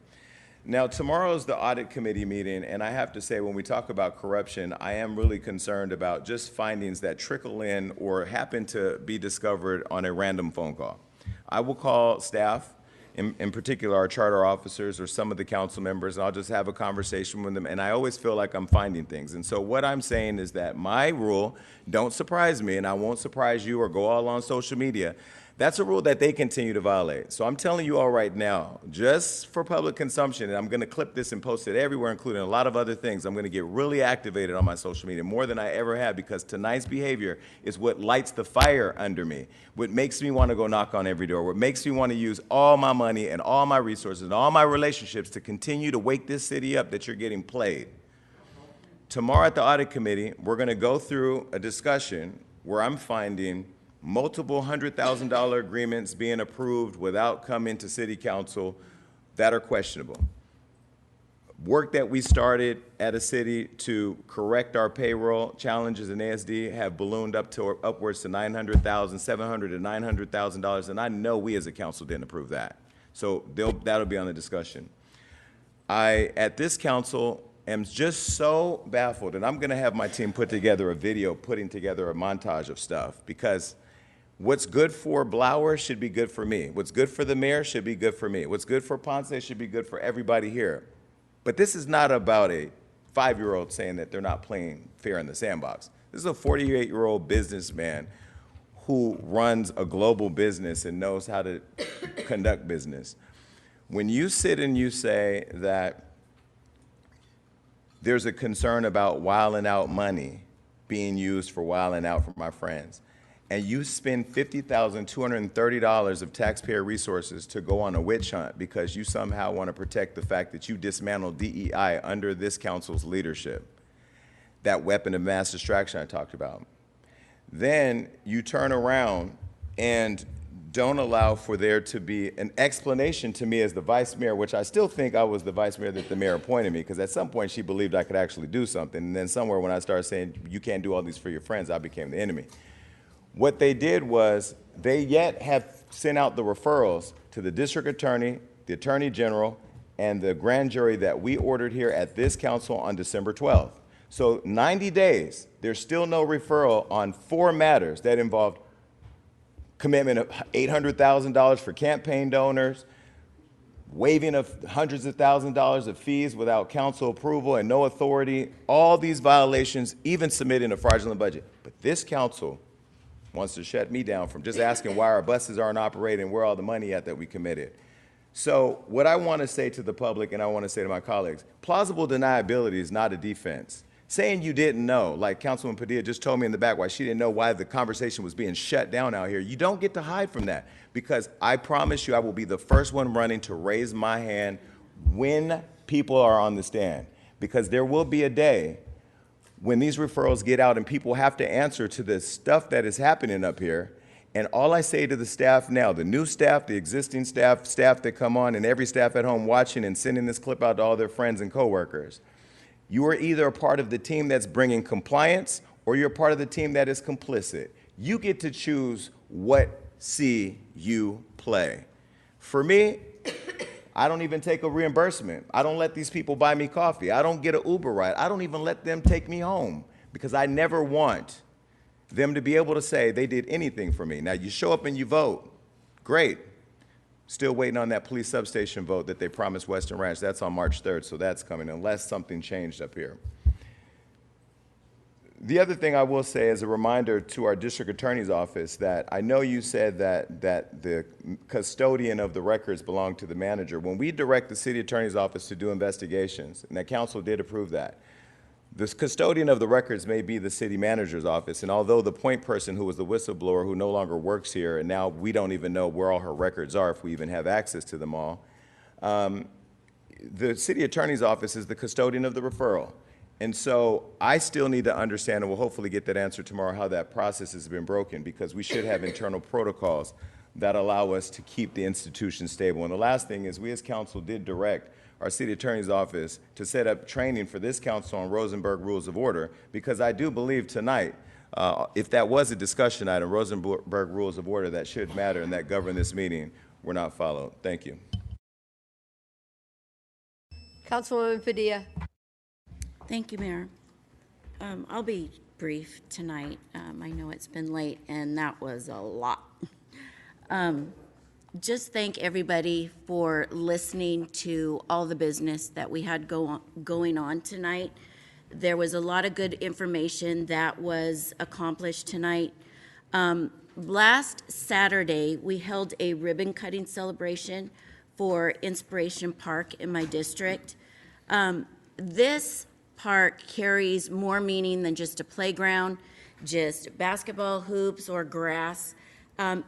Now, tomorrow is the audit committee meeting, and I have to say, when we talk about corruption, I am really concerned about just findings that trickle in or happen to be discovered on a random phone call. I will call staff, in particular our charter officers or some of the council members, and I'll just have a conversation with them, and I always feel like I'm finding things. And so what I'm saying is that my rule, don't surprise me, and I won't surprise you or go all on social media, that's a rule that they continue to violate. So I'm telling you all right now, just for public consumption, and I'm going to clip this and post it everywhere, including a lot of other things, I'm going to get really activated on my social media, more than I ever have, because tonight's behavior is what lights the fire under me, what makes me want to go knock on every door, what makes me want to use all my money and all my resources and all my relationships to continue to wake this city up that you're getting played. Tomorrow at the audit committee, we're going to go through a discussion where I'm finding multiple $100,000 agreements being approved without coming to city council that are questionable. Work that we started at a city to correct our payroll challenges in ASD have ballooned up to upwards to $900,000, $700,000 to $900,000, and I know we as a council didn't approve that. So that'll be on the discussion. At this council, am just so baffled, and I'm going to have my team put together a video putting together a montage of stuff, because what's good for Blower should be good for me. What's good for the mayor should be good for me. What's good for Ponce should be good for everybody here. But this is not about a 5-year-old saying that they're not playing fair in the sandbox. This is a 48-year-old businessman who runs a global business and knows how to conduct business. When you sit and you say that there's a concern about wilding out money being used for wilding out for my friends, and you spend $50,230 of taxpayer resources to go on a witch hunt because you somehow want to protect the fact that you dismantled DEI under this council's leadership, that weapon of mass distraction I talked about, then you turn around and don't allow for there to be an explanation to me as the vice mayor, which I still think I was the vice mayor that the mayor appointed me, because at some point she believed I could actually do something. And then somewhere when I started saying, you can't do all these for your friends, I became the enemy. What they did was they yet have sent out the referrals to the district attorney, the attorney general, and the grand jury that we ordered here at this council on December 12th. So 90 days, there's still no referral on 4 matters that involved commitment of $800,000 for campaign donors, waiving of hundreds of thousands of dollars of fees without council approval and no authority, all these violations, even submitting a fraudulent budget. But this council wants to shut me down from just asking why our buses aren't operating, where all the money at that we committed. So what I want to say to the public, and I want to say to my colleagues, plausible deniability is not a defense. Saying you didn't know, like Councilwoman Padilla just told me in the back why she didn't know why the conversation was being shut down out here, you don't get to hide from that, because I promise you I will be the first one running to raise my hand when people are on the stand, because there will be a day when these referrals get out and people have to answer to the stuff that is happening up here. And all I say to the staff now, the new staff, the existing staff, staff that come on, and every staff at home watching and sending this clip out to all their friends and coworkers, you are either a part of the team that's bringing compliance or you're part of the team that is complicit. You get to choose what C you play. For me, I don't even take a reimbursement. I don't let these people buy me coffee. I don't get an Uber ride. I don't even let them take me home, because I never want them to be able to say they did anything for me. Now, you show up and you vote. Great. Still waiting on that police substation vote that they promised Western Ranch. That's on March 3rd, so that's coming, unless something changed up here. The other thing I will say is a reminder to our district attorney's office that I know you said that the custodian of the records belonged to the manager. When we direct the city attorney's office to do investigations, and that council did approve that, the custodian of the records may be the city manager's office, and although the point person who was the whistleblower who no longer works here, and now we don't even know where all her records are if we even have access to them all, the city attorney's office is the custodian of the referral. And so I still need to understand, and we'll hopefully get that answer tomorrow, how that process has been broken, because we should have internal protocols that allow us to keep the institution stable. And the last thing is, we as council did direct our city attorney's office to set up training for this council on Rosenberg Rules of Order, because I do believe tonight, if that was a discussion item, Rosenberg Rules of Order that should matter and that govern this meeting were not followed. Thank you. Councilwoman Padilla. Thank you, Mayor. I'll be brief tonight. I know it's been late, and that was a lot. Just thank everybody for listening to all the business that we had going on tonight. There was a lot of good information that was accomplished tonight. Last Saturday, we held a ribbon cutting celebration for Inspiration Park in my district. This park carries more meaning than just a playground, just basketball hoops or grass.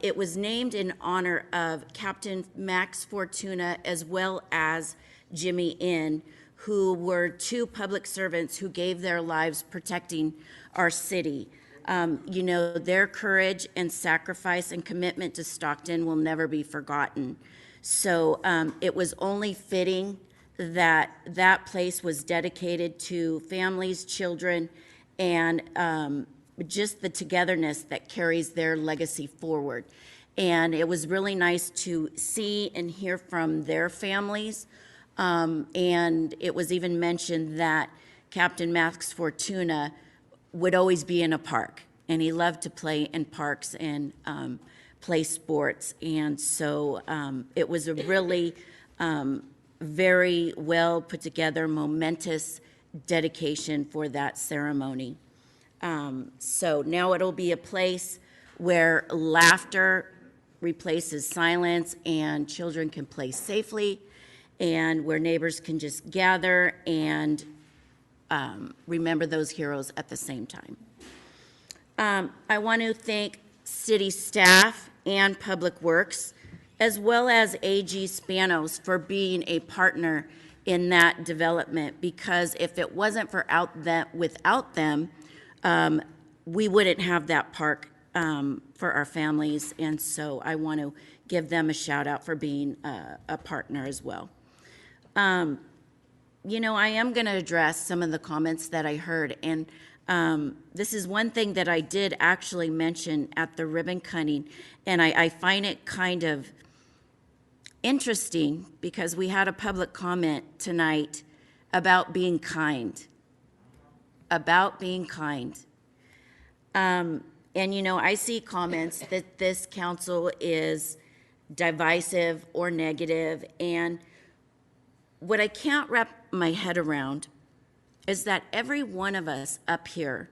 It was named in honor of Captain Max Fortuna as well as Jimmy Inn, who were two public servants who gave their lives protecting our city. You know, their courage and sacrifice and commitment to Stockton will never be forgotten. So it was only fitting that that place was dedicated to families, children, and just the togetherness that carries their legacy forward. And it was really nice to see and hear from their families. And it was even mentioned that Captain Max Fortuna would always be in a park, and he loved to play in parks and play sports. And so it was a really very well put together, momentous dedication for that ceremony. So now it'll be a place where laughter replaces silence and children can play safely, and where neighbors can just gather and remember those heroes at the same time. I want to thank city staff and Public Works, as well as AG Spanos, for being a partner in that development, because if it wasn't for without them, we wouldn't have that park for our families. And so I want to give them a shout out for being a partner as well. You know, I am going to address some of the comments that I heard, and this is one thing that I did actually mention at the ribbon cutting, and I find it kind of interesting because we had a public comment tonight about being kind. About being kind. And, you know, I see comments that this council is divisive or negative, and what I can't wrap my head around is that every one of us up here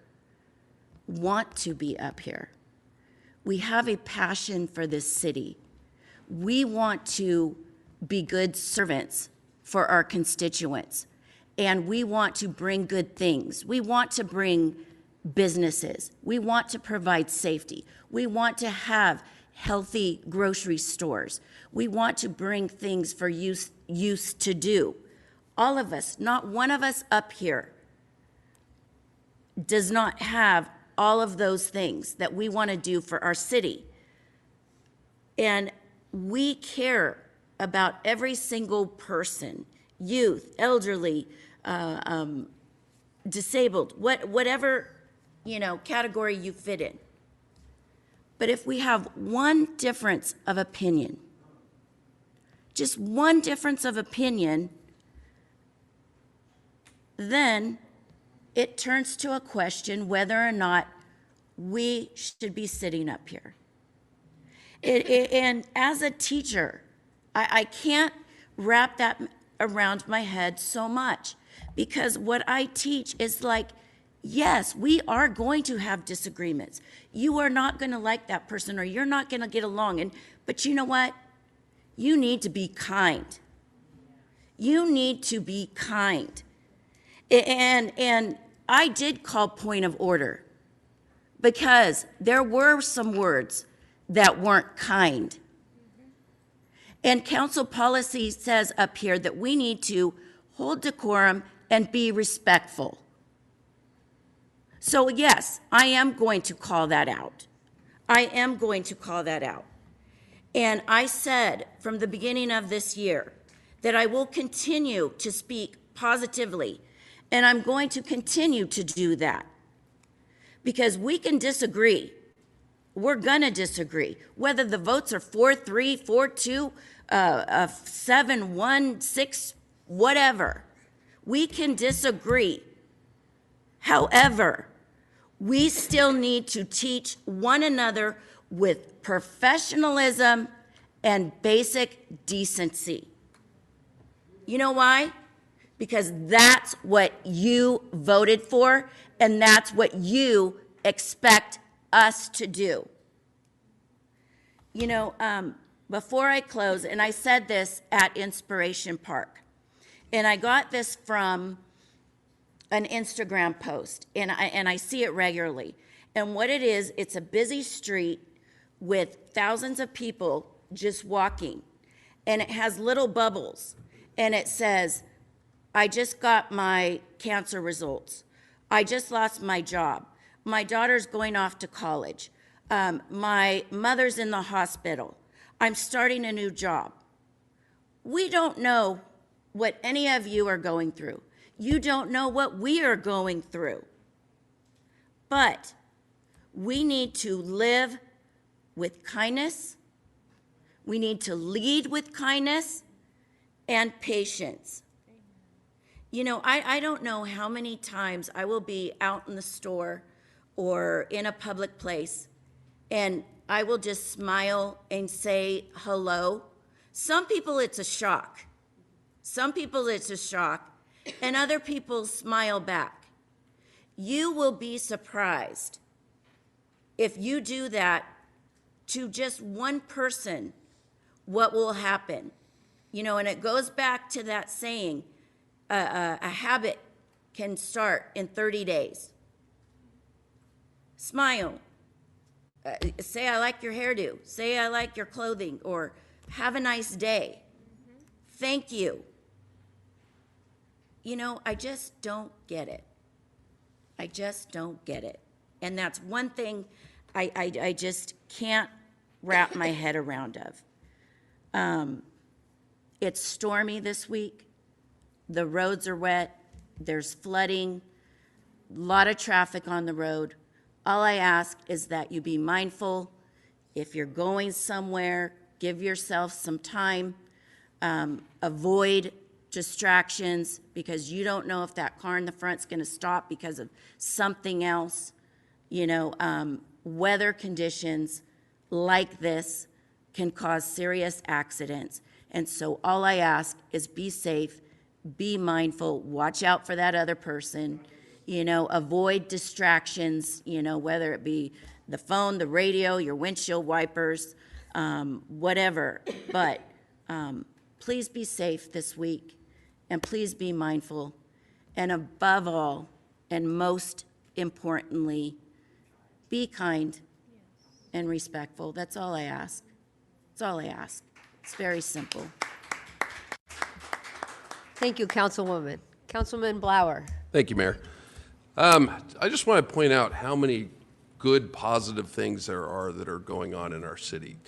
want to be up here. We have a passion for this city. We want to be good servants for our constituents, and we want to bring good things. We want to bring businesses. We want to provide safety. We want to have healthy grocery stores. We want to bring things for youth to do. All of us, not one of us up here does not have all of those things that we want to do for our city. And we care about every single person, youth, elderly, disabled, whatever, category you fit in. But if we have one difference of opinion, just one difference of opinion, then it turns to a question whether or not we should be sitting up here. And as a teacher, I can't wrap that around my head so much, because what I teach is like, yes, we are going to have disagreements. You are not going to like that person, or you're not going to get along. But you know what? You need to be kind. You need to be kind. And I did call point of order because there were some words that weren't kind. And council policy says up here that we need to hold decorum and be respectful. So yes, I am going to call that out. I am going to call that out. And I said from the beginning of this year that I will continue to speak positively, and I'm going to continue to do that. Because we can disagree. We're gonna disagree. Whether the votes are 4-3, 4-2, 7-1, 6, whatever. We can disagree. However, we still need to teach one another with professionalism and basic decency. You know why? Because that's what you voted for, and that's what you expect us to do. Before I close, and I said this at Inspiration Park, and I got this from an Instagram post, and I see it regularly. And what it is, it's a busy street with thousands of people just walking, and it has little bubbles, and it says, I just got my cancer results. I just lost my job. My daughter's going off to college. My mother's in the hospital. I'm starting a new job. We don't know what any of you are going through. You don't know what we are going through. But we need to live with kindness. We need to lead with kindness and patience. I don't know how many times I will be out in the store or in a public place, and I will just smile and say hello. Some people, it's a shock. And other people smile back. You will be surprised if you do that to just one person, what will happen. And it goes back to that saying, a habit can start in 30 days. Smile. Say, I like your hairdo. Say, I like your clothing, or have a nice day. Thank you. I just don't get it. I just don't get it. And that's one thing I just can't wrap my head around of. It's stormy this week. The roads are wet. There's flooding. A lot of traffic on the road. All I ask is that you be mindful. If you're going somewhere, give yourself some time. Avoid distractions, because you don't know if that car in the front's going to stop because of something else. Weather conditions like this can cause serious accidents. And so all I ask is be safe, be mindful, watch out for that other person, avoid distractions, whether it be the phone, the radio, your windshield wipers, whatever. But please be safe this week, and please be mindful. And above all, and most importantly, be kind and respectful. That's all I ask. That's all I ask. It's very simple. Thank you, Councilwoman. Councilman Blower. Thank you, Mayor. I just want to point out how many good, positive things there are that are going on in our city.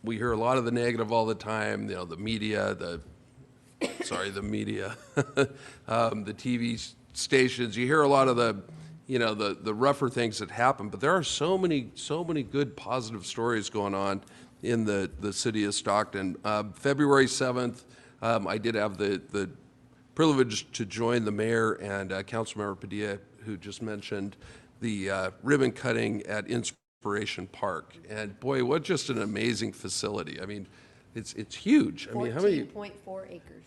We hear a lot of the negative all the time, the media, the TV stations. You hear a lot of the rougher things that happen, but there are so many good, positive stories going on in the city of Stockton. February 7th, I did have the privilege to join the mayor and Councilmember Padilla, who just mentioned the ribbon cutting at Inspiration Park. And boy, what just an amazing facility. I mean, it's huge. I mean, how many? 14.4 acres.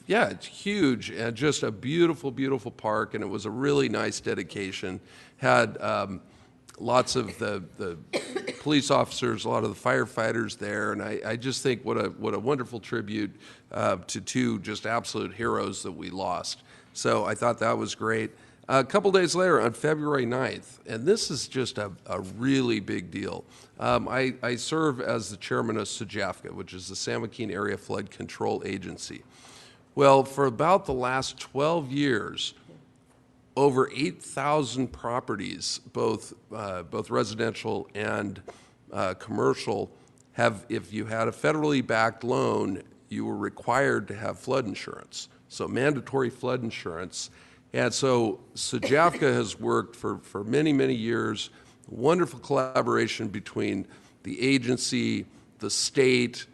Yeah, it's huge, and just a beautiful, beautiful park, and it was a really nice dedication. Had lots of the police officers, a lot of the firefighters there, and I just think what a wonderful tribute to two just absolute heroes that we lost. So I thought that was great. A couple days later, on February 9th, and this is just a really big deal, I serve as the chairman of SJAFCA, which is the San Joaquin Area Flood Control Agency. Well, for about the last 12 years, over 8,000 properties, both residential and commercial, if you had a federally backed loan, you were required to have flood insurance, so mandatory flood insurance. And so SJAFCA has worked for many, many years, wonderful collaboration between the agency, the state,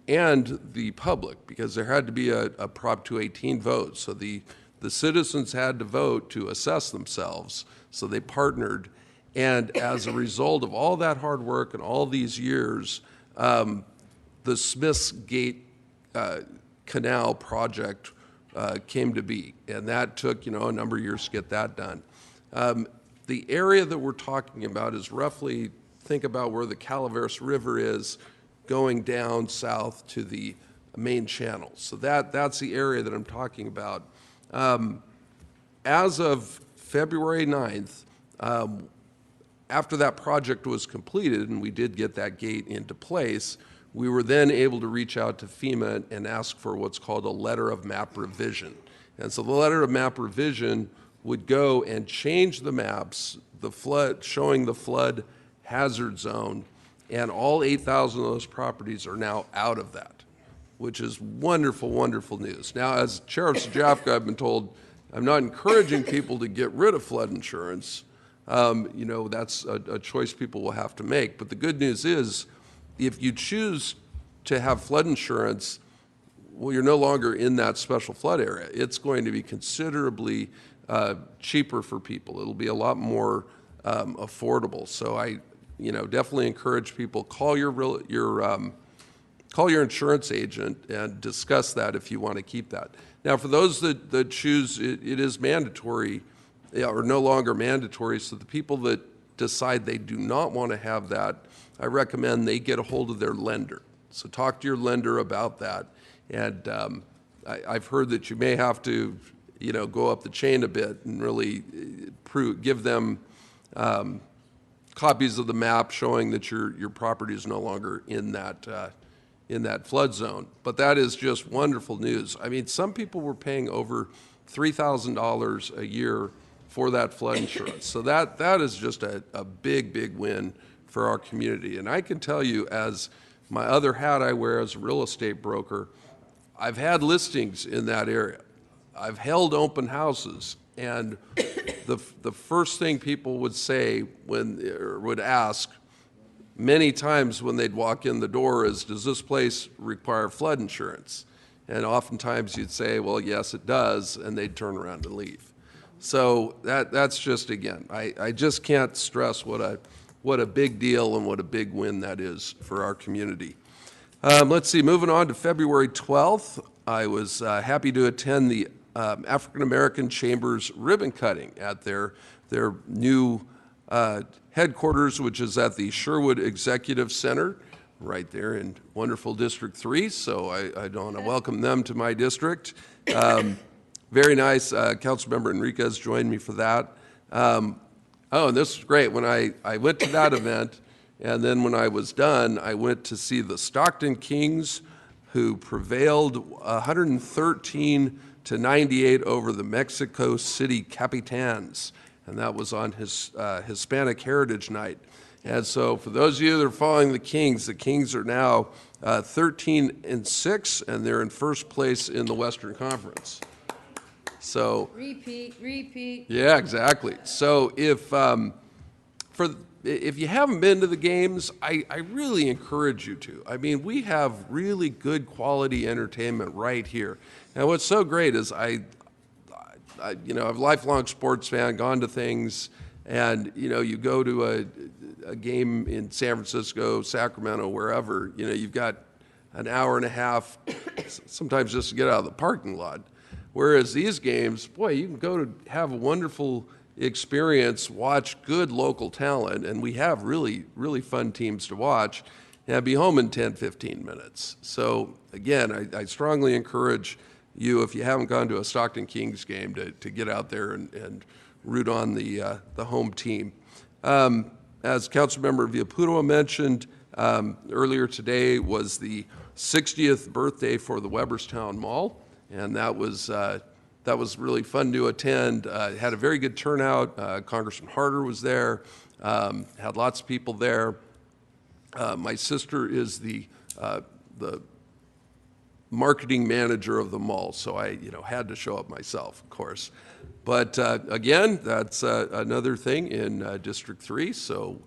and the public, because there had to be a Prop 218 vote. So the citizens had to vote to assess themselves, so they partnered. And as a result of all that hard work and all these years, the Smith's Gate Canal project came to be, and that took a number of years to get that done. The area that we're talking about is roughly, think about where the Calaveras River is going down south to the main channel. So that's the area that I'm talking about. As of February 9th, after that project was completed and we did get that gate into place, we were then able to reach out to FEMA and ask for what's called a letter of map revision. And so the letter of map revision would go and change the maps, showing the flood hazard zone, and all 8,000 of those properties are now out of that, which is wonderful, wonderful news. Now, as chair of SJAFCA, I've been told I'm not encouraging people to get rid of flood insurance. That's a choice people will have to make. But the good news is, if you choose to have flood insurance, well, you're no longer in that special flood area. It's going to be considerably cheaper for people. It'll be a lot more affordable. So I, definitely encourage people, call your insurance agent and discuss that if you want to keep that. Now, for those that choose, it is mandatory, or no longer mandatory. So the people that decide they do not want to have that, I recommend they get a hold of their lender. So talk to your lender about that. And I've heard that you may have to, go up the chain a bit and really give them copies of the map showing that your property is no longer in that flood zone. But that is just wonderful news. I mean, some people were paying over $3,000 a year for that flood insurance. So that is just a big, big win for our community. And I can tell you, as my other hat I wear as a real estate broker, I've had listings in that area. I've held open houses, and the first thing people would say would ask many times when they'd walk in the door is, does this place require flood insurance? And oftentimes you'd say, well, yes, it does, and they'd turn around and leave. So that's just, again, I just can't stress what a big deal and what a big win that is for our community. Let's see, moving on to February 12th, I was happy to attend the African American Chamber's ribbon cutting at their new headquarters, which is at the Sherwood Executive Center, right there in wonderful District 3. So I want to welcome them to my district. Very nice. Councilmember Enriquez joined me for that. Oh, and this was great. When I went to that event, and then when I was done, I went to see the Stockton Kings, who prevailed 113 to 98 over the Mexico City Capitans, and that was on his Hispanic Heritage Night. And so for those of you that are following the Kings are now 13-6, and they're in first place in the Western Conference. So Repeat. yeah, exactly. So if you haven't been to the games, I really encourage you to. I mean, we have really good quality entertainment right here. And what's so great is I'm a lifelong sports fan, gone to things, and you go to a game in San Francisco, Sacramento, wherever, you've got an hour and a half, sometimes just to get out of the parking lot. Whereas these games, boy, you can go to have a wonderful experience, watch good local talent, and we have really, really fun teams to watch, and be home in 10, 15 minutes. So again, I strongly encourage you, if you haven't gone to a Stockton Kings game, to get out there and root on the home team. As Councilmember Villaputo mentioned, earlier today was the 60th birthday for the Weberstown Mall, and that was really fun to attend. Had a very good turnout. Congressman Harder was there. Had lots of people there. My sister is the marketing manager of the mall, so I had to show up myself, of course. But again, that's another thing in District 3. So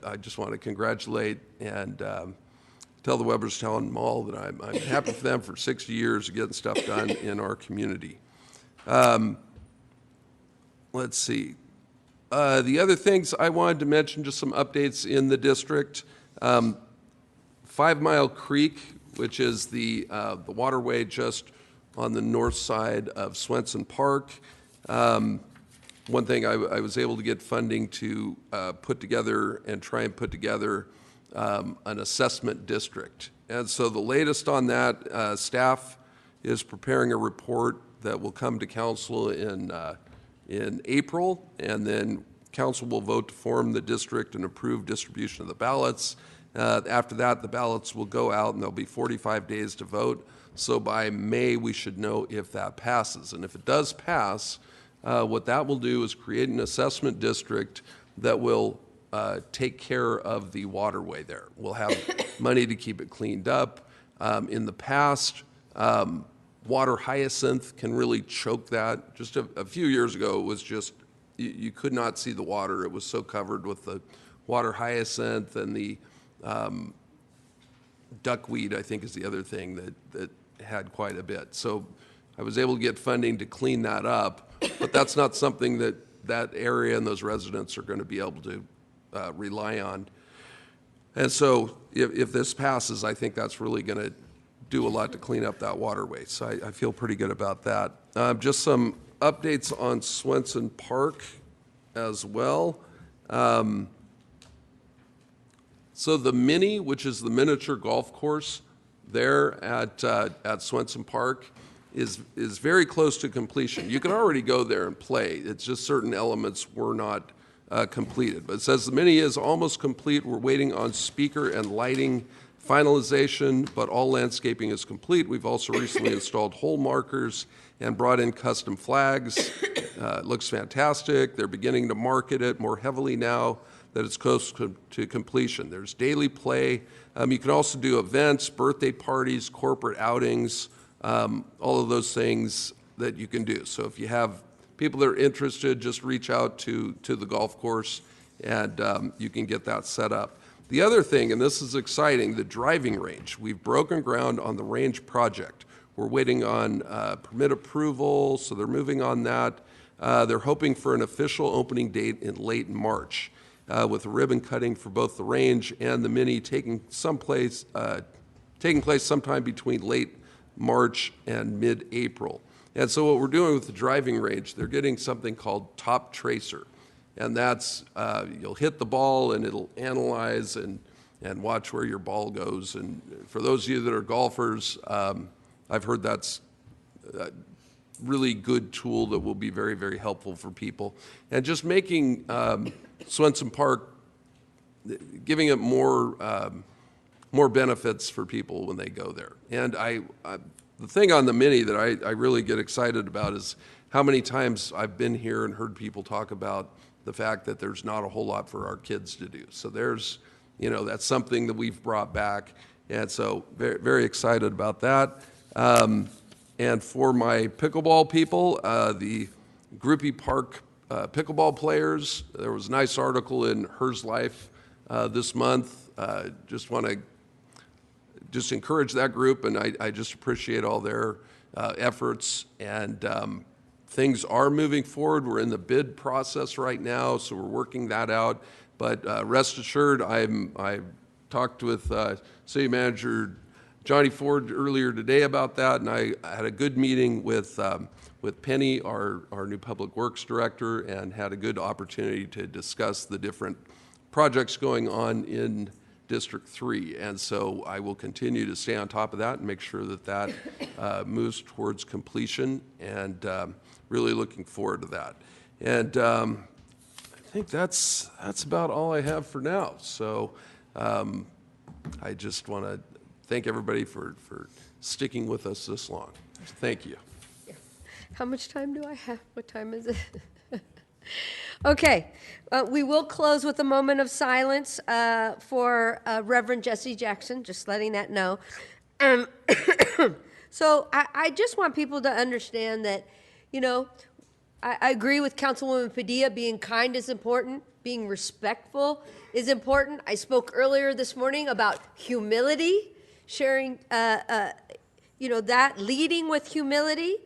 I just want to congratulate and tell the Weberstown Mall that I'm happy for them for 60 years of getting stuff done in our community. Let's see. The other things I wanted to mention, just some updates in the district. 5 Mile Creek, which is the waterway just on the north side of Swenson Park. One thing I was able to get funding to put together and try and put together an assessment district. And so the latest on that, staff is preparing a report that will come to council in April, and then council will vote to form the district and approve distribution of the ballots. After that, the ballots will go out, and there'll be 45 days to vote. So by May, we should know if that passes. And if it does pass, what that will do is create an assessment district that will take care of the waterway there. We'll have money to keep it cleaned up. In the past, water hyacinth can really choke that. Just a few years ago, it was just, you could not see the water. It was so covered with the water hyacinth, and the duckweed, I think, is the other thing that had quite a bit. So I was able to get funding to clean that up, but that's not something that area and those residents are going to be able to rely on. And so if this passes, I think that's really going to do a lot to clean up that waterway. So I feel pretty good about that. Just some updates on Swenson Park as well. So the Mini, which is the miniature golf course there at Swenson Park, is very close to completion. You can already go there and play. It's just certain elements were not completed. But it says the Mini is almost complete. We're waiting on speaker and lighting finalization, but all landscaping is complete. We've also recently installed hole markers and brought in custom flags. It looks fantastic. They're beginning to market it more heavily now that it's close to completion. There's daily play. You can also do events, birthday parties, corporate outings, all of those things that you can do. So if you have people that are interested, just reach out to the golf course, and you can get that set up. The other thing, and this is exciting, the driving range. We've broken ground on the range project. We're waiting on permit approval, so they're moving on that. They're hoping for an official opening date in late March, with a ribbon cutting for both the range and the Mini taking place sometime between late March, and mid-April. And so what we're doing with the driving range, they're getting something called Top Tracer. And that's, you'll hit the ball and it'll analyze and watch where your ball goes. And for those of you that are golfers, I've heard that's a really good tool that will be very, very helpful for people. And just making Swenson Park, giving it more benefits for people when they go there. And the thing on the Mini that I really get excited about is how many times I've been here and heard people talk about the fact that there's not a whole lot for our kids to do. So there's, that's something that we've brought back. And so very, very excited about that. And for my pickleball people, the Groupie Park pickleball players, there was a nice article in Hers Life this month. Just want to encourage that group, and I just appreciate all their efforts. And things are moving forward. We're in the bid process right now, so we're working that out. But rest assured, I talked with City Manager Johnny Ford earlier today about that, and I had a good meeting with Penny, our new Public Works Director, and had a good opportunity to discuss the different projects going on in District 3. And so I will continue to stay on top of that and make sure that that moves towards completion, and really looking forward to that. And I think that's about all I have for now. So I just want to thank everybody for sticking with us this long. Thank you. How much time do I have? What time is it? Okay, we will close with a moment of silence for Reverend Jesse Jackson, just letting that know. So I just want people to understand that, I agree with Councilwoman Padilla, being kind is important, being respectful is important. I spoke earlier this morning about humility, sharing, that, leading with humility.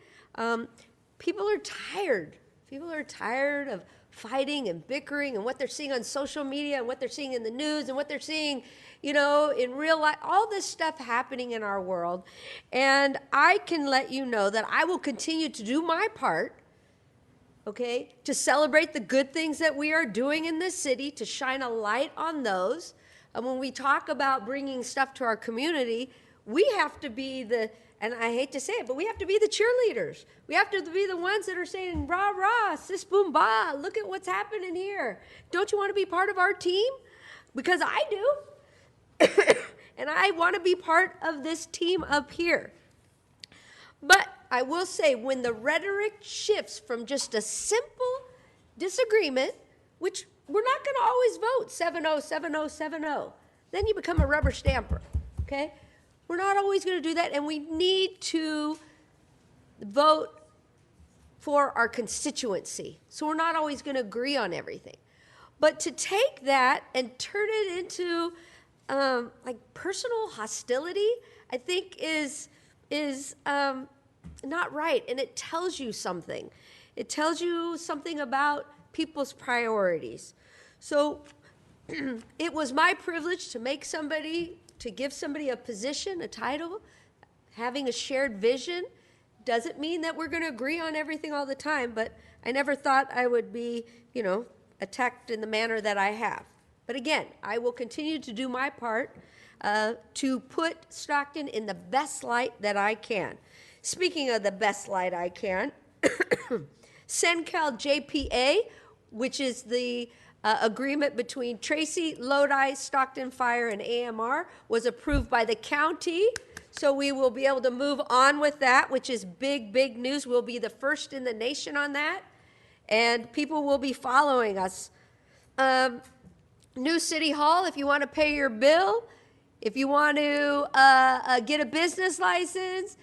People are tired. People are tired of fighting and bickering and what they're seeing on social media and what they're seeing in the news and what they're seeing, in real life, all this stuff happening in our world. And I can let you know that I will continue to do my part, okay, to celebrate the good things that we are doing in this city, to shine a light on those. And when we talk about bringing stuff to our community, we have to be and I hate to say it, but we have to be the cheerleaders. We have to be the ones that are saying, rah, rah, sis, boom, bah, look at what's happening here. Don't you want to be part of our team? Because I do. And I want to be part of this team up here. But I will say, when the rhetoric shifts from just a simple disagreement, which we're not going to always vote 7-0, 7-0, 7-0, then you become a rubber stamper, okay? We're not always going to do that, and we need to vote for our constituency. So we're not always going to agree on everything. But to take that and turn it into like personal hostility, I think is not right, and it tells you something. It tells you something about people's priorities. So it was my privilege to give somebody a position, a title, having a shared vision. Doesn't mean that we're going to agree on everything all the time, but I never thought I would be, attacked in the manner that I have. But again, I will continue to do my part to put Stockton in the best light that I can. Speaking of the best light I can, SenCal JPA, which is the agreement between Tracy, Lodi, Stockton Fire, and AMR, was approved by the county. So we will be able to move on with that, which is big, big news. We'll be the first in the nation on that, and people will be following us. New City Hall, if you want to pay your bill, if you want to get a business license,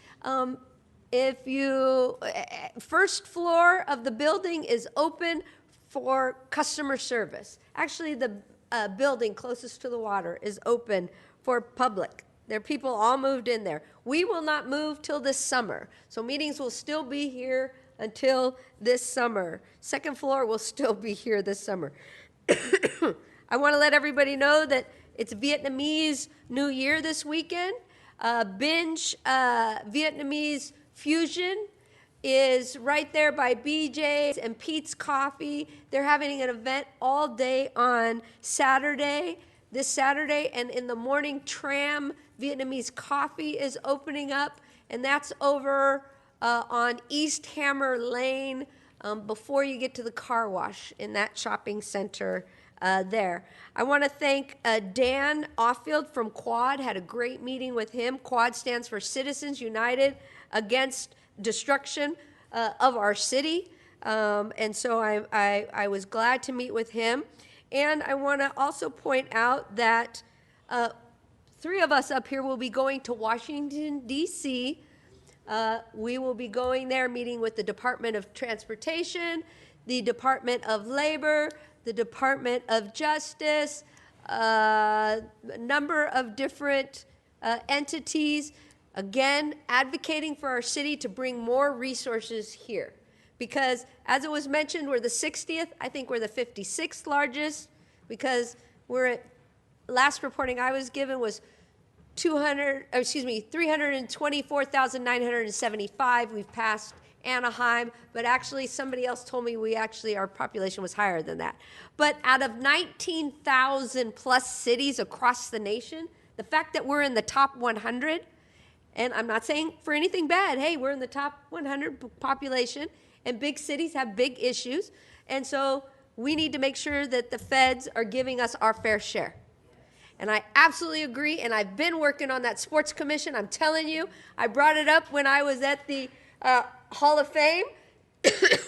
first floor of the building is open for customer service. Actually, the building closest to the water is open for public. There are people all moved in there. We will not move till this summer. So meetings will still be here until this summer. Second floor will still be here this summer. I want to let everybody know that it's Vietnamese New Year this weekend. Binge Vietnamese Fusion is right there by BJ's and Pete's Coffee. They're having an event all day on Saturday, this Saturday, and in the morning, Tram Vietnamese Coffee is opening up, and that's over on East Hammer Lane before you get to the car wash in that shopping center there. I want to thank Dan Offield from Quad. Had a great meeting with him. Quad stands for Citizens United Against Destruction of Our City. And so I was glad to meet with him. And I want to also point out that 3 of us up here will be going to Washington, D.C. We will be going there, meeting with the Department of Transportation, the Department of Labor, the Department of Justice, a number of different entities, again, advocating for our city to bring more resources here. Because as it was mentioned, we're the 60th, I think we're the 56th largest, because we're at, last reporting I was given was 324,975. We've passed Anaheim, but actually somebody else told me our population was higher than that. But out of 19,000 plus cities across the nation, the fact that we're in the top 100, and I'm not saying for anything bad, hey, we're in the top 100 population, and big cities have big issues, and so we need to make sure that the feds are giving us our fair share. And I absolutely agree, and I've been working on that sports commission. I'm telling you, I brought it up when I was at the Hall of Fame,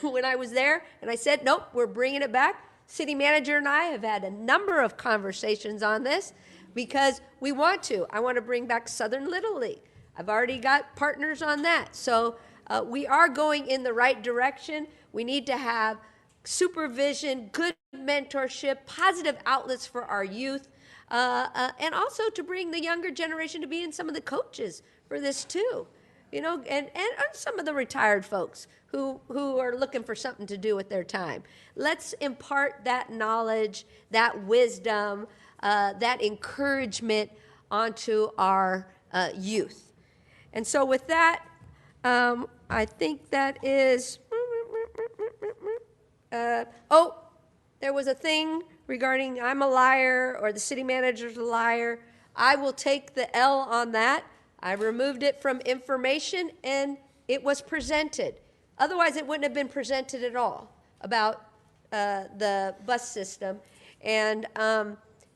when I was there, and I said, nope, we're bringing it back. City manager and I have had a number of conversations on this because we want to. I want to bring back Southern Little League. I've already got partners on that. So we are going in the right direction. We need to have supervision, good mentorship, positive outlets for our youth, and also to bring the younger generation to be in some of the coaches for this too. You know, and some of the retired folks who are looking for something to do with their time. Let's impart that knowledge, that wisdom, that encouragement onto our youth. And so with that, I think that is, there was a thing regarding I'm a liar or the city manager's a liar. I will take the L on that. I removed it from information and it was presented. Otherwise, it wouldn't have been presented at all about the bus system. And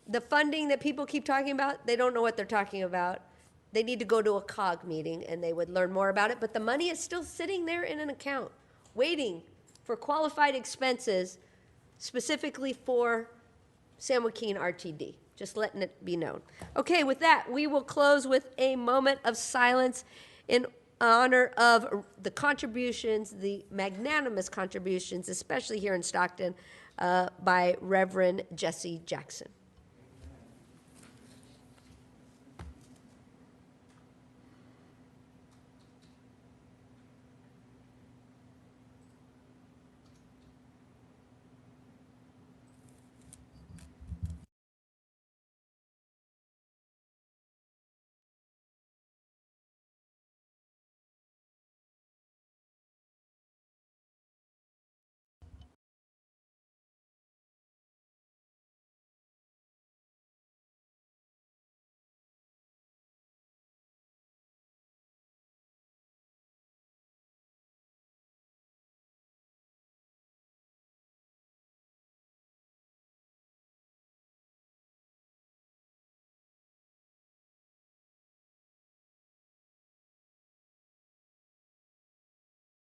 the funding that people keep talking about, they don't know what they're talking about. They need to go to a COG meeting and they would learn more about it. But the money is still sitting there in an account, waiting for qualified expenses, specifically for San Joaquin RTD. Just letting it be known. Okay, with that, we will close with a moment of silence in honor of the contributions, the magnanimous contributions, especially here in Stockton, by Reverend Jesse Jackson.